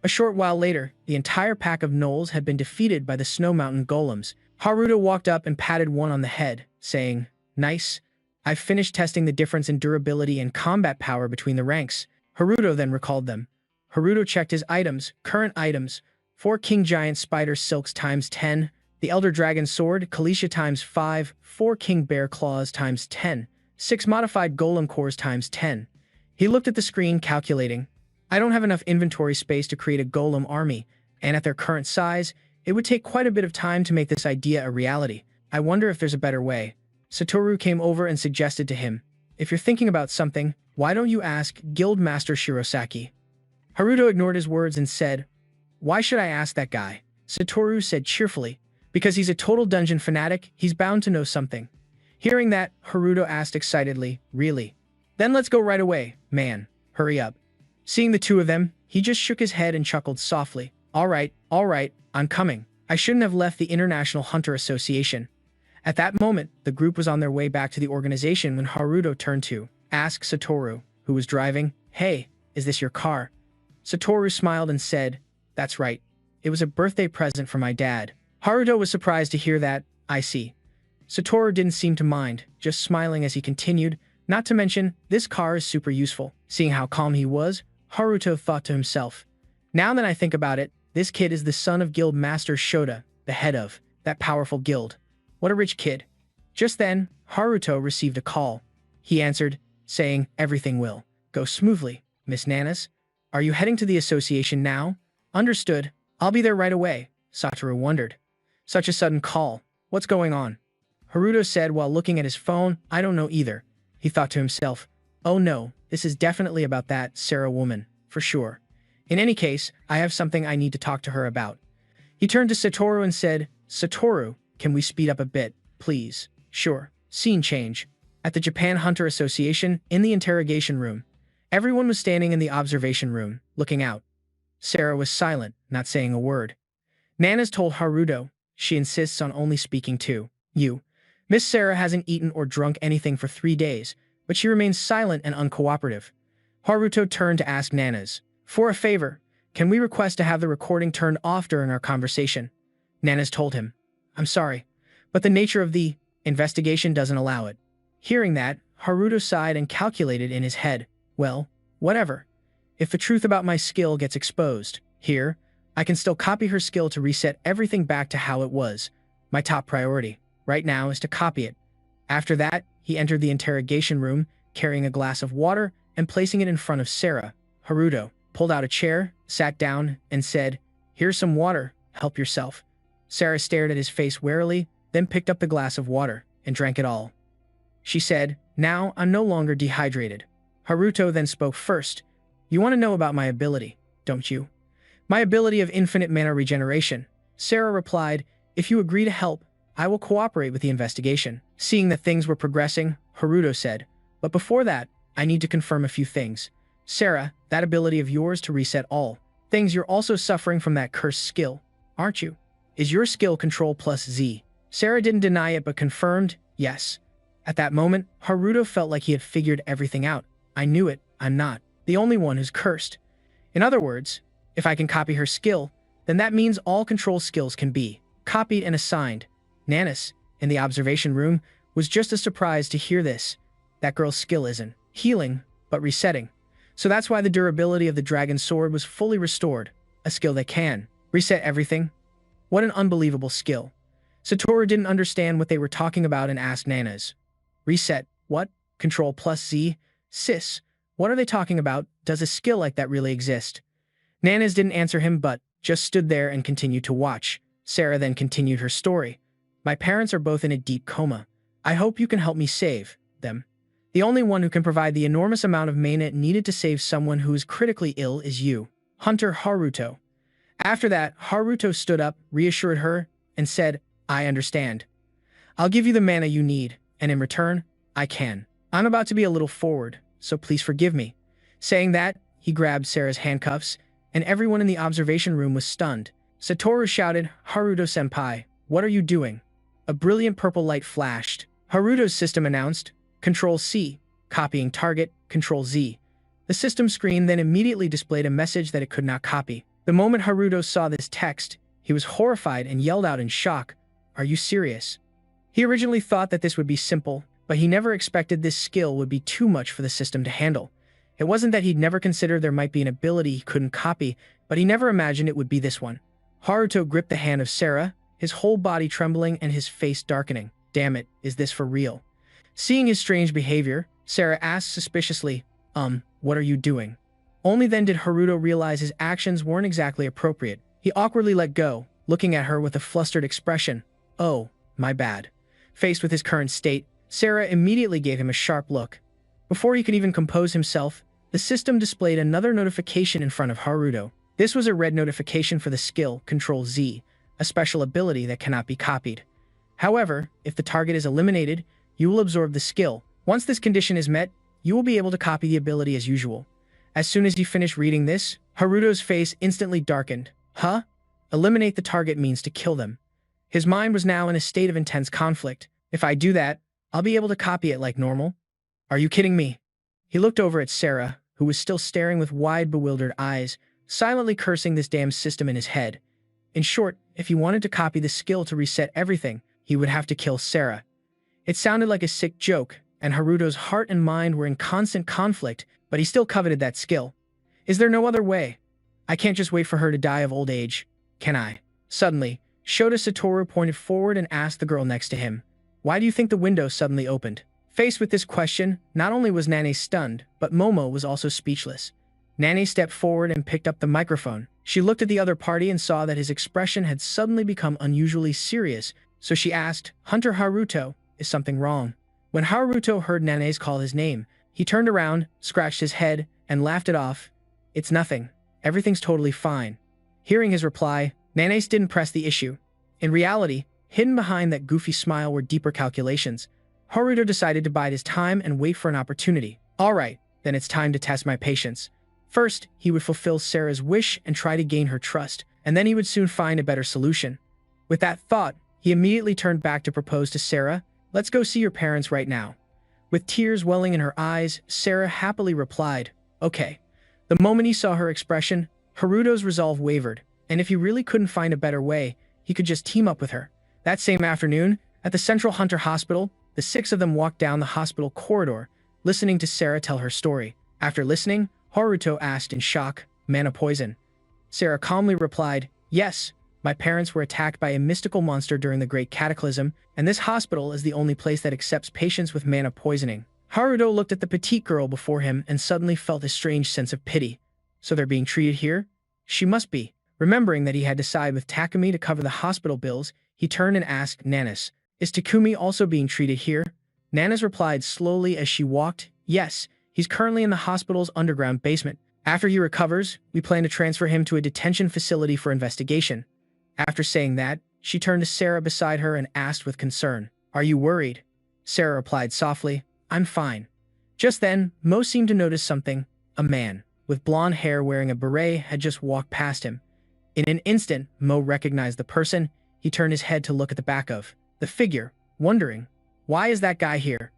A short while later, the entire pack of gnolls had been defeated by the Snow Mountain golems. Haruto walked up and patted one on the head, saying, "Nice. I've finished testing the difference in durability and combat power between the ranks." Haruto then recalled them. Haruto checked his items, current items, 4 King Giant Spider Silks times 10, the Elder Dragon Sword, Kalisha times 5, 4 King Bear Claws times 10, 6 Modified Golem Cores times 10. He looked at the screen, calculating. I don't have enough inventory space to create a golem army, and at their current size, it would take quite a bit of time to make this idea a reality. I wonder if there's a better way. Satoru came over and suggested to him, if you're thinking about something, why don't you ask Guild Master Shirosaki? Haruto ignored his words and said, why should I ask that guy? Satoru said cheerfully, because he's a total dungeon fanatic, he's bound to know something. Hearing that, Haruto asked excitedly, really? Then let's go right away, man. Hurry up. Seeing the two of them, he just shook his head and chuckled softly. All right, I'm coming. I shouldn't have left the International Hunter Association. At that moment, the group was on their way back to the organization when Haruto turned to ask Satoru, who was driving, hey, is this your car? Satoru smiled and said, that's right. It was a birthday present for my dad. Haruto was surprised to hear that. I see. Satoru didn't seem to mind, just smiling as he continued, not to mention, this car is super useful. Seeing how calm he was, Haruto thought to himself, now that I think about it, this kid is the son of Guild Master Shota, the head of that powerful guild. What a rich kid. Just then, Haruto received a call. He answered, saying, everything will go smoothly. Miss Nanas, are you heading to the association now? Understood. I'll be there right away. Satoru wondered. Such a sudden call. What's going on? Haruto said while looking at his phone, I don't know either. He thought to himself, oh no, this is definitely about that Sarah woman, for sure. In any case, I have something I need to talk to her about. He turned to Satoru and said, Satoru, can we speed up a bit, please? Sure. Scene change. At the Japan Hunter Association, in the interrogation room. Everyone was standing in the observation room, looking out. Sarah was silent, not saying a word. Nanas told Haruto, she insists on only speaking to you. Miss Sarah hasn't eaten or drunk anything for 3 days, but she remains silent and uncooperative. Haruto turned to ask Nanas, for a favor, can we request to have the recording turned off during our conversation? Nanas told him, I'm sorry, but the nature of the investigation doesn't allow it. Hearing that, Haruto sighed and calculated in his head, well, whatever. If the truth about my skill gets exposed, here, I can still copy her skill to reset everything back to how it was. My top priority, right now, is to copy it. After that, he entered the interrogation room, carrying a glass of water and placing it in front of Sarah. Haruto pulled out a chair, sat down, and said, here's some water, help yourself. Sarah stared at his face warily, then picked up the glass of water and drank it all. She said, now I'm no longer dehydrated. Haruto then spoke first. You want to know about my ability, don't you? My ability of infinite mana regeneration. Sarah replied, if you agree to help, I will cooperate with the investigation. Seeing that things were progressing, Haruto said, but before that, I need to confirm a few things. Sarah, that ability of yours to reset all things, you're also suffering from that cursed skill, aren't you? Is your skill Control plus Z? Sarah didn't deny it but confirmed, yes. At that moment, Haruto felt like he had figured everything out. I knew it, I'm not the only one who's cursed. In other words, if I can copy her skill, then that means all control skills can be copied and assigned. Nanas, in the observation room, was just as surprised to hear this. That girl's skill isn't healing, but resetting. So that's why the durability of the dragon sword was fully restored, a skill that can reset everything. What an unbelievable skill. Satoru didn't understand what they were talking about and asked Nanas. Reset, what? Control plus Z? Sis, what are they talking about? Does a skill like that really exist? Nanas didn't answer him but just stood there and continued to watch. Sarah then continued her story. My parents are both in a deep coma. I hope you can help me save them. The only one who can provide the enormous amount of mana needed to save someone who is critically ill is you, Hunter Haruto. After that, Haruto stood up, reassured her, and said, I understand. I'll give you the mana you need, and in return, I can. I'm about to be a little forward, so please forgive me. Saying that, he grabbed Sarah's handcuffs, and everyone in the observation room was stunned. Satoru shouted, Haruto-senpai, what are you doing? A brilliant purple light flashed. Haruto's system announced, Control-C, copying target, Control-Z. The system screen then immediately displayed a message that it could not copy. The moment Haruto saw this text, he was horrified and yelled out in shock, Are you serious? He originally thought that this would be simple, but he never expected this skill would be too much for the system to handle. It wasn't that he'd never considered there might be an ability he couldn't copy, but he never imagined it would be this one. Haruto gripped the hand of Sarah, his whole body trembling and his face darkening. Damn it, is this for real? Seeing his strange behavior, Sarah asked suspiciously, what are you doing? Only then did Haruto realize his actions weren't exactly appropriate. He awkwardly let go, looking at her with a flustered expression. Oh, my bad. Faced with his current state, Sarah immediately gave him a sharp look. Before he could even compose himself, the system displayed another notification in front of Haruto. This was a red notification for the skill Control-Z, a special ability that cannot be copied. However, if the target is eliminated, you will absorb the skill. Once this condition is met, you will be able to copy the ability as usual. As soon as he finished reading this, Haruto's face instantly darkened. Huh? Eliminate the target means to kill them. His mind was now in a state of intense conflict. If I do that, I'll be able to copy it like normal? Are you kidding me? He looked over at Sarah, who was still staring with wide, bewildered eyes, silently cursing this damn system in his head. In short, if he wanted to copy the skill to reset everything, he would have to kill Sarah. It sounded like a sick joke, and Haruto's heart and mind were in constant conflict, but he still coveted that skill. Is there no other way? I can't just wait for her to die of old age, can I? Suddenly, Shota Satoru pointed forward and asked the girl next to him, Why do you think the window suddenly opened? Faced with this question, not only was Nane stunned, but Momo was also speechless. Nane stepped forward and picked up the microphone. She looked at the other party and saw that his expression had suddenly become unusually serious, so she asked, Hunter Haruto, is something wrong? When Haruto heard Nane's call his name, he turned around, scratched his head, and laughed it off. It's nothing. Everything's totally fine. Hearing his reply, Nanes didn't press the issue. In reality, hidden behind that goofy smile were deeper calculations. Haruto decided to bide his time and wait for an opportunity. Alright, then it's time to test my patience. First, he would fulfill Sarah's wish and try to gain her trust, and then he would soon find a better solution. With that thought, he immediately turned back to propose to Sarah, Let's go see your parents right now. With tears welling in her eyes, Sarah happily replied, Okay. The moment he saw her expression, Haruto's resolve wavered, and if he really couldn't find a better way, he could just team up with her. That same afternoon, at the Central Hunter Hospital, the six of them walked down the hospital corridor, listening to Sarah tell her story. After listening, Haruto asked in shock, Mana poison? Sarah calmly replied, Yes, my parents were attacked by a mystical monster during the Great Cataclysm, and this hospital is the only place that accepts patients with mana poisoning. Haruto looked at the petite girl before him and suddenly felt a strange sense of pity. So they're being treated here? She must be. Remembering that he had to side with Takumi to cover the hospital bills, he turned and asked Nanas, Is Takumi also being treated here? Nanas replied slowly as she walked, Yes, he's currently in the hospital's underground basement. After he recovers, we plan to transfer him to a detention facility for investigation. After saying that, she turned to Sarah beside her and asked with concern, Are you worried? Sarah replied softly, I'm fine. Just then, Mo seemed to notice something. A man, with blonde hair wearing a beret, had just walked past him. In an instant, Mo recognized the person. He turned his head to look at the back of the figure, wondering, Why is that guy here?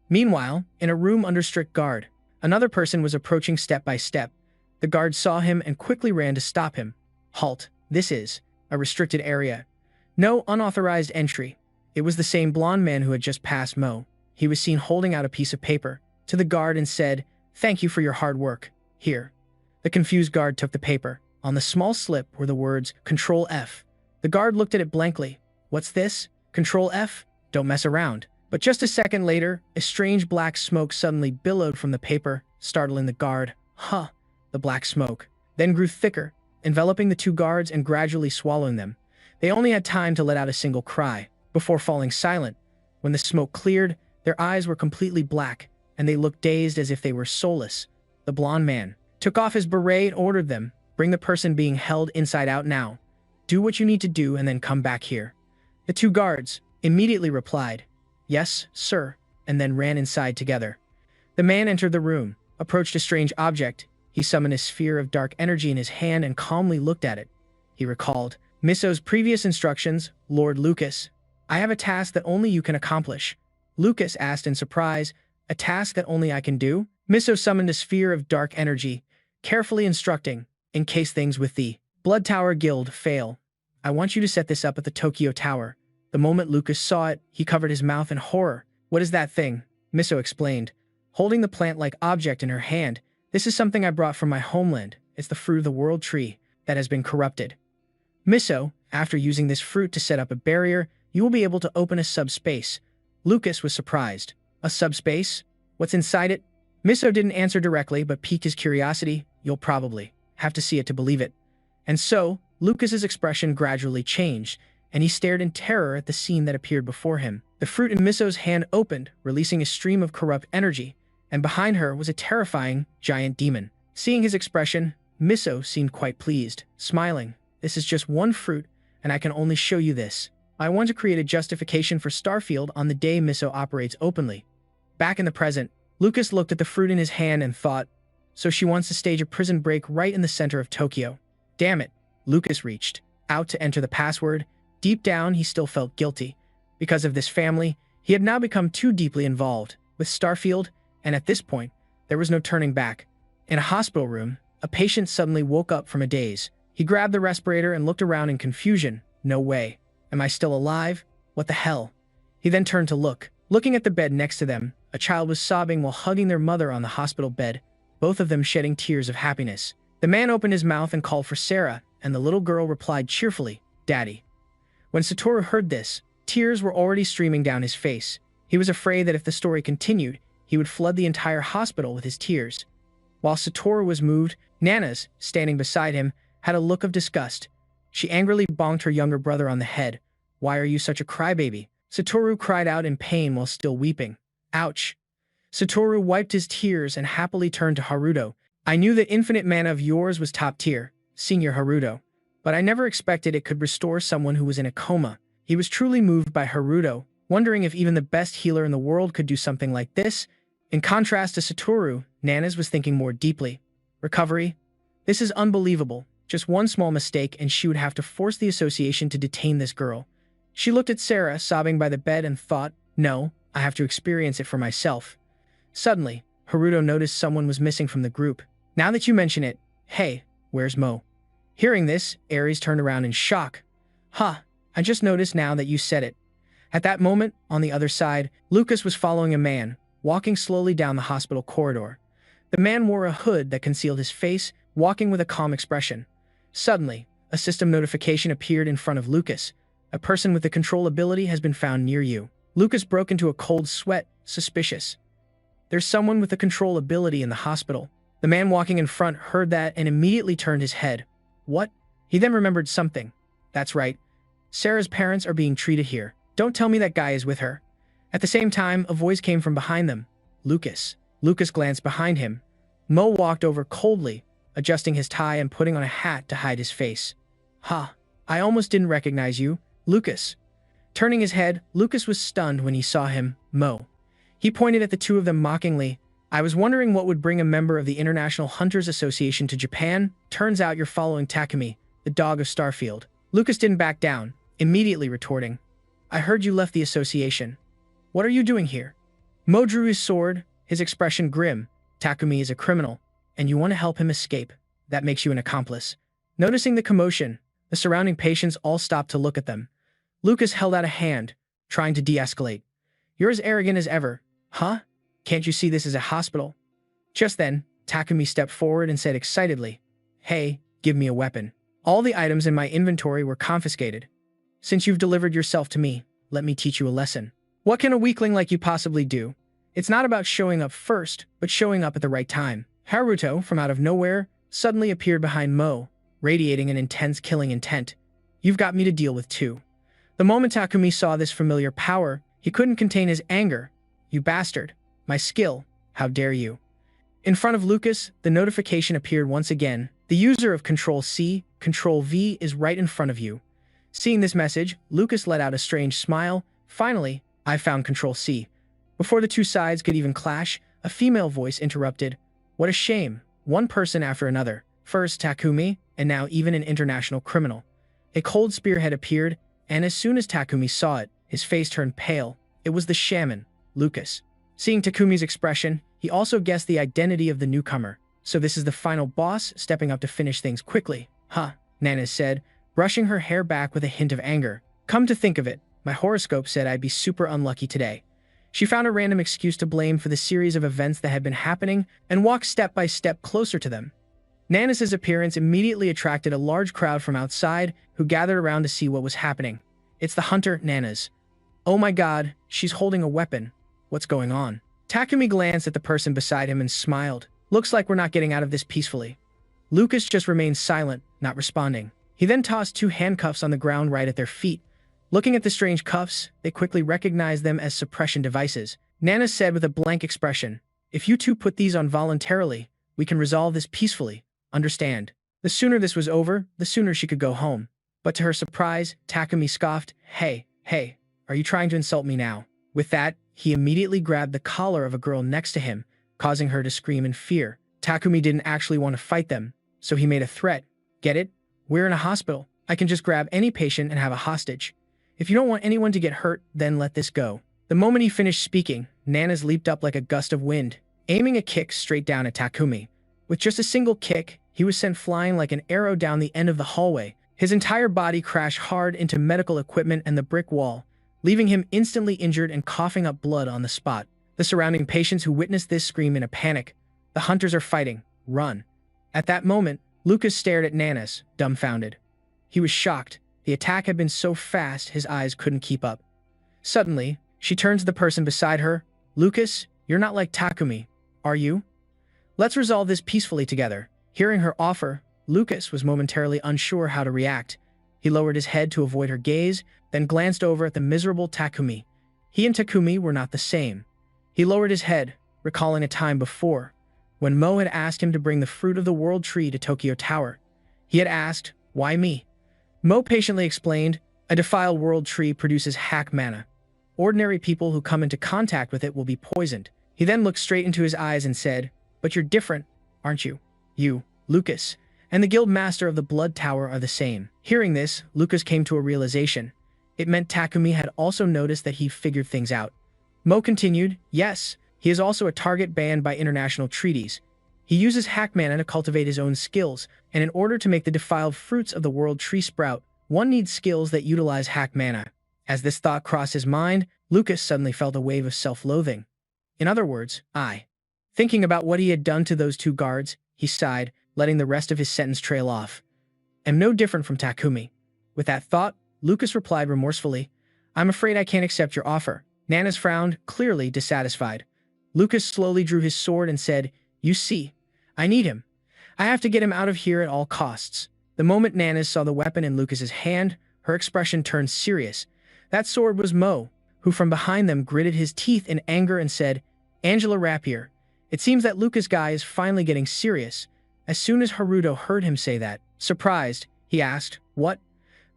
Meanwhile, in a room under strict guard, another person was approaching step by step. The guard saw him and quickly ran to stop him. Halt, this is a restricted area. No unauthorized entry. It was the same blonde man who had just passed Mo. He was seen holding out a piece of paper to the guard and said, Thank you for your hard work. Here. The confused guard took the paper. On the small slip were the words, Control F. The guard looked at it blankly. What's this? Control F? Don't mess around. But just a second later, a strange black smoke suddenly billowed from the paper, startling the guard. Huh, the black smoke then grew thicker, enveloping the two guards and gradually swallowing them. They only had time to let out a single cry, before falling silent. When the smoke cleared, their eyes were completely black, and they looked dazed as if they were soulless. The blond man took off his beret and ordered them, "Bring the person being held inside out now. Do what you need to do and then come back here." The two guards immediately replied, "Yes, sir," and then ran inside together. The man entered the room, approached a strange object. He summoned a sphere of dark energy in his hand and calmly looked at it. He recalled Miso's previous instructions. "Lord Lucas, I have a task that only you can accomplish." Lucas asked in surprise, "A task that only I can do?" Miso summoned a sphere of dark energy, carefully instructing, "In case things with the Blood Tower Guild fail, I want you to set this up at the Tokyo Tower." The moment Lucas saw it, he covered his mouth in horror. "What is that thing?" Miso explained, holding the plant-like object in her hand. "This is something I brought from my homeland. It's the fruit of the world tree that has been corrupted. Miso, after using this fruit to set up a barrier, you will be able to open a subspace." Lucas was surprised. "A subspace? What's inside it?" Miso didn't answer directly, but piqued his curiosity. "You'll probably have to see it to believe it." And so, Lucas's expression gradually changed, and he stared in terror at the scene that appeared before him. The fruit in Miso's hand opened, releasing a stream of corrupt energy, and behind her was a terrifying, giant demon. Seeing his expression, Miso seemed quite pleased, smiling. "This is just one fruit, and I can only show you this. I want to create a justification for Starfield on the day Miso operates openly." Back in the present, Lucas looked at the fruit in his hand and thought, "So she wants to stage a prison break right in the center of Tokyo. Damn it." Lucas reached out to enter the password. Deep down, he still felt guilty. Because of this family, he had now become too deeply involved with Starfield, and at this point, there was no turning back. In a hospital room, a patient suddenly woke up from a daze. He grabbed the respirator and looked around in confusion. "No way. Am I still alive? What the hell?" He then turned to look. Looking at the bed next to them, a child was sobbing while hugging their mother on the hospital bed, both of them shedding tears of happiness. The man opened his mouth and called for Sarah, and the little girl replied cheerfully, "Daddy." When Satoru heard this, tears were already streaming down his face. He was afraid that if the story continued, he would flood the entire hospital with his tears. While Satoru was moved, Nana's, standing beside him, had a look of disgust. She angrily bonked her younger brother on the head. "Why are you such a crybaby?" Satoru cried out in pain while still weeping. "Ouch." Satoru wiped his tears and happily turned to Haruto. "I knew the infinite mana of yours was top tier, Senior Haruto, but I never expected it could restore someone who was in a coma." He was truly moved by Haruto, wondering if even the best healer in the world could do something like this. In contrast to Satoru, Nana's was thinking more deeply. "Recovery? This is unbelievable. Just one small mistake and she would have to force the association to detain this girl." She looked at Sarah, sobbing by the bed, and thought, "No, I have to experience it for myself." Suddenly, Haruto noticed someone was missing from the group. "Now that you mention it, hey, where's Mo?" Hearing this, Ares turned around in shock. "Huh, I just noticed now that you said it." At that moment, on the other side, Lucas was following a man, walking slowly down the hospital corridor. The man wore a hood that concealed his face, walking with a calm expression. Suddenly, a system notification appeared in front of Lucas. "A person with the control ability has been found near you." Lucas broke into a cold sweat, suspicious. "There's someone with the control ability in the hospital." The man walking in front heard that and immediately turned his head. "What?" He then remembered something. "That's right. Sarah's parents are being treated here. Don't tell me that guy is with her." At the same time, a voice came from behind them. "Lucas." Lucas glanced behind him. Mo walked over coldly, adjusting his tie and putting on a hat to hide his face. "Ha, I almost didn't recognize you, Lucas." Turning his head, Lucas was stunned when he saw him, Mo. He pointed at the two of them mockingly. "I was wondering what would bring a member of the International Hunters Association to Japan. Turns out you're following Takumi, the dog of Starfield." Lucas didn't back down, immediately retorting, "I heard you left the association. What are you doing here?" Mo drew his sword, his expression grim. "Takumi is a criminal, and you want to help him escape. That makes you an accomplice." Noticing the commotion, the surrounding patients all stopped to look at them. Lucas held out a hand, trying to de-escalate. "You're as arrogant as ever. Huh? Can't you see this is a hospital?" Just then, Takumi stepped forward and said excitedly, "Hey, give me a weapon." All the items in my inventory were confiscated. "Since you've delivered yourself to me, let me teach you a lesson." What can a weakling like you possibly do? It's not about showing up first, but showing up at the right time. Haruto, from out of nowhere, suddenly appeared behind Mo, radiating an intense killing intent. You've got me to deal with too. The moment Takumi saw this familiar power, he couldn't contain his anger. You bastard. My skill. How dare you? In front of Lucas, the notification appeared once again. The user of Control-C, Control-V is right in front of you. Seeing this message, Lucas let out a strange smile. Finally, I found Control-C. Before the two sides could even clash, a female voice interrupted. What a shame. One person after another. First Takumi, and now even an international criminal. A cold spearhead appeared, and as soon as Takumi saw it, his face turned pale. It was the shaman, Lucas. Seeing Takumi's expression, he also guessed the identity of the newcomer. So this is the final boss stepping up to finish things quickly. Huh, Nana said, brushing her hair back with a hint of anger. Come to think of it, my horoscope said I'd be super unlucky today. She found a random excuse to blame for the series of events that had been happening and walked step by step closer to them. Nanis's appearance immediately attracted a large crowd from outside who gathered around to see what was happening. It's the hunter, Nanas. Oh my god, she's holding a weapon. What's going on? Takumi glanced at the person beside him and smiled. Looks like we're not getting out of this peacefully. Lucas just remained silent, not responding. He then tossed two handcuffs on the ground right at their feet. Looking at the strange cuffs, they quickly recognized them as suppression devices. Nana said with a blank expression, if you two put these on voluntarily, we can resolve this peacefully. Understand? The sooner this was over, the sooner she could go home. But to her surprise, Takumi scoffed, Hey, are you trying to insult me now? With that, he immediately grabbed the collar of a girl next to him, causing her to scream in fear. Takumi didn't actually want to fight them, so he made a threat. Get it? We're in a hospital. I can just grab any patient and have a hostage. If you don't want anyone to get hurt, then let this go. The moment he finished speaking, Nanas leaped up like a gust of wind, aiming a kick straight down at Takumi. With just a single kick, he was sent flying like an arrow down the end of the hallway. His entire body crashed hard into medical equipment and the brick wall, leaving him instantly injured and coughing up blood on the spot. The surrounding patients who witnessed this scream in a panic. The hunters are fighting. Run. At that moment, Lucas stared at Nanas, dumbfounded. He was shocked. The attack had been so fast his eyes couldn't keep up. Suddenly, she turned to the person beside her. Lucas, you're not like Takumi, are you? Let's resolve this peacefully together. Hearing her offer, Lucas was momentarily unsure how to react. He lowered his head to avoid her gaze, then glanced over at the miserable Takumi. He and Takumi were not the same. He lowered his head, recalling a time before, when Mo had asked him to bring the fruit of the world tree to Tokyo Tower. He had asked, why me? Mo patiently explained, a defiled world tree produces hack mana. Ordinary people who come into contact with it will be poisoned. He then looked straight into his eyes and said, but you're different, aren't you? You, Lucas, and the guild master of the Blood Tower are the same. Hearing this, Lucas came to a realization. It meant Takumi had also noticed that he figured things out. Mo continued, yes, he is also a target banned by international treaties. He uses hack mana to cultivate his own skills, and in order to make the defiled fruits of the world tree sprout, one needs skills that utilize hack mana. As this thought crossed his mind, Lucas suddenly felt a wave of self-loathing. In other words, Thinking about what he had done to those two guards, he sighed, letting the rest of his sentence trail off. Am no different from Takumi. With that thought, Lucas replied remorsefully, I'm afraid I can't accept your offer. Nanas frowned, clearly dissatisfied. Lucas slowly drew his sword and said, you see, I need him. I have to get him out of here at all costs. The moment Nanas saw the weapon in Lucas's hand, her expression turned serious. That sword was Mo, who from behind them gritted his teeth in anger and said, Angela Rapier. It seems that Lucas guy is finally getting serious. As soon as Haruto heard him say that, surprised, he asked, what?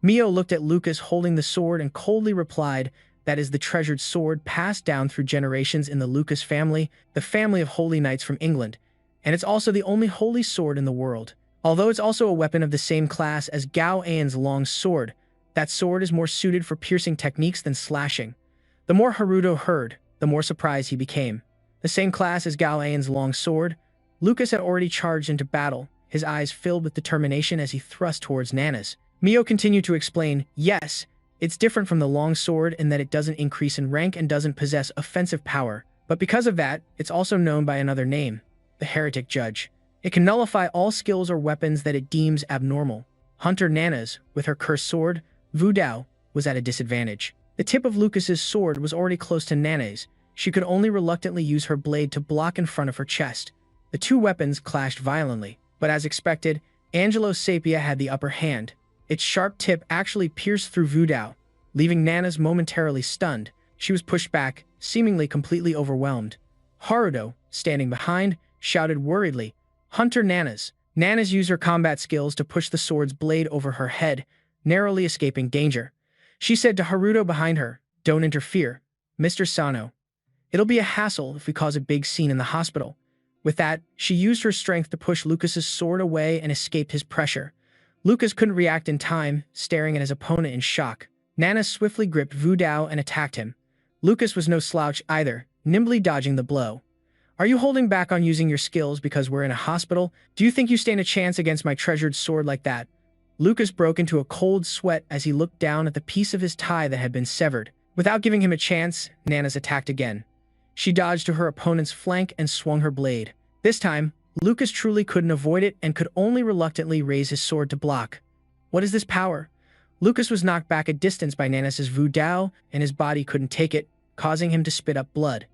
Mio looked at Lucas holding the sword and coldly replied, that is the treasured sword passed down through generations in the Lucas family, the family of holy knights from England, and it's also the only holy sword in the world. Although it's also a weapon of the same class as Gao An's long sword, that sword is more suited for piercing techniques than slashing. The more Haruto heard, the more surprised he became. The same class as Gao An's long sword, Lucas had already charged into battle, his eyes filled with determination as he thrust towards Nanas. Mio continued to explain, yes, it's different from the long sword in that it doesn't increase in rank and doesn't possess offensive power, but because of that, it's also known by another name, the Heretic Judge. It can nullify all skills or weapons that it deems abnormal. Hunter Nanas, with her cursed sword, Vu Dao, was at a disadvantage. The tip of Lucas's sword was already close to Nana's. She could only reluctantly use her blade to block in front of her chest. The two weapons clashed violently, but as expected, Angelo's Sapia had the upper hand. Its sharp tip actually pierced through Vu Dao, leaving Nana's momentarily stunned. She was pushed back, seemingly completely overwhelmed. Haruto, standing behind, shouted worriedly, "Hunter Nana's!" Nana's used her combat skills to push the sword's blade over her head, narrowly escaping danger. She said to Haruto behind her, "Don't interfere, Mr. Sano. It'll be a hassle if we cause a big scene in the hospital." With that, she used her strength to push Lucas's sword away and escaped his pressure. Lucas couldn't react in time, staring at his opponent in shock. Nana swiftly gripped Vu Dao and attacked him. Lucas was no slouch either, nimbly dodging the blow. "Are you holding back on using your skills because we're in a hospital? Do you think you stand a chance against my treasured sword like that?" Lucas broke into a cold sweat as he looked down at the piece of his tie that had been severed. Without giving him a chance, Nana's attacked again. She dodged to her opponent's flank and swung her blade. This time, Lucas truly couldn't avoid it and could only reluctantly raise his sword to block. What is this power? Lucas was knocked back a distance by Nana's Vu Dao, and his body couldn't take it, causing him to spit up blood.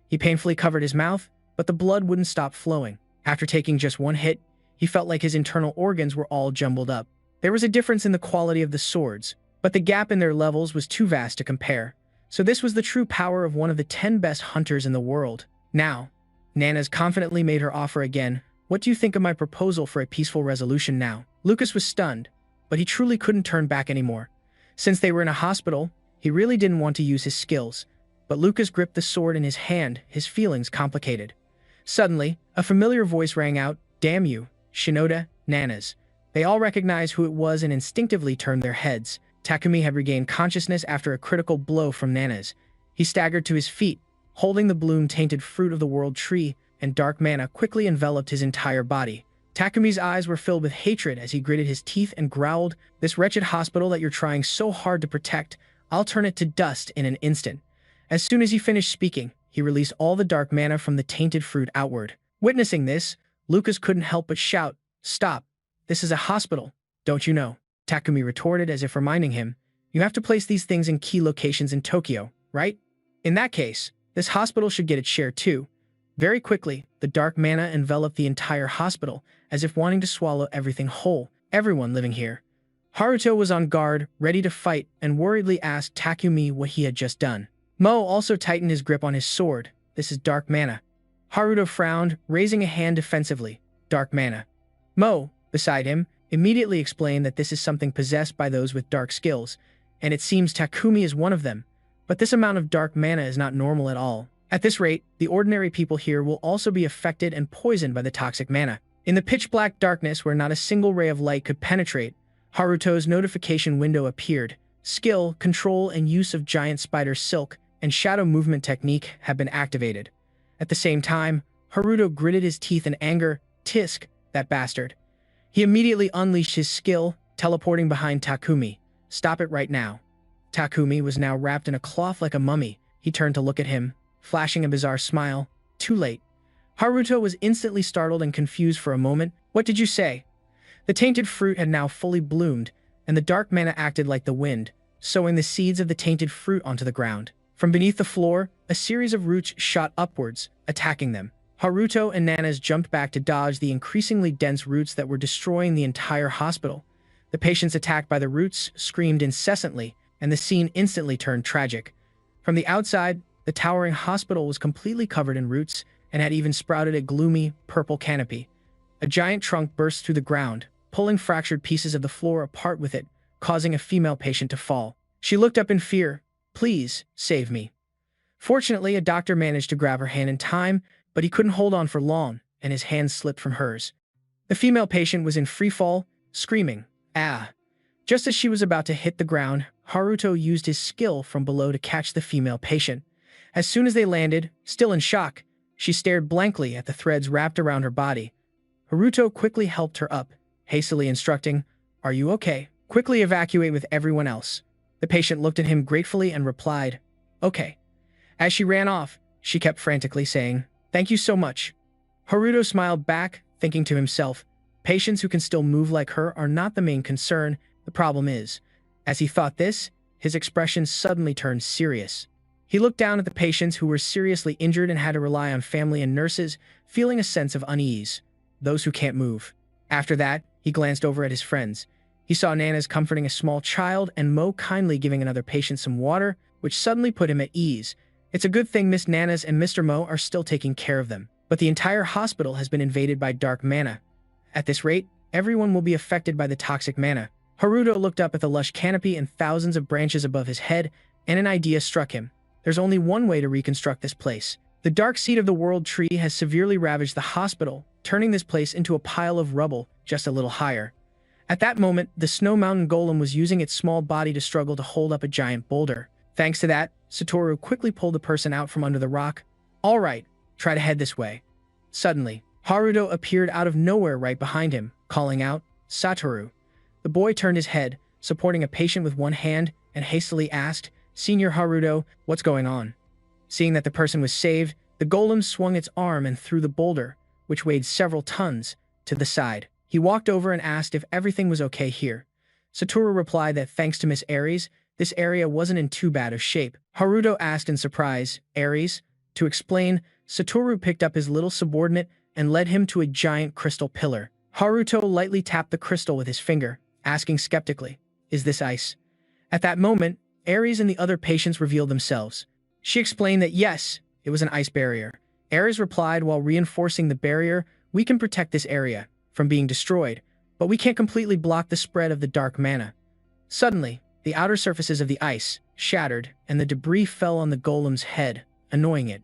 He painfully covered his mouth, but the blood wouldn't stop flowing. After taking just one hit, he felt like his internal organs were all jumbled up. There was a difference in the quality of the swords, but the gap in their levels was too vast to compare. So this was the true power of one of the 10 best hunters in the world. Now, Nana's confidently made her offer again. "What do you think of my proposal for a peaceful resolution now?" Lucas was stunned, but he truly couldn't turn back anymore. Since they were in a hospital, he really didn't want to use his skills. But Lucas gripped the sword in his hand, his feelings complicated. Suddenly, a familiar voice rang out, "Damn you, Shinoda, Nana's." They all recognized who it was and instinctively turned their heads. Takumi had regained consciousness after a critical blow from Nana's. He staggered to his feet, holding the bloom-tainted fruit of the world tree, and dark mana quickly enveloped his entire body. Takumi's eyes were filled with hatred as he gritted his teeth and growled, "This wretched hospital that you're trying so hard to protect, I'll turn it to dust in an instant." As soon as he finished speaking, he released all the dark mana from the tainted fruit outward. Witnessing this, Lucas couldn't help but shout, "Stop! This is a hospital, don't you know?" Takumi retorted as if reminding him, "You have to place these things in key locations in Tokyo, right? In that case, this hospital should get its share too." Very quickly, the dark mana enveloped the entire hospital, as if wanting to swallow everything whole, everyone living here. Haruto was on guard, ready to fight, and worriedly asked Takumi what he had just done. Mo also tightened his grip on his sword. "This is dark mana." Haruto frowned, raising a hand defensively. "Dark mana." Mo, beside him, immediately explained that this is something possessed by those with dark skills, and it seems Takumi is one of them. But this amount of dark mana is not normal at all. At this rate, the ordinary people here will also be affected and poisoned by the toxic mana. In the pitch-black darkness where not a single ray of light could penetrate, Haruto's notification window appeared. Skill, control, and use of giant spider silk and shadow movement technique have been activated. At the same time, Haruto gritted his teeth in anger. "Tisk, that bastard." He immediately unleashed his skill, teleporting behind Takumi. "Stop it right now." Takumi was now wrapped in a cloth like a mummy. He turned to look at him, flashing a bizarre smile. Too late. Haruto was instantly startled and confused for a moment. "What did you say?" The tainted fruit had now fully bloomed, and the dark mana acted like the wind, sowing the seeds of the tainted fruit onto the ground. From beneath the floor, a series of roots shot upwards, attacking them. Haruto and Nana's jumped back to dodge the increasingly dense roots that were destroying the entire hospital. The patients attacked by the roots screamed incessantly, and the scene instantly turned tragic. From the outside, the towering hospital was completely covered in roots and had even sprouted a gloomy, purple canopy. A giant trunk burst through the ground, pulling fractured pieces of the floor apart with it, causing a female patient to fall. She looked up in fear. "Please, save me." Fortunately, a doctor managed to grab her hand in time, but he couldn't hold on for long, and his hand slipped from hers. The female patient was in free fall, screaming, "Ah!" Just as she was about to hit the ground, Haruto used his skill from below to catch the female patient. As soon as they landed, still in shock, she stared blankly at the threads wrapped around her body. Haruto quickly helped her up, hastily instructing, "Are you okay? Quickly evacuate with everyone else." The patient looked at him gratefully and replied, "Okay." As she ran off, she kept frantically saying, "Thank you so much." Haruto smiled back, thinking to himself, patients who can still move like her are not the main concern, the problem is. As he thought this, his expression suddenly turned serious. He looked down at the patients who were seriously injured and had to rely on family and nurses, feeling a sense of unease. Those who can't move. After that, he glanced over at his friends. He saw Nana's comforting a small child and Mo kindly giving another patient some water, which suddenly put him at ease. It's a good thing Miss Nana's and Mr. Mo are still taking care of them. But the entire hospital has been invaded by dark mana. At this rate, everyone will be affected by the toxic mana. Haruto looked up at the lush canopy and thousands of branches above his head, and an idea struck him. There's only one way to reconstruct this place. The dark seed of the world tree has severely ravaged the hospital, turning this place into a pile of rubble just a little higher. At that moment, the Snow Mountain Golem was using its small body to struggle to hold up a giant boulder. Thanks to that, Satoru quickly pulled the person out from under the rock. All right, try to head this way. Suddenly, Haruto appeared out of nowhere right behind him, calling out, Satoru. The boy turned his head, supporting a patient with one hand, and hastily asked, Senior Haruto, what's going on? Seeing that the person was saved, the golem swung its arm and threw the boulder, which weighed several tons, to the side. He walked over and asked if everything was okay here. Satoru replied that thanks to Miss Aries, this area wasn't in too bad of shape. Haruto asked in surprise, Aries? To explain, Satoru picked up his little subordinate and led him to a giant crystal pillar. Haruto lightly tapped the crystal with his finger, asking skeptically, Is this ice? At that moment, Aries and the other patients revealed themselves. She explained that yes, it was an ice barrier. Aries replied while reinforcing the barrier, we can protect this area from being destroyed, but we can't completely block the spread of the dark mana. Suddenly, the outer surfaces of the ice shattered and the debris fell on the golem's head, annoying it.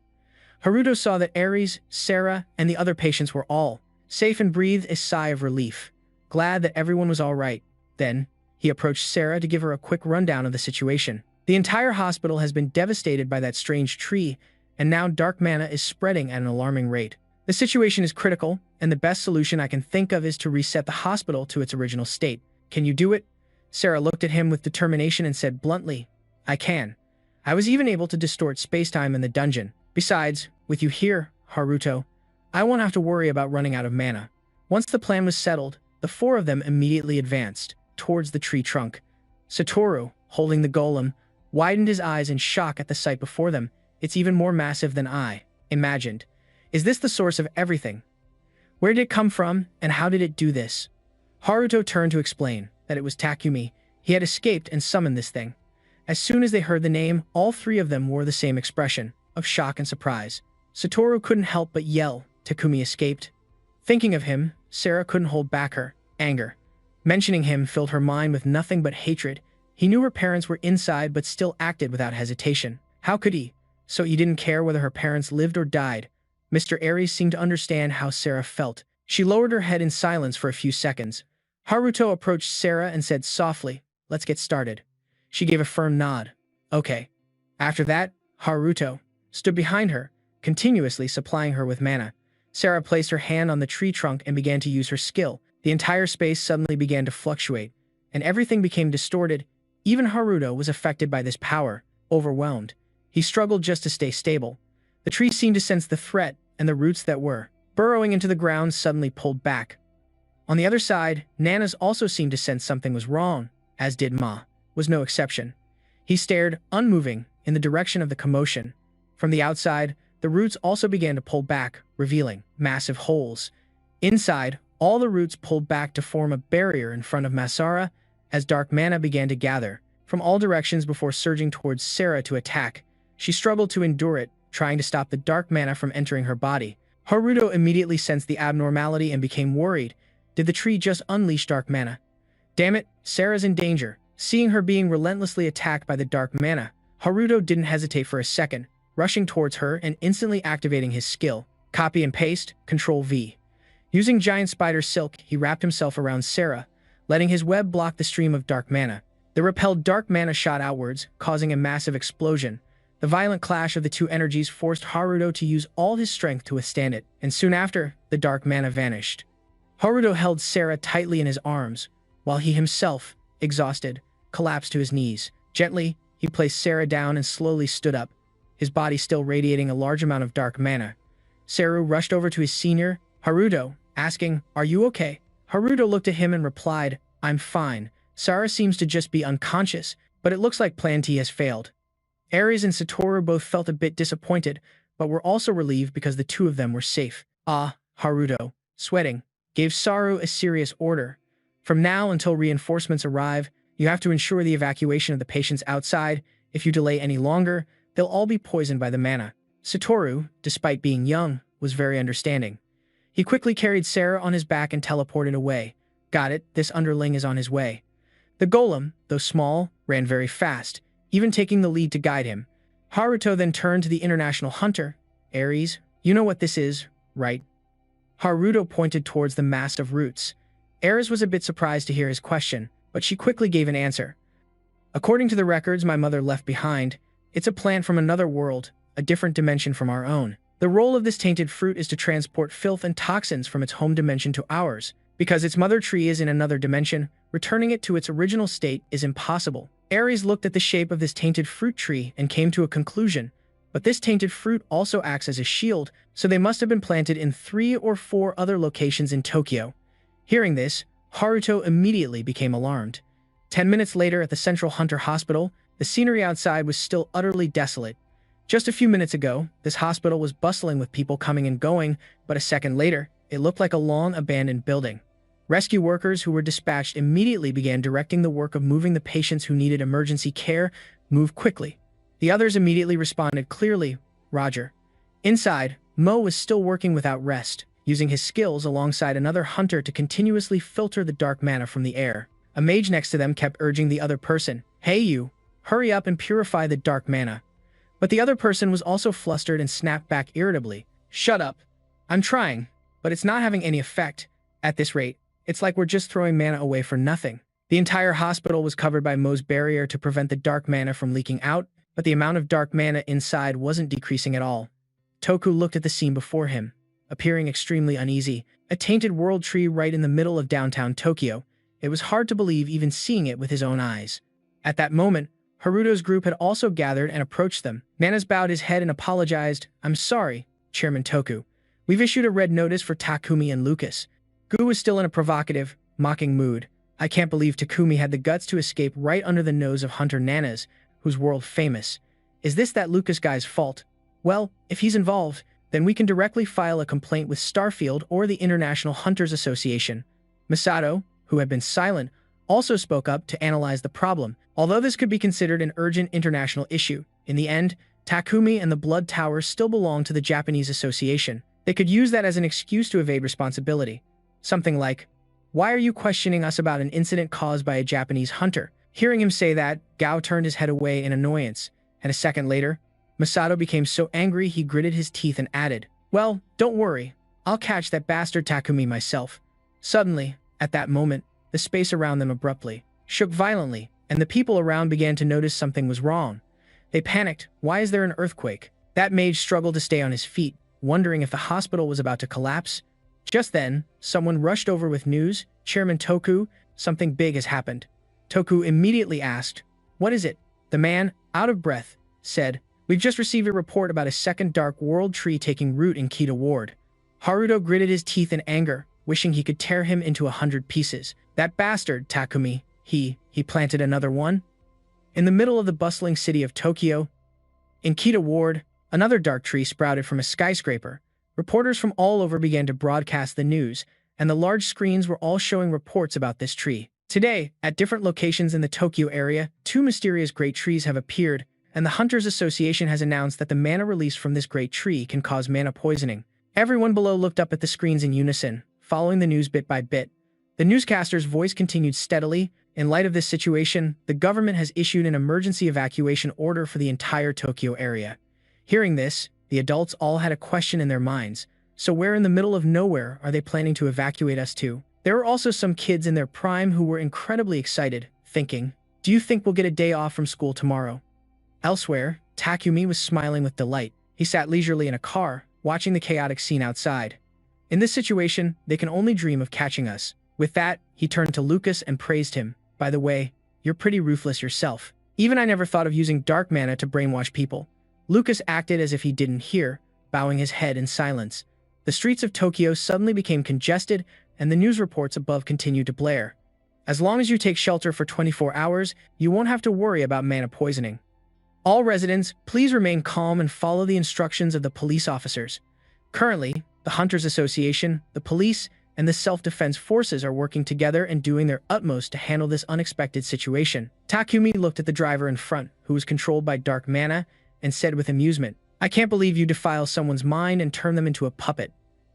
Haruto saw that Aries, Sarah, and the other patients were all safe and breathed a sigh of relief, glad that everyone was all right. Then, he approached Sarah to give her a quick rundown of the situation. The entire hospital has been devastated by that strange tree, and now dark mana is spreading at an alarming rate. The situation is critical, and the best solution I can think of is to reset the hospital to its original state. Can you do it? Sarah looked at him with determination and said bluntly, I can. I was even able to distort space-time in the dungeon. Besides, with you here, Haruto, I won't have to worry about running out of mana. Once the plan was settled, the four of them immediately advanced towards the tree trunk. Satoru, holding the golem, widened his eyes in shock at the sight before them. It's even more massive than I imagined. Is this the source of everything? Where did it come from, and how did it do this? Haruto turned to explain that it was Takumi. He had escaped and summoned this thing. As soon as they heard the name, all three of them wore the same expression of shock and surprise. Satoru couldn't help but yell, Takumi escaped. Thinking of him, Sarah couldn't hold back her anger. Mentioning him filled her mind with nothing but hatred. He knew her parents were inside but still acted without hesitation. How could he? So he didn't care whether her parents lived or died. Mr. Aries seemed to understand how Sarah felt. She lowered her head in silence for a few seconds. Haruto approached Sarah and said softly, Let's get started. She gave a firm nod. Okay. After that, Haruto stood behind her, continuously supplying her with mana. Sarah placed her hand on the tree trunk and began to use her skill. The entire space suddenly began to fluctuate, and everything became distorted. Even Haruto was affected by this power, overwhelmed. He struggled just to stay stable. The tree seemed to sense the threat, and the roots that were burrowing into the ground suddenly pulled back. On the other side, Nana's also seemed to sense something was wrong, as did Ma, was no exception. He stared, unmoving, in the direction of the commotion. From the outside, the roots also began to pull back, revealing massive holes. Inside, all the roots pulled back to form a barrier in front of Masara as dark mana began to gather from all directions before surging towards Sarah to attack. She struggled to endure it, trying to stop the dark mana from entering her body. Haruto immediately sensed the abnormality and became worried. Did the tree just unleash dark mana? Damn it, Sarah's in danger. Seeing her being relentlessly attacked by the dark mana, Haruto didn't hesitate for a second, rushing towards her and instantly activating his skill. Copy and paste, Control V. Using giant spider silk, he wrapped himself around Sarah, letting his web block the stream of dark mana. The repelled dark mana shot outwards, causing a massive explosion. The violent clash of the two energies forced Haruto to use all his strength to withstand it, and soon after, the dark mana vanished. Haruto held Sarah tightly in his arms, while he himself, exhausted, collapsed to his knees. Gently, he placed Sarah down and slowly stood up, his body still radiating a large amount of dark mana. Saru rushed over to his senior, Haruto, asking, Are you okay? Haruto looked at him and replied, I'm fine. Sarah seems to just be unconscious, but it looks like Plan T has failed. Ares and Satoru both felt a bit disappointed, but were also relieved because the two of them were safe. Haruto, sweating, gave Saru a serious order. From now until reinforcements arrive, you have to ensure the evacuation of the patients outside. If you delay any longer, they'll all be poisoned by the mana. Satoru, despite being young, was very understanding. He quickly carried Sarah on his back and teleported away. Got it, this underling is on his way. The golem, though small, ran very fast, even taking the lead to guide him. Haruto then turned to the international hunter. Ares, you know what this is, right? Haruto pointed towards the mass of roots. Ares was a bit surprised to hear his question, but she quickly gave an answer. According to the records my mother left behind, it's a plant from another world, a different dimension from our own. The role of this tainted fruit is to transport filth and toxins from its home dimension to ours. Because its mother tree is in another dimension, returning it to its original state is impossible. Ares looked at the shape of this tainted fruit tree and came to a conclusion. But this tainted fruit also acts as a shield, so they must have been planted in 3 or 4 other locations in Tokyo. Hearing this, Haruto immediately became alarmed. 10 minutes later at the Central Hunter Hospital, the scenery outside was still utterly desolate. Just a few minutes ago, this hospital was bustling with people coming and going, but a second later, it looked like a long abandoned building. Rescue workers who were dispatched immediately began directing the work of moving the patients who needed emergency care. Move quickly. The others immediately responded clearly, Roger. Inside, Mo was still working without rest, using his skills alongside another hunter to continuously filter the dark mana from the air. A mage next to them kept urging the other person, hey you, hurry up and purify the dark mana. But the other person was also flustered and snapped back irritably. Shut up. I'm trying, but it's not having any effect. At this rate, it's like we're just throwing mana away for nothing. The entire hospital was covered by Mo's barrier to prevent the dark mana from leaking out, but the amount of dark mana inside wasn't decreasing at all. Toku looked at the scene before him, appearing extremely uneasy. A tainted world tree right in the middle of downtown Tokyo. It was hard to believe even seeing it with his own eyes. At that moment, Haruto's group had also gathered and approached them. Manas bowed his head and apologized. I'm sorry, Chairman Toku. We've issued a red notice for Takumi and Lucas. Gu was still in a provocative, mocking mood. I can't believe Takumi had the guts to escape right under the nose of Hunter Nanas, who's world famous. Is this that Lucas guy's fault? Well, if he's involved, then we can directly file a complaint with Starfield or the International Hunters Association. Masato, who had been silent, also spoke up to analyze the problem. Although this could be considered an urgent international issue, in the end, Takumi and the Blood Tower still belong to the Japanese Association. They could use that as an excuse to evade responsibility. Something like, why are you questioning us about an incident caused by a Japanese hunter? Hearing him say that, Gao turned his head away in annoyance, and a second later, Masato became so angry he gritted his teeth and added, well, don't worry, I'll catch that bastard Takumi myself. Suddenly, at that moment, the space around them abruptly shook violently, and the people around began to notice something was wrong. They panicked. Why is there an earthquake? That mage struggled to stay on his feet, wondering if the hospital was about to collapse. Just then, someone rushed over with news. Chairman Toku, something big has happened. Toku immediately asked, what is it? The man, out of breath, said, we've just received a report about a second dark world tree taking root in Kita Ward. Haruto gritted his teeth in anger, wishing he could tear him into 100 pieces. That bastard, Takumi, he planted another one? In the middle of the bustling city of Tokyo, in Kita Ward, another dark tree sprouted from a skyscraper. Reporters from all over began to broadcast the news, and the large screens were all showing reports about this tree. Today, at different locations in the Tokyo area, 2 mysterious great trees have appeared, and the Hunters Association has announced that the mana released from this great tree can cause mana poisoning. Everyone below looked up at the screens in unison, following the news bit by bit. The newscaster's voice continued steadily. In light of this situation, the government has issued an emergency evacuation order for the entire Tokyo area. Hearing this, the adults all had a question in their minds. So where in the middle of nowhere are they planning to evacuate us to? There were also some kids in their prime who were incredibly excited, thinking, do you think we'll get a day off from school tomorrow? Elsewhere, Takumi was smiling with delight. He sat leisurely in a car, watching the chaotic scene outside. In this situation, they can only dream of catching us. With that, he turned to Lucas and praised him. By the way, you're pretty ruthless yourself. Even I never thought of using dark mana to brainwash people. Lucas acted as if he didn't hear, bowing his head in silence. The streets of Tokyo suddenly became congested, and the news reports above continued to blare. As long as you take shelter for 24 hours, you won't have to worry about mana poisoning. All residents, please remain calm and follow the instructions of the police officers. Currently, the Hunters Association, the police, and the self-defense forces are working together and doing their utmost to handle this unexpected situation. Takumi looked at the driver in front, who was controlled by dark mana, and said with amusement, "I can't believe you defile someone's mind and turn them into a puppet."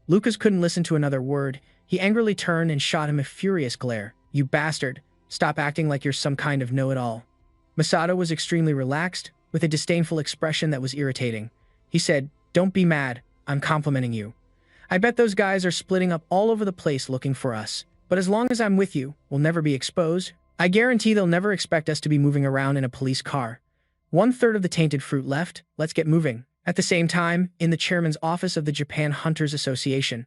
Lucas couldn't listen to another word. He angrily turned and shot him a furious glare. "You bastard. Stop acting like you're some kind of know-it-all." Masato was extremely relaxed, with a disdainful expression that was irritating. He said, "Don't be mad. I'm complimenting you. I bet those guys are splitting up all over the place looking for us. But as long as I'm with you, we'll never be exposed. I guarantee they'll never expect us to be moving around in a police car. 1/3 of the tainted fruit left. Let's get moving." At the same time, in the chairman's office of the Japan Hunters Association,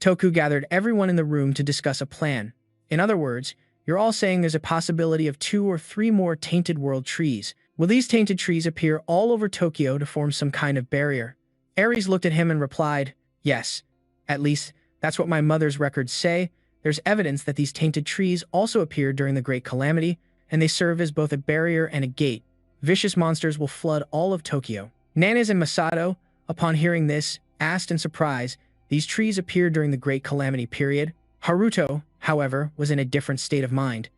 Toku gathered everyone in the room to discuss a plan. In other words, you're all saying there's a possibility of 2 or 3 more tainted world trees. Will these tainted trees appear all over Tokyo to form some kind of barrier? Ares looked at him and replied, "Yes. At least, that's what my mother's records say. There's evidence that these tainted trees also appeared during the Great Calamity, and they serve as both a barrier and a gate. Vicious monsters will flood all of Tokyo." Nanas and Masato, upon hearing this, asked in surprise, "These trees appeared during the Great Calamity period?" Haruto, however, was in a different state of mind.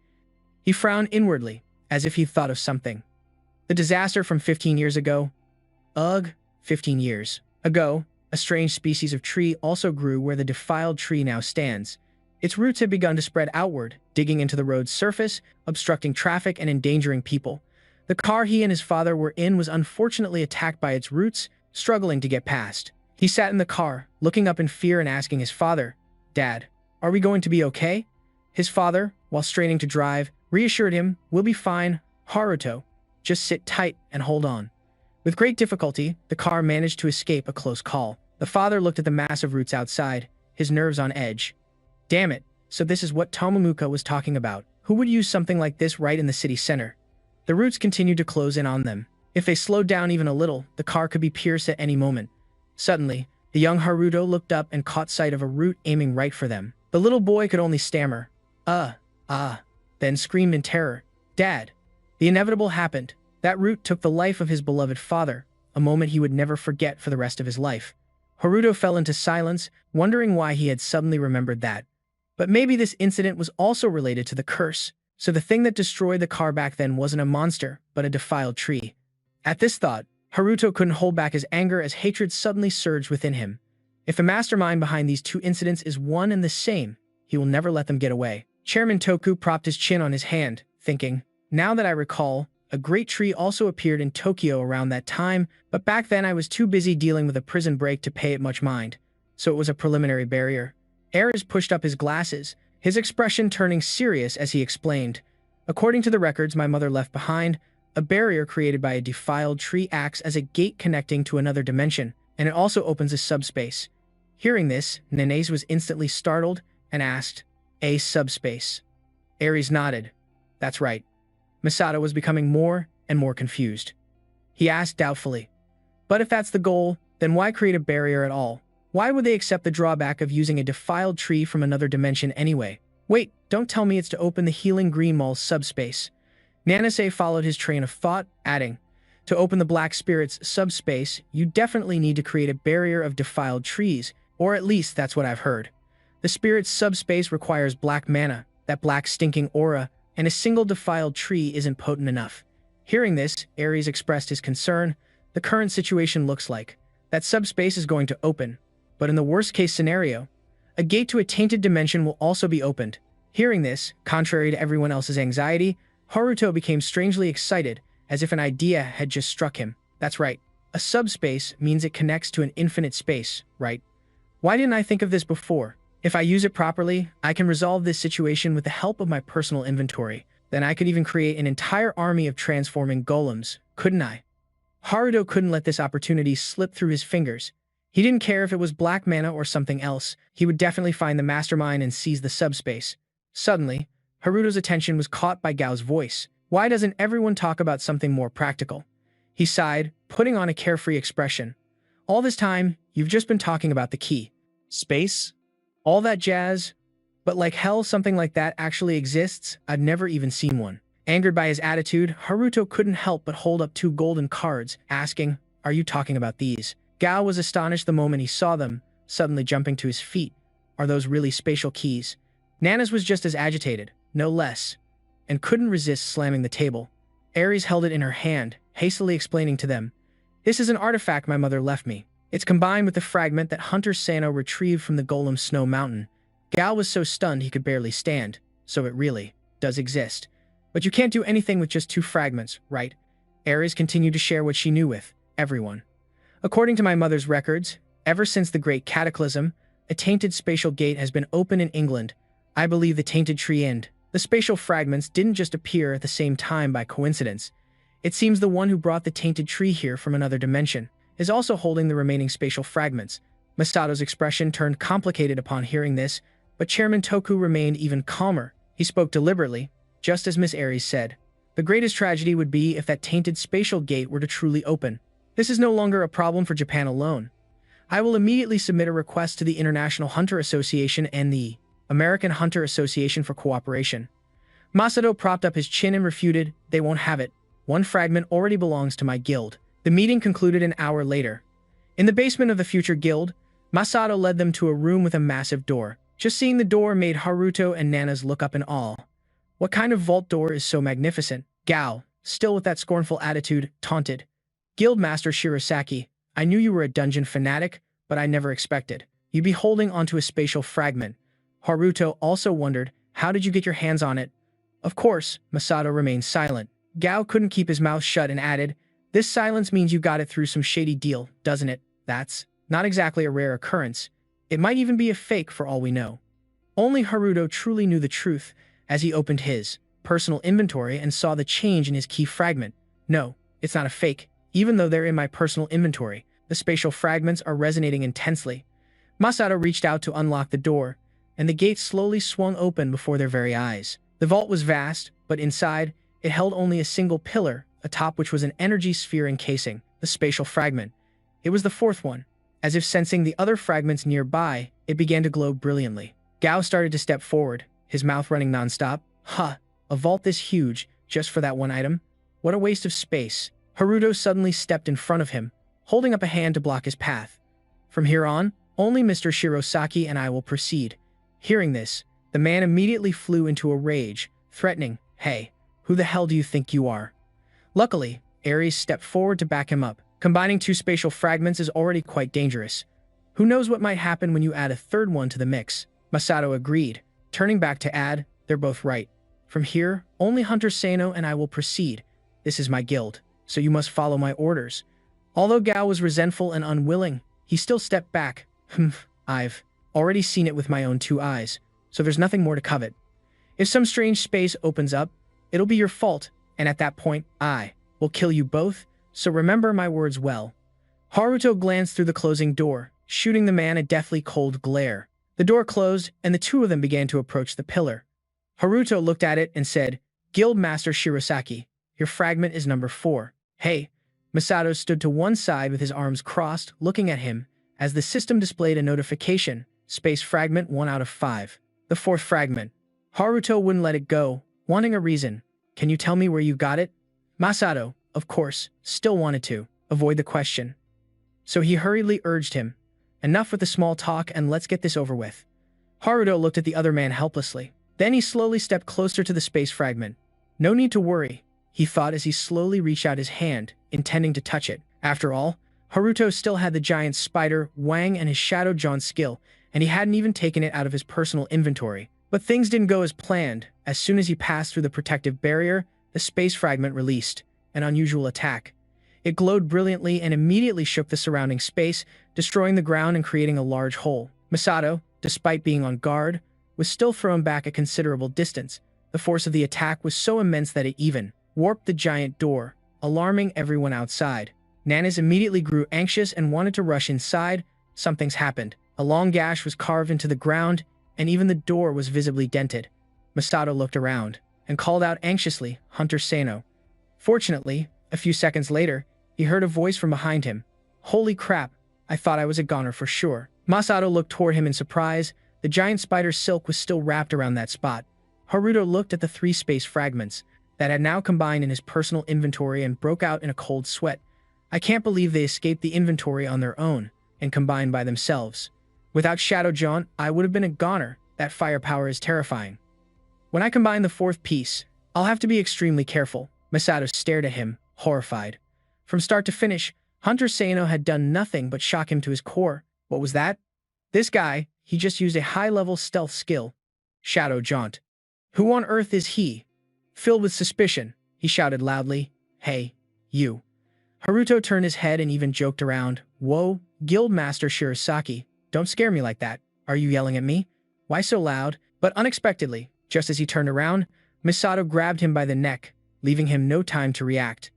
He frowned inwardly, as if he thought of something. The disaster from 15 years ago? Ugh, 15 years ago, a strange species of tree also grew where the defiled tree now stands. Its roots had begun to spread outward, digging into the road's surface, obstructing traffic and endangering people. The car he and his father were in was unfortunately attacked by its roots, struggling to get past. He sat in the car, looking up in fear and asking his father, "Dad, are we going to be okay?" His father, while straining to drive, reassured him, "We'll be fine, Haruto. Just sit tight and hold on." With great difficulty, the car managed to escape a close call. The father looked at the massive roots outside, his nerves on edge. Damn it, so this is what Tomomuka was talking about. Who would use something like this right in the city center? The roots continued to close in on them. If they slowed down even a little, the car could be pierced at any moment. Suddenly, the young Haruto looked up and caught sight of a root aiming right for them. The little boy could only stammer, then screamed in terror, "Dad!" The inevitable happened. That root took the life of his beloved father, a moment he would never forget for the rest of his life. Haruto fell into silence, wondering why he had suddenly remembered that. But maybe this incident was also related to the curse, so the thing that destroyed the car back then wasn't a monster, but a defiled tree. At this thought, Haruto couldn't hold back his anger as hatred suddenly surged within him. If the mastermind behind these two incidents is one and the same, he will never let them get away. Chairman Toku propped his chin on his hand, thinking, "Now that I recall, a great tree also appeared in Tokyo around that time, but back then I was too busy dealing with a prison break to pay it much mind, so it was a preliminary barrier." Ares pushed up his glasses, his expression turning serious as he explained, "According to the records my mother left behind, a barrier created by a defiled tree acts as a gate connecting to another dimension, and it also opens a subspace." Hearing this, Nanase was instantly startled and asked, "A subspace?" Ares nodded. "That's right." Masato was becoming more and more confused. He asked doubtfully, "But if that's the goal, then why create a barrier at all? Why would they accept the drawback of using a defiled tree from another dimension anyway? Wait, don't tell me it's to open the Healing Green Mall's subspace." Nanase followed his train of thought, adding, "To open the Black Spirit's subspace, you definitely need to create a barrier of defiled trees, or at least that's what I've heard. The Spirit's subspace requires black mana, that black stinking aura, and a single defiled tree isn't potent enough." Hearing this, Ares expressed his concern. "The current situation looks like that subspace is going to open, but in the worst-case scenario, a gate to a tainted dimension will also be opened." Hearing this, contrary to everyone else's anxiety, Haruto became strangely excited, as if an idea had just struck him. "That's right. A subspace means it connects to an infinite space, right? Why didn't I think of this before? If I use it properly, I can resolve this situation with the help of my personal inventory. Then I could even create an entire army of transforming golems, couldn't I?" Haruto couldn't let this opportunity slip through his fingers. He didn't care if it was black mana or something else. He would definitely find the mastermind and seize the subspace. Suddenly, Haruto's attention was caught by Gao's voice. "Why doesn't everyone talk about something more practical?" He sighed, putting on a carefree expression. "All this time, you've just been talking about the key. Space? All that jazz, but like hell something like that actually exists? I'd never even seen one. Angered by his attitude, Haruto couldn't help but hold up two golden cards, asking, "Are you talking about these?" Gao was astonished the moment he saw them, suddenly jumping to his feet. Are those really spatial keys? Nana's was just as agitated, no less, and couldn't resist slamming the table. Aries held it in her hand, hastily explaining to them, "This is an artifact my mother left me. It's combined with the fragment that Hunter Sano retrieved from the golem Snow Mountain." Gao was so stunned he could barely stand, so it really does exist. But you can't do anything with just two fragments, right? Aries continued to share what she knew with everyone. According to my mother's records, ever since the Great Cataclysm, a tainted spatial gate has been open in England. I believe the tainted tree and the spatial fragments didn't just appear at the same time by coincidence. It seems the one who brought the tainted tree here from another dimension is also holding the remaining spatial fragments. Masato's expression turned complicated upon hearing this, but Chairman Toku remained even calmer. He spoke deliberately, just as Miss Aries said. The greatest tragedy would be if that tainted spatial gate were to truly open. This is no longer a problem for Japan alone. I will immediately submit a request to the International Hunter Association and the American Hunter Association for cooperation. Masato propped up his chin and refuted, "They won't have it. One fragment already belongs to my guild." The meeting concluded an hour later. In the basement of the future guild, Masato led them to a room with a massive door. Just seeing the door made Haruto and Nana's look up in awe. What kind of vault door is so magnificent? Gao, still with that scornful attitude, taunted. "Guildmaster Shirosaki, I knew you were a dungeon fanatic, but I never expected you'd be holding onto a spatial fragment." Haruto also wondered, "How did you get your hands on it?" Of course, Masato remained silent. Gao couldn't keep his mouth shut and added, "This silence means you got it through some shady deal, doesn't it? That's not exactly a rare occurrence. It might even be a fake for all we know." Only Haruto truly knew the truth as he opened his personal inventory and saw the change in his key fragment. "No, it's not a fake. Even though they're in my personal inventory, the spatial fragments are resonating intensely." Masato reached out to unlock the door, and the gate slowly swung open before their very eyes. The vault was vast, but inside, it held only a single pillar, atop which was an energy sphere encasing the spatial fragment. It was the fourth one. As if sensing the other fragments nearby, it began to glow brilliantly. Gao started to step forward, his mouth running nonstop. "Huh, a vault this huge, just for that one item? What a waste of space." Haruto suddenly stepped in front of him, holding up a hand to block his path. "From here on, only Mr. Shirosaki and I will proceed." Hearing this, the man immediately flew into a rage, threatening, "Hey, who the hell do you think you are?" Luckily, Aries stepped forward to back him up. Combining two spatial fragments is already quite dangerous. Who knows what might happen when you add a third one to the mix? Masato agreed, turning back to add, "They're both right. From here, only Hunter Sano and I will proceed. This is my guild, so you must follow my orders." Although Gao was resentful and unwilling, he still stepped back. I've already seen it with my own two eyes, so there's nothing more to covet. If some strange space opens up, it'll be your fault, and at that point, I will kill you both, so remember my words well." Haruto glanced through the closing door, shooting the man a deathly cold glare. The door closed, and the two of them began to approach the pillar. Haruto looked at it and said, "Guildmaster Shirosaki, your fragment is number 4. Hey." Masato stood to one side with his arms crossed, looking at him, as the system displayed a notification, "Space fragment 1 out of 5. The 4th fragment." Haruto wouldn't let it go, wanting a reason. "Can you tell me where you got it?" Masato, of course, still wanted to avoid the question. So he hurriedly urged him, "Enough with the small talk and let's get this over with." Haruto looked at the other man helplessly. Then he slowly stepped closer to the space fragment. "No need to worry," he thought as he slowly reached out his hand, intending to touch it. After all, Haruto still had the giant spider, Wang, and his Shadow John skill, and he hadn't even taken it out of his personal inventory. But things didn't go as planned. As soon as he passed through the protective barrier, the space fragment released an unusual attack. It glowed brilliantly and immediately shook the surrounding space, destroying the ground and creating a large hole. Masato, despite being on guard, was still thrown back a considerable distance. The force of the attack was so immense that it even warped the giant door, alarming everyone outside. Nanas immediately grew anxious and wanted to rush inside. Something's happened. A long gash was carved into the ground, and even the door was visibly dented. Masato looked around and called out anxiously, "Hunter Sano." Fortunately, a few seconds later, he heard a voice from behind him. "Holy crap, I thought I was a goner for sure." Masato looked toward him in surprise, The giant spider's silk was still wrapped around that spot. Haruto looked at the 3 space fragments that had now combined in his personal inventory and broke out in a cold sweat. I can't believe they escaped the inventory on their own and combined by themselves. Without Shadow Jaunt, I would have been a goner. That firepower is terrifying. When I combine the 4th piece, I'll have to be extremely careful. Masato stared at him, horrified. From start to finish, Hunter Seino had done nothing but shock him to his core. What was that? This guy, he just used a high-level stealth skill. Shadow Jaunt. Who on earth is he? Filled with suspicion, he shouted loudly, "Hey, you." Haruto turned his head and even joked around. "Whoa, Guildmaster Shirasaki, don't scare me like that. Are you yelling at me? Why so loud?" But unexpectedly, just as he turned around, Misato grabbed him by the neck, leaving him no time to react.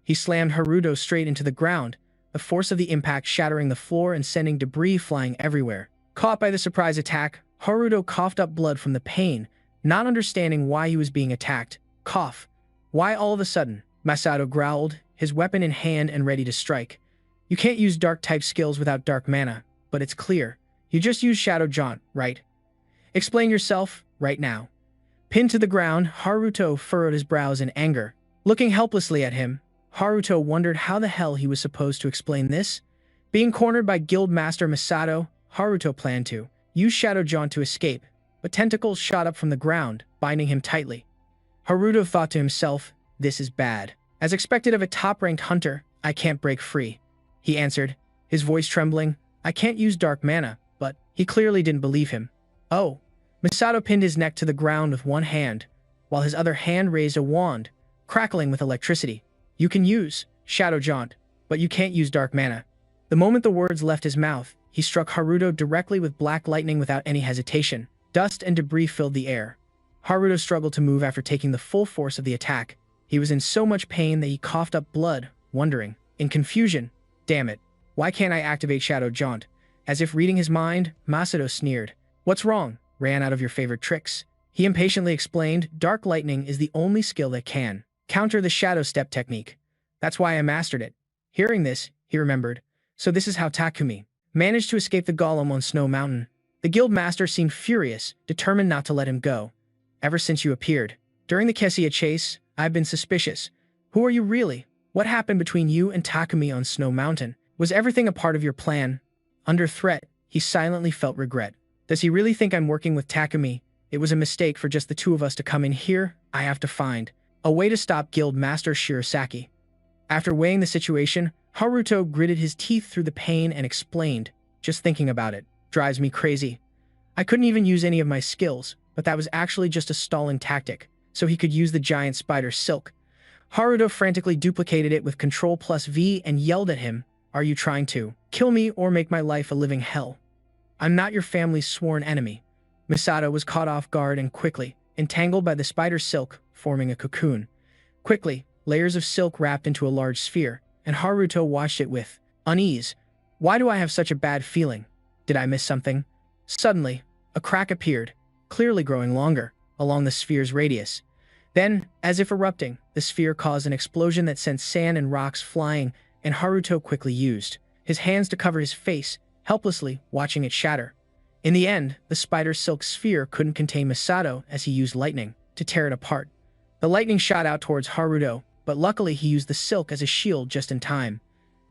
He slammed Haruto straight into the ground, the force of the impact shattering the floor and sending debris flying everywhere. Caught by the surprise attack, Haruto coughed up blood from the pain, not understanding why he was being attacked. Cough. Why all of a sudden? Masato growled, his weapon in hand and ready to strike. You can't use dark-type skills without dark mana, but it's clear. You just use Shadow Jaunt, right? Explain yourself, right now. Pinned to the ground, Haruto furrowed his brows in anger. Looking helplessly at him, Haruto wondered how the hell he was supposed to explain this. Being cornered by Guildmaster Masato, Haruto planned to use Shadow Jaunt to escape, but tentacles shot up from the ground, binding him tightly. Haruto thought to himself, this is bad. As expected of a top-ranked hunter, I can't break free. He answered, his voice trembling. I can't use dark mana, but he clearly didn't believe him. Oh. Masato pinned his neck to the ground with one hand, while his other hand raised a wand, crackling with electricity. You can use Shadow Jaunt, but you can't use dark mana. The moment the words left his mouth, he struck Haruto directly with black lightning without any hesitation. Dust and debris filled the air. Haruto struggled to move after taking the full force of the attack. He was in so much pain that he coughed up blood, wondering, in confusion, damn it, why can't I activate Shadow Jaunt? As if reading his mind, Masato sneered. What's wrong? Ran out of your favorite tricks. He impatiently explained, Dark Lightning is the only skill that can counter the Shadow Step technique. That's why I mastered it. Hearing this, he remembered. So this is how Takumi managed to escape the golem on Snow Mountain. The Guildmaster seemed furious, determined not to let him go. Ever since you appeared, during the Kessia chase, I've been suspicious. Who are you really? What happened between you and Takumi on Snow Mountain? Was everything a part of your plan? Under threat, he silently felt regret. Does he really think I'm working with Takumi? It was a mistake for just the two of us to come in here. I have to find a way to stop Guildmaster Shirasaki. After weighing the situation, Haruto gritted his teeth through the pain and explained, just thinking about it drives me crazy. I couldn't even use any of my skills, but that was actually just a stalling tactic, so he could use the giant spider silk. Haruto frantically duplicated it with Ctrl+V and yelled at him, Are you trying to kill me or make my life a living hell? I'm not your family's sworn enemy. Masato was caught off guard and quickly entangled by the spider silk, forming a cocoon. Quickly, layers of silk wrapped into a large sphere, and Haruto watched it with unease. Why do I have such a bad feeling? Did I miss something? Suddenly, a crack appeared, clearly growing longer, along the sphere's radius. Then, as if erupting, the sphere caused an explosion that sent sand and rocks flying, and Haruto quickly used his hands to cover his face, helplessly watching it shatter. In the end, the spider silk sphere couldn't contain Masato as he used lightning to tear it apart. The lightning shot out towards Haruto, but luckily he used the silk as a shield just in time.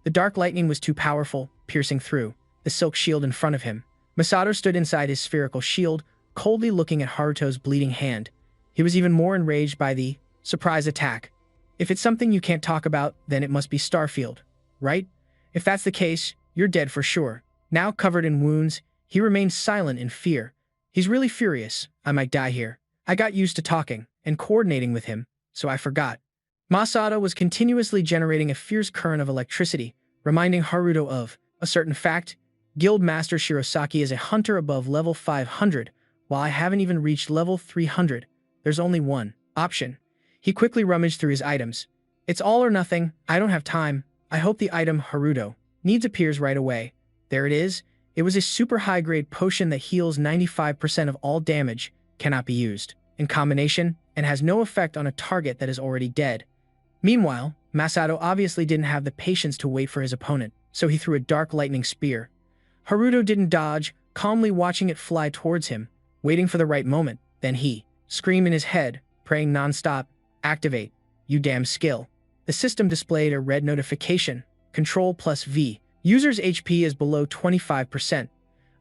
The dark lightning was too powerful, piercing through the silk shield in front of him. Masato stood inside his spherical shield, coldly looking at Haruto's bleeding hand. He was even more enraged by the surprise attack. If it's something you can't talk about, then it must be Starfield, right? If that's the case, you're dead for sure. Now covered in wounds, he remained silent in fear. He's really furious. I might die here. I got used to talking and coordinating with him, so I forgot. Masato was continuously generating a fierce current of electricity, reminding Haruto of a certain fact. Guildmaster Shirasaki is a hunter above level 500, while I haven't even reached level 300. There's only one option. He quickly rummaged through his items. It's all or nothing. I don't have time. I hope the item Haruto needs appears right away. There it is. It was a super high-grade potion that heals 95% of all damage, cannot be used in combination, and has no effect on a target that is already dead. Meanwhile, Masato obviously didn't have the patience to wait for his opponent, so he threw a dark lightning spear. Haruto didn't dodge, calmly watching it fly towards him, waiting for the right moment. Then he screamed in his head, praying nonstop, "Activate, you damn skill." The system displayed a red notification, Control plus V. User's HP is below 25%.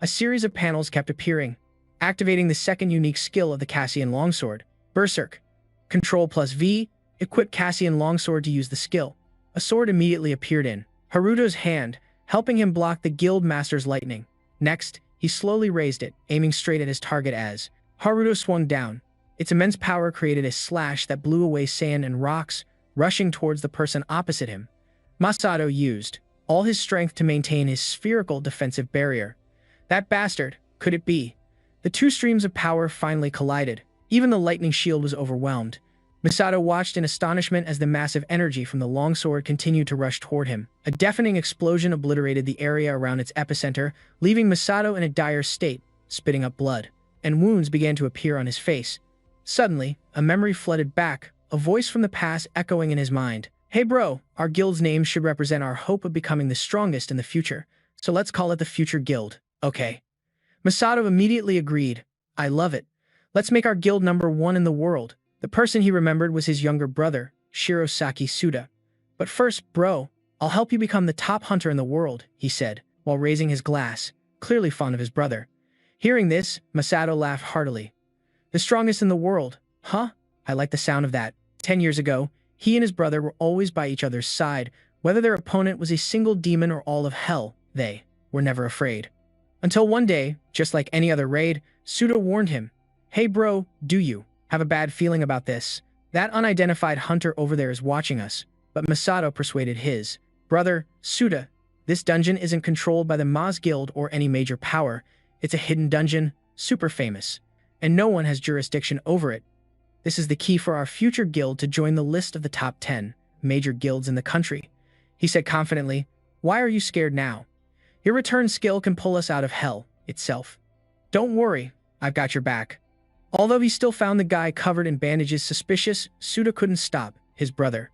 A series of panels kept appearing, activating the second unique skill of the Cassian Longsword, Berserk. Control plus V, equip Cassian Longsword to use the skill. A sword immediately appeared in Haruto's hand, helping him block the Guild Master's lightning. Next, he slowly raised it, aiming straight at his target as Haruto swung down. Its immense power created a slash that blew away sand and rocks, rushing towards the person opposite him. Masato used all his strength to maintain his spherical defensive barrier. That bastard, could it be? The two streams of power finally collided. Even the lightning shield was overwhelmed. Masato watched in astonishment as the massive energy from the longsword continued to rush toward him. A deafening explosion obliterated the area around its epicenter, leaving Masato in a dire state, spitting up blood, and wounds began to appear on his face. Suddenly, a memory flooded back, a voice from the past echoing in his mind. "Hey bro, our guild's name should represent our hope of becoming the strongest in the future, so let's call it the Future Guild, okay?" Masato immediately agreed. "I love it. Let's make our guild #1 in the world." The person he remembered was his younger brother, Shirosaki Suda. "But first, bro, I'll help you become the top hunter in the world," he said, while raising his glass, clearly fond of his brother. Hearing this, Masato laughed heartily. "The strongest in the world, huh? I like the sound of that." 10 years ago, he and his brother were always by each other's side. Whether their opponent was a single demon or all of hell, they were never afraid. Until one day, just like any other raid, Suda warned him, "Hey bro, do you have a bad feeling about this? That unidentified hunter over there is watching us." But Masato persuaded his brother, "Suda, this dungeon isn't controlled by the Maz Guild or any major power. It's a hidden dungeon, super famous, and no one has jurisdiction over it. This is the key for our future guild to join the list of the top 10 major guilds in the country." He said confidently, "Why are you scared now? Your return skill can pull us out of hell itself. Don't worry, I've got your back." Although he still found the guy covered in bandages suspicious, Suda couldn't stop his brother.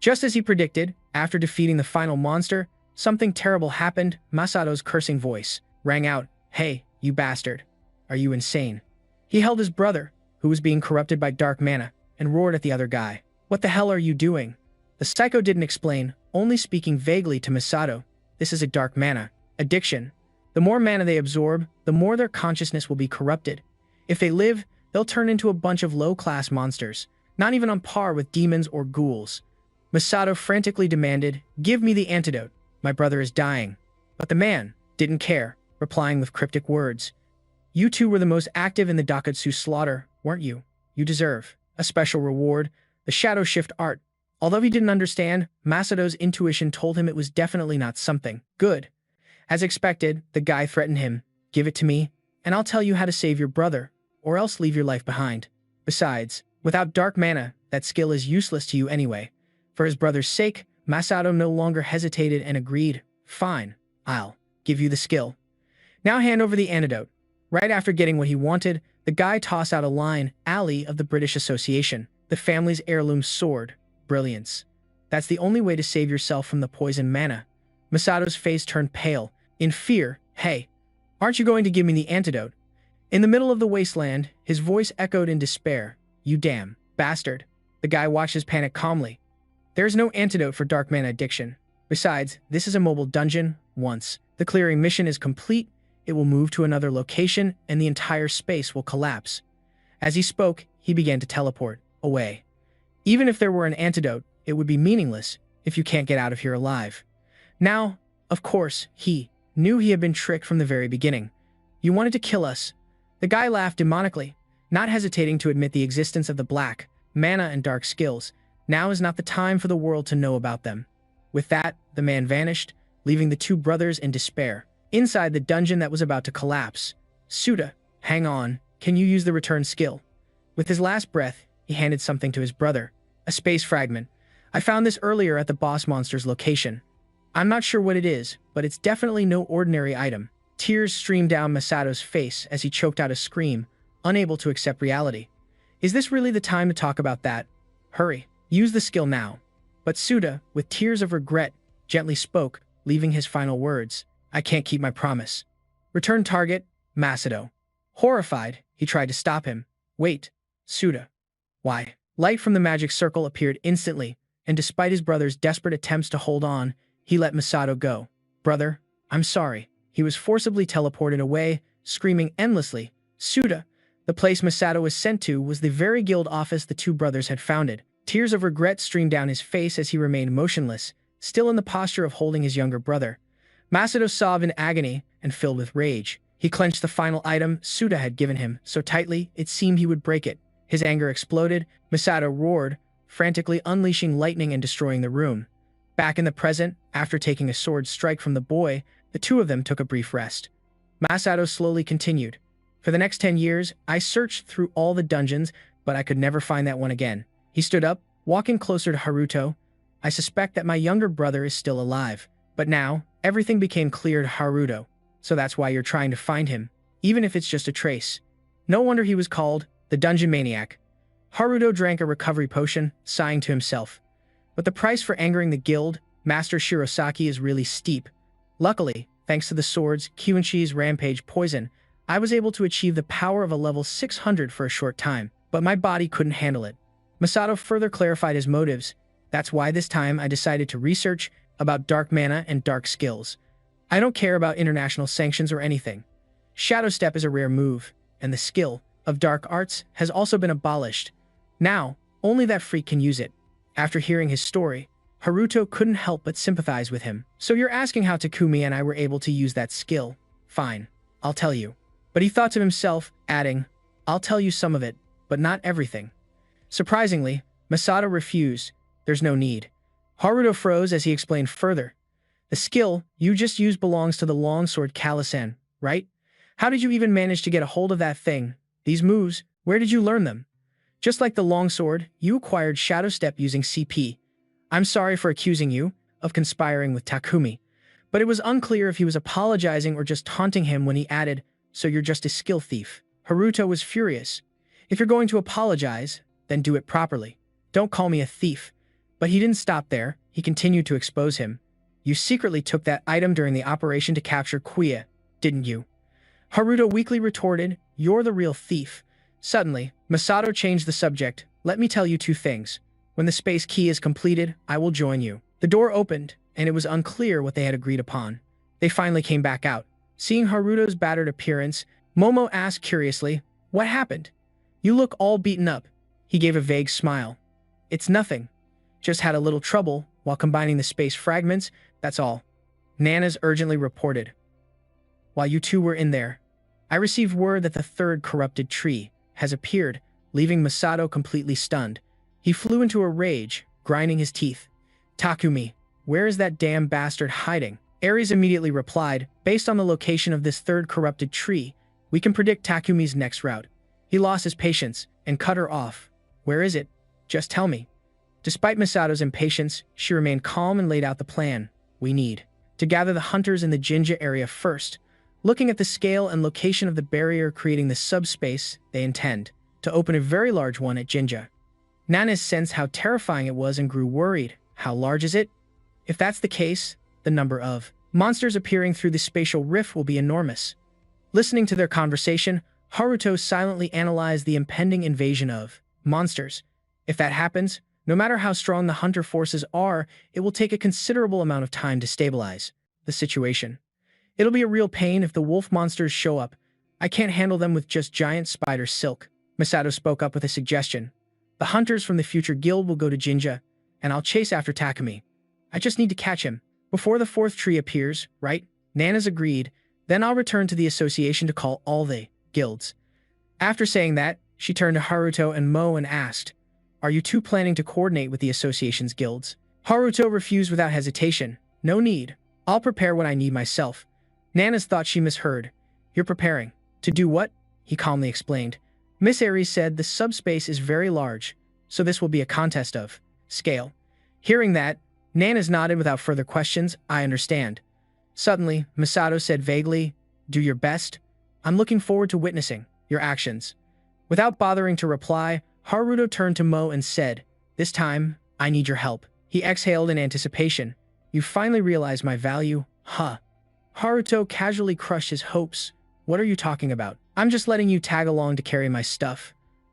Just as he predicted, after defeating the final monster, something terrible happened. Masato's cursing voice rang out, "Hey, you bastard. Are you insane?" He held his brother, who was being corrupted by dark mana, and roared at the other guy. "What the hell are you doing?" The psycho didn't explain, only speaking vaguely to Masato. "This is a dark mana addiction. The more mana they absorb, the more their consciousness will be corrupted. If they live, they'll turn into a bunch of low-class monsters, not even on par with demons or ghouls." Masato frantically demanded, "Give me the antidote. My brother is dying." But the man didn't care, replying with cryptic words. "You two were the most active in the Dakatsu slaughter, weren't you? You deserve a special reward, the Shadow Shift art." Although he didn't understand, Masato's intuition told him it was definitely not something good. As expected, the guy threatened him, "Give it to me, and I'll tell you how to save your brother, or else leave your life behind. Besides, without dark mana, that skill is useless to you anyway." For his brother's sake, Masato no longer hesitated and agreed, "Fine, I'll give you the skill. Now hand over the antidote." Right after getting what he wanted, the guy tossed out a line, "Alley of the British Association, the family's heirloom sword. Brilliance. That's the only way to save yourself from the poison mana." Masato's face turned pale, in fear. "Hey, aren't you going to give me the antidote?" In the middle of the wasteland, his voice echoed in despair, "You damn bastard." The guy watched his panic calmly. "There's no antidote for dark mana addiction. Besides, this is a mobile dungeon. Once the clearing mission is complete, it will move to another location and the entire space will collapse." As he spoke, he began to teleport away. Even if there were an antidote, it would be meaningless if you can't get out of here alive. Now, of course, he knew he had been tricked from the very beginning. "You wanted to kill us." The guy laughed demonically, not hesitating to admit the existence of the black mana and dark skills. Now is not the time for the world to know about them. With that, the man vanished, leaving the two brothers in despair. Inside the dungeon that was about to collapse, "Suda, hang on, can you use the return skill?" With his last breath, he handed something to his brother, a space fragment. "I found this earlier at the boss monster's location. I'm not sure what it is, but it's definitely no ordinary item." Tears streamed down Masato's face as he choked out a scream, unable to accept reality. "Is this really the time to talk about that? Hurry, use the skill now." But Suda, with tears of regret, gently spoke, leaving his final words, "I can't keep my promise. Return target, Masato. Horrified, he tried to stop him. Wait, Suda. Why? Light from the magic circle appeared instantly, and despite his brother's desperate attempts to hold on, he let Masato go. Brother, I'm sorry. He was forcibly teleported away, screaming endlessly. Suda. The place Masato was sent to was the very guild office the two brothers had founded. Tears of regret streamed down his face as he remained motionless, still in the posture of holding his younger brother. Masato sobbed in agony and filled with rage. He clenched the final item Suda had given him so tightly it seemed he would break it. His anger exploded. Masato roared, frantically unleashing lightning and destroying the room. Back in the present, after taking a sword strike from the boy, the two of them took a brief rest. Masato slowly continued. For the next 10 years, I searched through all the dungeons, but I could never find that one again. He stood up, walking closer to Haruto. I suspect that my younger brother is still alive. But now, everything became clear to Haruto. So that's why you're trying to find him, even if it's just a trace. No wonder he was called the Dungeon Maniac. Haruto drank a recovery potion, sighing to himself. But the price for angering the guild, Master Shirosaki, is really steep. Luckily, thanks to the swords, Kyunshi's rampage poison, I was able to achieve the power of a level 600 for a short time, but my body couldn't handle it. Masato further clarified his motives. That's why this time I decided to research about dark mana and dark skills. I don't care about international sanctions or anything. Shadow Step is a rare move, and the skill of dark arts has also been abolished. Now, only that freak can use it. After hearing his story, Haruto couldn't help but sympathize with him. So you're asking how Takumi and I were able to use that skill? Fine, I'll tell you. But he thought to himself, adding, I'll tell you some of it, but not everything. Surprisingly, Masato refused. There's no need. Haruto froze as he explained further. The skill you just used belongs to the longsword Kalasan, right? How did you even manage to get a hold of that thing? These moves, where did you learn them? Just like the longsword, you acquired Shadow Step using CP. I'm sorry for accusing you of conspiring with Takumi, but it was unclear if he was apologizing or just taunting him when he added, so you're just a skill thief. Haruto was furious. If you're going to apologize, then do it properly. Don't call me a thief. But he didn't stop there. He continued to expose him. You secretly took that item during the operation to capture Kuya, didn't you? Haruto weakly retorted, you're the real thief. Suddenly, Masato changed the subject. Let me tell you two things. When the space key is completed, I will join you. The door opened, and it was unclear what they had agreed upon. They finally came back out. Seeing Haruto's battered appearance, Momo asked curiously, what happened? You look all beaten up. He gave a vague smile. It's nothing. Just had a little trouble while combining the space fragments, that's all. Nanas urgently reported. While you two were in there, I received word that the third corrupted tree has appeared, leaving Masato completely stunned. He flew into a rage, grinding his teeth. Takumi, where is that damn bastard hiding? Ares immediately replied, based on the location of this third corrupted tree, we can predict Takumi's next route. He lost his patience and cut her off. Where is it? Just tell me. Despite Masato's impatience, she remained calm and laid out the plan. We need to gather the hunters in the Jinja area first. Looking at the scale and location of the barrier creating the subspace, they intend to open a very large one at Jinja. Nanas sensed how terrifying it was and grew worried. How large is it? If that's the case, the number of monsters appearing through the spatial rift will be enormous. Listening to their conversation, Haruto silently analyzed the impending invasion of monsters. If that happens, no matter how strong the hunter forces are, it will take a considerable amount of time to stabilize the situation. It'll be a real pain if the wolf monsters show up. I can't handle them with just giant spider silk. Masato spoke up with a suggestion. The hunters from the future guild will go to Jinja, and I'll chase after Takumi. I just need to catch him before the fourth tree appears, right? Nanas agreed. Then I'll return to the association to call all the guilds. After saying that, she turned to Haruto and Mo and asked, are you two planning to coordinate with the association's guilds? Haruto refused without hesitation. No need. I'll prepare what I need myself. Nanas thought she misheard. You're preparing. To do what? He calmly explained. Miss Aries said the subspace is very large, so this will be a contest of scale. Hearing that, Nanas nodded without further questions. I understand. Suddenly, Masato said vaguely, do your best. I'm looking forward to witnessing your actions. Without bothering to reply, Haruto turned to Mo and said, this time, I need your help. He exhaled in anticipation. You finally realized my value, huh? Haruto casually crushed his hopes. What are you talking about? I'm just letting you tag along to carry my stuff.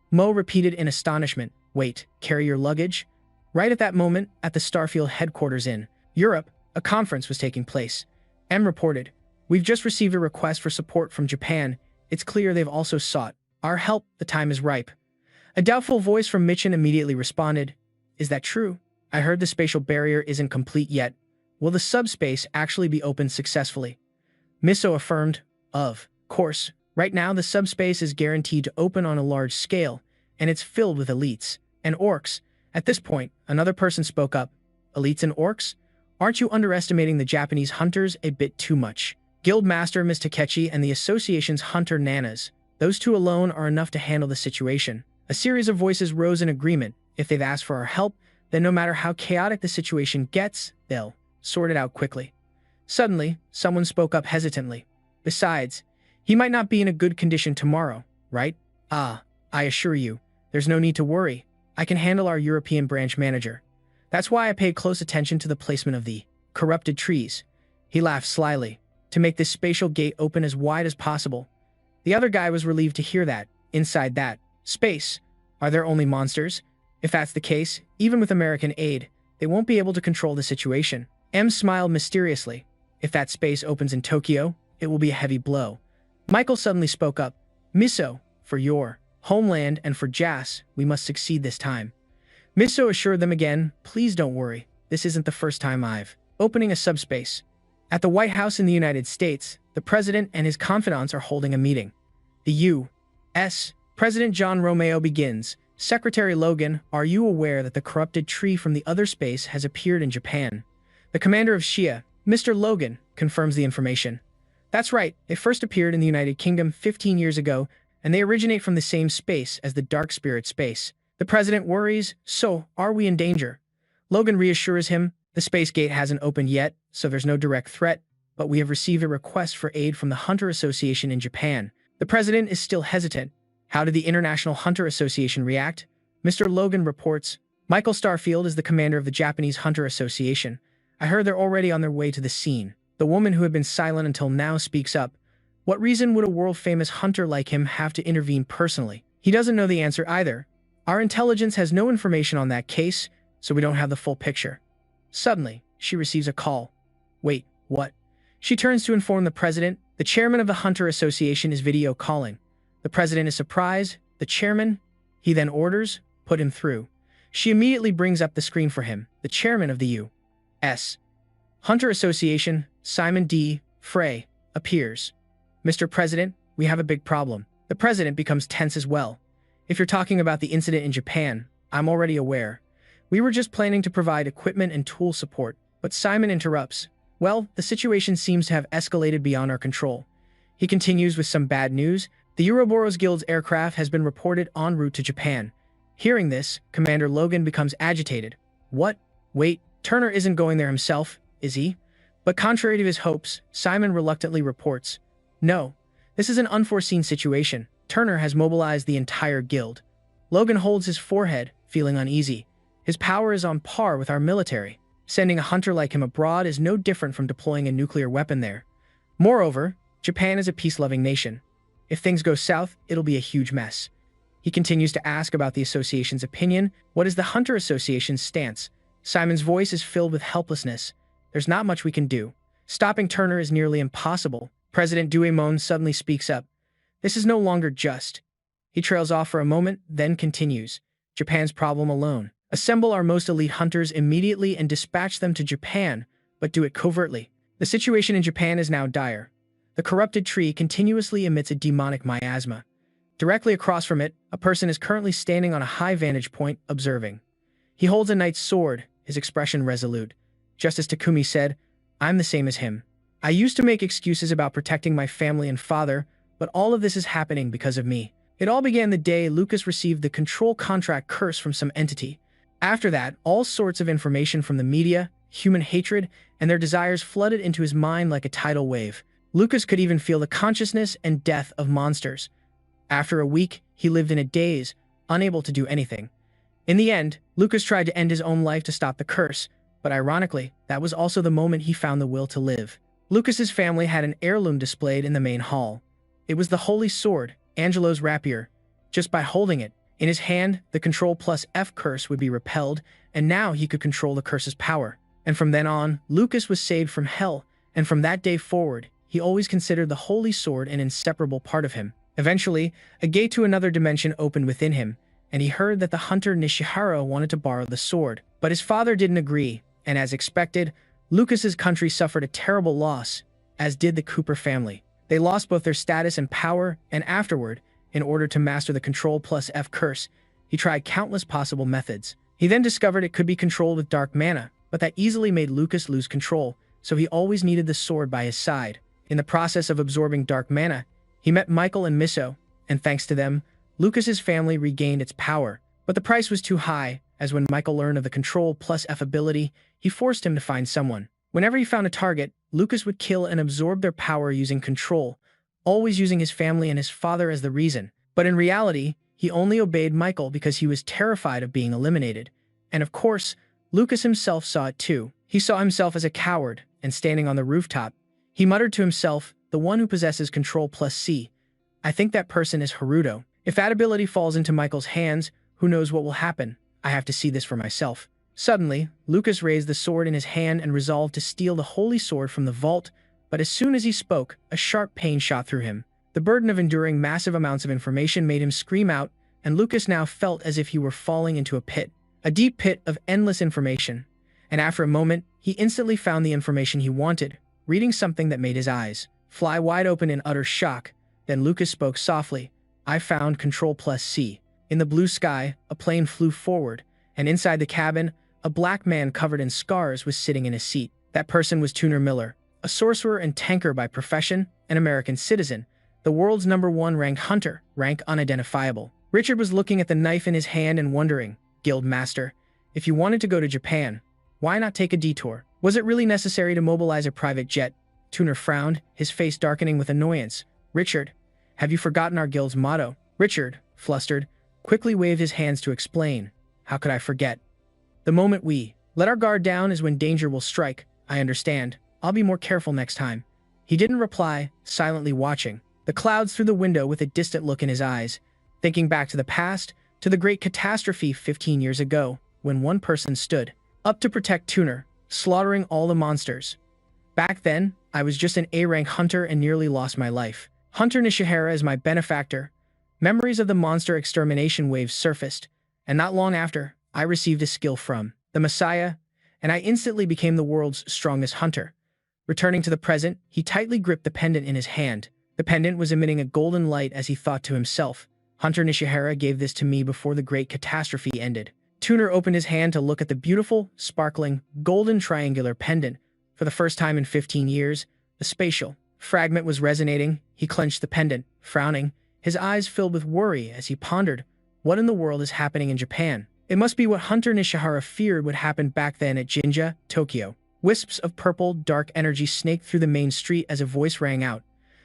Mo repeated in astonishment. Wait, carry your luggage? Right at that moment, at the Starfield headquarters in Europe, a conference was taking place. M reported, "We've just received a request for support from Japan. It's clear they've also sought our help. The time is ripe." A doubtful voice from Mitchin immediately responded, "Is that true? I heard the spatial barrier isn't complete yet. Will the subspace actually be opened successfully?" Miso affirmed, "Of course. Right now, the subspace is guaranteed to open on a large scale, and it's filled with elites and orcs." At this point, another person spoke up. "Elites and orcs? Aren't you underestimating the Japanese hunters a bit too much? Guildmaster Ms. Takechi and the association's hunter Nanas, those two alone are enough to handle the situation." A series of voices rose in agreement. If they've asked for our help, then no matter how chaotic the situation gets, they'll sort it out quickly. Suddenly, someone spoke up hesitantly. "Besides, he might not be in a good condition tomorrow, right?" "Ah, I assure you, there's no need to worry. I can handle our European branch manager. That's why I paid close attention to the placement of the corrupted trees." He laughed slyly. "To make this spatial gate open as wide as possible." The other guy was relieved to hear that. Inside that space, are there only monsters? If that's the case, even with American aid, they won't be able to control the situation. M smiled mysteriously. "If that space opens in Tokyo, it will be a heavy blow." Michael suddenly spoke up. "Miso, for your homeland and for Jas, we must succeed this time." Miso assured them again, "Please don't worry. This isn't the first time I've opening a subspace." At the White House in the United States, the president and his confidants are holding a meeting. The U.S. President John Romeo begins. "Secretary Logan, are you aware that the corrupted tree from the other space has appeared in Japan?" The commander of Shia, Mr. Logan, confirms the information. "That's right, they first appeared in the United Kingdom 15 years ago, and they originate from the same space as the Dark Spirit space." The president worries, "So, are we in danger?" Logan reassures him, "The space gate hasn't opened yet, so there's no direct threat, but we have received a request for aid from the Hunter Association in Japan." The president is still hesitant. How did the International Hunter Association react? Mr. Logan reports, "Michael Starfield is the commander of the Japanese Hunter Association. I heard they're already on their way to the scene." The woman who had been silent until now speaks up. "What reason would a world-famous hunter like him have to intervene personally?" He doesn't know the answer either. "Our intelligence has no information on that case, so we don't have the full picture." Suddenly, she receives a call. "Wait, what?" She turns to inform the president. The chairman of the Hunter Association is video calling. The president is surprised. "The chairman?" He then orders, "Put him through." She immediately brings up the screen for him. The chairman of the U.S. Hunter Association, Simon D. Frey, appears. "Mr. President, we have a big problem." The president becomes tense as well. "If you're talking about the incident in Japan, I'm already aware. We were just planning to provide equipment and tool support." But Simon interrupts. "Well, the situation seems to have escalated beyond our control." He continues with some bad news. The Ouroboros Guild's aircraft has been reported en route to Japan. Hearing this, Commander Logan becomes agitated. "What? Wait, Turner isn't going there himself, is he?" But contrary to his hopes, Simon reluctantly reports, "No, this is an unforeseen situation. Turner has mobilized the entire guild." Logan holds his forehead, feeling uneasy. His power is on par with our military. Sending a hunter like him abroad is no different from deploying a nuclear weapon there. Moreover, Japan is a peace-loving nation. If things go south, it'll be a huge mess. He continues to ask about the association's opinion. What is the Hunter Association's stance? Simon's voice is filled with helplessness. There's not much we can do. Stopping Turner is nearly impossible. President Duemon suddenly speaks up. "This is no longer just." He trails off for a moment, then continues. "Japan's problem alone. Assemble our most elite hunters immediately and dispatch them to Japan, but do it covertly." The situation in Japan is now dire. The corrupted tree continuously emits a demonic miasma. Directly across from it, a person is currently standing on a high vantage point, observing. He holds a knight's sword, his expression resolute. Just as Takumi said, "I'm the same as him. I used to make excuses about protecting my family and father, but all of this is happening because of me." It all began the day Lucas received the control contract curse from some entity. After that, all sorts of information from the media, human hatred, and their desires flooded into his mind like a tidal wave. Lucas could even feel the consciousness and death of monsters. After a week, he lived in a daze, unable to do anything. In the end, Lucas tried to end his own life to stop the curse, but ironically, that was also the moment he found the will to live. Lucas's family had an heirloom displayed in the main hall. It was the holy sword, Angelo's rapier. Just by holding it in his hand, the Control plus F curse would be repelled, and now he could control the curse's power. And from then on, Lucas was saved from hell, and from that day forward, he always considered the holy sword an inseparable part of him. Eventually, a gate to another dimension opened within him, and he heard that the hunter Nishihara wanted to borrow the sword. But his father didn't agree, and as expected, Lucas's country suffered a terrible loss, as did the Cooper family. They lost both their status and power, and afterward, in order to master the Control plus F curse, he tried countless possible methods. He then discovered it could be controlled with dark mana, but that easily made Lucas lose control, so he always needed the sword by his side. In the process of absorbing dark mana, he met Michael and Miso, and thanks to them, Lucas's family regained its power. But the price was too high, as when Michael learned of the Control plus F ability, he forced him to find someone. Whenever he found a target, Lucas would kill and absorb their power using control, always using his family and his father as the reason. But in reality, he only obeyed Michael because he was terrified of being eliminated. And of course, Lucas himself saw it too. He saw himself as a coward, and standing on the rooftop, he muttered to himself, the one who possesses Control plus C. I think that person is Haruto. If that ability falls into Michael's hands, who knows what will happen? I have to see this for myself. Suddenly, Lucas raised the sword in his hand and resolved to steal the holy sword from the vault, but as soon as he spoke, a sharp pain shot through him. The burden of enduring massive amounts of information made him scream out, and Lucas now felt as if he were falling into a pit. A deep pit of endless information. And after a moment, he instantly found the information he wanted, reading something that made his eyes fly wide open in utter shock. Then Lucas spoke softly. I found Control plus C. In the blue sky, a plane flew forward, and inside the cabin, a black man covered in scars was sitting in a seat. That person was Tuner Miller, a sorcerer and tanker by profession, an American citizen, the world's #1 ranked hunter, rank unidentifiable. Richard was looking at the knife in his hand and wondering, Guild Master, if you wanted to go to Japan, why not take a detour? Was it really necessary to mobilize a private jet? Tuner frowned, his face darkening with annoyance. Richard, have you forgotten our guild's motto? Richard, flustered, quickly waved his hands to explain. How could I forget? The moment we let our guard down is when danger will strike. I understand. I'll be more careful next time. He didn't reply, silently watching the clouds through the window with a distant look in his eyes, thinking back to the past, to the great catastrophe 15 years ago, when one person stood up to protect Tuner, slaughtering all the monsters. Back then, I was just an A-rank hunter and nearly lost my life. Hunter Nishihara is my benefactor. Memories of the monster extermination waves surfaced, and not long after, I received a skill from the Messiah, and I instantly became the world's strongest hunter. Returning to the present, he tightly gripped the pendant in his hand. The pendant was emitting a golden light as he thought to himself, Hunter Nishihara gave this to me before the great catastrophe ended. Tuner opened his hand to look at the beautiful, sparkling, golden triangular pendant. For the first time in 15 years, the spatial fragment was resonating. He clenched the pendant, frowning, his eyes filled with worry as he pondered, what in the world is happening in Japan? It must be what Hunter Nishihara feared would happen back then at Jinja, Tokyo. Wisps of purple, dark energy snaked through the main street as a voice rang out.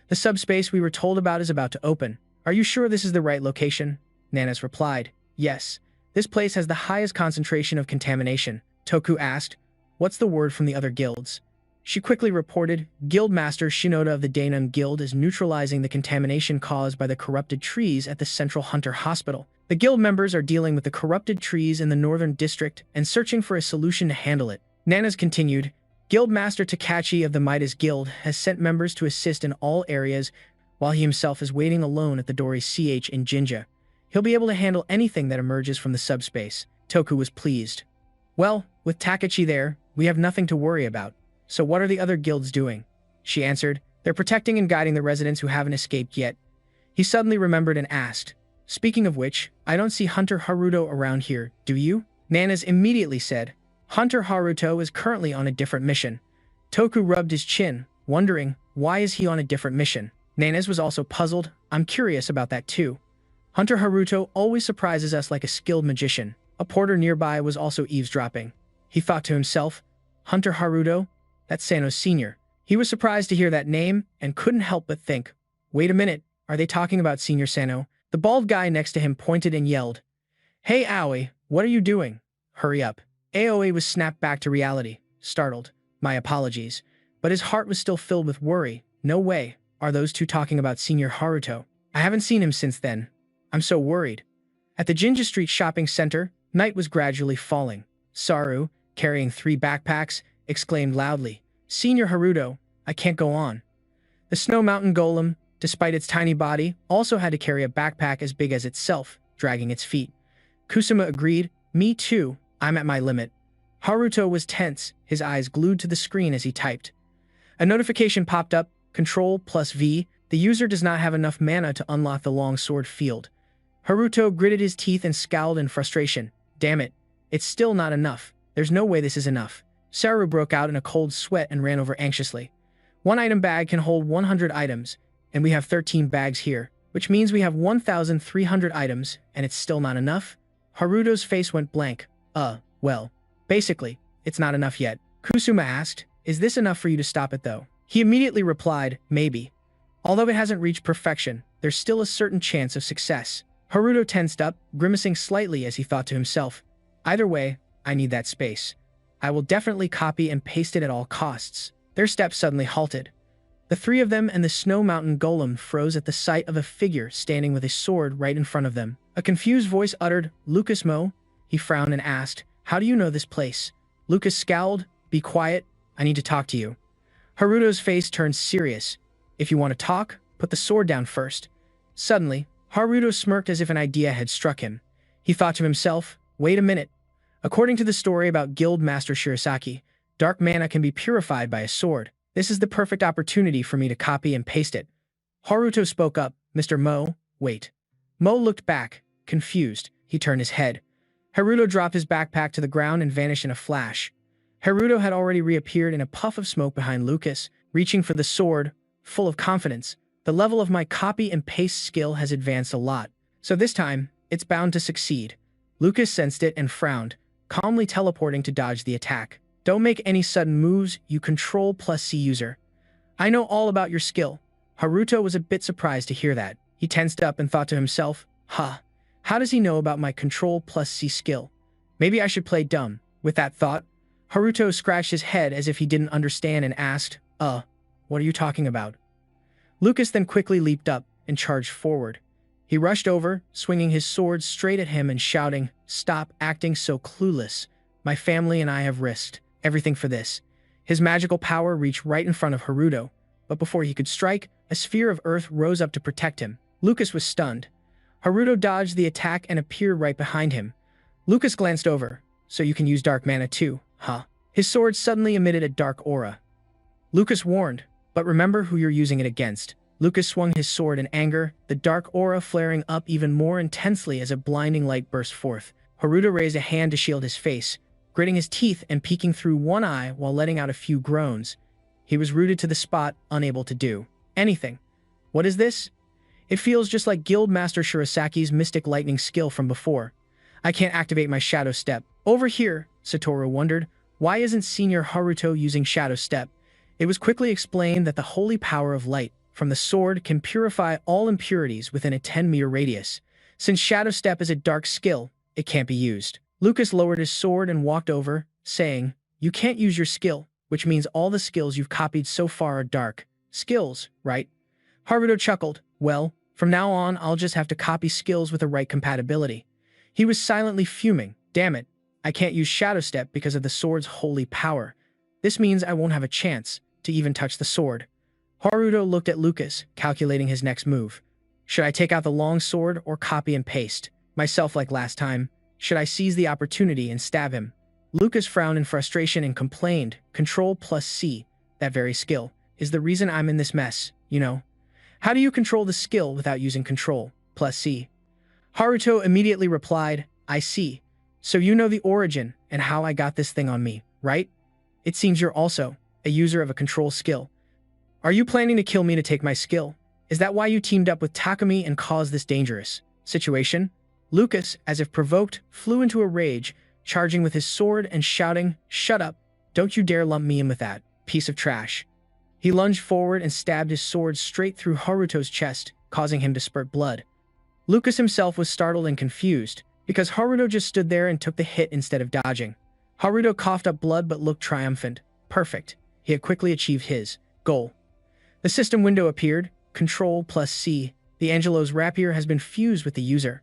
The subspace we were told about is about to open. Are you sure this is the right location? Nanas replied. Yes. This place has the highest concentration of contamination. Toku asked, what's the word from the other guilds? She quickly reported, Guild Master Shinoda of the Dainun Guild is neutralizing the contamination caused by the corrupted trees at the Central Hunter Hospital. The guild members are dealing with the corrupted trees in the northern district and searching for a solution to handle it. Nanas continued, Guild Master Takachi of the Midas Guild has sent members to assist in all areas while he himself is waiting alone at the Dori CH in Jinja. He'll be able to handle anything that emerges from the subspace. Toku was pleased. Well, with Takachi there, we have nothing to worry about. So what are the other guilds doing? She answered, they're protecting and guiding the residents who haven't escaped yet. He suddenly remembered and asked, speaking of which, I don't see Hunter Haruto around here, do you? Nanas immediately said, Hunter Haruto is currently on a different mission. Toku rubbed his chin, wondering, why is he on a different mission? Nanas was also puzzled. I'm curious about that too. Hunter Haruto always surprises us like a skilled magician. A porter nearby was also eavesdropping. He thought to himself, Hunter Haruto? That's Sano's senior. He was surprised to hear that name and couldn't help but think, wait a minute, are they talking about Senior Sano? The bald guy next to him pointed and yelled, Hey Aoi, what are you doing? Hurry up. Aoi was snapped back to reality, startled. My apologies. But his heart was still filled with worry. No way. are those two talking about Senior Haruto? I haven't seen him since then. I'm so worried. At the Jinja Street shopping center, night was gradually falling. Saru, carrying 3 backpacks, exclaimed loudly, "Senior Haruto, I can't go on." The Snow Mountain Golem, despite its tiny body, also had to carry a backpack as big as itself, dragging its feet. Kusuma agreed, "Me too, I'm at my limit." Haruto was tense, his eyes glued to the screen as he typed. A notification popped up, Ctrl+V, the user does not have enough mana to unlock the longsword field. Haruto gritted his teeth and scowled in frustration. Damn it, it's still not enough. There's no way this is enough. Saru broke out in a cold sweat and ran over anxiously. One item bag can hold 100 items, and we have 13 bags here, which means we have 1,300 items, and it's still not enough? Haruto's face went blank. Well, basically, it's not enough yet. Kusuma asked, "Is this enough for you to stop it though?" He immediately replied, "Maybe. Although it hasn't reached perfection, there's still a certain chance of success." Haruto tensed up, grimacing slightly as he thought to himself, "Either way, I need that space. I will definitely copy and paste it at all costs." Their steps suddenly halted. The 3 of them and the Snow Mountain Golem froze at the sight of a figure standing with a sword right in front of them. A confused voice uttered, "Lucas Mo?" He frowned and asked, "How do you know this place?" Lucas scowled, "Be quiet, I need to talk to you." Haruto's face turned serious. "If you want to talk, put the sword down first." Suddenly, Haruto smirked as if an idea had struck him. He thought to himself, "Wait a minute. According to the story about Guild Master Shirasaki, dark mana can be purified by a sword. This is the perfect opportunity for me to copy and paste it." Haruto spoke up, "Mr. Mo, wait." Mo looked back, confused. He turned his head. Haruto dropped his backpack to the ground and vanished in a flash. Haruto had already reappeared in a puff of smoke behind Lucas, reaching for the sword, full of confidence. "The level of my copy and paste skill has advanced a lot, so this time, it's bound to succeed." Lucas sensed it and frowned, calmly teleporting to dodge the attack. "Don't make any sudden moves, you Ctrl+C user. I know all about your skill." Haruto was a bit surprised to hear that. He tensed up and thought to himself, how does he know about my Ctrl+C skill? Maybe I should play dumb. With that thought, Haruto scratched his head as if he didn't understand and asked, what are you talking about?" Lucas then quickly leaped up and charged forward. He rushed over, swinging his sword straight at him and shouting, "Stop acting so clueless. My family and I have risked everything for this." His magical power reached right in front of Haruto, but before he could strike, a sphere of earth rose up to protect him. Lucas was stunned. Haruto dodged the attack and appeared right behind him. Lucas glanced over. "So you can use dark mana too, huh?" His sword suddenly emitted a dark aura. Lucas warned, "But remember who you're using it against." Lucas swung his sword in anger, the dark aura flaring up even more intensely as a blinding light burst forth. Haruto raised a hand to shield his face, gritting his teeth and peeking through one eye while letting out a few groans. He was rooted to the spot, unable to do anything. "What is this? It feels just like Guild Master Shirasaki's Mystic Lightning skill from before. I can't activate my Shadow Step." Over here, Satoru wondered, why isn't Senior Haruto using Shadow Step? It was quickly explained that the holy power of light from the sword can purify all impurities within a 10-meter radius. Since Shadow Step is a dark skill, it can't be used. Lucas lowered his sword and walked over, saying, "You can't use your skill, which means all the skills you've copied so far are dark skills, right?" Haruto chuckled. "Well, from now on, I'll just have to copy skills with the right compatibility." He was silently fuming. "Damn it, I can't use Shadow Step because of the sword's holy power. This means I won't have a chance to even touch the sword." Haruto looked at Lucas, calculating his next move. Should I take out the long sword or copy and paste myself like last time? Should I seize the opportunity and stab him? Lucas frowned in frustration and complained, "Ctrl+C, that very skill, is the reason I'm in this mess, you know. How do you control the skill without using Ctrl+C?" Haruto immediately replied, "I see. So you know the origin and how I got this thing on me, right? It seems you're also a user of a control skill. Are you planning to kill me to take my skill? Is that why you teamed up with Takumi and caused this dangerous situation?" Lucas, as if provoked, flew into a rage, charging with his sword and shouting, "Shut up! Don't you dare lump me in with that piece of trash." He lunged forward and stabbed his sword straight through Haruto's chest, causing him to spurt blood. Lucas himself was startled and confused, because Haruto just stood there and took the hit instead of dodging. Haruto coughed up blood but looked triumphant. Perfect. He had quickly achieved his goal. The system window appeared. Control plus C. The Angelo's rapier has been fused with the user.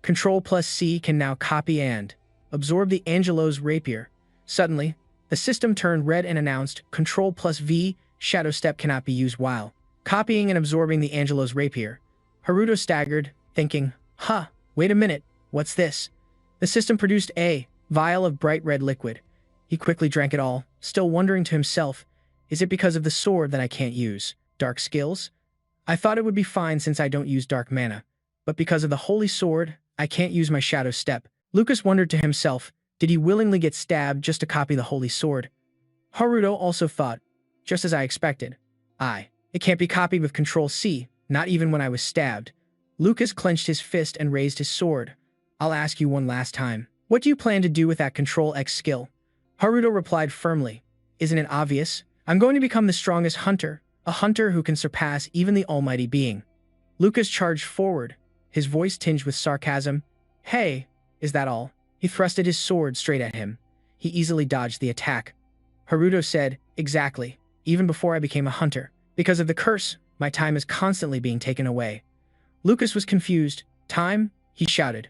Control plus C can now copy and absorb the Angelo's rapier. Suddenly, the system turned red and announced, Control plus V, Shadow Step cannot be used while copying and absorbing the Angelo's rapier. Haruto staggered, thinking, wait a minute, what's this? The system produced a vial of bright red liquid. He quickly drank it all, still wondering to himself, is it because of the sword that I can't use dark skills? I thought it would be fine since I don't use dark mana, but because of the holy sword, I can't use my shadow step. Lucas wondered to himself, did he willingly get stabbed just to copy the holy sword? Haruto also thought, just as I expected. It can't be copied with Control C, not even when I was stabbed. Lucas clenched his fist and raised his sword. I'll ask you one last time. What do you plan to do with that Control X skill? Haruto replied firmly. Isn't it obvious? I'm going to become the strongest hunter, a hunter who can surpass even the almighty being. Lucas charged forward, his voice tinged with sarcasm. Hey, is that all? He thrusted his sword straight at him. He easily dodged the attack. Haruto said, exactly, even before I became a hunter. Because of the curse, my time is constantly being taken away. Lucas was confused. Time? He shouted.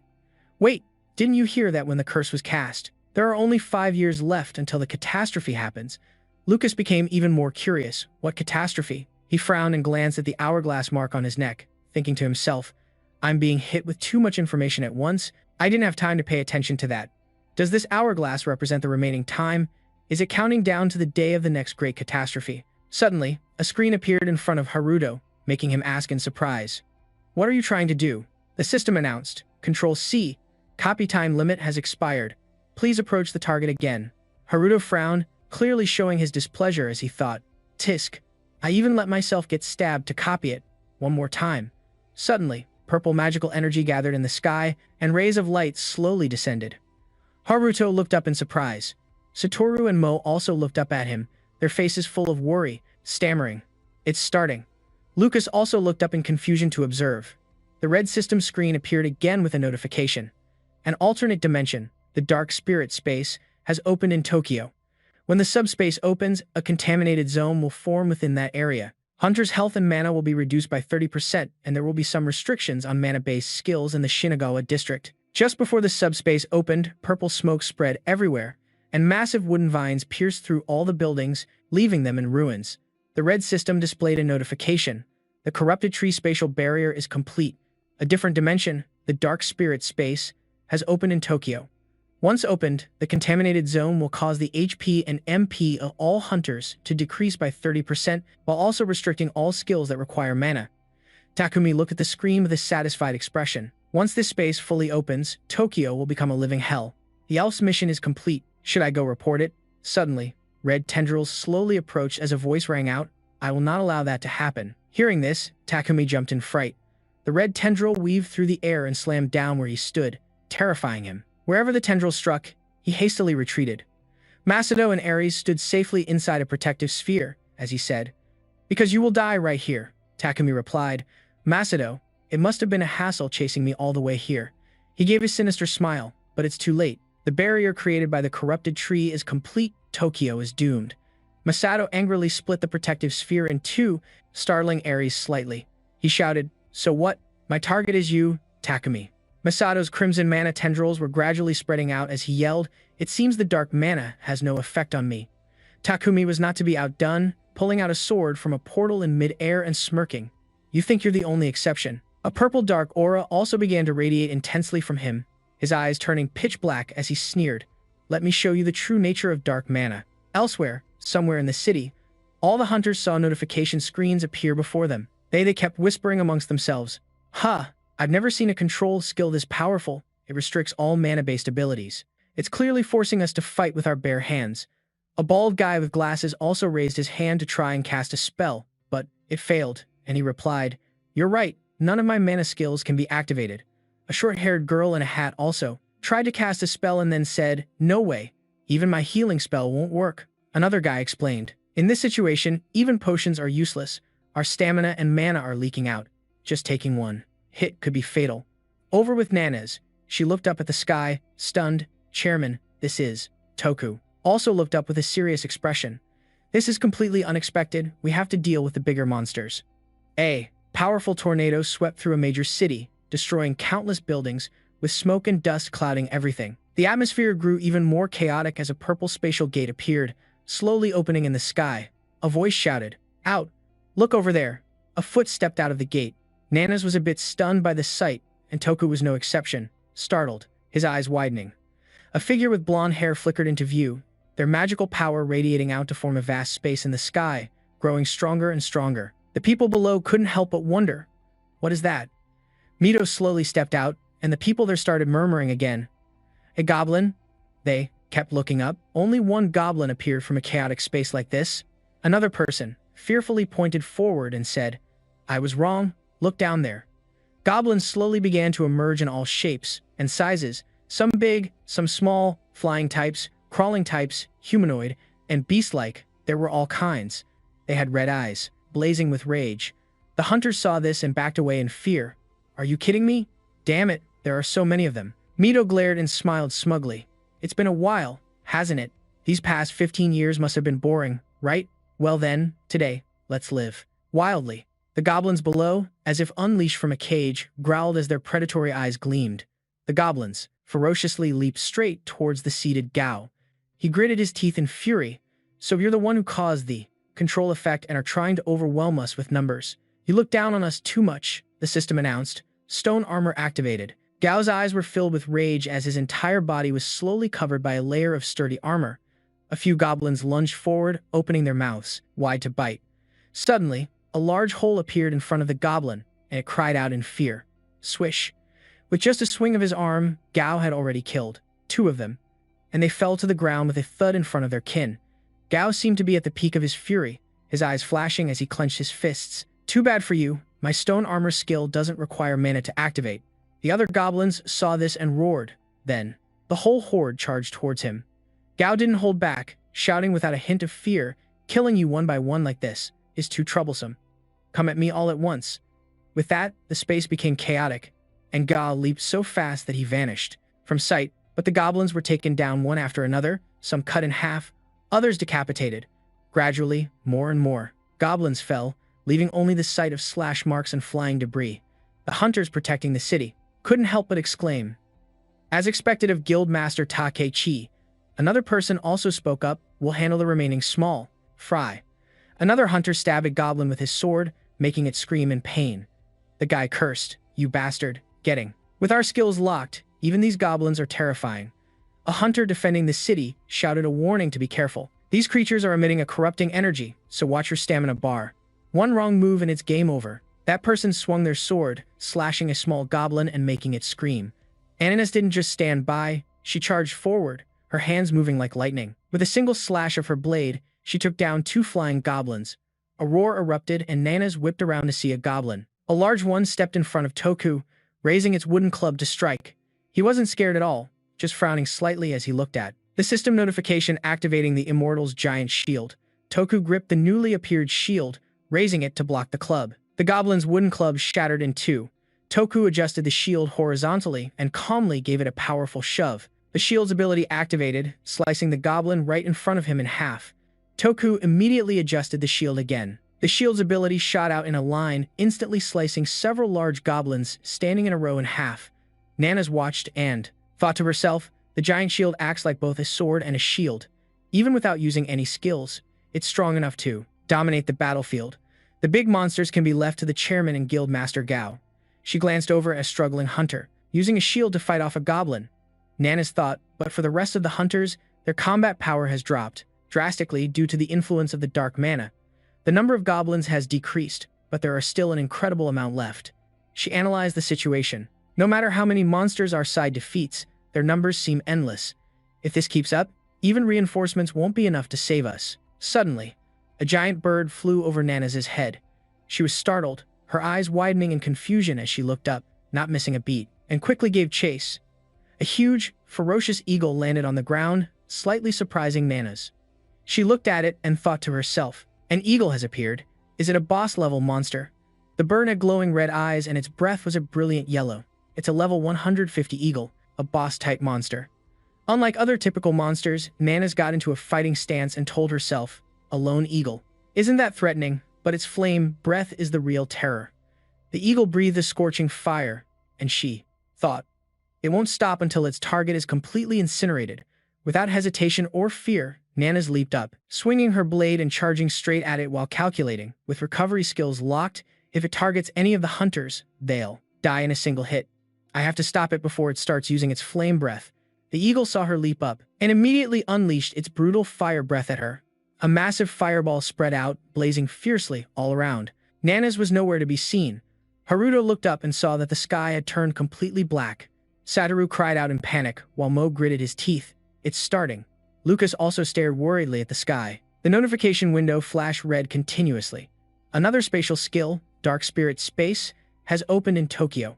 Wait, didn't you hear that when the curse was cast? There are only 5 years left until the catastrophe happens. Lucas became even more curious. What catastrophe? He frowned and glanced at the hourglass mark on his neck, thinking to himself, I'm being hit with too much information at once. I didn't have time to pay attention to that. Does this hourglass represent the remaining time? Is it counting down to the day of the next great catastrophe? Suddenly, a screen appeared in front of Haruto, making him ask in surprise. What are you trying to do? The system announced. Control C. Copy time limit has expired. Please approach the target again. Haruto frowned, clearly showing his displeasure as he thought, Tisk. I even let myself get stabbed to copy it. One more time. Suddenly, purple magical energy gathered in the sky, and rays of light slowly descended. Haruto looked up in surprise. Satoru and Mo also looked up at him, their faces full of worry, stammering. It's starting. Lucas also looked up in confusion to observe. The red system screen appeared again with a notification. An alternate dimension, the dark spirit space, has opened in Tokyo. When the subspace opens, a contaminated zone will form within that area. Hunters' health and mana will be reduced by 30%, and there will be some restrictions on mana-based skills in the Shinagawa district. Just before the subspace opened, purple smoke spread everywhere, and massive wooden vines pierced through all the buildings, leaving them in ruins. The red system displayed a notification. The corrupted tree spatial barrier is complete. A different dimension, the dark spirit space, has opened in Tokyo. Once opened, the contaminated zone will cause the HP and MP of all hunters to decrease by 30%, while also restricting all skills that require mana. Takumi looked at the screen with a satisfied expression. Once this space fully opens, Tokyo will become a living hell. The elf's mission is complete. Should I go report it? Suddenly, red tendrils slowly approached as a voice rang out. I will not allow that to happen. Hearing this, Takumi jumped in fright. The red tendril weaved through the air and slammed down where he stood, terrifying him. Wherever the tendril struck, he hastily retreated. Masato and Ares stood safely inside a protective sphere, as he said. Because you will die right here, Takumi replied. Masato, it must have been a hassle chasing me all the way here. He gave a sinister smile, but it's too late. The barrier created by the corrupted tree is complete. Tokyo is doomed. Masato angrily split the protective sphere in two, startling Ares slightly. He shouted, So what? My target is you, Takumi. Masato's crimson mana tendrils were gradually spreading out as he yelled, It seems the dark mana has no effect on me. Takumi was not to be outdone, pulling out a sword from a portal in mid-air and smirking. You think you're the only exception. A purple dark aura also began to radiate intensely from him, his eyes turning pitch black as he sneered. Let me show you the true nature of dark mana. Elsewhere, somewhere in the city, all the hunters saw notification screens appear before them. They kept whispering amongst themselves. I've never seen a control skill this powerful. It restricts all mana-based abilities. It's clearly forcing us to fight with our bare hands. A bald guy with glasses also raised his hand to try and cast a spell, but it failed, and he replied, You're right, none of my mana skills can be activated. A short-haired girl in a hat also tried to cast a spell and then said, No way, even my healing spell won't work. Another guy explained, In this situation, even potions are useless. Our stamina and mana are leaking out. Just taking one hit could be fatal. Over with Nanez. She looked up at the sky, stunned. Chairman, this is. Toku also looked up with a serious expression. This is completely unexpected. We have to deal with the bigger monsters. A powerful tornado swept through a major city, destroying countless buildings, with smoke and dust clouding everything. The atmosphere grew even more chaotic as a purple spatial gate appeared, slowly opening in the sky. A voice shouted, "Out! Look over there!" A foot stepped out of the gate. Nanas was a bit stunned by the sight, and Toku was no exception, startled, his eyes widening. A figure with blonde hair flickered into view, their magical power radiating out to form a vast space in the sky, growing stronger and stronger. The people below couldn't help but wonder, "What is that?" Mito slowly stepped out, and the people there started murmuring again. "A goblin?" They kept looking up. Only one goblin appeared from a chaotic space like this. Another person fearfully pointed forward and said, "I was wrong. Look down there." Goblins slowly began to emerge in all shapes and sizes, some big, some small, flying types, crawling types, humanoid, and beast-like. There were all kinds. They had red eyes, blazing with rage. The hunters saw this and backed away in fear. "Are you kidding me? Damn it, there are so many of them." Mito glared and smiled smugly. "It's been a while, hasn't it? These past 15 years must have been boring, right? Well then, today, let's live." Wildly, the goblins below, as if unleashed from a cage, growled as their predatory eyes gleamed. The goblins ferociously leaped straight towards the seated Gao. He gritted his teeth in fury. "So you're the one who caused the control effect and are trying to overwhelm us with numbers. You look down on us too much," the system announced. Stone armor activated. Gao's eyes were filled with rage as his entire body was slowly covered by a layer of sturdy armor. A few goblins lunged forward, opening their mouths wide to bite. Suddenly, a large hole appeared in front of the goblin, and it cried out in fear. Swish! With just a swing of his arm, Gao had already killed 2 of them, and they fell to the ground with a thud in front of their kin. Gao seemed to be at the peak of his fury, his eyes flashing as he clenched his fists. "Too bad for you. My stone armor skill doesn't require mana to activate." The other goblins saw this and roared. Then, the whole horde charged towards him. Gao didn't hold back, shouting without a hint of fear, "Killing you one by one like this is too troublesome. Come at me all at once." With that, the space became chaotic, and Gao leaped so fast that he vanished from sight, but the goblins were taken down one after another, some cut in half, others decapitated. Gradually, more and more goblins fell, leaving only the sight of slash marks and flying debris. The hunters protecting the city couldn't help but exclaim. As expected of Guildmaster Takechi, another person also spoke up, "We'll handle the remaining small fry." Another hunter stabbed a goblin with his sword, making it scream in pain. The guy cursed, "You bastard, getting. With our skills locked, even these goblins are terrifying." A hunter defending the city shouted a warning to be careful. "These creatures are emitting a corrupting energy, so watch your stamina bar. One wrong move and it's game over." That person swung their sword, slashing a small goblin and making it scream. Ananas didn't just stand by, she charged forward, her hands moving like lightning. With a single slash of her blade, she took down 2 flying goblins. A roar erupted and Nanas whipped around to see a goblin. A large one stepped in front of Toku, raising its wooden club to strike. He wasn't scared at all, just frowning slightly as he looked at the system notification activating the Immortal's giant shield. Toku gripped the newly appeared shield, raising it to block the club. The goblin's wooden club shattered in 2. Toku adjusted the shield horizontally and calmly gave it a powerful shove. The shield's ability activated, slicing the goblin right in front of him in half. Toku immediately adjusted the shield again. The shield's ability shot out in a line, instantly slicing several large goblins standing in a row in half. Nanas watched and thought to herself, the giant shield acts like both a sword and a shield. Even without using any skills, it's strong enough to dominate the battlefield. The big monsters can be left to the chairman and Guildmaster Gao. She glanced over at a struggling hunter, using a shield to fight off a goblin. Nanas thought, but for the rest of the hunters, their combat power has dropped drastically due to the influence of the dark mana. The number of goblins has decreased, but there are still an incredible amount left. She analyzed the situation. No matter how many monsters our side defeats, their numbers seem endless. If this keeps up, even reinforcements won't be enough to save us. Suddenly, a giant bird flew over Nanas's head. She was startled, her eyes widening in confusion as she looked up, not missing a beat, and quickly gave chase. A huge, ferocious eagle landed on the ground, slightly surprising Nanas. She looked at it and thought to herself, an eagle has appeared. Is it a boss-level monster? The bird had glowing red eyes and its breath was a brilliant yellow. It's a level 150 eagle, a boss-type monster. Unlike other typical monsters, Nanas got into a fighting stance and told herself, a lone eagle. Isn't that threatening? But its flame breath is the real terror. The eagle breathed a scorching fire, and she thought, it won't stop until its target is completely incinerated. Without hesitation or fear, Nanas leaped up, swinging her blade and charging straight at it while calculating. With recovery skills locked, if it targets any of the hunters, they'll die in a single hit. I have to stop it before it starts using its flame breath. The eagle saw her leap up and immediately unleashed its brutal fire breath at her. A massive fireball spread out, blazing fiercely all around. Nanas was nowhere to be seen. Haruto looked up and saw that the sky had turned completely black. Satoru cried out in panic, while Mo gritted his teeth. It's starting. Lucas also stared worriedly at the sky. The notification window flashed red continuously. Another spatial skill, Dark Spirit Space, has opened in Tokyo.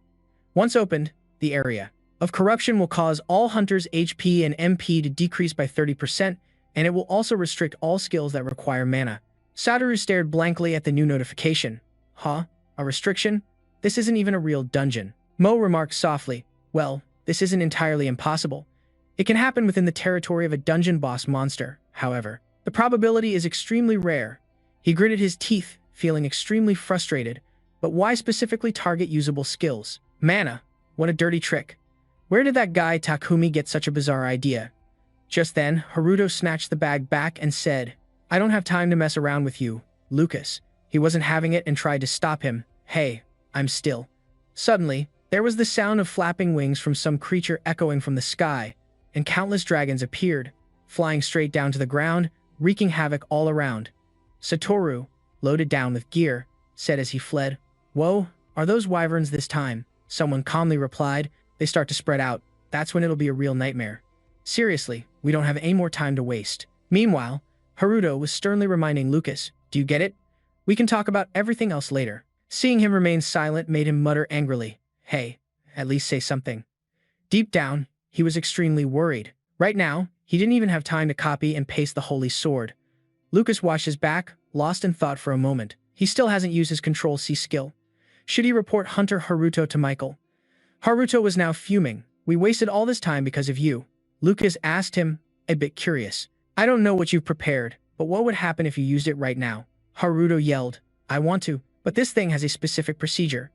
Once opened, the area of corruption will cause all hunters' HP and MP to decrease by 30%, and it will also restrict all skills that require mana. Satoru stared blankly at the new notification. Huh? A restriction? This isn't even a real dungeon. Mo remarked softly, well, this isn't entirely impossible. It can happen within the territory of a dungeon boss monster, however. The probability is extremely rare. He gritted his teeth, feeling extremely frustrated. But why specifically target usable skills? Mana. What a dirty trick. Where did that guy Takumi get such a bizarre idea? Just then, Haruto snatched the bag back and said, I don't have time to mess around with you, Lucas. He wasn't having it and tried to stop him. Hey, I'm still. Suddenly, there was the sound of flapping wings from some creature echoing from the sky, and countless dragons appeared, flying straight down to the ground, wreaking havoc all around. Satoru, loaded down with gear, said as he fled, Whoa, are those wyverns this time? Someone calmly replied, They start to spread out. That's when it'll be a real nightmare. Seriously, we don't have any more time to waste. Meanwhile, Haruto was sternly reminding Lucas, Do you get it? We can talk about everything else later. Seeing him remain silent made him mutter angrily, Hey, at least say something. Deep down, he was extremely worried. Right now, he didn't even have time to copy and paste the holy sword. Lucas watched his back, lost in thought for a moment. He still hasn't used his Control-C skill. Should he report Hunter Haruto to Michael? Haruto was now fuming. We wasted all this time because of you. Lucas asked him, a bit curious. I don't know what you've prepared, but what would happen if you used it right now? Haruto yelled, I want to, but this thing has a specific procedure.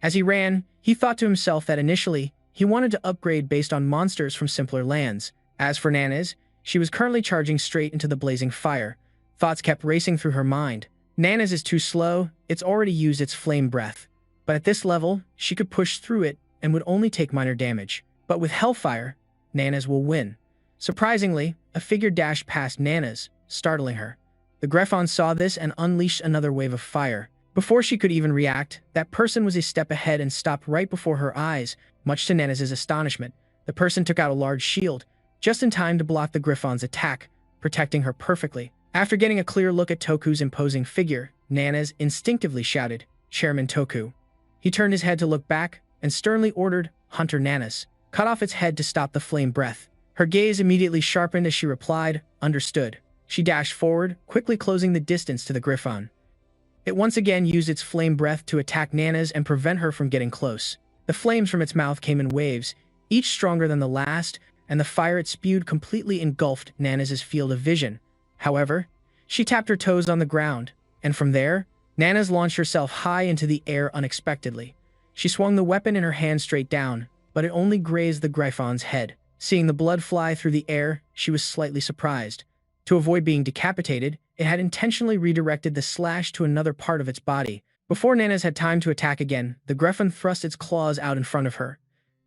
As he ran, he thought to himself that initially, he wanted to upgrade based on monsters from simpler lands. As for Nanas, she was currently charging straight into the blazing fire. Thoughts kept racing through her mind. Nanas is too slow, it's already used its flame breath. But at this level, she could push through it and would only take minor damage. But with Hellfire, Nanas will win. Surprisingly, a figure dashed past Nanas, startling her. The Griffon saw this and unleashed another wave of fire. Before she could even react, that person was a step ahead and stopped right before her eyes. Much to Nanas' astonishment, the person took out a large shield, just in time to block the Griffon's attack, protecting her perfectly. After getting a clear look at Toku's imposing figure, Nanas instinctively shouted, Chairman Toku. He turned his head to look back and sternly ordered, Hunter Nanas, cut off its head to stop the flame breath. Her gaze immediately sharpened as she replied, Understood. She dashed forward, quickly closing the distance to the Griffon. It once again used its flame breath to attack Nanas and prevent her from getting close. The flames from its mouth came in waves, each stronger than the last, and the fire it spewed completely engulfed Nanas' field of vision. However, she tapped her toes on the ground, and from there, Nanas launched herself high into the air unexpectedly. She swung the weapon in her hand straight down, but it only grazed the Griffon's head. Seeing the blood fly through the air, she was slightly surprised. To avoid being decapitated, it had intentionally redirected the slash to another part of its body. Before Nanas had time to attack again, the Griffon thrust its claws out in front of her.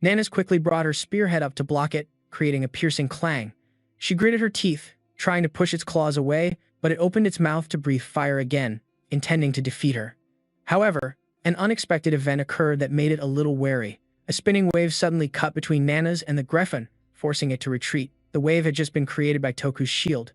Nanas quickly brought her spearhead up to block it, creating a piercing clang. She gritted her teeth, trying to push its claws away, but it opened its mouth to breathe fire again, intending to defeat her. However, an unexpected event occurred that made it a little wary. A spinning wave suddenly cut between Nanas and the Griffon, forcing it to retreat. The wave had just been created by Toku's shield.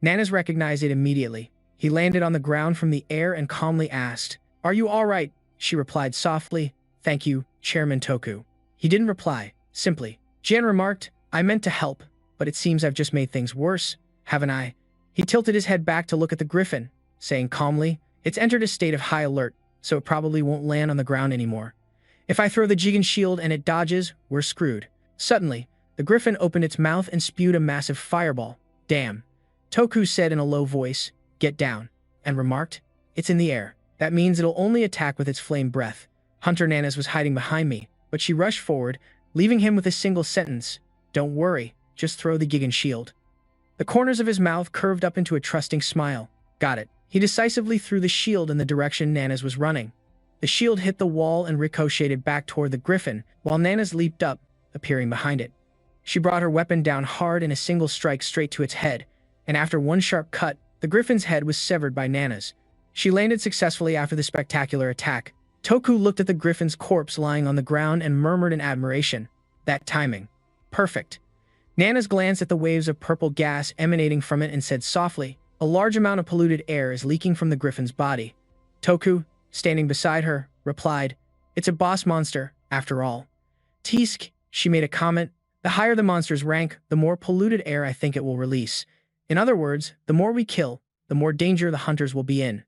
Nanas recognized it immediately. He landed on the ground from the air and calmly asked, Are you all right? She replied softly, Thank you, Chairman Toku. He didn't reply, simply. Jian remarked, I meant to help, but it seems I've just made things worse, haven't I? He tilted his head back to look at the Griffon, saying calmly, It's entered a state of high alert, so it probably won't land on the ground anymore. If I throw the Jigen shield and it dodges, we're screwed. Suddenly, the Griffon opened its mouth and spewed a massive fireball. Damn. Toku said in a low voice, "Get down," and remarked, "It's in the air. That means it'll only attack with its flame breath." Hunter Nanas was hiding behind me, but she rushed forward, leaving him with a single sentence, "Don't worry, just throw the Gigan shield." The corners of his mouth curved up into a trusting smile. Got it. He decisively threw the shield in the direction Nanas was running. The shield hit the wall and ricocheted back toward the griffin, while Nanas leaped up, appearing behind it. She brought her weapon down hard in a single strike straight to its head, and after one sharp cut, the griffin's head was severed by Nanas. She landed successfully after the spectacular attack. Toku looked at the griffin's corpse lying on the ground and murmured in admiration. That timing. Perfect. Nanas glanced at the waves of purple gas emanating from it and said softly, "A large amount of polluted air is leaking from the griffin's body." Toku, standing beside her, replied, "It's a boss monster, after all." "Tisk," she made a comment, "the higher the monster's rank, the more polluted air I think it will release. In other words, the more we kill, the more danger the hunters will be in."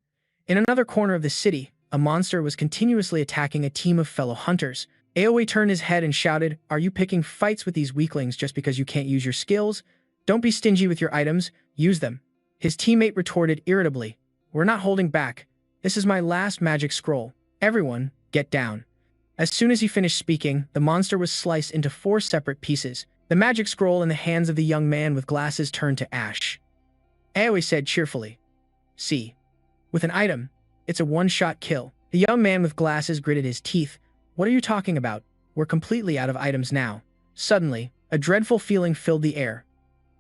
In another corner of the city, a monster was continuously attacking a team of fellow hunters. Aoi turned his head and shouted, "Are you picking fights with these weaklings just because you can't use your skills? Don't be stingy with your items, use them." His teammate retorted irritably, "We're not holding back. This is my last magic scroll. Everyone, get down." As soon as he finished speaking, the monster was sliced into 4 separate pieces. The magic scroll in the hands of the young man with glasses turned to ash. Aoi said cheerfully, "See. With an item, it's a one-shot kill." The young man with glasses gritted his teeth. "What are you talking about? We're completely out of items now." Suddenly, a dreadful feeling filled the air.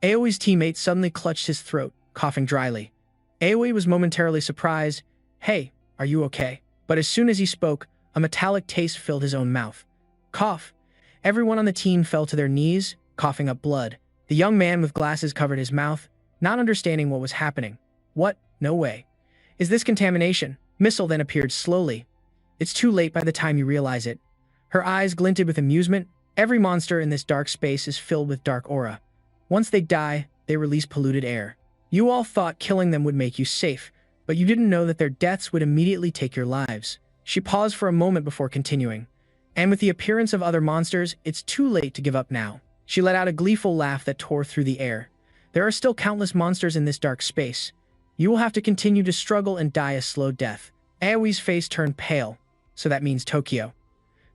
Aoi's teammate suddenly clutched his throat, coughing dryly. Aoi was momentarily surprised. "Hey, are you okay?" But as soon as he spoke, a metallic taste filled his own mouth. Cough. Everyone on the team fell to their knees, coughing up blood. The young man with glasses covered his mouth, not understanding what was happening. "What? No way. Is this contamination?" Missile then appeared slowly. "It's too late by the time you realize it." Her eyes glinted with amusement. Every monster in this dark space is filled with dark aura. Once they die, they release polluted air. You all thought killing them would make you safe, but you didn't know that their deaths would immediately take your lives. She paused for a moment before continuing. "And with the appearance of other monsters, it's too late to give up now." She let out a gleeful laugh that tore through the air. "There are still countless monsters in this dark space. You will have to continue to struggle and die a slow death." Aoi's face turned pale. "So that means Tokyo."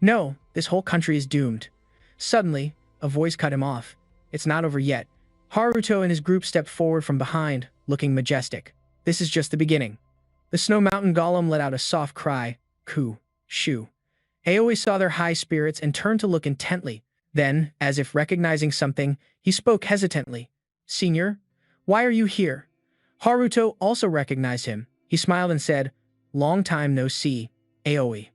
"No, this whole country is doomed." Suddenly, a voice cut him off. "It's not over yet." Haruto and his group stepped forward from behind, looking majestic. "This is just the beginning." The Snow Mountain Golem let out a soft cry. "Ku, Shu." Aoi saw their high spirits and turned to look intently. Then, as if recognizing something, he spoke hesitantly. "Senior, why are you here?" Haruto also recognized him. He smiled and said, "Long time no see, Aoi."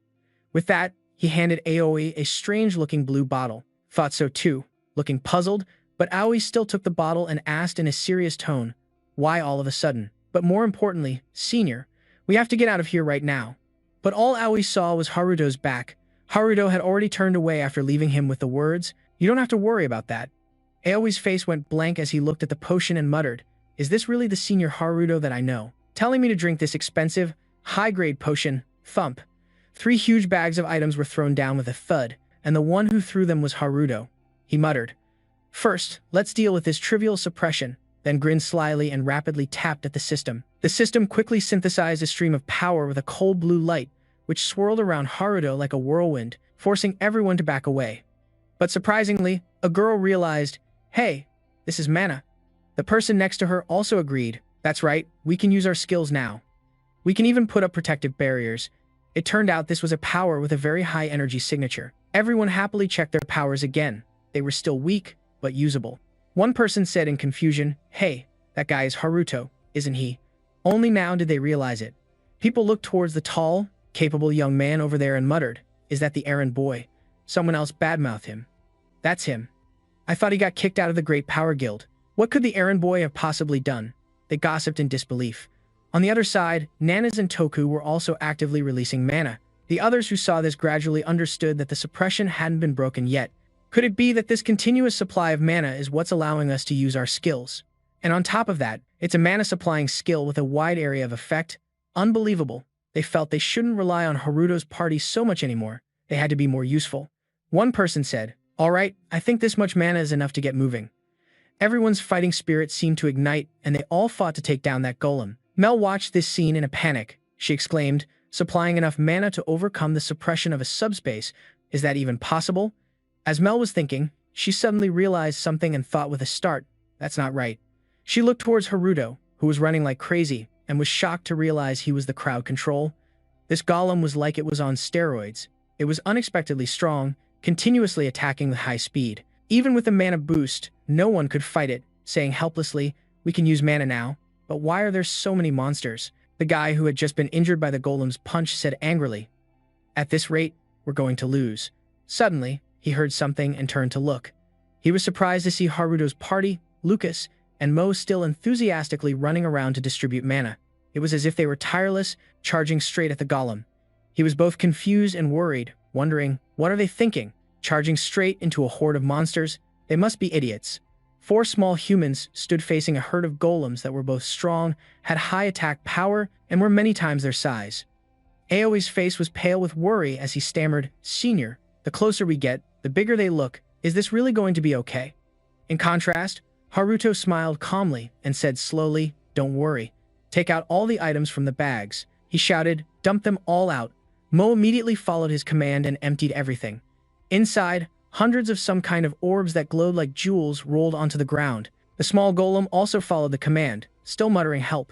With that, he handed Aoi a strange-looking blue bottle. "Thought so too," looking puzzled, but Aoi still took the bottle and asked in a serious tone, "Why all of a sudden? But more importantly, Senior, we have to get out of here right now." But all Aoi saw was Haruto's back. Haruto had already turned away after leaving him with the words, "You don't have to worry about that." Aoi's face went blank as he looked at the potion and muttered, "Is this really the Senior Haruto that I know? Telling me to drink this expensive, high-grade potion?" Thump. 3 huge bags of items were thrown down with a thud, and the one who threw them was Haruto. He muttered, "First, let's deal with this trivial suppression," then grinned slyly and rapidly tapped at the system. The system quickly synthesized a stream of power with a cold blue light, which swirled around Haruto like a whirlwind, forcing everyone to back away. But surprisingly, a girl realized, "Hey, this is Mana." The person next to her also agreed, "That's right, we can use our skills now. We can even put up protective barriers." It turned out this was a power with a very high energy signature. Everyone happily checked their powers again. They were still weak, but usable. One person said in confusion, "Hey, that guy is Haruto, isn't he?" Only now did they realize it. People looked towards the tall, capable young man over there and muttered, "Is that the errand boy?" Someone else badmouthed him. "That's him. I thought he got kicked out of the Great Power Guild. What could the errand boy have possibly done?" They gossiped in disbelief. On the other side, Nanas and Toku were also actively releasing mana. The others who saw this gradually understood that the suppression hadn't been broken yet. Could it be that this continuous supply of mana is what's allowing us to use our skills? And on top of that, it's a mana-supplying skill with a wide area of effect. Unbelievable. They felt they shouldn't rely on Haruto's party so much anymore. They had to be more useful. One person said, "All right, I think this much mana is enough to get moving." Everyone's fighting spirit seemed to ignite, and they all fought to take down that golem. Mel watched this scene in a panic. She exclaimed, supplying enough mana to overcome the suppression of a subspace. Is that even possible? As Mel was thinking, she suddenly realized something and thought with a start, that's not right. She looked towards Haruto, who was running like crazy, and was shocked to realize he was the crowd control. This golem was like it was on steroids. It was unexpectedly strong, continuously attacking with high speed. Even with a mana boost, no one could fight it, saying helplessly, "We can use mana now, but why are there so many monsters?" The guy who had just been injured by the golem's punch said angrily, "At this rate, we're going to lose." Suddenly, he heard something and turned to look. He was surprised to see Haruto's party, Lucas, and Mo still enthusiastically running around to distribute mana. It was as if they were tireless, charging straight at the golem. He was both confused and worried, wondering, what are they thinking? Charging straight into a horde of monsters? They must be idiots. 4 small humans stood facing a herd of golems that were both strong, had high attack power, and were many times their size. Aoi's face was pale with worry as he stammered, "Senior, the closer we get, the bigger they look. Is this really going to be okay?" In contrast, Haruto smiled calmly and said slowly, "Don't worry. Take out all the items from the bags." He shouted, "Dump them all out." Mo immediately followed his command and emptied everything. Inside, hundreds of some kind of orbs that glowed like jewels rolled onto the ground. The small golem also followed the command, still muttering help.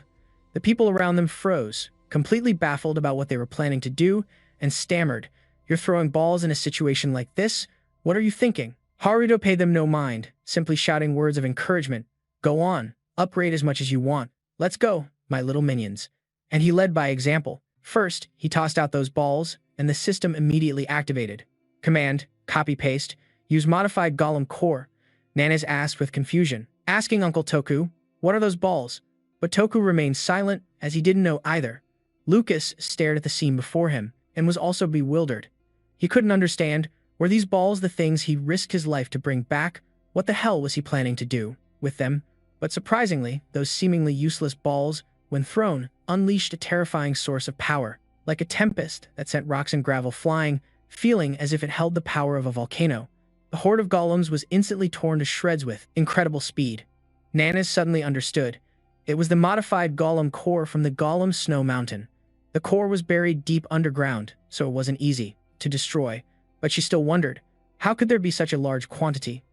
The people around them froze, completely baffled about what they were planning to do, and stammered, "You're throwing balls in a situation like this? What are you thinking?" Haruto paid them no mind, simply shouting words of encouragement. "Go on, upgrade as much as you want. Let's go, my little minions." And he led by example. First, he tossed out those balls, and the system immediately activated. Command, copy-paste, use modified golem core. Nanas asked with confusion, asking Uncle Toku, "What are those balls?" But Toku remained silent, as he didn't know either. Lucas stared at the scene before him, and was also bewildered. He couldn't understand, were these balls the things he risked his life to bring back? What the hell was he planning to do with them? But surprisingly, those seemingly useless balls, when thrown, unleashed a terrifying source of power, like a tempest that sent rocks and gravel flying, feeling as if it held the power of a volcano. The horde of golems was instantly torn to shreds with incredible speed. Nanas suddenly understood. It was the modified golem core from the golem snow mountain. The core was buried deep underground, so it wasn't easy to destroy, but she still wondered, how could there be such a large quantity?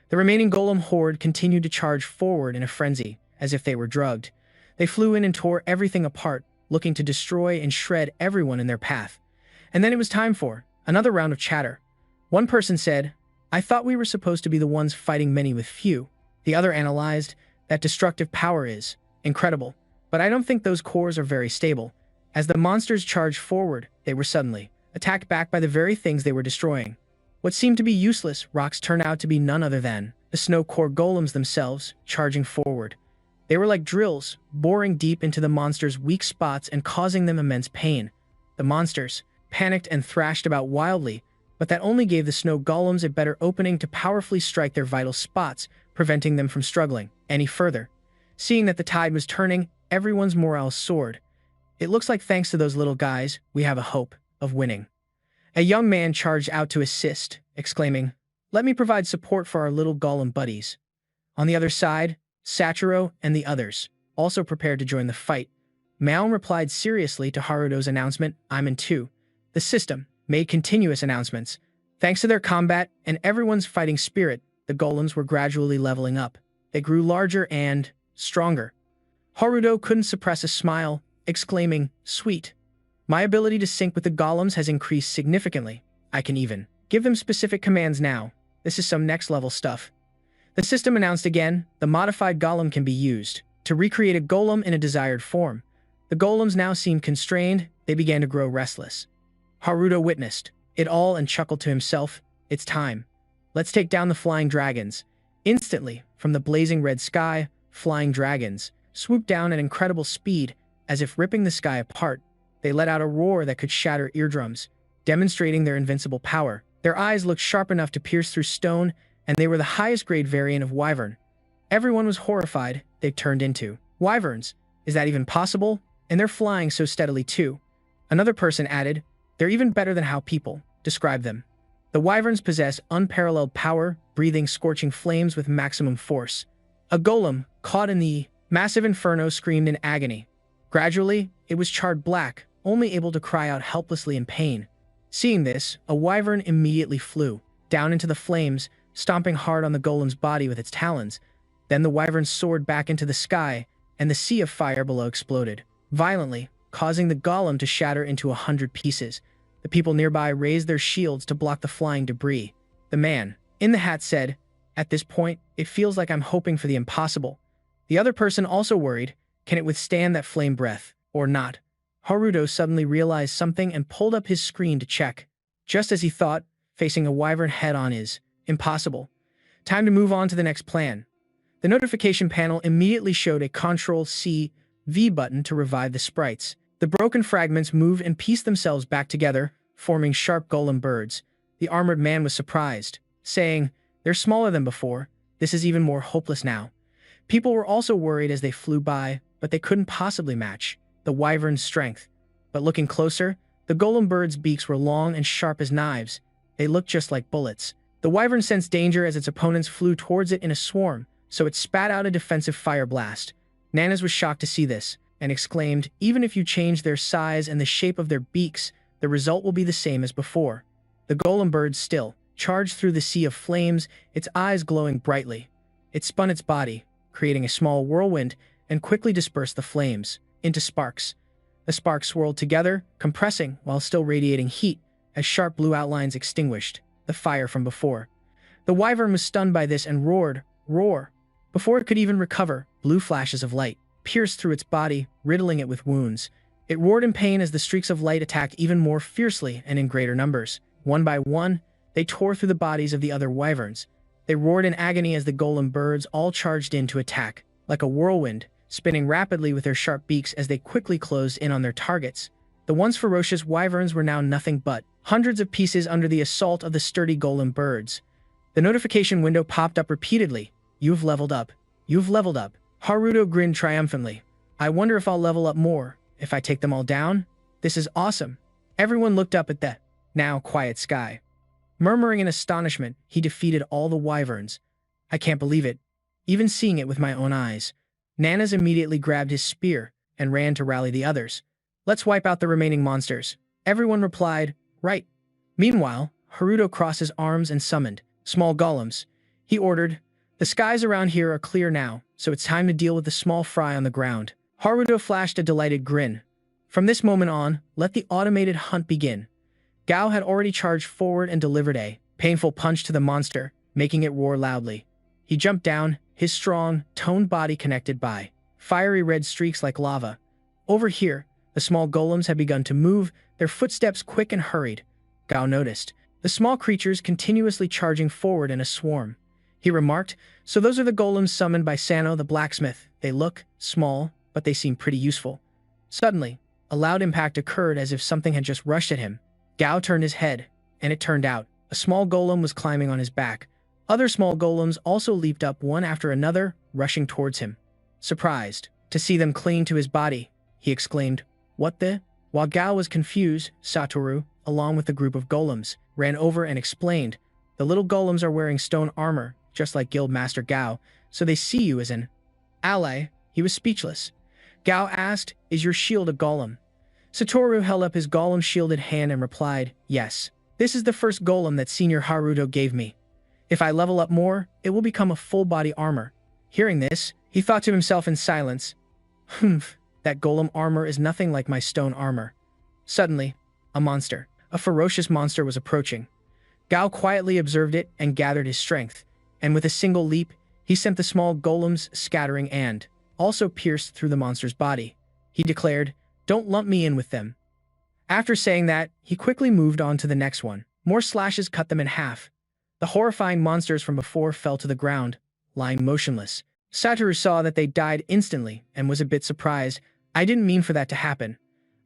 The remaining golem horde continued to charge forward in a frenzy, as if they were drugged. They flew in and tore everything apart, looking to destroy and shred everyone in their path. And then it was time for another round of chatter. One person said, "I thought we were supposed to be the ones fighting many with few." The other analyzed, "That destructive power is incredible, but I don't think those cores are very stable." As the monsters charged forward, they were suddenly attacked back by the very things they were destroying. What seemed to be useless rocks turned out to be none other than the snow core golems themselves, charging forward. They were like drills, boring deep into the monsters' weak spots and causing them immense pain. The monsters panicked and thrashed about wildly, but that only gave the snow golems a better opening to powerfully strike their vital spots, preventing them from struggling any further. Seeing that the tide was turning, everyone's morale soared. "It looks like thanks to those little guys, we have a hope of winning." A young man charged out to assist, exclaiming, "Let me provide support for our little golem buddies." On the other side, Sachiro and the others also prepared to join the fight. Maon replied seriously to Haruto's announcement, "I'm in too." The system made continuous announcements. Thanks to their combat and everyone's fighting spirit, the golems were gradually leveling up. They grew larger and stronger. Haruto couldn't suppress a smile, exclaiming, "Sweet. My ability to sync with the golems has increased significantly. I can even give them specific commands now. This is some next-level stuff." The system announced again, the modified golem can be used to recreate a golem in a desired form. The golems now seemed constrained, they began to grow restless. Haruto witnessed it all and chuckled to himself, "It's time. Let's take down the flying dragons." Instantly, from the blazing red sky, flying dragons swooped down at incredible speed, as if ripping the sky apart. They let out a roar that could shatter eardrums, demonstrating their invincible power. Their eyes looked sharp enough to pierce through stone, and they were the highest grade variant of wyvern. Everyone was horrified. They turned into wyverns. Is that even possible? And they're flying so steadily too. Another person added, "They're even better than how people describe them." The wyverns possess unparalleled power, breathing scorching flames with maximum force. A golem, caught in the massive inferno, screamed in agony. Gradually, it was charred black, only able to cry out helplessly in pain. Seeing this, a wyvern immediately flew down into the flames, stomping hard on the golem's body with its talons. Then the wyvern soared back into the sky, and the sea of fire below exploded violently, causing the golem to shatter into 100 pieces. The people nearby raised their shields to block the flying debris. The man in the hat said, "At this point, it feels like I'm hoping for the impossible." The other person also worried, can it withstand that flame breath, or not? Haruto suddenly realized something and pulled up his screen to check. Just as he thought, facing a wyvern head-on is impossible. Time to move on to the next plan. The notification panel immediately showed a Ctrl+C+V button to revive the sprites. The broken fragments move and piece themselves back together, forming sharp golem birds. The armored man was surprised, saying, "They're smaller than before. This is even more hopeless now." People were also worried as they flew by, but they couldn't possibly match the wyvern's strength. But looking closer, the golem bird's beaks were long and sharp as knives. They looked just like bullets. The wyvern sensed danger as its opponents flew towards it in a swarm, so it spat out a defensive fire blast. Nanas was shocked to see this, and exclaimed, "Even if you change their size and the shape of their beaks, the result will be the same as before." The golem bird still charged through the sea of flames, its eyes glowing brightly. It spun its body, creating a small whirlwind, and quickly dispersed the flames into sparks. The sparks swirled together, compressing while still radiating heat, as sharp blue outlines extinguished the fire from before. The wyvern was stunned by this and roared, "Roar!" Before it could even recover, blue flashes of light pierced through its body, riddling it with wounds. It roared in pain as the streaks of light attacked even more fiercely and in greater numbers. One by one, they tore through the bodies of the other wyverns. They roared in agony as the golem birds all charged in to attack, like a whirlwind, spinning rapidly with their sharp beaks as they quickly closed in on their targets. The once ferocious wyverns were now nothing but hundreds of pieces under the assault of the sturdy golem birds. The notification window popped up repeatedly. "You've leveled up. You've leveled up." Haruto grinned triumphantly. "I wonder if I'll level up more, if I take them all down? This is awesome." Everyone looked up at the now quiet sky. Murmuring in astonishment, he defeated all the wyverns. "I can't believe it, even seeing it with my own eyes." Nanas immediately grabbed his spear and ran to rally the others. "Let's wipe out the remaining monsters." Everyone replied, "Right." Meanwhile, Haruto crossed his arms and summoned small golems. He ordered, "The skies around here are clear now, so it's time to deal with the small fry on the ground." Haruto flashed a delighted grin. From this moment on, let the automated hunt begin. Gao had already charged forward and delivered a painful punch to the monster, making it roar loudly. He jumped down, his strong, toned body connected by fiery red streaks like lava. Over here, the small golems had begun to move, their footsteps quick and hurried. Gao noticed the small creatures continuously charging forward in a swarm. He remarked, "So those are the golems summoned by Sano the blacksmith. They look small, but they seem pretty useful." Suddenly, a loud impact occurred as if something had just rushed at him. Gao turned his head, and it turned out a small golem was climbing on his back. Other small golems also leaped up one after another, rushing towards him. Surprised to see them clinging to his body, he exclaimed, "What the?" While Gao was confused, Satoru, along with the group of golems, ran over and explained, "The little golems are wearing stone armor, just like Guildmaster Gao, so they see you as an ally." He was speechless. Gao asked, "Is your shield a golem?" Satoru held up his golem-shielded hand and replied, "Yes. This is the first golem that Senior Haruto gave me. If I level up more, it will become a full-body armor." Hearing this, he thought to himself in silence, "Humph, that golem armor is nothing like my stone armor." Suddenly, a ferocious monster was approaching. Gao quietly observed it and gathered his strength, and with a single leap, he sent the small golems scattering and also pierced through the monster's body. He declared, "Don't lump me in with them." After saying that, he quickly moved on to the next one. More slashes cut them in half. The horrifying monsters from before fell to the ground, lying motionless. Satoru saw that they died instantly and was a bit surprised. "I didn't mean for that to happen.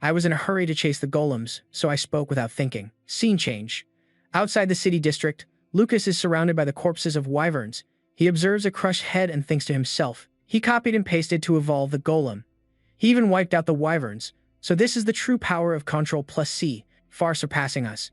I was in a hurry to chase the golems, so I spoke without thinking." Scene change. Outside the city district, Lucas is surrounded by the corpses of wyverns. He observes a crushed head and thinks to himself. He copied and pasted to evolve the golem. He even wiped out the wyverns. So this is the true power of Ctrl+C, far surpassing us.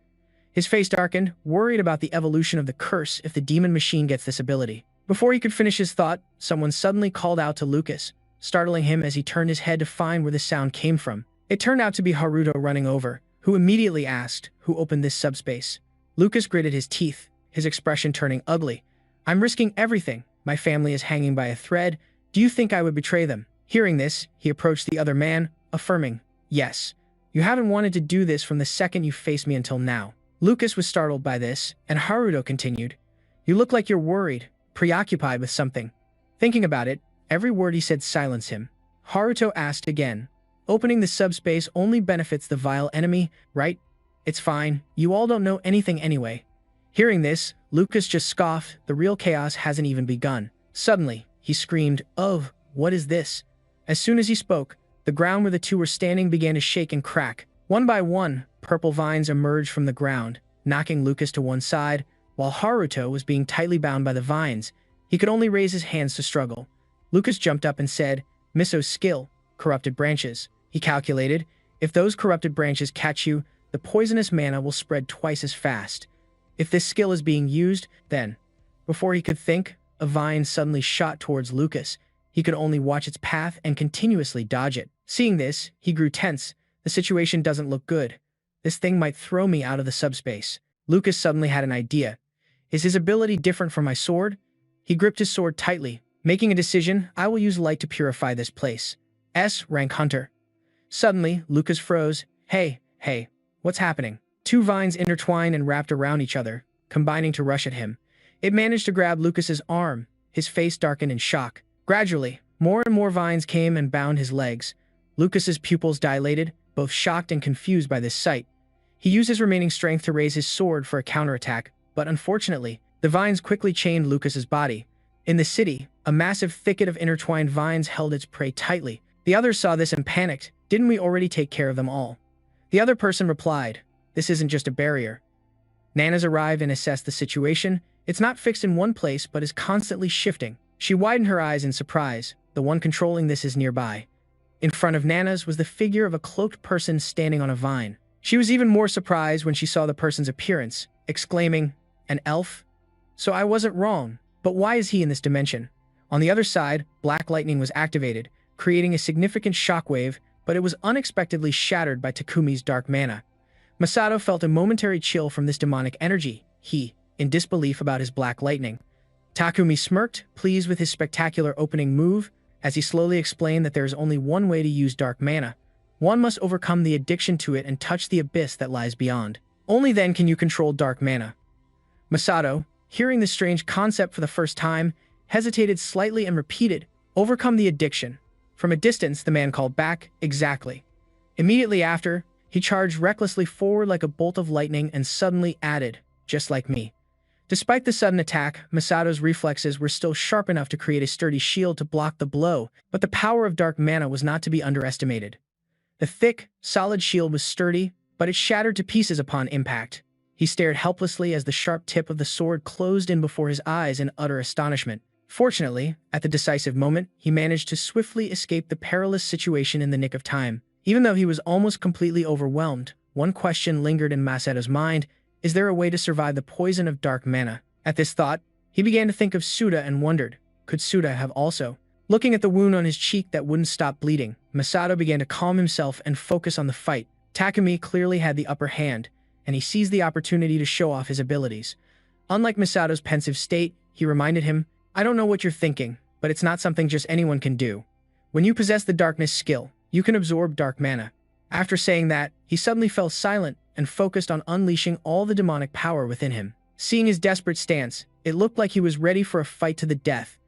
His face darkened, worried about the evolution of the curse if the demon machine gets this ability. Before he could finish his thought, someone suddenly called out to Lucas, startling him as he turned his head to find where the sound came from. It turned out to be Haruto running over, who immediately asked, "Who opened this subspace?" Lucas gritted his teeth, his expression turning ugly. "I'm risking everything. My family is hanging by a thread. Do you think I would betray them?" Hearing this, he approached the other man, affirming, "Yes. You haven't wanted to do this from the second you faced me until now." Lucas was startled by this, and Haruto continued, "You look like you're worried, preoccupied with something." Thinking about it, every word he said silenced him. Haruto asked again, "Opening the subspace only benefits the vile enemy, right?" "It's fine. You all don't know anything anyway." Hearing this, Lucas just scoffed. The real chaos hasn't even begun. Suddenly, he screamed, "Oh, what is this?" As soon as he spoke, the ground where the two were standing began to shake and crack. One by one, purple vines emerged from the ground, knocking Lucas to one side. While Haruto was being tightly bound by the vines, he could only raise his hands to struggle. Lucas jumped up and said, "Miso's skill, corrupted branches." He calculated, if those corrupted branches catch you, the poisonous mana will spread twice as fast. If this skill is being used, then, before he could think, a vine suddenly shot towards Lucas. He could only watch its path and continuously dodge it. Seeing this, he grew tense. The situation doesn't look good. This thing might throw me out of the subspace. Lucas suddenly had an idea. Is his ability different from my sword? He gripped his sword tightly, making a decision. I will use light to purify this place. Rank Hunter. Suddenly, Lucas froze. Hey, what's happening? Two vines intertwined and wrapped around each other, combining to rush at him. It managed to grab Lucas's arm. His face darkened in shock. Gradually, more and more vines came and bound his legs. Lucas's pupils dilated, both shocked and confused by this sight. He used his remaining strength to raise his sword for a counterattack, but unfortunately, the vines quickly chained Lucas's body. In the city, a massive thicket of intertwined vines held its prey tightly. The others saw this and panicked. Didn't we already take care of them all? The other person replied, "This isn't just a barrier." Nanas arrived and assessed the situation. It's not fixed in one place, but is constantly shifting. She widened her eyes in surprise. The one controlling this is nearby. In front of Nanas was the figure of a cloaked person standing on a vine. She was even more surprised when she saw the person's appearance, exclaiming, "An elf? So I wasn't wrong. But why is he in this dimension?" On the other side, black lightning was activated, creating a significant shockwave, but it was unexpectedly shattered by Takumi's dark mana. Masato felt a momentary chill from this demonic energy. He, in disbelief about his black lightning. Takumi smirked, pleased with his spectacular opening move, as he slowly explained that there is only one way to use dark mana. One must overcome the addiction to it and touch the abyss that lies beyond. Only then can you control dark mana. Masato, hearing this strange concept for the first time, hesitated slightly and repeated, "Overcome the addiction." From a distance, the man called back, "Exactly." Immediately after, he charged recklessly forward like a bolt of lightning and suddenly added, "Just like me." Despite the sudden attack, Masato's reflexes were still sharp enough to create a sturdy shield to block the blow, but the power of dark mana was not to be underestimated. The thick, solid shield was sturdy, but it shattered to pieces upon impact. He stared helplessly as the sharp tip of the sword closed in before his eyes in utter astonishment. Fortunately, at the decisive moment, he managed to swiftly escape the perilous situation in the nick of time. Even though he was almost completely overwhelmed, one question lingered in Masato's mind: is there a way to survive the poison of dark mana? At this thought, he began to think of Suda and wondered, could Suda have also? Looking at the wound on his cheek that wouldn't stop bleeding, Masato began to calm himself and focus on the fight. Takumi clearly had the upper hand, and he seized the opportunity to show off his abilities. Unlike Masato's pensive state, he reminded him, "I don't know what you're thinking, but it's not something just anyone can do. When you possess the darkness skill, you can absorb dark mana." After saying that, he suddenly fell silent and focused on unleashing all the demonic power within him. Seeing his desperate stance, it looked like he was ready for a fight to the death.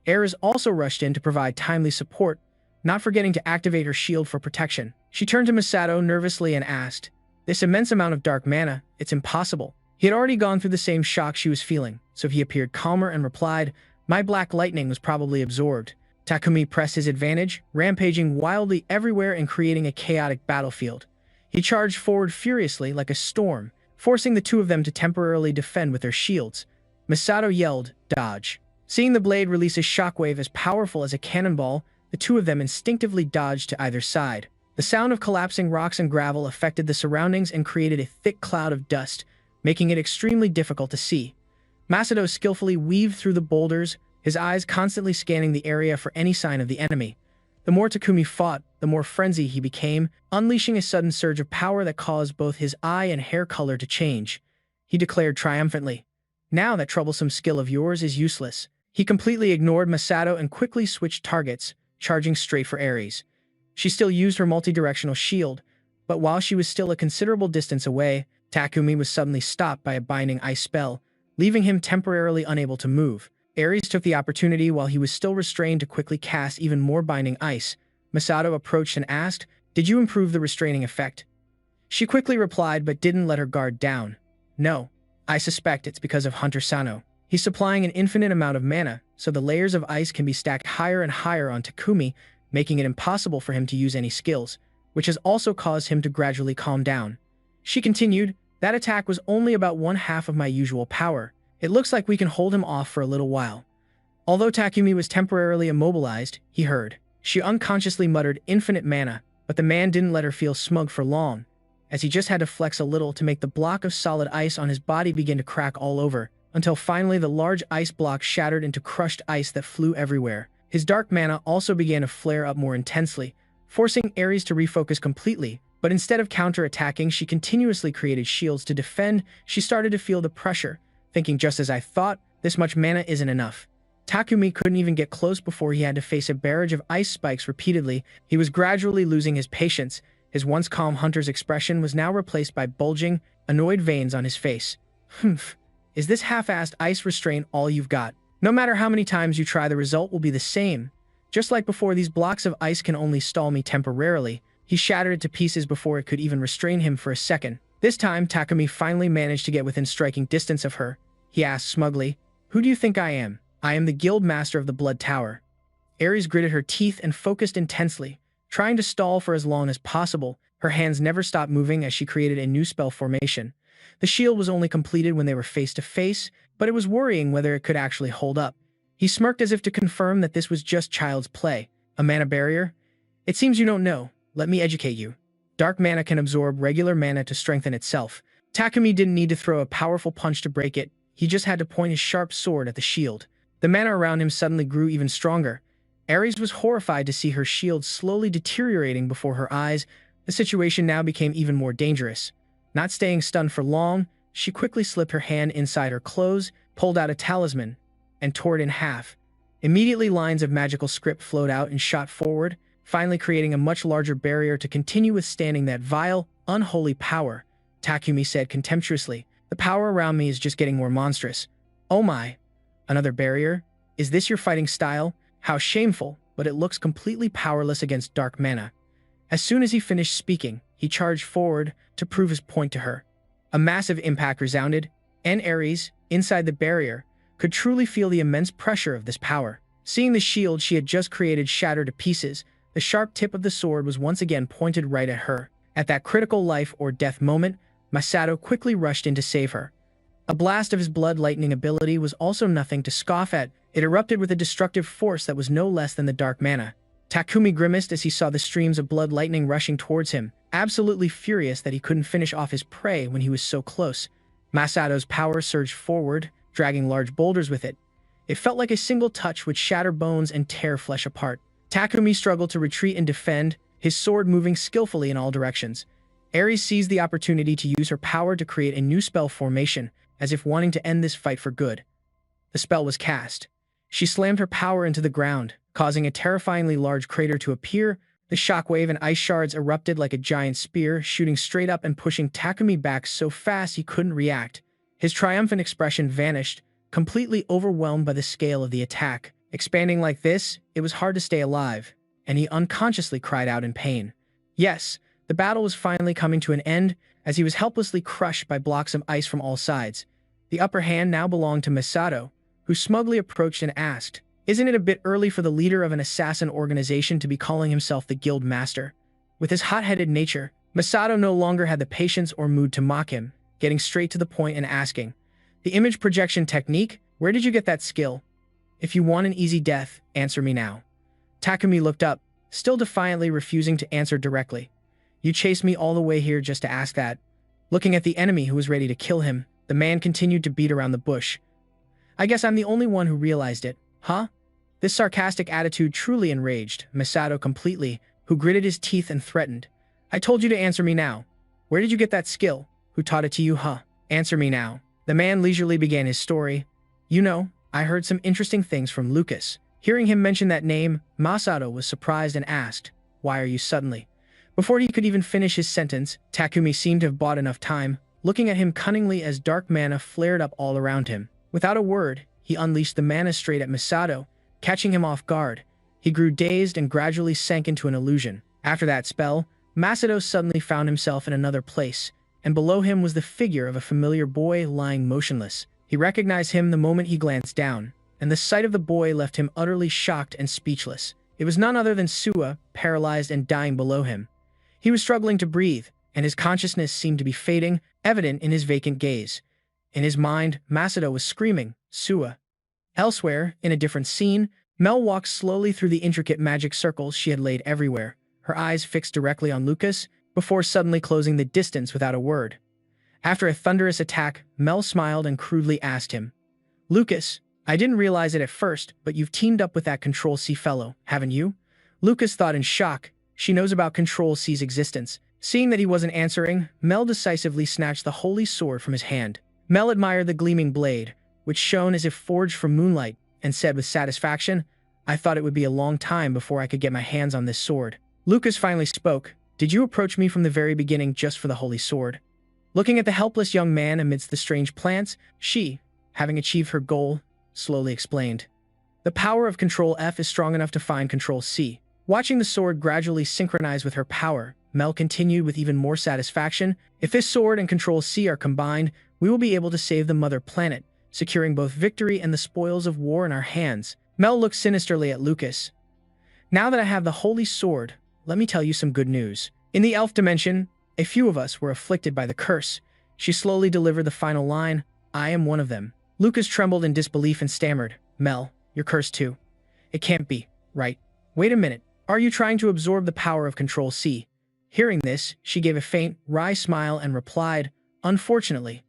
Eris also rushed in to provide timely support, not forgetting to activate her shield for protection. She turned to Masato nervously and asked, "This immense amount of dark mana, it's impossible." He had already gone through the same shock she was feeling, so he appeared calmer and replied, "My black lightning was probably absorbed." Takumi pressed his advantage, rampaging wildly everywhere and creating a chaotic battlefield. He charged forward furiously like a storm, forcing the two of them to temporarily defend with their shields. Masato yelled, "Dodge." Seeing the blade release a shockwave as powerful as a cannonball, the two of them instinctively dodged to either side. The sound of collapsing rocks and gravel affected the surroundings and created a thick cloud of dust, making it extremely difficult to see. Masato skillfully weaved through the boulders, his eyes constantly scanning the area for any sign of the enemy. The more Takumi fought, the more frenzied he became, unleashing a sudden surge of power that caused both his eye and hair color to change. He declared triumphantly, "Now that troublesome skill of yours is useless." He completely ignored Masato and quickly switched targets, charging straight for Ares. She still used her multi-directional shield, but while she was still a considerable distance away, Takumi was suddenly stopped by a binding ice spell, leaving him temporarily unable to move. Ares took the opportunity while he was still restrained to quickly cast even more binding ice. Masato approached and asked, "Did you improve the restraining effect?" She quickly replied but didn't let her guard down. "No. I suspect it's because of Hunter Sano. He's supplying an infinite amount of mana, so the layers of ice can be stacked higher and higher on Takumi, making it impossible for him to use any skills, which has also caused him to gradually calm down." She continued, "That attack was only about 1/2 of my usual power. It looks like we can hold him off for a little while." Although Takumi was temporarily immobilized, he heard. She unconsciously muttered infinite mana, but the man didn't let her feel smug for long, as he just had to flex a little to make the block of solid ice on his body begin to crack all over, until finally the large ice block shattered into crushed ice that flew everywhere. His dark mana also began to flare up more intensely, forcing Ares to refocus completely, but instead of counter-attacking, she continuously created shields to defend. She started to feel the pressure, thinking, "Just as I thought, this much mana isn't enough." Takumi couldn't even get close before he had to face a barrage of ice spikes repeatedly. He was gradually losing his patience. His once calm hunter's expression was now replaced by bulging, annoyed veins on his face. "Humph. Is this half-assed ice restraint all you've got? No matter how many times you try, the result will be the same. Just like before, these blocks of ice can only stall me temporarily." He shattered it to pieces before it could even restrain him for a second. This time, Takumi finally managed to get within striking distance of her. He asked smugly, "Who do you think I am?" "I am the guild master of the Blood Tower." Ares gritted her teeth and focused intensely, trying to stall for as long as possible. Her hands never stopped moving as she created a new spell formation. The shield was only completed when they were face to face, but it was worrying whether it could actually hold up. He smirked as if to confirm that this was just child's play. "A mana barrier? It seems you don't know. Let me educate you. Dark mana can absorb regular mana to strengthen itself." Takumi didn't need to throw a powerful punch to break it. He just had to point his sharp sword at the shield. The mana around him suddenly grew even stronger. Ares was horrified to see her shield slowly deteriorating before her eyes. The situation now became even more dangerous. Not staying stunned for long, she quickly slipped her hand inside her clothes, pulled out a talisman, and tore it in half. Immediately, lines of magical script flowed out and shot forward, finally creating a much larger barrier to continue withstanding that vile, unholy power. Takumi said contemptuously, "The power around me is just getting more monstrous." "Oh my. Another barrier? Is this your fighting style? How shameful," but it looks completely powerless against dark mana. As soon as he finished speaking, he charged forward to prove his point to her. A massive impact resounded, and Ares, inside the barrier, could truly feel the immense pressure of this power. Seeing the shield she had just created shatter to pieces, the sharp tip of the sword was once again pointed right at her. At that critical life or death moment, Masato quickly rushed in to save her. A blast of his blood lightning ability was also nothing to scoff at. It erupted with a destructive force that was no less than the dark mana. Takumi grimaced as he saw the streams of blood lightning rushing towards him, absolutely furious that he couldn't finish off his prey when he was so close. Masato's power surged forward, dragging large boulders with it. It felt like a single touch would shatter bones and tear flesh apart. Takumi struggled to retreat and defend, his sword moving skillfully in all directions. Ares seized the opportunity to use her power to create a new spell formation, as if wanting to end this fight for good. The spell was cast. She slammed her power into the ground, causing a terrifyingly large crater to appear. The shockwave and ice shards erupted like a giant spear, shooting straight up and pushing Takumi back so fast he couldn't react. His triumphant expression vanished, completely overwhelmed by the scale of the attack. Expanding like this, it was hard to stay alive, and he unconsciously cried out in pain. Yes, the battle was finally coming to an end, as he was helplessly crushed by blocks of ice from all sides. The upper hand now belonged to Masato, who smugly approached and asked, "Isn't it a bit early for the leader of an assassin organization to be calling himself the guild master?" With his hot-headed nature, Masato no longer had the patience or mood to mock him, getting straight to the point and asking, "The image projection technique? Where did you get that skill? If you want an easy death, answer me now." Takumi looked up, still defiantly refusing to answer directly. "You chased me all the way here just to ask that?" Looking at the enemy who was ready to kill him, the man continued to beat around the bush. "I guess I'm the only one who realized it, huh? This sarcastic attitude truly enraged Masato completely, who gritted his teeth and threatened. I told you to answer me now. Where did you get that skill? Who taught it to you, huh? Answer me now. The man leisurely began his story. You know, I heard some interesting things from Lucas. Hearing him mention that name, Masato was surprised and asked, why are you suddenly? Before he could even finish his sentence, Takumi seemed to have bought enough time, looking at him cunningly as dark mana flared up all around him. Without a word, he unleashed the mana straight at Masato, catching him off guard. He grew dazed and gradually sank into an illusion. After that spell, Masato suddenly found himself in another place, and below him was the figure of a familiar boy lying motionless. He recognized him the moment he glanced down, and the sight of the boy left him utterly shocked and speechless. It was none other than Sua, paralyzed and dying below him. He was struggling to breathe, and his consciousness seemed to be fading, evident in his vacant gaze. In his mind, Masato was screaming, Sua. Elsewhere, in a different scene, Mel walked slowly through the intricate magic circles she had laid everywhere, her eyes fixed directly on Lucas, before suddenly closing the distance without a word. After a thunderous attack, Mel smiled and crudely asked him, Lucas, I didn't realize it at first, but you've teamed up with that Control-C fellow, haven't you? Lucas thought in shock. She knows about Control-C's existence. Seeing that he wasn't answering, Mel decisively snatched the holy sword from his hand. Mel admired the gleaming blade, which shone as if forged from moonlight, and said with satisfaction, I thought it would be a long time before I could get my hands on this sword. Lucas finally spoke. Did you approach me from the very beginning just for the holy sword? Looking at the helpless young man amidst the strange plants, she, having achieved her goal, slowly explained. The power of Control-F is strong enough to find Control-C. Watching the sword gradually synchronize with her power, Mel continued with even more satisfaction. If this sword and Control-C are combined, we will be able to save the mother planet, securing both victory and the spoils of war in our hands. Mel looked sinisterly at Lucas. Now that I have the holy sword, let me tell you some good news. In the elf dimension, a few of us were afflicted by the curse. She slowly delivered the final line, I am one of them. Lucas trembled in disbelief and stammered, Mel, you're cursed too. It can't be, right? Wait a minute, are you trying to absorb the power of Control-C? Hearing this, she gave a faint, wry smile and replied, unfortunately,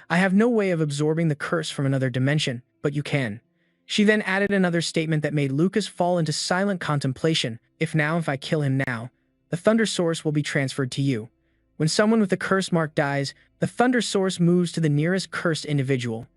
I have no way of absorbing the curse from another dimension, but you can. She then added another statement that made Lucas fall into silent contemplation. If I kill him now, the Thunder Source will be transferred to you. When someone with the curse mark dies, the Thunder Source moves to the nearest cursed individual.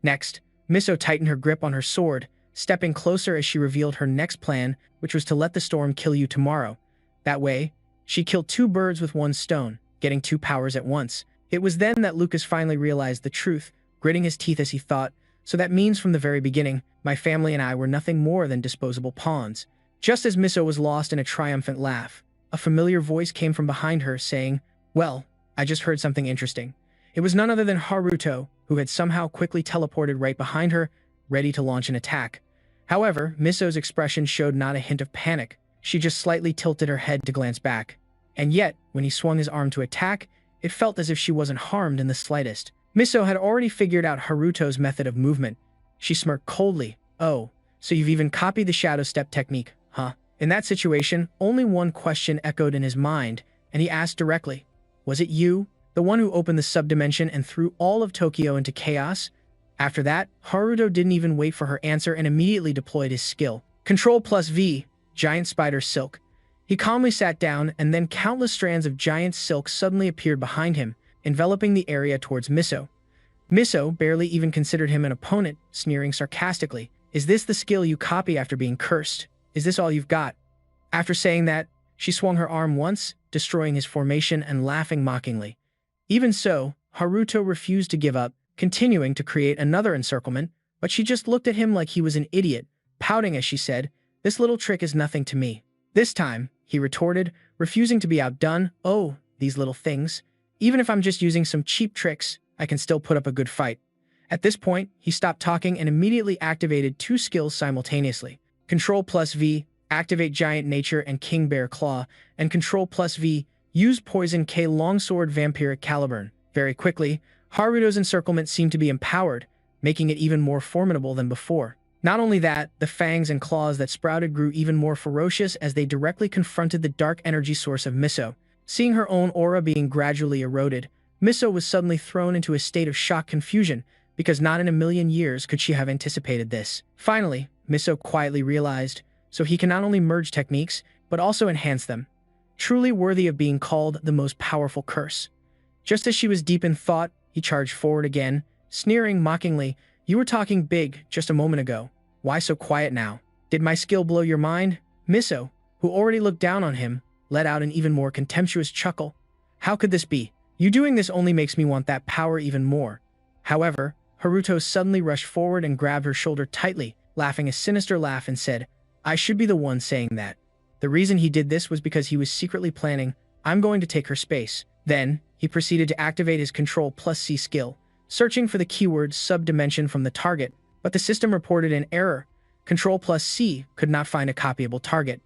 Next, Miso tightened her grip on her sword, stepping closer as she revealed her next plan, which was to let the storm kill you tomorrow. That way, she killed two birds with one stone, getting two powers at once. It was then that Lucas finally realized the truth, gritting his teeth as he thought, so that means from the very beginning, my family and I were nothing more than disposable pawns. Just as Miso was lost in a triumphant laugh, a familiar voice came from behind her saying, well, I just heard something interesting. It was none other than Haruto, who had somehow quickly teleported right behind her, ready to launch an attack. However, Miso's expression showed not a hint of panic. She just slightly tilted her head to glance back. And yet, when he swung his arm to attack, it felt as if she wasn't harmed in the slightest. Miso had already figured out Haruto's method of movement. She smirked coldly. Oh, so you've even copied the shadow step technique, huh? In that situation, only one question echoed in his mind, and he asked directly, was it you, the one who opened the subdimension and threw all of Tokyo into chaos? After that, Haruto didn't even wait for her answer and immediately deployed his skill. Control+V, Giant Spider Silk. He calmly sat down, and then countless strands of giant silk suddenly appeared behind him, enveloping the area towards Miso. Miso barely even considered him an opponent, sneering sarcastically. Is this the skill you copy after being cursed? Is this all you've got? After saying that, she swung her arm once, destroying his formation and laughing mockingly. Even so, Haruto refused to give up, continuing to create another encirclement, but she just looked at him like he was an idiot, pouting as she said, this little trick is nothing to me. This time, he retorted, refusing to be outdone, oh, these little things. Even if I'm just using some cheap tricks, I can still put up a good fight. At this point, he stopped talking and immediately activated two skills simultaneously. Control+V, activate Giant Nature and King Bear Claw, and Control+V, use Poison K Longsword Vampiric Caliburn. Very quickly, Haruto's encirclement seemed to be empowered, making it even more formidable than before. Not only that, the fangs and claws that sprouted grew even more ferocious as they directly confronted the dark energy source of Miso. Seeing her own aura being gradually eroded, Miso was suddenly thrown into a state of shocked confusion, because not in a million years could she have anticipated this. Finally, Miso quietly realized, so he can not only merge techniques, but also enhance them. Truly worthy of being called the most powerful curse. Just as she was deep in thought, he charged forward again, sneering mockingly, "You were talking big just a moment ago. Why so quiet now? Did my skill blow your mind?" Miso, who already looked down on him, let out an even more contemptuous chuckle. "How could this be? You doing this only makes me want that power even more." However, Haruto suddenly rushed forward and grabbed her shoulder tightly, laughing a sinister laugh and said, "I should be the one saying that." The reason he did this was because he was secretly planning, "I'm going to take her space." Then, he proceeded to activate his Control+C skill, searching for the keyword subdimension from the target, but the system reported an error. Control+C could not find a copyable target.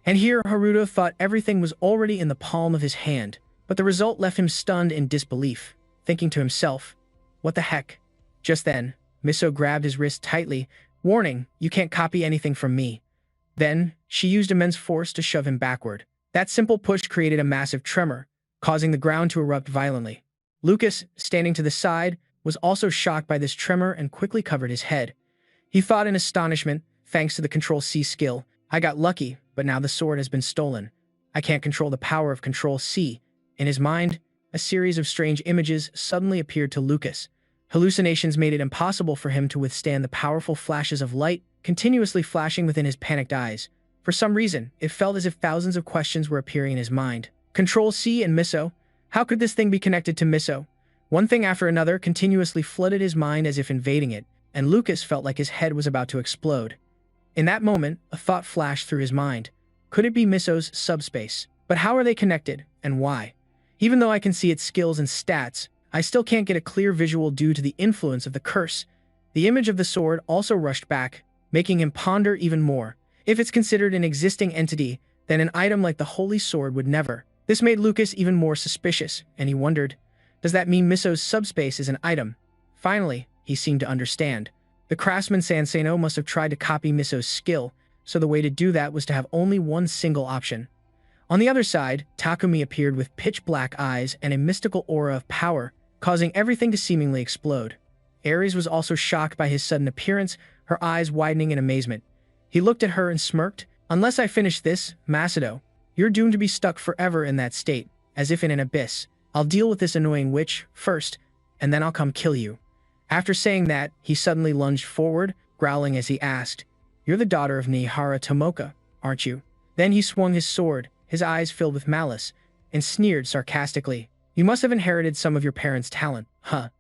And here, Haruto thought everything was already in the palm of his hand, but the result left him stunned in disbelief, thinking to himself, "What the heck?" Just then, Miso grabbed his wrist tightly, warning, "You can't copy anything from me." Then, she used immense force to shove him backward. That simple push created a massive tremor, causing the ground to erupt violently. Lucas, standing to the side, was also shocked by this tremor and quickly covered his head. He thought in astonishment, thanks to the Control+C skill, "I got lucky, but now the sword has been stolen. I can't control the power of Control+C." In his mind, a series of strange images suddenly appeared to Lucas. Hallucinations made it impossible for him to withstand the powerful flashes of light continuously flashing within his panicked eyes. For some reason, it felt as if thousands of questions were appearing in his mind. Control+C and Miso? How could this thing be connected to Miso? One thing after another continuously flooded his mind as if invading it, and Lucas felt like his head was about to explode. In that moment, a thought flashed through his mind. Could it be Miso's subspace? But how are they connected, and why? Even though I can see its skills and stats, I still can't get a clear visual due to the influence of the curse. The image of the sword also rushed back, making him ponder even more. If it's considered an existing entity, then an item like the Holy Sword would never. This made Lucas even more suspicious, and he wondered, does that mean Miso's subspace is an item? Finally, he seemed to understand. The craftsman Sanseno must have tried to copy Miso's skill, so the way to do that was to have only one single option. On the other side, Takumi appeared with pitch-black eyes and a mystical aura of power, causing everything to seemingly explode. Ares was also shocked by his sudden appearance, her eyes widening in amazement. He looked at her and smirked, "Unless I finish this, Macedo, you're doomed to be stuck forever in that state, as if in an abyss. I'll deal with this annoying witch first, and then I'll come kill you." After saying that, he suddenly lunged forward, growling as he asked, "You're the daughter of Nihara Tomoka, aren't you?" Then he swung his sword, his eyes filled with malice, and sneered sarcastically, "You must have inherited some of your parents' talent, huh?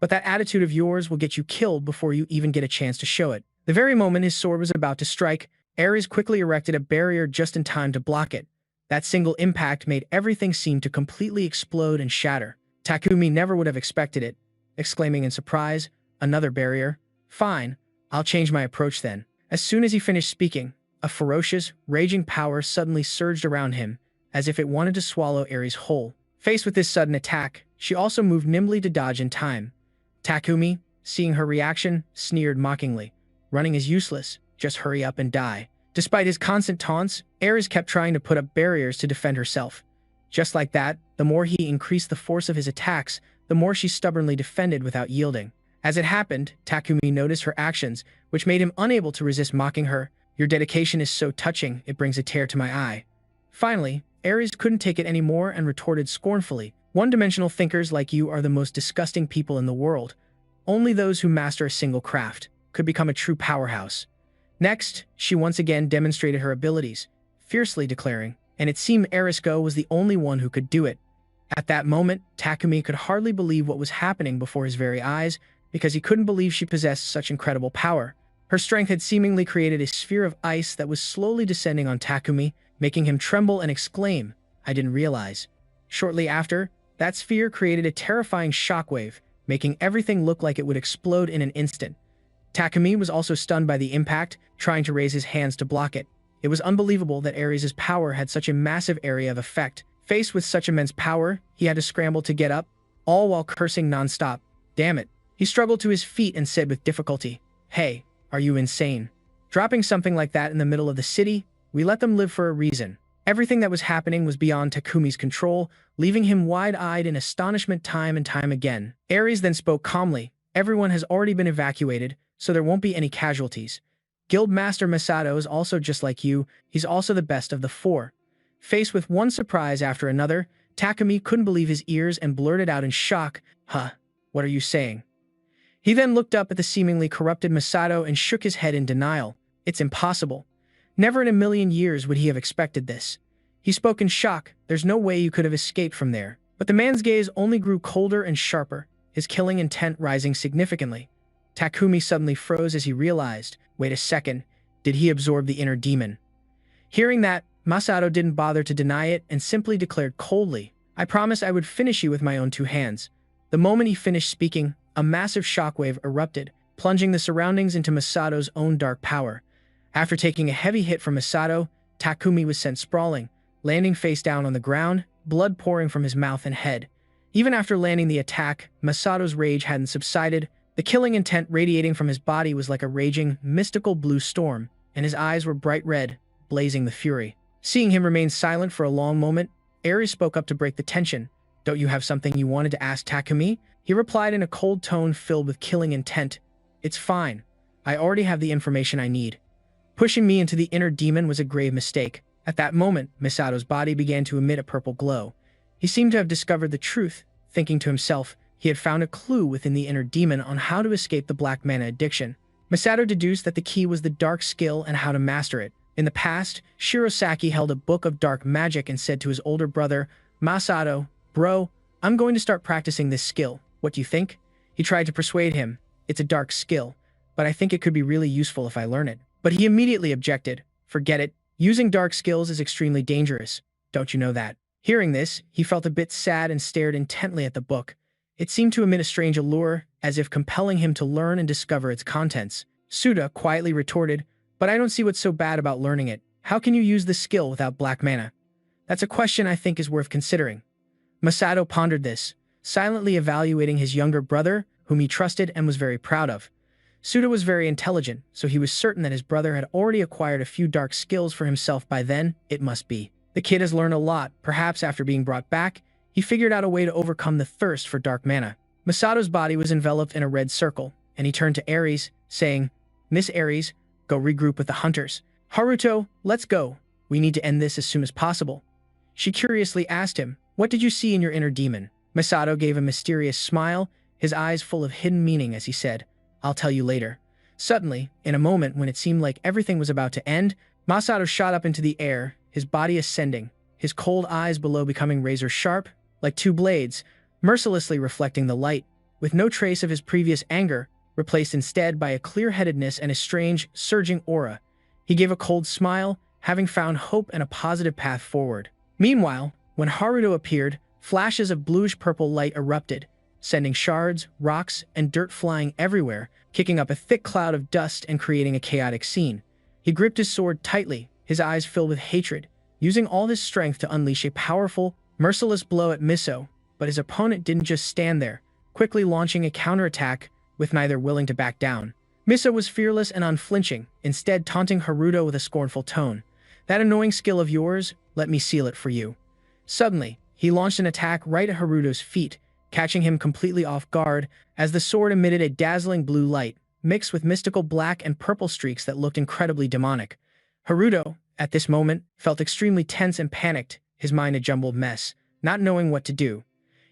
But that attitude of yours will get you killed before you even get a chance to show it." The very moment his sword was about to strike, Ares quickly erected a barrier just in time to block it. That single impact made everything seem to completely explode and shatter. Takumi never would have expected it, exclaiming in surprise, "Another barrier? Fine, I'll change my approach then." As soon as he finished speaking, a ferocious, raging power suddenly surged around him, as if it wanted to swallow Ares whole. Faced with this sudden attack, she also moved nimbly to dodge in time. Takumi, seeing her reaction, sneered mockingly. "Running is useless, just hurry up and die." Despite his constant taunts, Ares kept trying to put up barriers to defend herself. Just like that, the more he increased the force of his attacks, the more she stubbornly defended without yielding. As it happened, Takumi noticed her actions, which made him unable to resist mocking her. "Your dedication is so touching, it brings a tear to my eye." Finally, Ares couldn't take it anymore and retorted scornfully, "One-dimensional thinkers like you are the most disgusting people in the world. Only those who master a single craft could become a true powerhouse." Next, she once again demonstrated her abilities, fiercely declaring, "And it seemed Erisco was the only one who could do it." At that moment, Takumi could hardly believe what was happening before his very eyes, because he couldn't believe she possessed such incredible power. Her strength had seemingly created a sphere of ice that was slowly descending on Takumi, making him tremble and exclaim, "I didn't realize." Shortly after, that sphere created a terrifying shockwave, making everything look like it would explode in an instant. Takumi was also stunned by the impact, trying to raise his hands to block it. It was unbelievable that Ares' power had such a massive area of effect. Faced with such immense power, he had to scramble to get up, all while cursing non-stop. Damn it. He struggled to his feet and said with difficulty, "Hey, are you insane? Dropping something like that in the middle of the city? We let them live for a reason." Everything that was happening was beyond Takumi's control, leaving him wide-eyed in astonishment time and time again. Ares then spoke calmly, Everyone has already been evacuated, so there won't be any casualties. Guildmaster Masato is also just like you, he's also the best of the four. Faced with one surprise after another, Takumi couldn't believe his ears and blurted out in shock, "Huh, what are you saying?" He then looked up at the seemingly corrupted Masato and shook his head in denial. It's impossible. Never in a million years would he have expected this. He spoke in shock, there's no way you could have escaped from there. But the man's gaze only grew colder and sharper, his killing intent rising significantly. Takumi suddenly froze as he realized, wait a second, did he absorb the inner demon? Hearing that, Masato didn't bother to deny it and simply declared coldly, I promised I would finish you with my own two hands. The moment he finished speaking, a massive shockwave erupted, plunging the surroundings into Masato's own dark power. After taking a heavy hit from Masato, Takumi was sent sprawling, landing face down on the ground, blood pouring from his mouth and head. Even after landing the attack, Masato's rage hadn't subsided. The killing intent radiating from his body was like a raging, mystical blue storm, and his eyes were bright red, blazing the fury. Seeing him remain silent for a long moment, Ares spoke up to break the tension. Don't you have something you wanted to ask Takumi? He replied in a cold tone filled with killing intent. It's fine. I already have the information I need. Pushing me into the inner demon was a grave mistake. At that moment, Misato's body began to emit a purple glow. He seemed to have discovered the truth, thinking to himself he had found a clue within the inner demon on how to escape the black mana addiction. Misato deduced that the key was the dark skill and how to master it. In the past, Shirosaki held a book of dark magic and said to his older brother, Masato, bro, I'm going to start practicing this skill. What do you think? He tried to persuade him. It's a dark skill, but I think it could be really useful if I learn it. But he immediately objected. Forget it. Using dark skills is extremely dangerous. Don't you know that? Hearing this, he felt a bit sad and stared intently at the book. It seemed to emit a strange allure, as if compelling him to learn and discover its contents. Suda quietly retorted, but I don't see what's so bad about learning it. How can you use this skill without black mana? That's a question I think is worth considering. Masato pondered this, silently evaluating his younger brother, whom he trusted and was very proud of. Suda was very intelligent, so he was certain that his brother had already acquired a few dark skills for himself by then, it must be. The kid has learned a lot, perhaps after being brought back, he figured out a way to overcome the thirst for dark mana. Masato's body was enveloped in a red circle, and he turned to Ares, saying, Miss Ares, go regroup with the hunters. Haruto, let's go. We need to end this as soon as possible. She curiously asked him, what did you see in your inner demon? Masato gave a mysterious smile, his eyes full of hidden meaning as he said, I'll tell you later. Suddenly, in a moment when it seemed like everything was about to end, Masato shot up into the air, his body ascending, his cold eyes below becoming razor-sharp, like two blades, mercilessly reflecting the light, with no trace of his previous anger, replaced instead by a clear-headedness and a strange, surging aura. He gave a cold smile, having found hope and a positive path forward. Meanwhile, when Haruto appeared, flashes of bluish-purple light erupted, sending shards, rocks, and dirt flying everywhere, kicking up a thick cloud of dust and creating a chaotic scene. He gripped his sword tightly, his eyes filled with hatred, using all his strength to unleash a powerful, merciless blow at Miso, but his opponent didn't just stand there, quickly launching a counterattack, with neither willing to back down. Miso was fearless and unflinching, instead taunting Haruto with a scornful tone. That annoying skill of yours, let me seal it for you. Suddenly, he launched an attack right at Haruto's feet, catching him completely off guard as the sword emitted a dazzling blue light, mixed with mystical black and purple streaks that looked incredibly demonic. Haruto, at this moment, felt extremely tense and panicked, his mind a jumbled mess, not knowing what to do.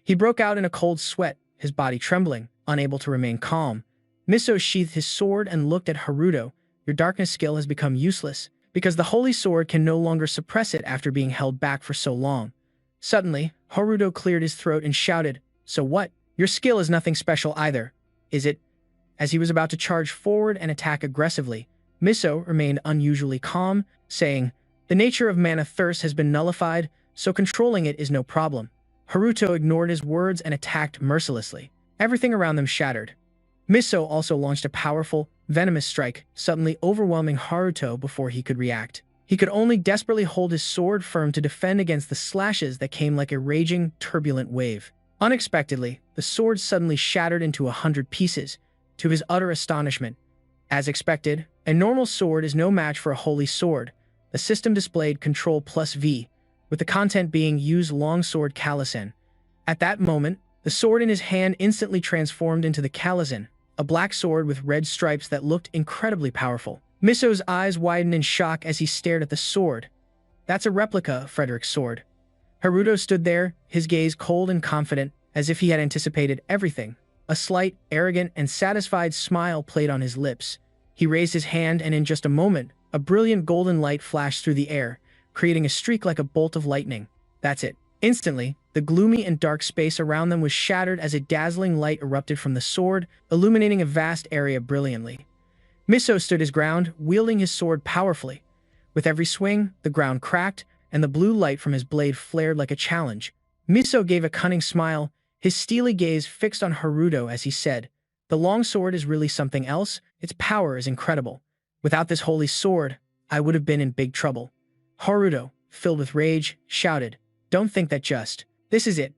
He broke out in a cold sweat, his body trembling, unable to remain calm. Miso sheathed his sword and looked at Haruto. Your darkness skill has become useless, because the holy sword can no longer suppress it after being held back for so long. Suddenly, Haruto cleared his throat and shouted, So what? Your skill is nothing special either, is it? As he was about to charge forward and attack aggressively, Miso remained unusually calm, saying, The nature of mana thirst has been nullified, so controlling it is no problem. Haruto ignored his words and attacked mercilessly. Everything around them shattered. Miso also launched a powerful, venomous strike, suddenly overwhelming Haruto before he could react. He could only desperately hold his sword firm to defend against the slashes that came like a raging, turbulent wave. Unexpectedly, the sword suddenly shattered into 100 pieces, to his utter astonishment. As expected, a normal sword is no match for a holy sword. The system displayed Control plus V, with the content being Use Longsword Kalisen. At that moment, the sword in his hand instantly transformed into the Kalisen, a black sword with red stripes that looked incredibly powerful. Miso's eyes widened in shock as he stared at the sword. That's a replica of Frederick's sword. Haruto stood there, his gaze cold and confident, as if he had anticipated everything. A slight, arrogant, and satisfied smile played on his lips. He raised his hand, and in just a moment, a brilliant golden light flashed through the air, creating a streak like a bolt of lightning. That's it. Instantly, the gloomy and dark space around them was shattered as a dazzling light erupted from the sword, illuminating a vast area brilliantly. Miso stood his ground, wielding his sword powerfully. With every swing, the ground cracked, and the blue light from his blade flared like a challenge. Miso gave a cunning smile, his steely gaze fixed on Haruto as he said, "The long sword is really something else. Its power is incredible. Without this holy sword, I would have been in big trouble." Haruto, filled with rage, shouted, "Don't think that just. This is it."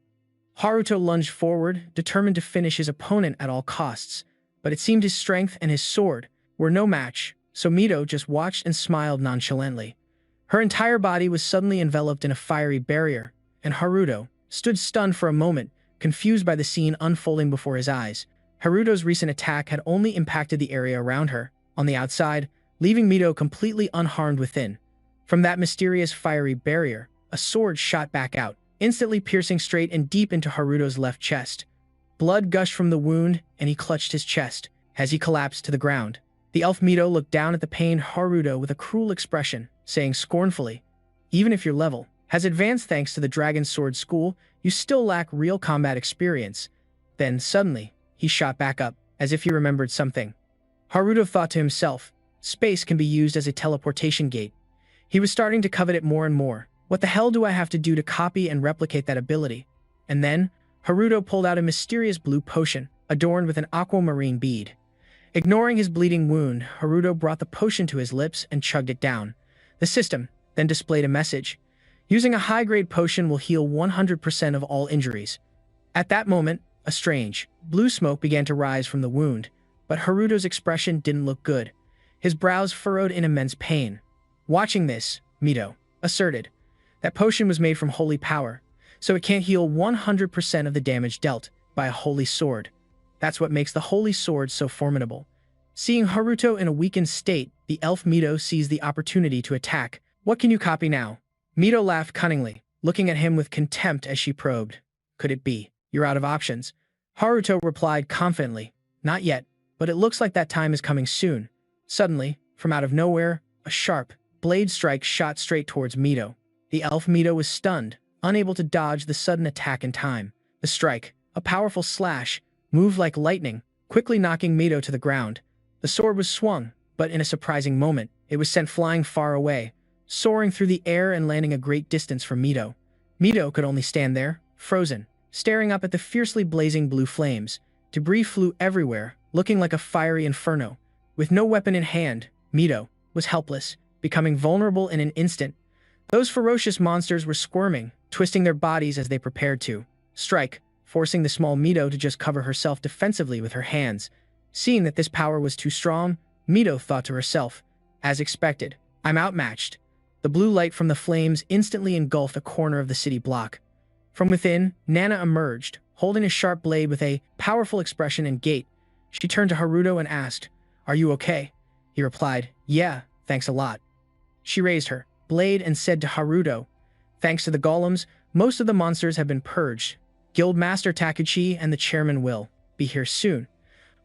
Haruto lunged forward, determined to finish his opponent at all costs, but it seemed his strength and his sword were no match, so Mito just watched and smiled nonchalantly. Her entire body was suddenly enveloped in a fiery barrier, and Haruto stood stunned for a moment, confused by the scene unfolding before his eyes. Haruto's recent attack had only impacted the area around her, on the outside, leaving Mito completely unharmed within. From that mysterious fiery barrier, a sword shot back out, instantly piercing straight and deep into Haruto's left chest. Blood gushed from the wound, and he clutched his chest as he collapsed to the ground. The elf Mito looked down at the pained Haruto with a cruel expression, saying scornfully, "Even if your level has advanced thanks to the Dragon Sword School, you still lack real combat experience." Then, suddenly, he shot back up, as if he remembered something. Haruto thought to himself, space can be used as a teleportation gate. He was starting to covet it more and more. What the hell do I have to do to copy and replicate that ability? And then, Haruto pulled out a mysterious blue potion, adorned with an aquamarine bead. Ignoring his bleeding wound, Haruto brought the potion to his lips and chugged it down. The system then displayed a message. Using a high-grade potion will heal 100% of all injuries. At that moment, a strange, blue smoke began to rise from the wound, but Haruto's expression didn't look good. His brows furrowed in immense pain. Watching this, Mito asserted, "That potion was made from holy power, so it can't heal 100% of the damage dealt by a holy sword. That's what makes the holy sword so formidable." Seeing Haruto in a weakened state, the elf Mito seized the opportunity to attack. "What can you copy now?" Mito laughed cunningly, looking at him with contempt as she probed. "Could it be you're out of options?" Haruto replied confidently, "Not yet, but it looks like that time is coming soon." Suddenly, from out of nowhere, a sharp blade strike shot straight towards Mito. The elf Mito was stunned, unable to dodge the sudden attack in time. The strike, a powerful slash, moved like lightning, quickly knocking Mito to the ground. The sword was swung, but in a surprising moment, it was sent flying far away, soaring through the air and landing a great distance from Mito. Mito could only stand there, frozen, staring up at the fiercely blazing blue flames. Debris flew everywhere, looking like a fiery inferno. With no weapon in hand, Mito was helpless, becoming vulnerable in an instant. Those ferocious monsters were squirming, twisting their bodies as they prepared to strike, forcing the small Mito to just cover herself defensively with her hands. Seeing that this power was too strong, Mito thought to herself, "As expected, I'm outmatched." The blue light from the flames instantly engulfed a corner of the city block. From within, Nana emerged, holding a sharp blade with a powerful expression and gait. She turned to Haruto and asked, "Are you okay?" He replied, "Yeah, thanks a lot." She raised her blade and said to Haruto, "Thanks to the golems, most of the monsters have been purged. Guildmaster Takuchi and the chairman will be here soon."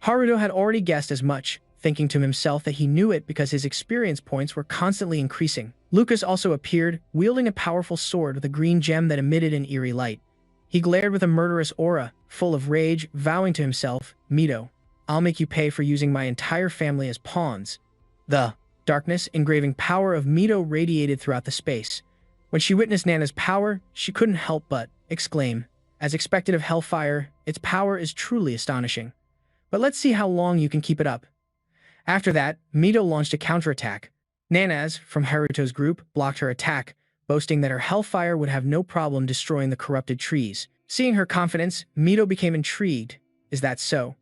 Haruto had already guessed as much, thinking to himself that he knew it because his experience points were constantly increasing. Lucas also appeared, wielding a powerful sword with a green gem that emitted an eerie light. He glared with a murderous aura, full of rage, vowing to himself, "Mito, I'll make you pay for using my entire family as pawns." The darkness, engraving power of Mito radiated throughout the space. When she witnessed Nana's power, she couldn't help but exclaim, "As expected of Hellfire, its power is truly astonishing. But let's see how long you can keep it up." After that, Mito launched a counterattack. Nana's, from Haruto's group, blocked her attack, boasting that her Hellfire would have no problem destroying the corrupted trees. Seeing her confidence, Mito became intrigued. Is that so?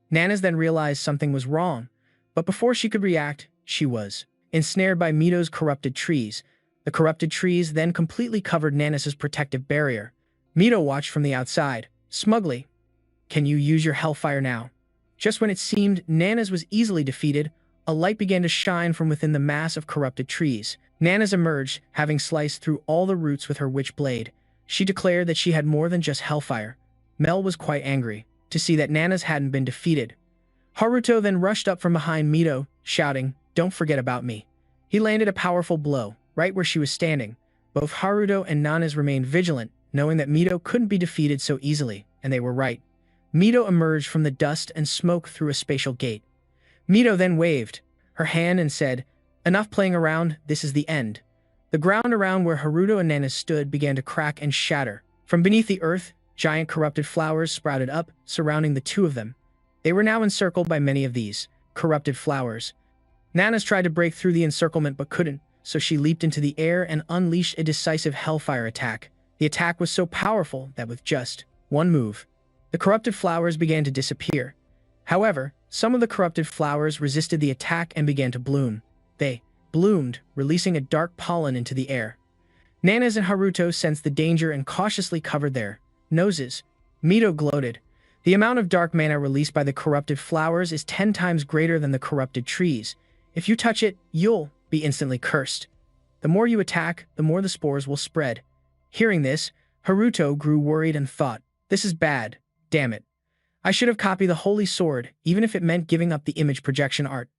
Nana's then realized something was wrong, but before she could react, she was ensnared by Mito's corrupted trees. The corrupted trees then completely covered Nana's protective barrier. Mito watched from the outside, smugly. "Can you use your Hellfire now?" Just when it seemed Nana's was easily defeated, a light began to shine from within the mass of corrupted trees. Nana's emerged, having sliced through all the roots with her witch blade. She declared that she had more than just hellfire. Mel was quite angry to see that Nana's hadn't been defeated. Haruto then rushed up from behind Mito, shouting, "Don't forget about me." He landed a powerful blow, right where she was standing. Both Haruto and Nana's remained vigilant, knowing that Mito couldn't be defeated so easily, and they were right. Mito emerged from the dust and smoke through a spatial gate. Mito then waved her hand and said, "Enough playing around, this is the end." The ground around where Haruto and Nana stood began to crack and shatter. From beneath the earth, giant corrupted flowers sprouted up, surrounding the two of them. They were now encircled by many of these corrupted flowers. Nana's tried to break through the encirclement but couldn't, so she leaped into the air and unleashed a decisive hellfire attack. The attack was so powerful that with just one move, the corrupted flowers began to disappear. However, some of the corrupted flowers resisted the attack and began to bloom. They bloomed, releasing a dark pollen into the air. Nana's and Haruto sensed the danger and cautiously covered their noses. Mito gloated. The amount of dark mana released by the corrupted flowers is 10 times greater than the corrupted trees. If you touch it, you'll be instantly cursed. The more you attack, the more the spores will spread. Hearing this, Haruto grew worried and thought, "This is bad. Damn it. I should have copied the holy sword, even if it meant giving up the image projection art."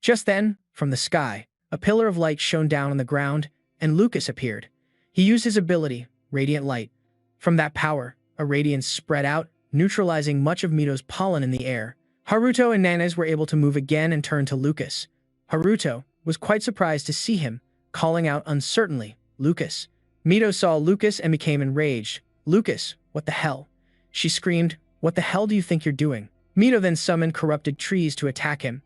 Just then, from the sky, a pillar of light shone down on the ground, and Lucas appeared. He used his ability, Radiant Light. From that power, a radiance spread out, neutralizing much of Mito's pollen in the air. Haruto and Nana's were able to move again and turn to Lucas. Haruto was quite surprised to see him, calling out uncertainly, "Lucas." Mito saw Lucas and became enraged. "Lucas, what the hell?" She screamed, "What the hell do you think you're doing?" Mito then summoned corrupted trees to attack him.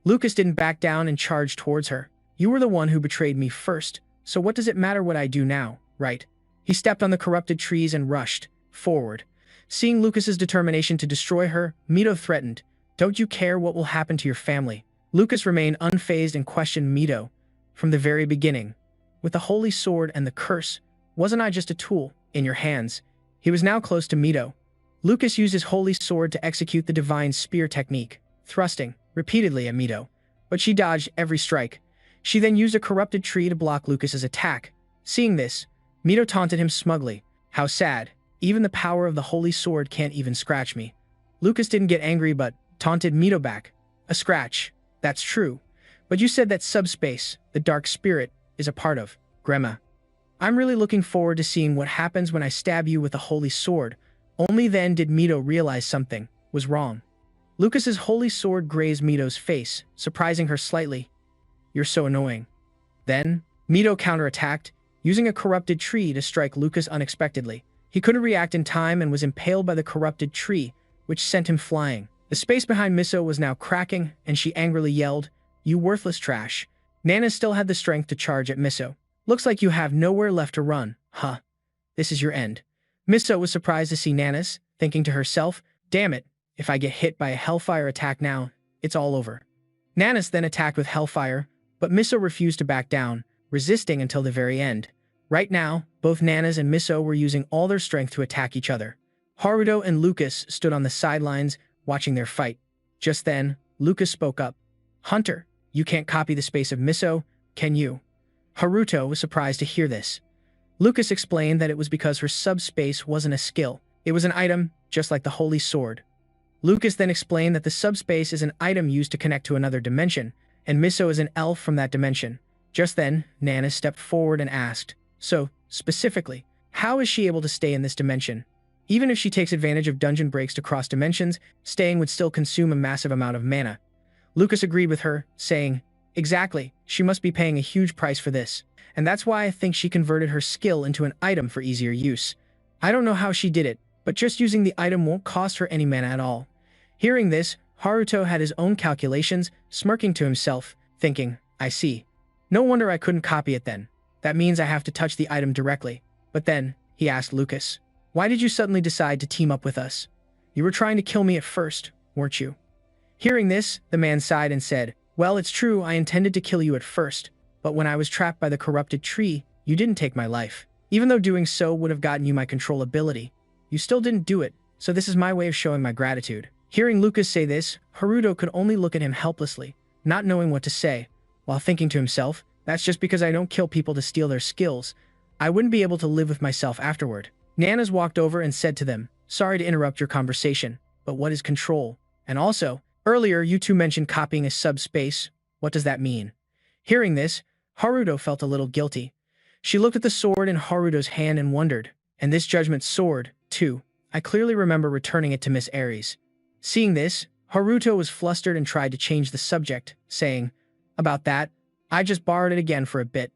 Lucas didn't back down and charged towards her. "You were the one who betrayed me first, so what does it matter what I do now, right?" He stepped on the corrupted trees and rushed forward. Seeing Lucas's determination to destroy her, Mito threatened, "Don't you care what will happen to your family?" Lucas remained unfazed and questioned Mito. "From the very beginning, with the holy sword and the curse, wasn't I just a tool in your hands?" He was now close to Mito. Lucas used his holy sword to execute the divine spear technique, thrusting repeatedly at Mito, but she dodged every strike. She then used a corrupted tree to block Lucas's attack. Seeing this, Mito taunted him smugly. "How sad. Even the power of the holy sword can't even scratch me." Lucas didn't get angry but taunted Mito back. "A scratch. That's true. But you said that subspace, the dark spirit, is a part of Grema. I'm really looking forward to seeing what happens when I stab you with the holy sword." Only then did Mito realize something was wrong. Lucas's holy sword grazed Mito's face, surprising her slightly. "You're so annoying." Then, Mito counterattacked, using a corrupted tree to strike Lucas unexpectedly. He couldn't react in time and was impaled by the corrupted tree, which sent him flying. The space behind Miso was now cracking, and she angrily yelled, "You worthless trash." Nana still had the strength to charge at Miso. "Looks like you have nowhere left to run, huh? This is your end." Miso was surprised to see Nana's, thinking to herself, "Damn it, if I get hit by a hellfire attack now, it's all over." Nana's then attacked with hellfire, but Miso refused to back down, resisting until the very end. Right now, both Nana's and Miso were using all their strength to attack each other. Haruto and Lucas stood on the sidelines, watching their fight. Just then, Lucas spoke up. "Hunter, you can't copy the space of Miso, can you?" Haruto was surprised to hear this. Lucas explained that it was because her subspace wasn't a skill. It was an item, just like the holy sword. Lucas then explained that the subspace is an item used to connect to another dimension, and Miso is an elf from that dimension. Just then, Nana stepped forward and asked, "So, specifically, how is she able to stay in this dimension? Even if she takes advantage of dungeon breaks to cross dimensions, staying would still consume a massive amount of mana." Lucas agreed with her, saying, "Exactly, she must be paying a huge price for this. And that's why I think she converted her skill into an item for easier use. I don't know how she did it, but just using the item won't cost her any mana at all." Hearing this, Haruto had his own calculations, smirking to himself, thinking, "I see. No wonder I couldn't copy it then. That means I have to touch the item directly." But then, he asked Lucas, "Why did you suddenly decide to team up with us? You were trying to kill me at first, weren't you?" Hearing this, the man sighed and said, "Well, it's true I intended to kill you at first, but when I was trapped by the corrupted tree, you didn't take my life. Even though doing so would have gotten you my control ability, you still didn't do it, so this is my way of showing my gratitude." Hearing Lucas say this, Haruto could only look at him helplessly, not knowing what to say, while thinking to himself, that's just because I don't kill people to steal their skills. I wouldn't be able to live with myself afterward. Nanas walked over and said to them, sorry to interrupt your conversation, but what is control? And also, earlier you two mentioned copying a subspace. What does that mean? Hearing this, Haruto felt a little guilty. She looked at the sword in Haruto's hand and wondered, and this judgment sword, too. I clearly remember returning it to Miss Aries. Seeing this, Haruto was flustered and tried to change the subject, saying, about that, I just borrowed it again for a bit.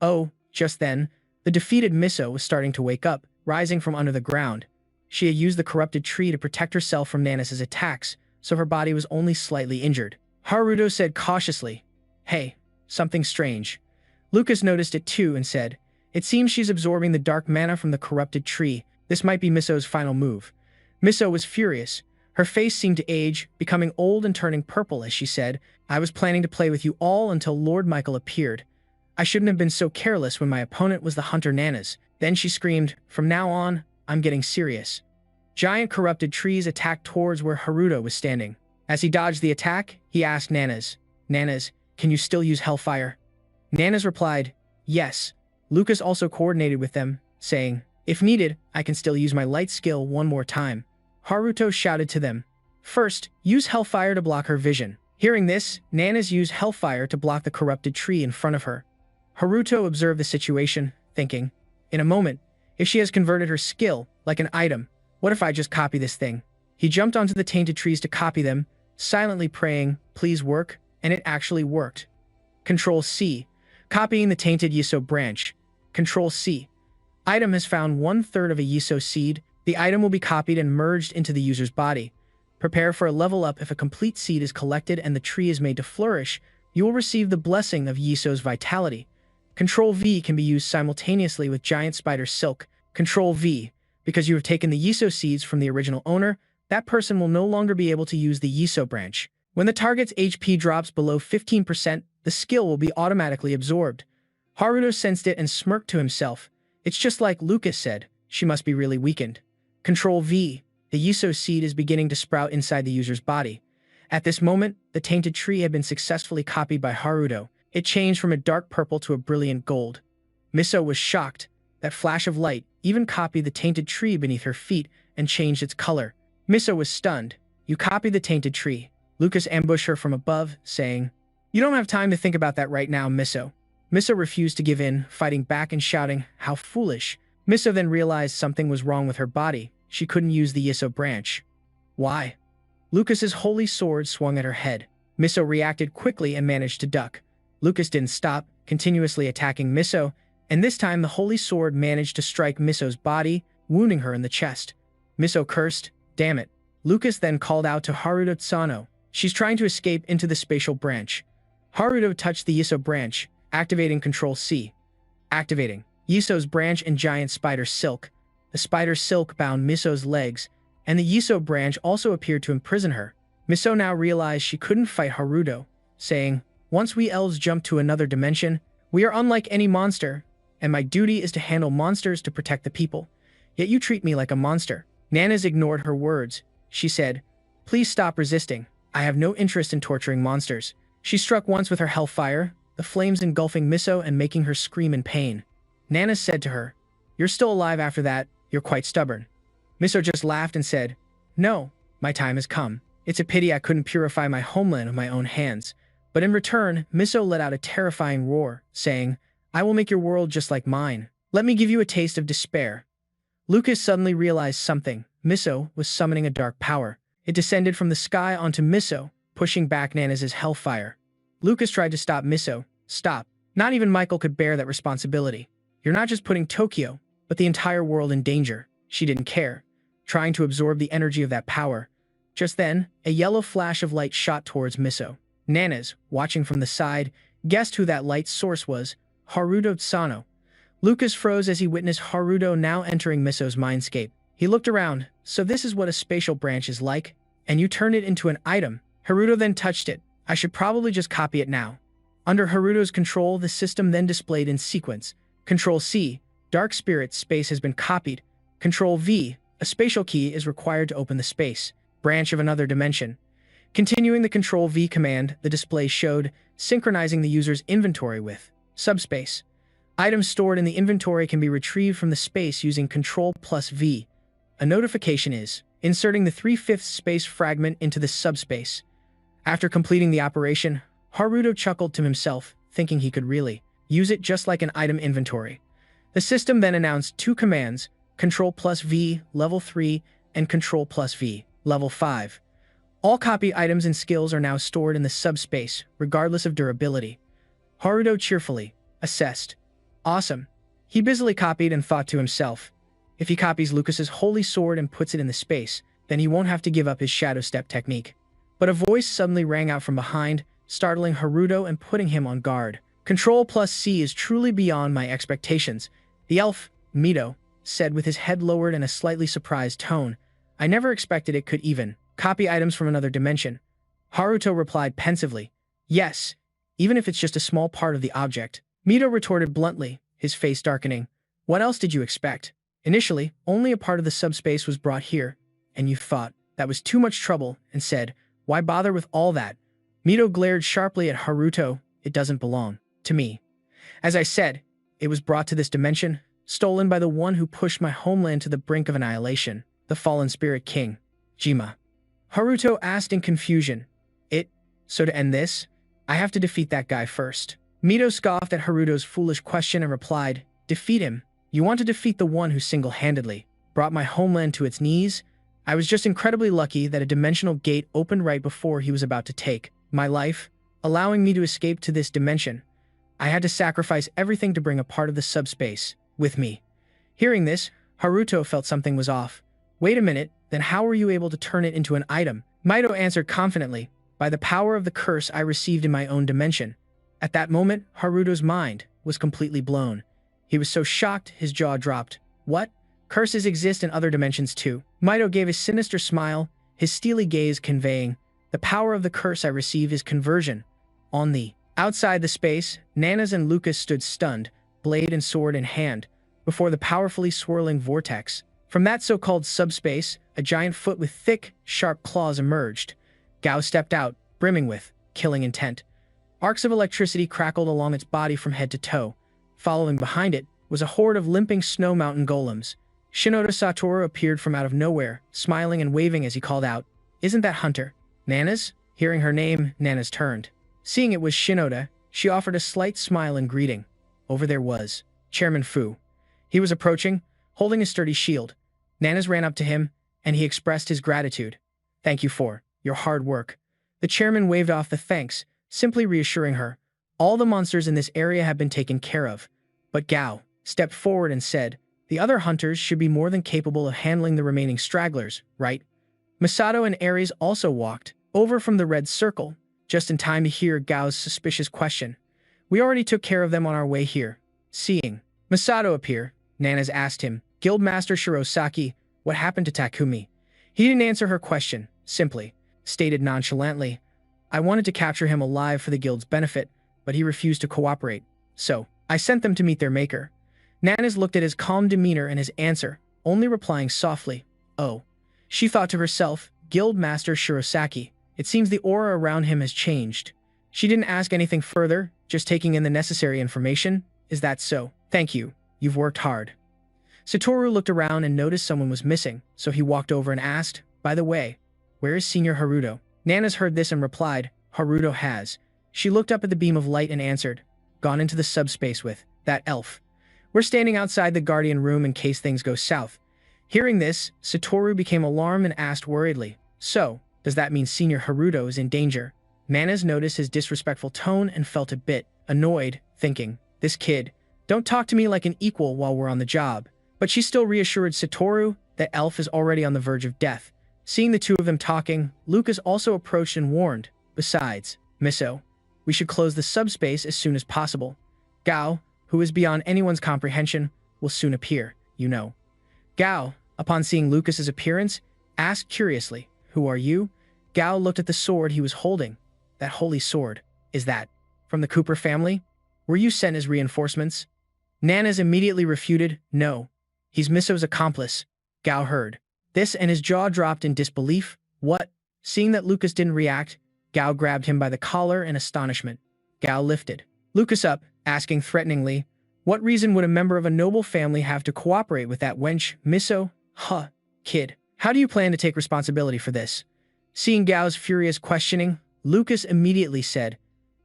Oh, just then, the defeated Miso was starting to wake up, rising from under the ground. She had used the corrupted tree to protect herself from Nanas's attacks, so her body was only slightly injured. Haruto said cautiously, hey, something strange. Lucas noticed it too and said, it seems she's absorbing the dark mana from the corrupted tree. This might be Miso's final move. Miso was furious. Her face seemed to age, becoming old and turning purple as she said, I was planning to play with you all until Lord Michael appeared. I shouldn't have been so careless when my opponent was the hunter Nanas. Then she screamed, from now on, I'm getting serious. Giant corrupted trees attacked towards where Haruto was standing. As he dodged the attack, he asked Nanas, Nanas, can you still use Hellfire? Nanas replied, yes. Lucas also coordinated with them, saying, if needed, I can still use my light skill one more time. Haruto shouted to them, first, use Hellfire to block her vision. Hearing this, Nanas used Hellfire to block the corrupted tree in front of her. Haruto observed the situation, thinking, in a moment, if she has converted her skill, like an item, what if I just copy this thing? He jumped onto the tainted trees to copy them, silently praying, please work, and it actually worked. Control C. Copying the tainted Yiso branch. Control C. Item has found 1/3 of a Yiso seed. The item will be copied and merged into the user's body. Prepare for a level up if a complete seed is collected and the tree is made to flourish. You will receive the blessing of Yiso's vitality. Control V can be used simultaneously with Giant Spider Silk. Control V. Because you have taken the Yiso seeds from the original owner, that person will no longer be able to use the Yiso branch. When the target's HP drops below 15%, the skill will be automatically absorbed. Haruto sensed it and smirked to himself. It's just like Lucas said, she must be really weakened. Control V. The Yiso seed is beginning to sprout inside the user's body. At this moment, the tainted tree had been successfully copied by Haruto. It changed from a dark purple to a brilliant gold. Miso was shocked. That flash of light even copied the tainted tree beneath her feet and changed its color. Miso was stunned. You copied the tainted tree. Lucas ambushed her from above, saying, you don't have time to think about that right now, Miso. Miso refused to give in, fighting back and shouting, how foolish. Miso then realized something was wrong with her body. She couldn't use the Yiso branch. Why? Lucas's holy sword swung at her head. Miso reacted quickly and managed to duck. Lucas didn't stop, continuously attacking Miso, and this time the holy sword managed to strike Miso's body, wounding her in the chest. Miso cursed, damn it. Lucas then called out to Haruto Tsano. She's trying to escape into the spatial branch. Haruto touched the Yiso branch, activating Control C. Activating Yiso's branch and Giant Spider Silk. The spider silk bound Miso's legs, and the Yiso branch also appeared to imprison her. Miso now realized she couldn't fight Haruto, saying, once we elves jump to another dimension, we are unlike any monster, and my duty is to handle monsters to protect the people. Yet you treat me like a monster. Nanas ignored her words. She said, please stop resisting. I have no interest in torturing monsters. She struck once with her hellfire, the flames engulfing Miso and making her scream in pain. Nanas said to her, you're still alive after that, you're quite stubborn. Miso just laughed and said, no, my time has come. It's a pity I couldn't purify my homeland with my own hands. But in return, Miso let out a terrifying roar, saying, I will make your world just like mine. Let me give you a taste of despair. Lucas suddenly realized something. Miso was summoning a dark power. It descended from the sky onto Miso, pushing back Nanas's hellfire. Lucas tried to stop Miso. Stop. Not even Michael could bear that responsibility. You're not just putting Tokyo, but the entire world in danger. She didn't care, trying to absorb the energy of that power. Just then, a yellow flash of light shot towards Miso. Nanas, watching from the side, guessed who that light source was, Haruto Tsano. Lucas froze as he witnessed Haruto now entering Miso's mindscape. He looked around. So this is what a spatial branch is like? And you turned it into an item. Haruto then touched it. I should probably just copy it now. Under Haruto's control, the system then displayed in sequence. Control C, Dark Spirit space has been copied. Control V, a spatial key is required to open the space. branch of another dimension. Continuing the Control-V command, the display showed, synchronizing the user's inventory with subspace. Items stored in the inventory can be retrieved from the space using Control+V. A notification is inserting the 3/5 space fragment into the subspace. After completing the operation, Haruto chuckled to himself, thinking he could really use it just like an item inventory. The system then announced two commands, Control+V Level 3 and Control+V Level 5. All copy items and skills are now stored in the subspace, regardless of durability. Haruto cheerfully assessed. Awesome. He busily copied and thought to himself, if he copies Lucas's holy sword and puts it in the space, then he won't have to give up his shadow step technique. But a voice suddenly rang out from behind, startling Haruto and putting him on guard. Control+C is truly beyond my expectations, the elf, Mito, said with his head lowered in a slightly surprised tone. I never expected it could even copy items from another dimension. Haruto replied pensively, yes, even if it's just a small part of the object. Mito retorted bluntly, his face darkening. What else did you expect? Initially, only a part of the subspace was brought here, and you thought that was too much trouble and said, why bother with all that? Mito glared sharply at Haruto. It doesn't belong to me. As I said, it was brought to this dimension, stolen by the one who pushed my homeland to the brink of annihilation, the fallen spirit king, Jima. Haruto asked in confusion. So to end this, I have to defeat that guy first. Mito scoffed at Haruto's foolish question and replied, defeat him? You want to defeat the one who single-handedly brought my homeland to its knees? I was just incredibly lucky that a dimensional gate opened right before he was about to take my life, allowing me to escape to this dimension. I had to sacrifice everything to bring a part of the subspace with me. Hearing this, Haruto felt something was off. Wait a minute, then how were you able to turn it into an item? Mito answered confidently, by the power of the curse I received in my own dimension. At that moment, Haruto's mind was completely blown. He was so shocked, his jaw dropped. What? Curses exist in other dimensions too? Mito gave a sinister smile, his steely gaze conveying, the power of the curse I receive is conversion. On the outside the space, Nanas and Lucas stood stunned, blade and sword in hand, before the powerfully swirling vortex. From that so-called subspace, a giant foot with thick, sharp claws emerged. Gao stepped out, brimming with killing intent. Arcs of electricity crackled along its body from head to toe. Following behind it was a horde of limping snow mountain golems. Shinoda Satoru appeared from out of nowhere, smiling and waving as he called out, isn't that Hunter? Nanas? Hearing her name, Nanas turned. Seeing it was Shinoda, she offered a slight smile in greeting. Over there was Chairman Fu. He was approaching, holding a sturdy shield. Nanas ran up to him, and he expressed his gratitude. Thank you for your hard work. The chairman waved off the thanks, simply reassuring her. All the monsters in this area have been taken care of. But Gao stepped forward and said, the other hunters should be more than capable of handling the remaining stragglers, right? Masato and Ares also walked over from the red circle, just in time to hear Gao's suspicious question. We already took care of them on our way here. Seeing Masato appear, Nanas asked him, Guildmaster Shirosaki, what happened to Takumi? He didn't answer her question, simply stated nonchalantly, I wanted to capture him alive for the guild's benefit, but he refused to cooperate. So, I sent them to meet their maker. Nanas looked at his calm demeanor and his answer, only replying softly, oh. She thought to herself, Guildmaster Shirosaki, it seems the aura around him has changed. She didn't ask anything further, just taking in the necessary information. Is that so? Thank you. You've worked hard. Satoru looked around and noticed someone was missing, so he walked over and asked, by the way, where is Senior Haruto? Nanas heard this and replied, Haruto has. She looked up at the beam of light and answered, gone into the subspace with that elf. We're standing outside the guardian room in case things go south. Hearing this, Satoru became alarmed and asked worriedly, so, does that mean Senior Haruto is in danger? Nanas noticed his disrespectful tone and felt a bit annoyed, thinking, this kid, don't talk to me like an equal while we're on the job. But she still reassured Satoru that Elf is already on the verge of death. Seeing the two of them talking, Lucas also approached and warned, besides, Miso, we should close the subspace as soon as possible. Gao, who is beyond anyone's comprehension, will soon appear, you know. Gao, upon seeing Lucas's appearance, asked curiously, who are you? Gao looked at the sword he was holding. That holy sword, is that from the Cooper family? Were you sent as reinforcements? Nanas immediately refuted, no. He's Miso's accomplice. Gao heard this and his jaw dropped in disbelief. What? Seeing that Lucas didn't react, Gao grabbed him by the collar in astonishment. Gao lifted Lucas up, asking threateningly, "What reason would a member of a noble family have to cooperate with that wench, Miso? Huh, kid. How do you plan to take responsibility for this?" Seeing Gao's furious questioning, Lucas immediately said,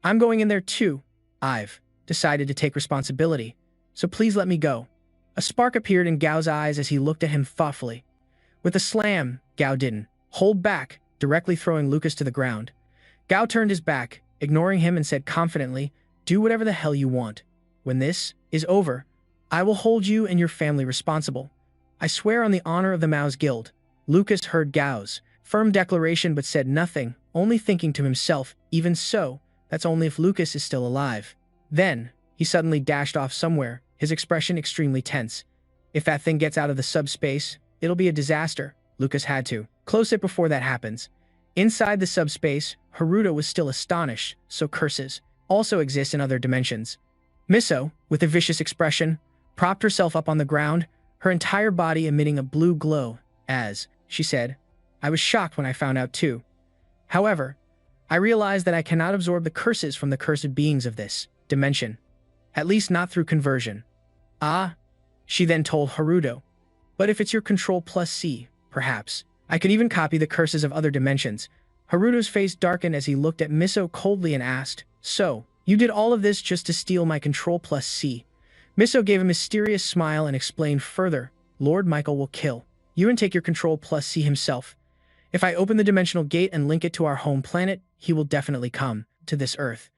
"I'm going in there too. I've decided to take responsibility, so please let me go." A spark appeared in Gao's eyes as he looked at him thoughtfully. With a slam, Gao didn't hold back, directly throwing Lucas to the ground. Gao turned his back, ignoring him, and said confidently, "Do whatever the hell you want. When this is over, I will hold you and your family responsible. I swear on the honor of the Mao's Guild." Lucas heard Gao's firm declaration but said nothing, only thinking to himself, even so, that's only if Lucas is still alive. Then, he suddenly dashed off somewhere, his expression extremely tense. If that thing gets out of the subspace, it'll be a disaster. Lucas had to close it before that happens. Inside the subspace, Haruto was still astonished, so curses also exist in other dimensions. Miso, with a vicious expression, propped herself up on the ground, her entire body emitting a blue glow, as she said, "I was shocked when I found out too. However, I realized that I cannot absorb the curses from the cursed beings of this dimension. At least not through conversion." "Ah," she then told Haruto. "But if it's your control plus C, perhaps I could even copy the curses of other dimensions." Haruto's face darkened as he looked at Miso coldly and asked, "So, you did all of this just to steal my control plus C?" Miso gave a mysterious smile and explained further, "Lord Michael will kill you and take your control plus C himself. If I open the dimensional gate and link it to our home planet, he will definitely come to this Earth."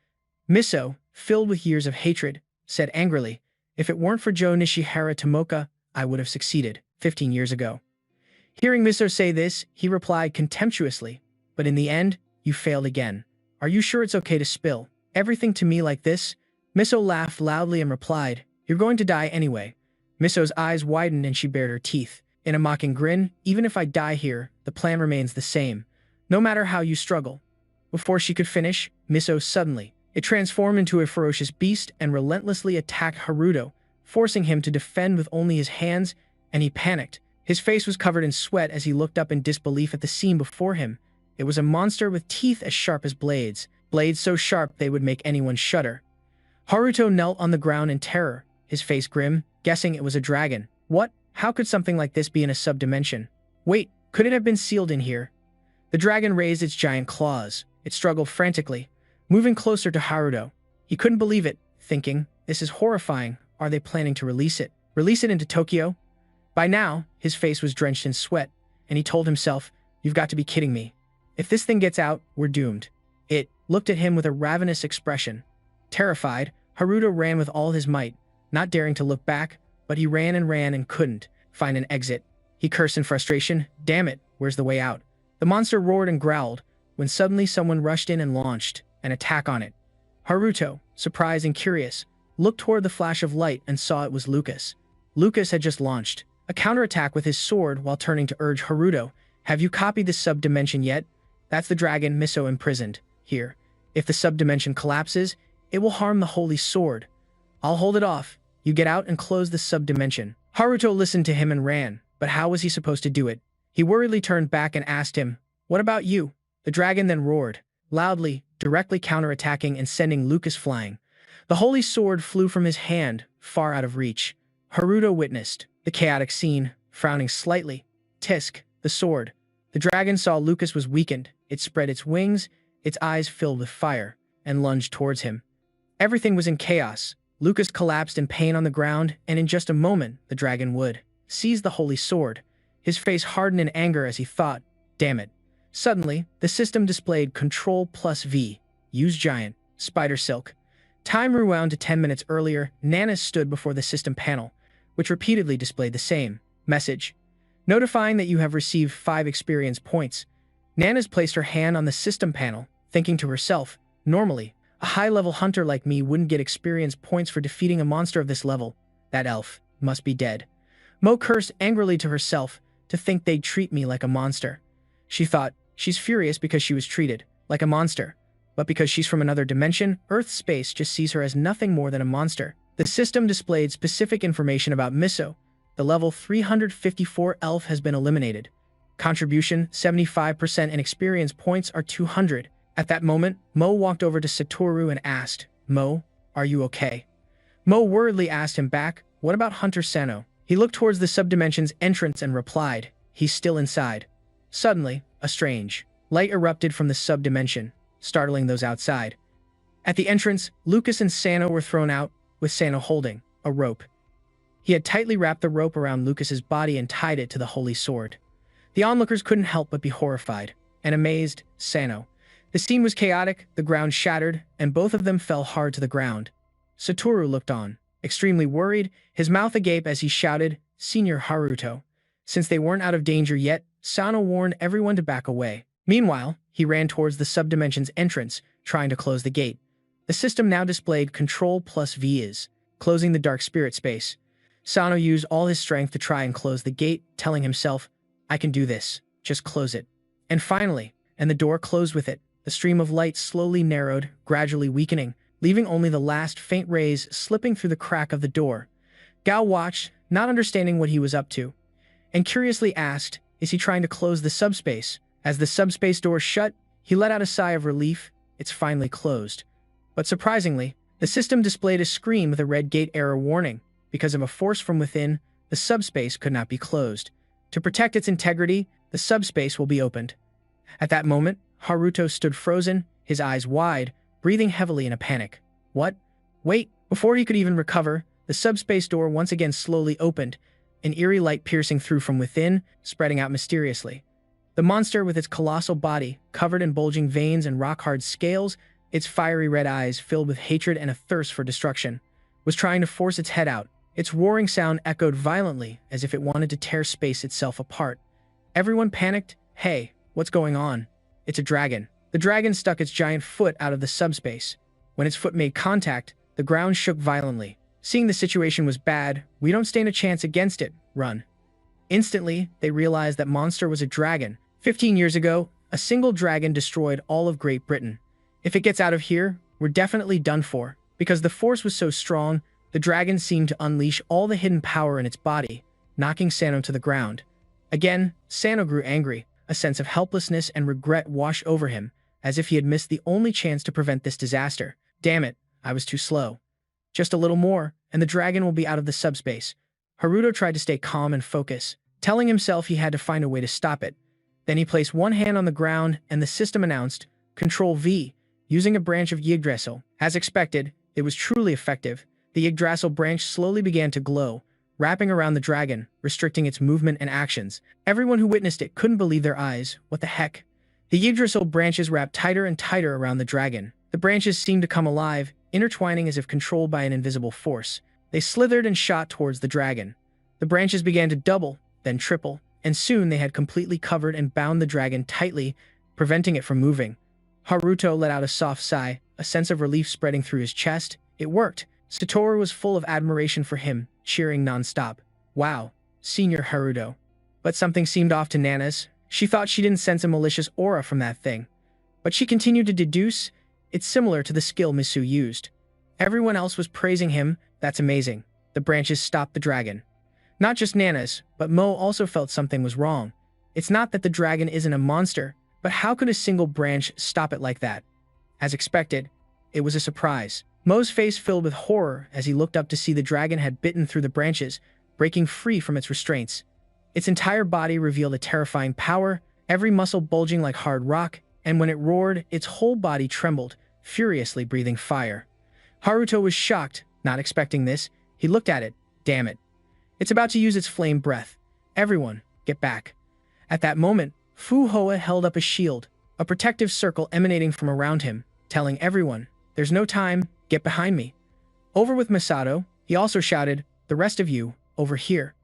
Miso, filled with years of hatred, said angrily, "If it weren't for Joe Nishihara Tomoka, I would have succeeded 15 years ago." Hearing Miso say this, he replied contemptuously, "But in the end, you failed again. Are you sure it's okay to spill everything to me like this?" Miso laughed loudly and replied, "You're going to die anyway." Miso's eyes widened and she bared her teeth. In a mocking grin, "Even if I die here, the plan remains the same, no matter how you struggle." Before she could finish, Miso suddenly transformed into a ferocious beast and relentlessly attacked Haruto, forcing him to defend with only his hands, and he panicked. His face was covered in sweat as he looked up in disbelief at the scene before him. It was a monster with teeth as sharp as blades so sharp they would make anyone shudder. Haruto knelt on the ground in terror, his face grim, guessing it was a dragon. What? How could something like this be in a subdimension? Wait, could it have been sealed in here? The dragon raised its giant claws. It struggled frantically, moving closer to Haruto. He couldn't believe it, thinking, "This is horrifying. Are they planning to release it? Release it into Tokyo?" By now, his face was drenched in sweat, and he told himself, "You've got to be kidding me. If this thing gets out, we're doomed." It looked at him with a ravenous expression. Terrified, Haruto ran with all his might, not daring to look back, but he ran and couldn't find an exit. He cursed in frustration, "Damn it, where's the way out?" The monster roared and growled, when suddenly someone rushed in and launched an attack on it. Haruto, surprised and curious, looked toward the flash of light and saw it was Lucas. Lucas had just launched a counterattack with his sword while turning to urge Haruto, "Have you copied the subdimension yet? That's the dragon Miso imprisoned here. If the subdimension collapses, it will harm the holy sword. I'll hold it off. You get out and close the subdimension." Haruto listened to him and ran, but how was he supposed to do it? He worriedly turned back and asked him, "What about you?" The dragon then roared, loudly, directly counterattacking and sending Lucas flying. The holy sword flew from his hand, far out of reach. Haruto witnessed the chaotic scene, frowning slightly. Tisk, the sword. The dragon saw Lucas was weakened. It spread its wings, its eyes filled with fire, and lunged towards him. Everything was in chaos. Lucas collapsed in pain on the ground, and in just a moment, the dragon would seize the holy sword. His face hardened in anger as he thought, "Damn it." Suddenly, the system displayed Control plus V. Use giant spider silk. Time rewound to 10 minutes earlier. Nana stood before the system panel, which repeatedly displayed the same message, notifying that you have received 5 experience points. Nana's placed her hand on the system panel, thinking to herself, "Normally, a high-level hunter like me wouldn't get experience points for defeating a monster of this level. That elf must be dead." Mo cursed angrily to herself to think they'd treat me like a monster. She thought, she's furious because she was treated like a monster, but because she's from another dimension, Earth space just sees her as nothing more than a monster. The system displayed specific information about Miso. The level 354 elf has been eliminated. Contribution 75% and experience points are 200. At that moment, Mo walked over to Satoru and asked, "Mo, are you okay?" Mo worriedly asked him back, "What about Hunter Sano?" He looked towards the subdimension's entrance and replied, "He's still inside." Suddenly, a strange light erupted from the subdimension, startling those outside. At the entrance, Lucas and Sano were thrown out, with Sano holding a rope. He had tightly wrapped the rope around Lucas's body and tied it to the holy sword. The onlookers couldn't help but be horrified and amazed. Sano. The scene was chaotic, the ground shattered, and both of them fell hard to the ground. Satoru looked on, extremely worried, his mouth agape as he shouted, "Senior Haruto." Since they weren't out of danger yet, Sano warned everyone to back away. Meanwhile, he ran towards the subdimension's entrance, trying to close the gate. The system now displayed Control plus V is closing the dark spirit space. Sano used all his strength to try and close the gate, telling himself, "I can do this, just close it." And finally, the door closed with it. The stream of light slowly narrowed, gradually weakening, leaving only the last faint rays slipping through the crack of the door. Gao watched, not understanding what he was up to, and curiously asked, "Is he trying to close the subspace?" As the subspace door shut, he let out a sigh of relief. It's finally closed. But surprisingly, the system displayed a screen with a red gate error warning. Because of a force from within, the subspace could not be closed. To protect its integrity, the subspace will be opened. At that moment, Haruto stood frozen, his eyes wide, breathing heavily in a panic. What? Wait! Before he could even recover, the subspace door once again slowly opened, an eerie light piercing through from within, spreading out mysteriously. The monster, with its colossal body, covered in bulging veins and rock-hard scales, its fiery red eyes filled with hatred and a thirst for destruction, was trying to force its head out. Its roaring sound echoed violently, as if it wanted to tear space itself apart. Everyone panicked. "Hey, what's going on?" "It's a dragon." The dragon stuck its giant foot out of the subspace. When its foot made contact, the ground shook violently. Seeing the situation was bad, "We don't stand a chance against it. Run." Instantly, they realized that monster was a dragon. 15 years ago, a single dragon destroyed all of Great Britain. If it gets out of here, we're definitely done for. Because the force was so strong, the dragon seemed to unleash all the hidden power in its body, knocking Sano to the ground. Again, Sano grew angry. A sense of helplessness and regret washed over him, as if he had missed the only chance to prevent this disaster. "Damn it, I was too slow. Just a little more, and the dragon will be out of the subspace." Haruto tried to stay calm and focus, telling himself he had to find a way to stop it. Then he placed one hand on the ground, and the system announced, "Control V," using a branch of Yggdrasil. As expected, it was truly effective. The Yggdrasil branch slowly began to glow, wrapping around the dragon, restricting its movement and actions. Everyone who witnessed it couldn't believe their eyes. What the heck? The Yggdrasil branches wrapped tighter and tighter around the dragon. The branches seemed to come alive, intertwining as if controlled by an invisible force. They slithered and shot towards the dragon. The branches began to double, then triple, and soon they had completely covered and bound the dragon tightly, preventing it from moving. Haruto let out a soft sigh, a sense of relief spreading through his chest. It worked. Satoru was full of admiration for him, cheering non-stop. "Wow, Senior Haruto." But something seemed off to Nana's. She thought she didn't sense a malicious aura from that thing. But she continued to deduce, it's similar to the skill Misu used. Everyone else was praising him. That's amazing. The branches stopped the dragon. Not just Nana's, but Mo also felt something was wrong. It's not that the dragon isn't a monster, but how could a single branch stop it like that? As expected, it was a surprise. Mo's face filled with horror as he looked up to see the dragon had bitten through the branches, breaking free from its restraints. Its entire body revealed a terrifying power, every muscle bulging like hard rock, and when it roared, its whole body trembled, furiously breathing fire. Haruto was shocked, not expecting this. He looked at it. Damn it. It's about to use its flame breath. Everyone, get back. At that moment, Fu Hoa held up a shield, a protective circle emanating from around him, telling everyone, "There's no time, get behind me." Over with Masato, he also shouted, "The rest of you, over here."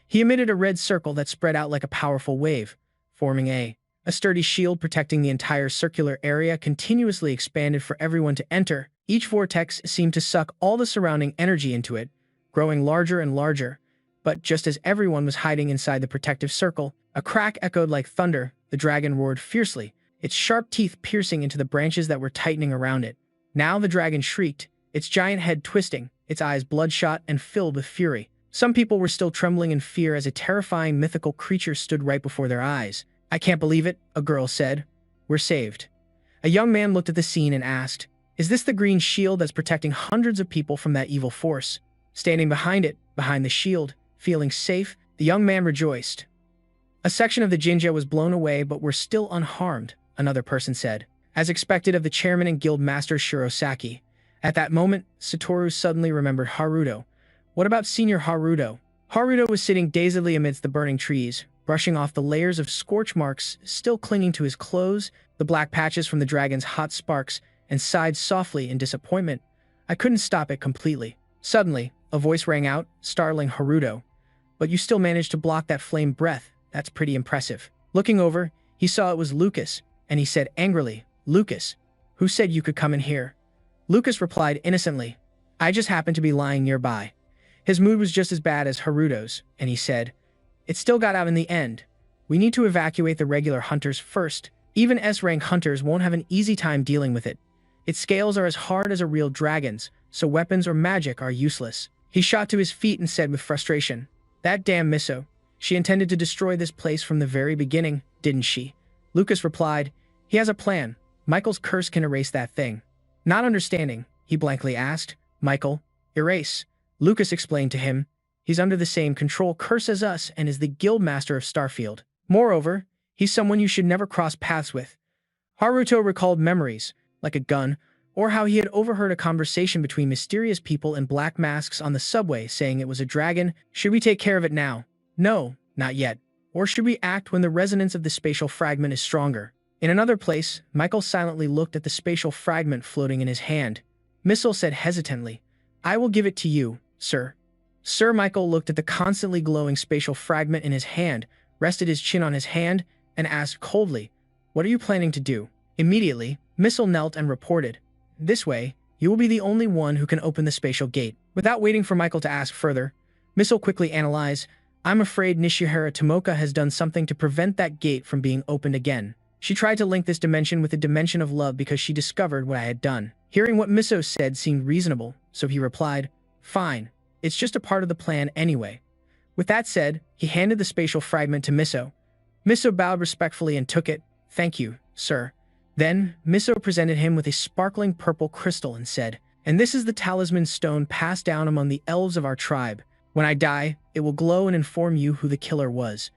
He emitted a red circle that spread out like a powerful wave, forming a sturdy shield protecting the entire circular area continuously expanded for everyone to enter. Each vortex seemed to suck all the surrounding energy into it, growing larger and larger. But just as everyone was hiding inside the protective circle, a crack echoed like thunder. The dragon roared fiercely, its sharp teeth piercing into the branches that were tightening around it. Now the dragon shrieked, its giant head twisting, its eyes bloodshot and filled with fury. Some people were still trembling in fear as a terrifying mythical creature stood right before their eyes. "I can't believe it," a girl said. "We're saved." A young man looked at the scene and asked, "Is this the green shield that's protecting hundreds of people from that evil force?" Standing behind it, behind the shield, feeling safe, the young man rejoiced. "A section of the Jinja was blown away, but we're still unharmed," another person said, as expected of the chairman and guild master Shirosaki. At that moment, Satoru suddenly remembered Haruto. What about Senior Haruto? Haruto was sitting dazedly amidst the burning trees, brushing off the layers of scorch marks still clinging to his clothes, the black patches from the dragon's hot sparks, and sighed softly in disappointment. "I couldn't stop it completely." Suddenly, a voice rang out, startling Haruto. "But you still managed to block that flame breath. That's pretty impressive." Looking over, he saw it was Lucas, and he said angrily, "Lucas, who said you could come in here?" Lucas replied innocently, "I just happened to be lying nearby." His mood was just as bad as Haruto's, and he said, "It still got out in the end. We need to evacuate the regular hunters first. Even S-rank hunters won't have an easy time dealing with it. Its scales are as hard as a real dragon's, so weapons or magic are useless." He shot to his feet and said with frustration, "That damn Miso. She intended to destroy this place from the very beginning, didn't she?" Lucas replied, "He has a plan. Michael's curse can erase that thing." Not understanding, he blankly asked, "Michael, erase?" Lucas explained to him, "He's under the same control curse as us and is the guild master of Starfield. Moreover, he's someone you should never cross paths with." Haruto recalled memories, like a gun, or how he had overheard a conversation between mysterious people in black masks on the subway saying it was a dragon. Should we take care of it now? No, not yet. Or should we act when the resonance of the spatial fragment is stronger? In another place, Michael silently looked at the spatial fragment floating in his hand. Missile said hesitantly, "I will give it to you, sir." Sir Michael looked at the constantly glowing spatial fragment in his hand, rested his chin on his hand, and asked coldly, "What are you planning to do?" Immediately, Missile knelt and reported, "This way, you will be the only one who can open the spatial gate." Without waiting for Michael to ask further, Missile quickly analyzed, "I'm afraid Nishihara Tomoka has done something to prevent that gate from being opened again. She tried to link this dimension with the dimension of love because she discovered what I had done." Hearing what Miso said seemed reasonable, so he replied, "Fine. It's just a part of the plan anyway." With that said, he handed the spatial fragment to Miso. Miso bowed respectfully and took it. "Thank you, sir." Then, Miso presented him with a sparkling purple crystal and said, "And this is the talisman stone passed down among the elves of our tribe. When I die, it will glow and inform you who the killer was."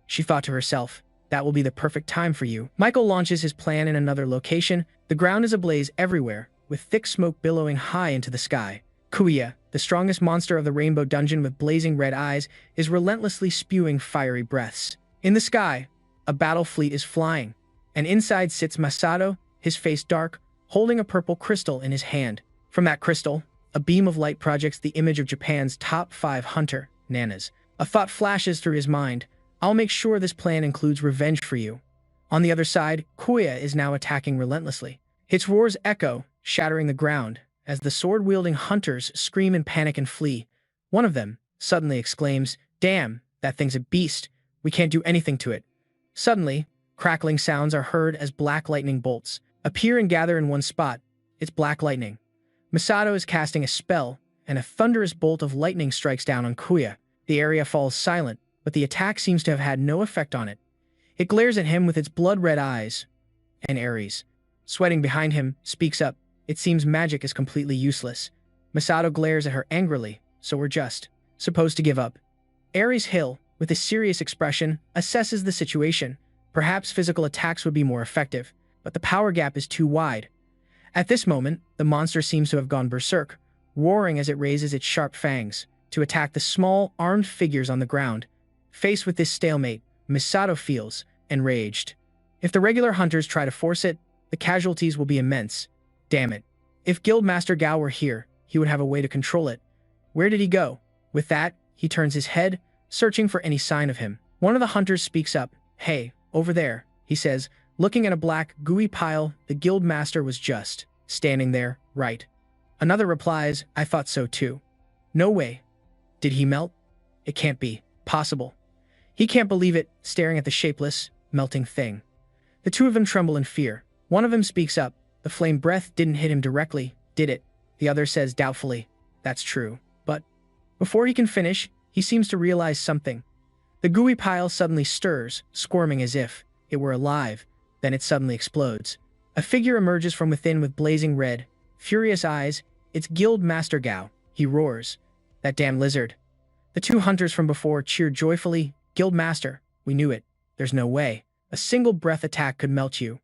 She thought to herself, "That will be the perfect time for you." Michael launches his plan in another location. The ground is ablaze everywhere, with thick smoke billowing high into the sky. Kuya, the strongest monster of the Rainbow Dungeon with blazing red eyes, is relentlessly spewing fiery breaths. In the sky, a battle fleet is flying, and inside sits Masato, his face dark, holding a purple crystal in his hand. From that crystal, a beam of light projects the image of Japan's top 5 hunter, Nanas. A thought flashes through his mind, "I'll make sure this plan includes revenge for you." On the other side, Kuya is now attacking relentlessly. Its roars echo, shattering the ground, as the sword-wielding hunters scream in panic and flee. One of them suddenly exclaims, "Damn, that thing's a beast. We can't do anything to it." Suddenly, crackling sounds are heard as black lightning bolts appear and gather in one spot. It's black lightning. Masato is casting a spell, and a thunderous bolt of lightning strikes down on Kuya. The area falls silent, but the attack seems to have had no effect on it. It glares at him with its blood-red eyes. And Ares, sweating behind him, speaks up. It seems magic is completely useless. Masato glares at her angrily, "So we're just supposed to give up?" Ares Hill, with a serious expression, assesses the situation. Perhaps physical attacks would be more effective, but the power gap is too wide. At this moment, the monster seems to have gone berserk, roaring as it raises its sharp fangs to attack the small, armed figures on the ground. Faced with this stalemate, Misato feels enraged. If the regular hunters try to force it, the casualties will be immense. Damn it. If Guildmaster Gao were here, he would have a way to control it. Where did he go? With that, he turns his head, searching for any sign of him. One of the hunters speaks up. "Hey, over there," he says, looking at a black, gooey pile. The Guildmaster was just standing there, right? Another replies, "I thought so too." "No way. Did he melt? It can't be possible." He can't believe it, staring at the shapeless, melting thing. The two of them tremble in fear. One of them speaks up. "The flame breath didn't hit him directly, did it?" The other says doubtfully, "That's true." But before he can finish, he seems to realize something. The gooey pile suddenly stirs, squirming as if it were alive. Then it suddenly explodes. A figure emerges from within with blazing red, furious eyes. It's Guild Master Gao. He roars. That damn lizard. The two hunters from before cheered joyfully. Guild Master, we knew it. There's no way. A single breath attack could melt you.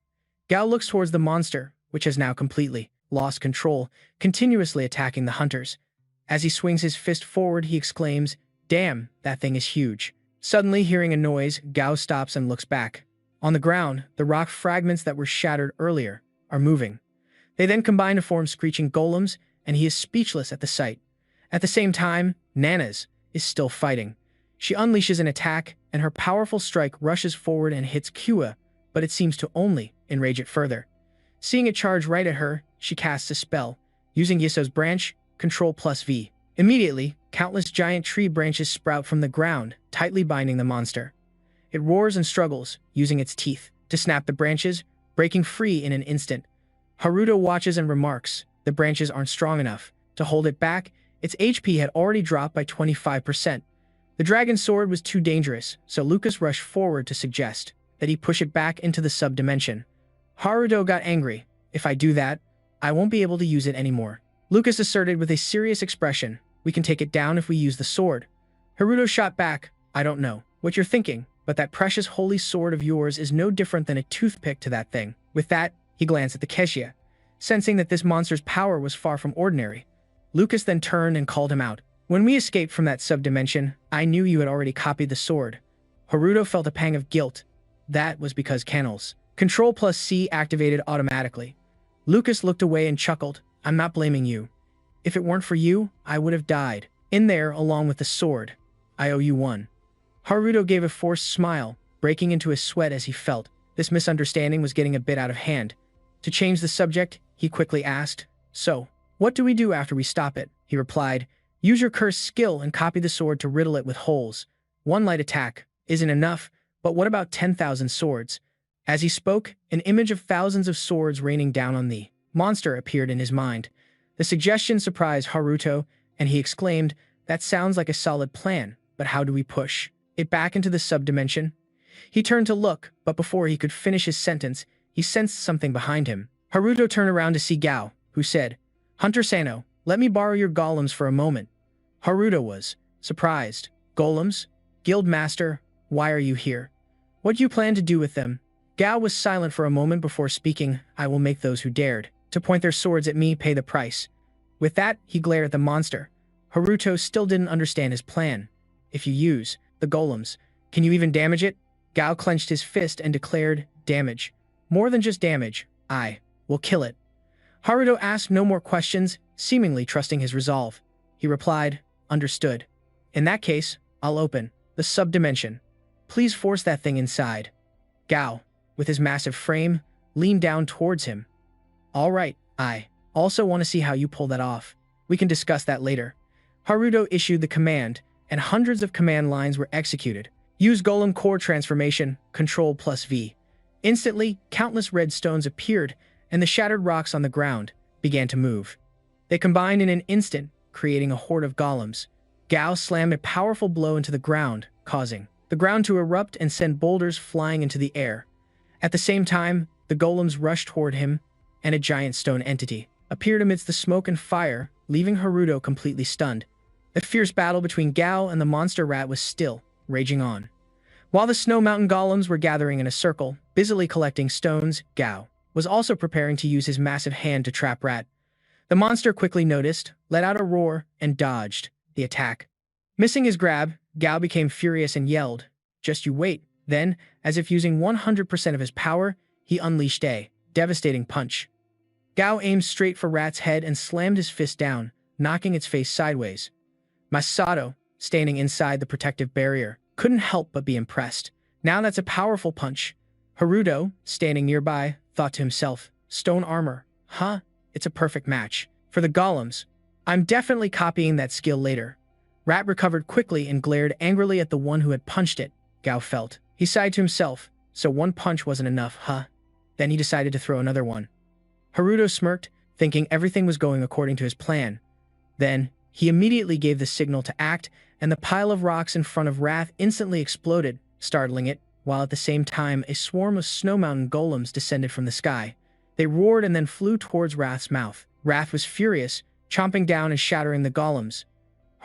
Gao looks towards the monster, which has now completely lost control, continuously attacking the hunters. As he swings his fist forward, he exclaims, "Damn, that thing is huge." Suddenly, hearing a noise, Gao stops and looks back. On the ground, the rock fragments that were shattered earlier are moving. They then combine to form screeching golems, and he is speechless at the sight. At the same time, Nana's is still fighting. She unleashes an attack, and her powerful strike rushes forward and hits Kua, but it seems to only enrage it further. Seeing it charge right at her, she casts a spell, using Yiso's branch, Control+V. Immediately, countless giant tree branches sprout from the ground, tightly binding the monster. It roars and struggles, using its teeth to snap the branches, breaking free in an instant. Haruto watches and remarks, the branches aren't strong enough to hold it back. Its HP had already dropped by 25%. The dragon sword was too dangerous, so Lucas rushed forward to suggest that he push it back into the sub-dimension. Haruto got angry. "If I do that, I won't be able to use it anymore." Lucas asserted with a serious expression, "We can take it down if we use the sword." Haruto shot back, "I don't know what you're thinking, but that precious holy sword of yours is no different than a toothpick to that thing." With that, he glanced at the Keshia. Sensing that this monster's power was far from ordinary, Lucas then turned and called him out. "When we escaped from that sub-dimension, I knew you had already copied the sword." Haruto felt a pang of guilt. That was because Canal's Control+C activated automatically. Lucas looked away and chuckled, "I'm not blaming you. If it weren't for you, I would have died in there along with the sword. I owe you one." Haruto gave a forced smile, breaking into a sweat as he felt this misunderstanding was getting a bit out of hand. To change the subject, he quickly asked, "So, what do we do after we stop it?" He replied, "Use your cursed skill and copy the sword to riddle it with holes. One light attack isn't enough, but what about 10,000 swords?" As he spoke, an image of thousands of swords raining down on the monster appeared in his mind. The suggestion surprised Haruto, and he exclaimed, "That sounds like a solid plan, but how do we push it back into the sub-dimension?" He turned to look, but before he could finish his sentence, he sensed something behind him. Haruto turned around to see Gao, who said, "Hunter Sano, let me borrow your golems for a moment." Haruto was surprised. "Golems? Guild Master, why are you here? What do you plan to do with them?" Gao was silent for a moment before speaking. "I will make those who dared to point their swords at me pay the price." With that, he glared at the monster. Haruto still didn't understand his plan. "If you use the golems, can you even damage it?" Gao clenched his fist and declared, "Damage. More than just damage. I will kill it." Haruto asked no more questions, seemingly trusting his resolve. He replied, "Understood. In that case, I'll open the sub-dimension. Please force that thing inside." Gao, with his massive frame, leaned down towards him. "All right, I also want to see how you pull that off. We can discuss that later." Haruto issued the command, and hundreds of command lines were executed. Use Golem Core Transformation, Control+V. Instantly, countless red stones appeared, and the shattered rocks on the ground began to move. They combined in an instant, creating a horde of golems. Gao slammed a powerful blow into the ground, causing the ground to erupt and send boulders flying into the air. At the same time, the golems rushed toward him, and a giant stone entity appeared amidst the smoke and fire, leaving Haruto completely stunned. The fierce battle between Gao and the monster rat was still raging on. While the Snow Mountain golems were gathering in a circle, busily collecting stones, Gao was also preparing to use his massive hand to trap Rat. The monster quickly noticed, let out a roar, and dodged the attack. Missing his grab, Gao became furious and yelled, "Just you wait." Then, as if using 100% of his power, he unleashed a devastating punch. Gao aimed straight for Rat's head and slammed his fist down, knocking its face sideways. Masato, standing inside the protective barrier, couldn't help but be impressed. "Now that's a powerful punch." Haruto, standing nearby, thought to himself, "Stone armor, huh? It's a perfect match for the golems. I'm definitely copying that skill later." Rat recovered quickly and glared angrily at the one who had punched it. Gao felt. He sighed to himself, so one punch wasn't enough, huh? Then he decided to throw another one. Haruto smirked, thinking everything was going according to his plan. Then, He immediately gave the signal to act, and the pile of rocks in front of Wrath instantly exploded, startling it, while at the same time a swarm of snow mountain golems descended from the sky. They roared and then flew towards Wrath's mouth. Wrath was furious, chomping down and shattering the golems.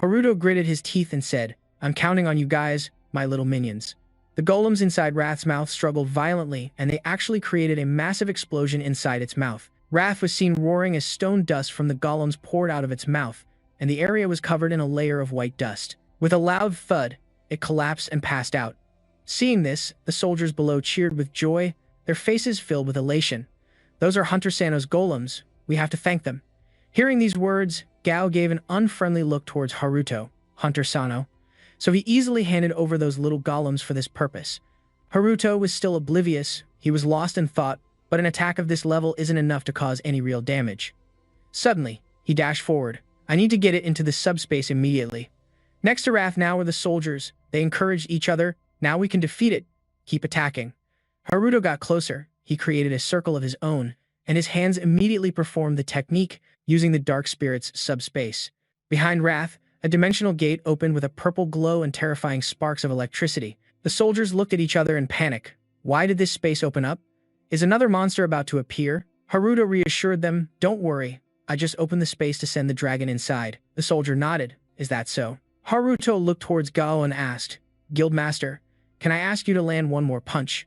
Haruto gritted his teeth and said, "I'm counting on you guys, my little minions." The golems inside Wrath's mouth struggled violently, and they actually created a massive explosion inside its mouth. Wrath was seen roaring as stone dust from the golems poured out of its mouth, and the area was covered in a layer of white dust. With a loud thud, it collapsed and passed out. Seeing this, the soldiers below cheered with joy, their faces filled with elation. "Those are Hunter Sano's golems. We have to thank them." Hearing these words, Gao gave an unfriendly look towards Haruto, Hunter Sano, so he easily handed over those little golems for this purpose. Haruto was still oblivious, he was lost in thought, but an attack of this level isn't enough to cause any real damage. Suddenly, he dashed forward. "I need to get it into the subspace immediately." Next to Wrath now were the soldiers. They encouraged each other. "Now we can defeat it. Keep attacking." Haruto got closer. He created a circle of his own, and his hands immediately performed the technique using the Dark Spirit's subspace. Behind Wrath, a dimensional gate opened with a purple glow and terrifying sparks of electricity. The soldiers looked at each other in panic. Why did this space open up? Is another monster about to appear? Haruto reassured them, "Don't worry. I just opened the space to send the dragon inside." The soldier nodded. "Is that so?" Haruto looked towards Gao and asked, "Guildmaster, can I ask you to land one more punch?"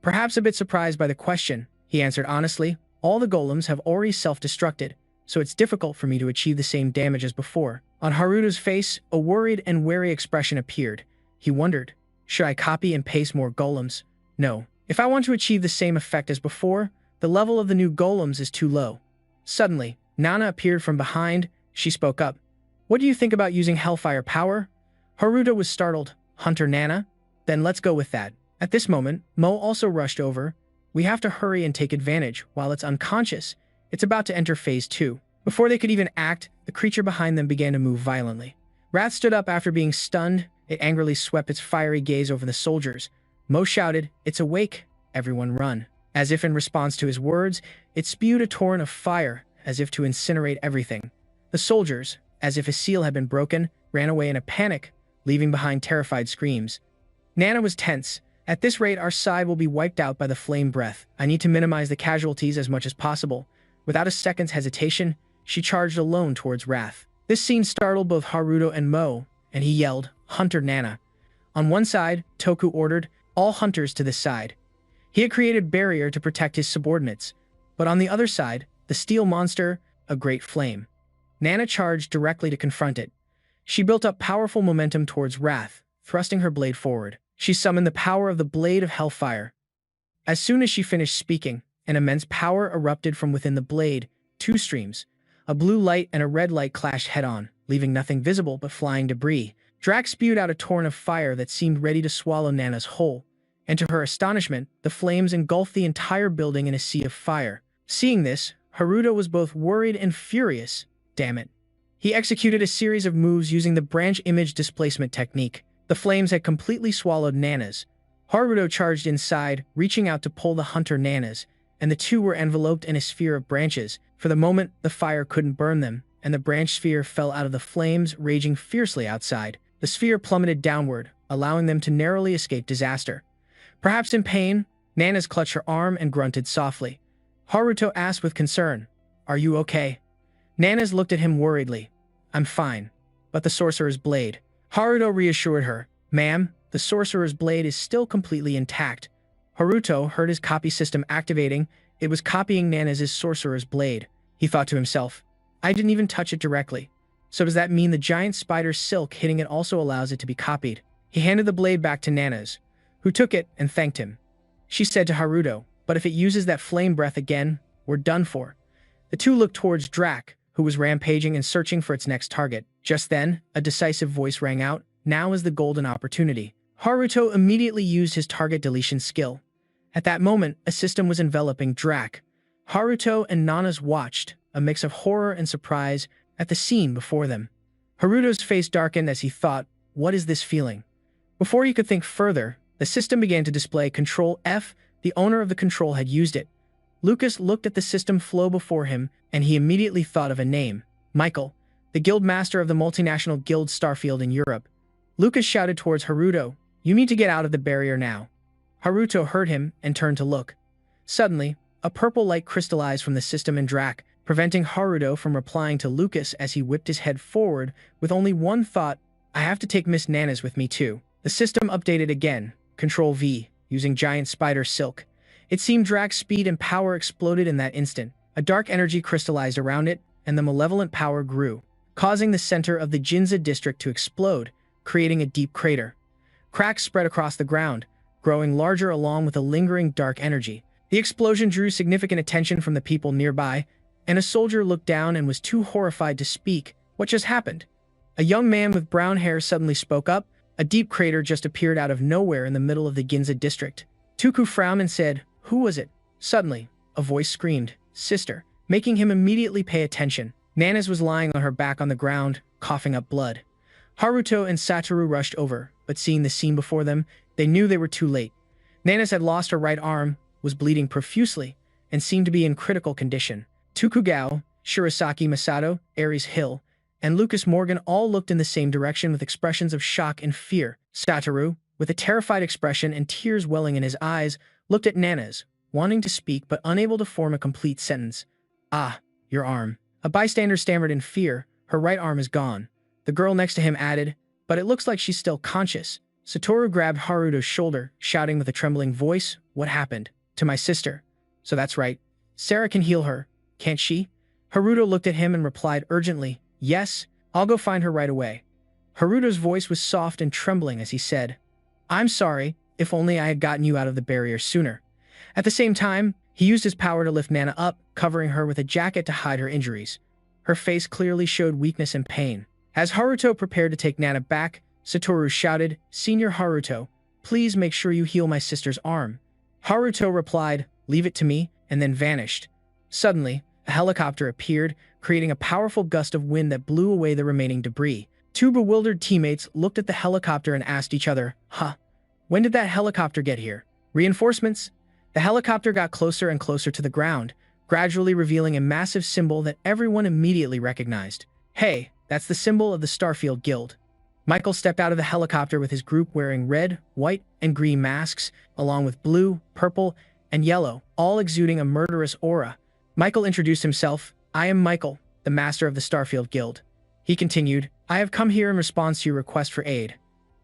Perhaps a bit surprised by the question, he answered honestly, "All the golems have already self-destructed, so it's difficult for me to achieve the same damage as before." On Haruto's face, a worried and wary expression appeared. He wondered, should I copy and paste more golems? No. If I want to achieve the same effect as before, the level of the new golems is too low. Suddenly, Nana appeared from behind. She spoke up. "What do you think about using Hellfire power?" Haruto was startled. "Hunter Nana? Then let's go with that." At this moment, Mo also rushed over. "We have to hurry and take advantage while it's unconscious. It's about to enter phase 2. Before they could even act, the creature behind them began to move violently. Wrath stood up after being stunned. It angrily swept its fiery gaze over the soldiers. Mo shouted, "It's awake! Everyone run!" As if in response to his words, it spewed a torrent of fire, as if to incinerate everything. The soldiers, as if a seal had been broken, ran away in a panic, leaving behind terrified screams. Nana was tense. "At this rate, our side will be wiped out by the flame breath. I need to minimize the casualties as much as possible." Without a second's hesitation, she charged alone towards Wrath. This scene startled both Haruto and Mo, and he yelled, "Hunter Nana." On one side, Toku ordered, "All hunters to this side." He had created barrier to protect his subordinates, but on the other side, the steel monster, a great flame. Nana charged directly to confront it. She built up powerful momentum towards Wrath, thrusting her blade forward. She summoned the power of the Blade of Hellfire. As soon as she finished speaking, an immense power erupted from within the blade. Two streams, a blue light and a red light, clashed head-on, leaving nothing visible but flying debris. Drax spewed out a torrent of fire that seemed ready to swallow Nana's whole, and to her astonishment, the flames engulfed the entire building in a sea of fire. Seeing this, Haruto was both worried and furious. Damn it. He executed a series of moves using the branch image displacement technique. The flames had completely swallowed Nana's. Haruto charged inside, reaching out to pull the Hunter Nanas, and the two were enveloped in a sphere of branches. For the moment, the fire couldn't burn them, and the branch sphere fell out of the flames, raging fiercely outside. The sphere plummeted downward, allowing them to narrowly escape disaster. Perhaps in pain, Nanas clutched her arm and grunted softly. Haruto asked with concern, "Are you okay?" Nanas looked at him worriedly. "I'm fine, but the sorcerer's blade." Haruto reassured her, "Ma'am, the sorcerer's blade is still completely intact." Haruto heard his copy system activating. It was copying Nanas's sorcerer's blade. He thought to himself, "I didn't even touch it directly. So does that mean the giant spider's silk hitting it also allows it to be copied?" He handed the blade back to Nanas, who took it and thanked him. She said to Haruto, "But if it uses that flame breath again, we're done for." The two looked towards Drac, who was rampaging and searching for its next target. Just then, a decisive voice rang out, "Now is the golden opportunity." Haruto immediately used his target deletion skill. At that moment, a system was enveloping Drac. Haruto and Nanas watched, a mix of horror and surprise, at the scene before them. Haruto's face darkened as he thought, "What is this feeling?" Before he could think further, the system began to display Control F. The owner of the control had used it. Lucas looked at the system flow before him, and he immediately thought of a name, Michael. the guild master of the multinational guild Starfield in Europe. Lucas shouted towards Haruto, "You need to get out of the barrier now." Haruto heard him and turned to look. Suddenly, a purple light crystallized from the system in Drac, preventing Haruto from replying to Lucas as he whipped his head forward with only one thought: I have to take Miss Nanas with me too. The system updated again, Control V, using giant spider silk. It seemed Drac's speed and power exploded in that instant. A dark energy crystallized around it, and the malevolent power grew, causing the center of the Jinza district to explode, creating a deep crater. Cracks spread across the ground, growing larger along with a lingering dark energy. The explosion drew significant attention from the people nearby, and a soldier looked down and was too horrified to speak. What just happened? A young man with brown hair suddenly spoke up. A deep crater just appeared out of nowhere in the middle of the Ginza district. Tuku frowned and said, "Who was it?" Suddenly, a voice screamed, "Sister," making him immediately pay attention. Nanas was lying on her back on the ground, coughing up blood. Haruto and Satoru rushed over, but seeing the scene before them, they knew they were too late. Nanas had lost her right arm, was bleeding profusely, and seemed to be in critical condition. Tukugao, Shirasaki Masato, Ares Hill, and Lucas Morgan all looked in the same direction with expressions of shock and fear. Satoru, with a terrified expression and tears welling in his eyes, looked at Nanas, wanting to speak but unable to form a complete sentence. "Ah, your arm." A bystander stammered in fear, "Her right arm is gone." The girl next to him added, "But it looks like she's still conscious." Satoru grabbed Haruto's shoulder, shouting with a trembling voice, "What happened?" "To my sister." "So that's right. Sarah can heal her, can't she?" Haruto looked at him and replied urgently, "Yes, I'll go find her right away." Haruto's voice was soft and trembling as he said, "I'm sorry, if only I had gotten you out of the barrier sooner." At the same time, he used his power to lift Nana up, covering her with a jacket to hide her injuries. Her face clearly showed weakness and pain. As Haruto prepared to take Nana back, Satoru shouted, "Senior Haruto, please make sure you heal my sister's arm." Haruto replied, "Leave it to me," and then vanished. Suddenly, a helicopter appeared, creating a powerful gust of wind that blew away the remaining debris. Two bewildered teammates looked at the helicopter and asked each other, when did that helicopter get here? Reinforcements? The helicopter got closer and closer to the ground, gradually revealing a massive symbol that everyone immediately recognized. "Hey, that's the symbol of the Starfield Guild." Michael stepped out of the helicopter with his group wearing red, white, and green masks, along with blue, purple, and yellow, all exuding a murderous aura. Michael introduced himself. "I am Michael, the master of the Starfield Guild." He continued, "I have come here in response to your request for aid."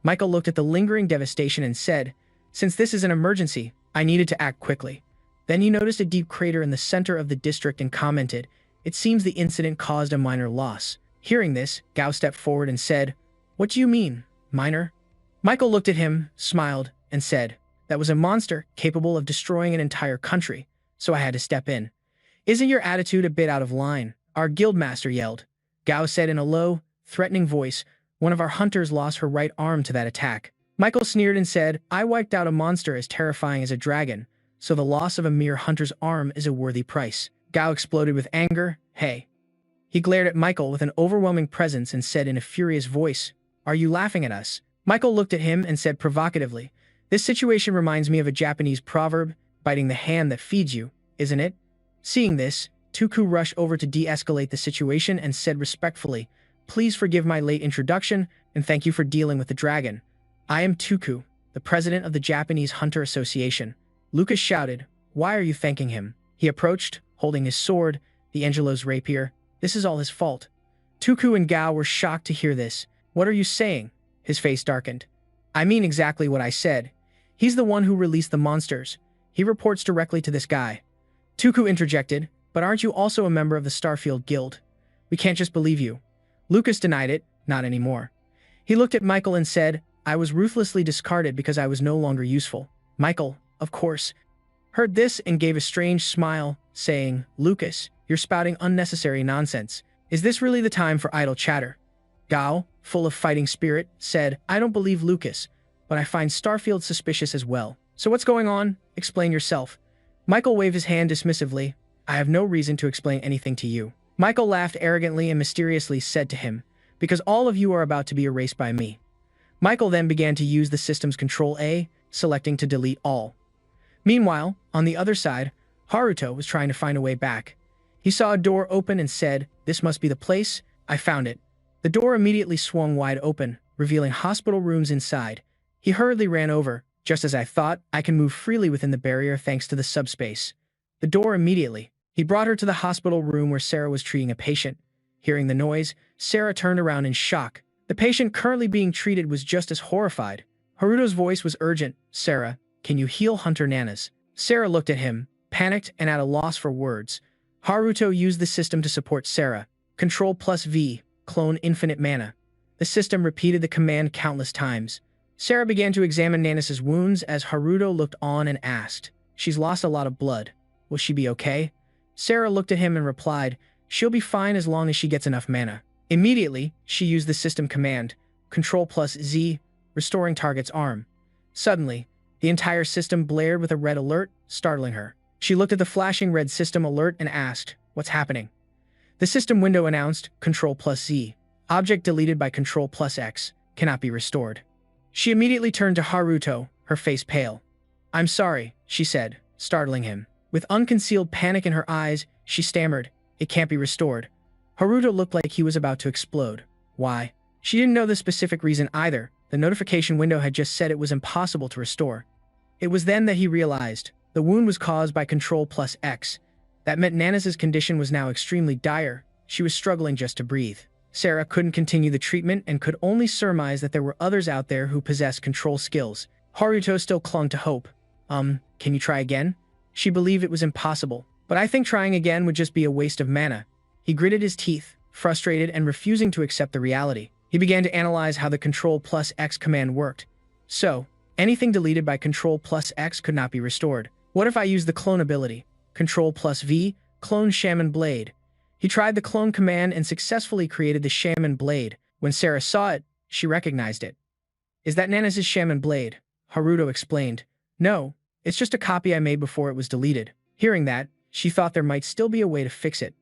Michael looked at the lingering devastation and said, "Since this is an emergency, I needed to act quickly." Then he noticed a deep crater in the center of the district and commented, "It seems the incident caused a minor loss." Hearing this, Gao stepped forward and said, "What do you mean, minor?" Michael looked at him, smiled, and said, "That was a monster capable of destroying an entire country, so I had to step in." "Isn't your attitude a bit out of line?" our guildmaster yelled. Gao said in a low, threatening voice, "One of our hunters lost her right arm to that attack." Michael sneered and said, "I wiped out a monster as terrifying as a dragon, so the loss of a mere hunter's arm is a worthy price." Gao exploded with anger. "Hey." He glared at Michael with an overwhelming presence and said in a furious voice, "Are you laughing at us?" Michael looked at him and said provocatively, "This situation reminds me of a Japanese proverb, biting the hand that feeds you, isn't it?" Seeing this, Tuku rushed over to de-escalate the situation and said respectfully, "Please forgive my late introduction, and thank you for dealing with the dragon. I am Tuku, the president of the Japanese Hunter Association." Lucas shouted, "Why are you thanking him?" He approached, holding his sword, the Angelo's rapier. "This is all his fault." Tuku and Gao were shocked to hear this. "What are you saying?" His face darkened. "I mean exactly what I said. He's the one who released the monsters. He reports directly to this guy." Tuku interjected, "But aren't you also a member of the Starfield Guild? We can't just believe you." Lucas denied it, "Not anymore." He looked at Michael and said, "I was ruthlessly discarded because I was no longer useful." Michael, of course, heard this and gave a strange smile, saying, "Lucas, you're spouting unnecessary nonsense. Is this really the time for idle chatter?" Gao, full of fighting spirit, said, "I don't believe Lucas, but I find Starfield suspicious as well. So what's going on? Explain yourself." Michael waved his hand dismissively. "I have no reason to explain anything to you." Michael laughed arrogantly and mysteriously said to him, "Because all of you are about to be erased by me." Michael then began to use the system's Control-A, selecting to delete all. Meanwhile, on the other side, Haruto was trying to find a way back. He saw a door open and said, "This must be the place. I found it. The door immediately swung wide open, revealing hospital rooms inside. He hurriedly ran over. Just as I thought, I can move freely within the barrier thanks to the subspace. The door immediately. He brought her to the hospital room where Sarah was treating a patient. Hearing the noise, Sarah turned around in shock. The patient currently being treated was just as horrified. Haruto's voice was urgent. Sarah, can you heal Hunter Nanas? Sarah looked at him, panicked and at a loss for words. Haruto used the system to support Sarah. Control plus V, clone infinite mana. The system repeated the command countless times. Sarah began to examine Nanas' wounds as Haruto looked on and asked, "She's lost a lot of blood. Will she be okay?" Sarah looked at him and replied, "She'll be fine as long as she gets enough mana." Immediately, she used the system command, Control plus Z, restoring target's arm. Suddenly, the entire system blared with a red alert, startling her. She looked at the flashing red system alert and asked, "What's happening?" The system window announced, Control plus Z, object deleted by Control plus X, cannot be restored. She immediately turned to Haruto, her face pale. "I'm sorry," she said, startling him. With unconcealed panic in her eyes, she stammered, "It can't be restored." Haruto looked like he was about to explode. Why? She didn't know the specific reason either. The notification window had just said it was impossible to restore. It was then that he realized the wound was caused by Control plus X. That meant Nanas' condition was now extremely dire. She was struggling just to breathe. Sarah couldn't continue the treatment and could only surmise that there were others out there who possessed control skills. Haruto still clung to hope. Can you try again?" She believed it was impossible, but I think trying again would just be a waste of mana. He gritted his teeth, frustrated and refusing to accept the reality. He began to analyze how the Control plus X command worked. So, anything deleted by Control plus X could not be restored. What if I use the clone ability? Control plus V, clone Shaman Blade. He tried the clone command and successfully created the Shaman Blade. When Sarah saw it, she recognized it. "Is that Nanas' Shaman Blade?" Haruto explained. "No, it's just a copy I made before it was deleted." Hearing that, she thought there might still be a way to fix it.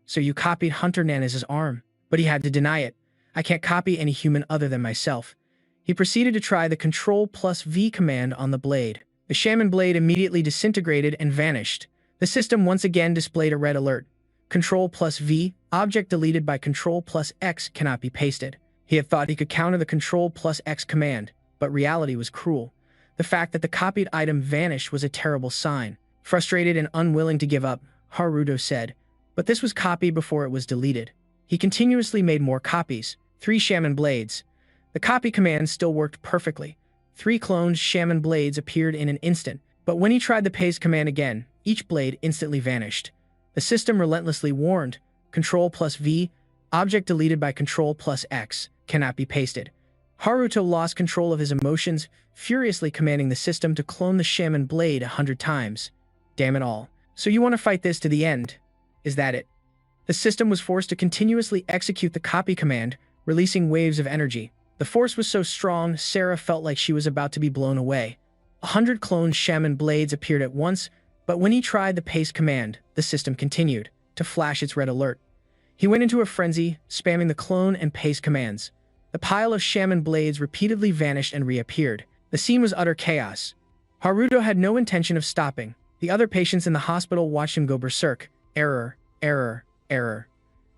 "So you copied Hunter Nanas' arm?" But he had to deny it. "I can't copy any human other than myself." He proceeded to try the Control plus V command on the blade. The Shaman Blade immediately disintegrated and vanished. The system once again displayed a red alert. Control plus V, object deleted by Control plus X cannot be pasted. He had thought he could counter the Control plus X command, but reality was cruel. The fact that the copied item vanished was a terrible sign. Frustrated and unwilling to give up, Haruto said, "But this was copied before it was deleted." He continuously made more copies, 3 Shaman Blades. The copy command still worked perfectly. 3 cloned Shaman Blades appeared in an instant, but when he tried the paste command again, each blade instantly vanished. The system relentlessly warned, Control plus V, object deleted by Control plus X, cannot be pasted. Haruto lost control of his emotions, furiously commanding the system to clone the Shaman Blade 100 times. Damn it all. "So you want to fight this to the end? Is that it?" The system was forced to continuously execute the copy command, releasing waves of energy. The force was so strong, Sarah felt like she was about to be blown away. 100 cloned Shaman Blades appeared at once, but when he tried the paste command, the system continued to flash its red alert. He went into a frenzy, spamming the clone and paste commands. The pile of Shaman Blades repeatedly vanished and reappeared. The scene was utter chaos. Haruto had no intention of stopping. The other patients in the hospital watched him go berserk. Error, error, error.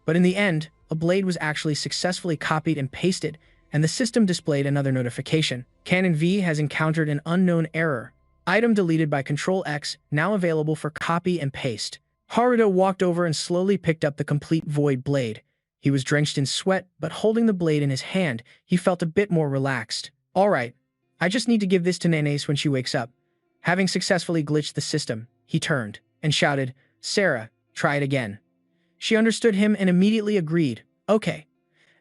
But in the end, a blade was actually successfully copied and pasted, and the system displayed another notification. Canon V has encountered an unknown error. Item deleted by Control X, now available for copy and paste. Haruto walked over and slowly picked up the complete void blade. He was drenched in sweat, but holding the blade in his hand, he felt a bit more relaxed. "All right, I just need to give this to Nanas when she wakes up." Having successfully glitched the system, he turned and shouted, "Sarah, try it again." She understood him and immediately agreed. "Okay."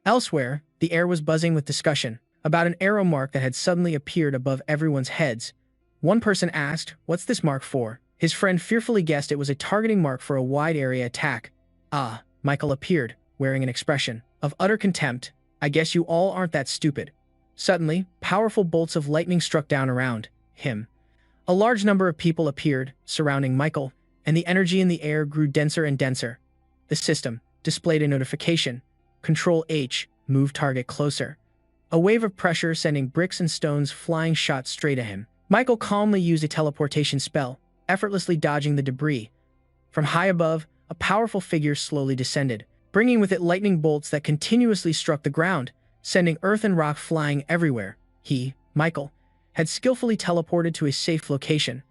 Elsewhere, the air was buzzing with discussion about an arrow mark that had suddenly appeared above everyone's heads. One person asked, "What's this mark for?" His friend fearfully guessed it was a targeting mark for a wide area attack. Michael appeared, wearing an expression of utter contempt. "I guess you all aren't that stupid." Suddenly, powerful bolts of lightning struck down around him. A large number of people appeared, surrounding Michael, and the energy in the air grew denser and denser. The system displayed a notification. Control H, move target closer. A wave of pressure sending bricks and stones flying shot straight at him. Michael calmly used a teleportation spell, effortlessly dodging the debris. From high above, a powerful figure slowly descended. bringing with it lightning bolts that continuously struck the ground, sending earth and rock flying everywhere. He, Michael, had skillfully teleported to a safe location.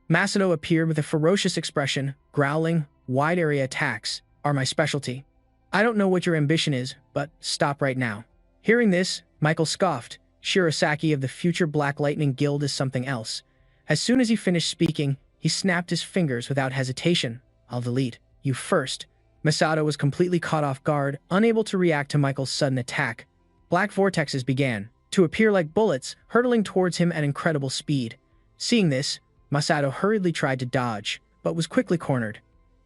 Masato appeared with a ferocious expression, growling, "Wide-area attacks are my specialty. I don't know what your ambition is, but stop right now." Hearing this, Michael scoffed. Shirosaki of the future Black Lightning Guild is something else. As soon as he finished speaking, he snapped his fingers without hesitation. "I'll delete you first." Masato was completely caught off guard, unable to react to Michael's sudden attack. Black vortexes began to appear like bullets, hurtling towards him at incredible speed. Seeing this, Masato hurriedly tried to dodge, but was quickly cornered.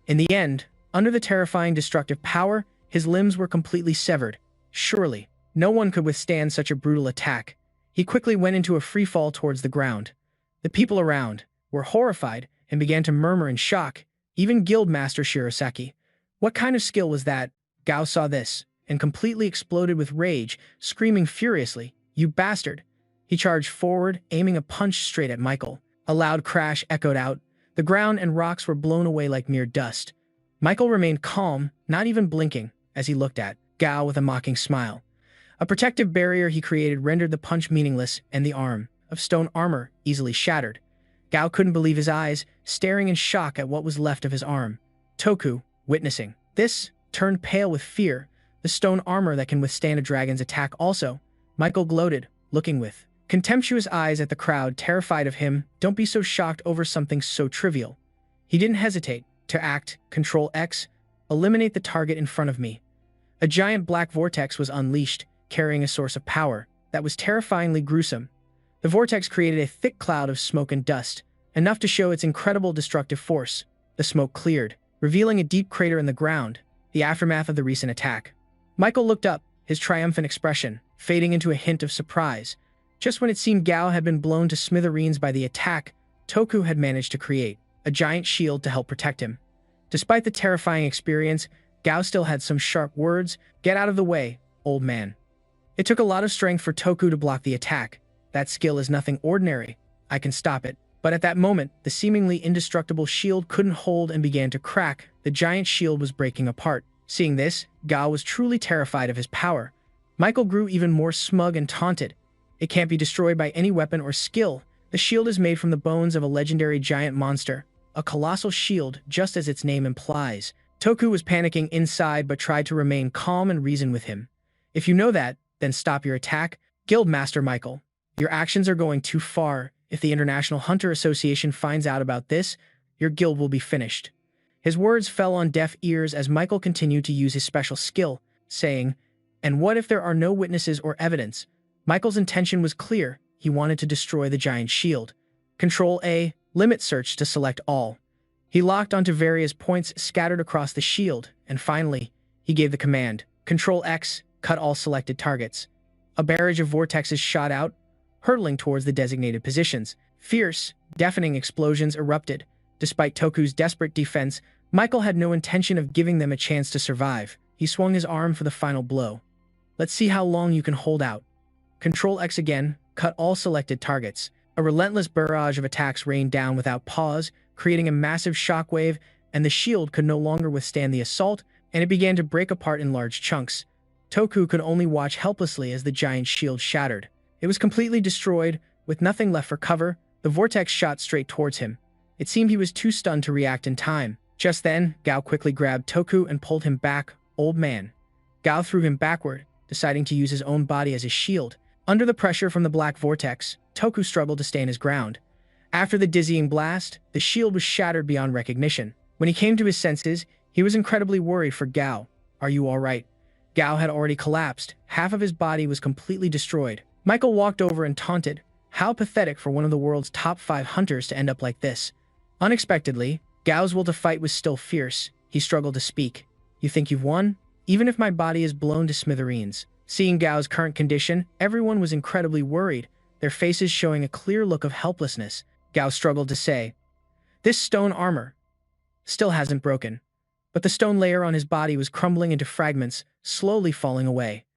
In the end, under the terrifying destructive power, his limbs were completely severed. Surely, no one could withstand such a brutal attack. He quickly went into a free fall towards the ground. The people around were horrified and began to murmur in shock, even Guildmaster Shirosaki. What kind of skill was that? Gao saw this and completely exploded with rage, screaming furiously, "You bastard!" He charged forward, aiming a punch straight at Michael. A loud crash echoed out. The ground and rocks were blown away like mere dust. Michael remained calm, not even blinking, as he looked at Gao with a mocking smile. A protective barrier he created rendered the punch meaningless, and the arm of stone armor easily shattered. Gao couldn't believe his eyes, staring in shock at what was left of his arm. Toku, witnessing this, turned pale with fear. The stone armor that can withstand a dragon's attack also. Michael gloated, looking with contemptuous eyes at the crowd, terrified of him. Don't be so shocked over something so trivial. He didn't hesitate to act. Control X, eliminate the target in front of me. A giant black vortex was unleashed, carrying a source of power that was terrifyingly gruesome. The vortex created a thick cloud of smoke and dust, enough to show its incredible destructive force. The smoke cleared, revealing a deep crater in the ground, the aftermath of the recent attack. Michael looked up, his triumphant expression fading into a hint of surprise. Just when it seemed Gao had been blown to smithereens by the attack, Toku had managed to create a giant shield to help protect him. Despite the terrifying experience, Gao still had some sharp words. "Get out of the way, old man." It took a lot of strength for Toku to block the attack. That skill is nothing ordinary. I can stop it. But at that moment, the seemingly indestructible shield couldn't hold and began to crack. The giant shield was breaking apart. Seeing this, Gao was truly terrified of his power. Michael grew even more smug and taunted. "It can't be destroyed by any weapon or skill. The shield is made from the bones of a legendary giant monster. A colossal shield, just as its name implies." Toku was panicking inside but tried to remain calm and reason with him. "If you know that, then stop your attack. Guildmaster Michael, your actions are going too far. If the International Hunter Association finds out about this, your guild will be finished." His words fell on deaf ears as Michael continued to use his special skill, saying, "And what if there are no witnesses or evidence?" Michael's intention was clear. He wanted to destroy the giant shield. Control A, limit search to select all. He locked onto various points scattered across the shield, and finally, he gave the command, Control X, cut all selected targets. A barrage of vortexes shot out, hurtling towards the designated positions. Fierce, deafening explosions erupted. Despite Toku's desperate defense, Michael had no intention of giving them a chance to survive. He swung his arm for the final blow. "Let's see how long you can hold out." Control X again, cut all selected targets. A relentless barrage of attacks rained down without pause, creating a massive shockwave, and the shield could no longer withstand the assault, and it began to break apart in large chunks. Toku could only watch helplessly as the giant shield shattered. It was completely destroyed, with nothing left for cover. The vortex shot straight towards him. It seemed he was too stunned to react in time. Just then, Gao quickly grabbed Toku and pulled him back. "Old man." Gao threw him backward, deciding to use his own body as a shield. Under the pressure from the black vortex, Toku struggled to stay in his ground. After the dizzying blast, the shield was shattered beyond recognition. When he came to his senses, he was incredibly worried for Gao. "Are you all right?" Gao had already collapsed. Half of his body was completely destroyed. Michael walked over and taunted. How pathetic for one of the world's top 5 hunters to end up like this. Unexpectedly, Gao's will to fight was still fierce. He struggled to speak. "You think you've won? Even if my body is blown to smithereens." Seeing Gao's current condition, everyone was incredibly worried, their faces showing a clear look of helplessness. Gao struggled to say, "This stone armor still hasn't broken." But the stone layer on his body was crumbling into fragments, slowly falling away.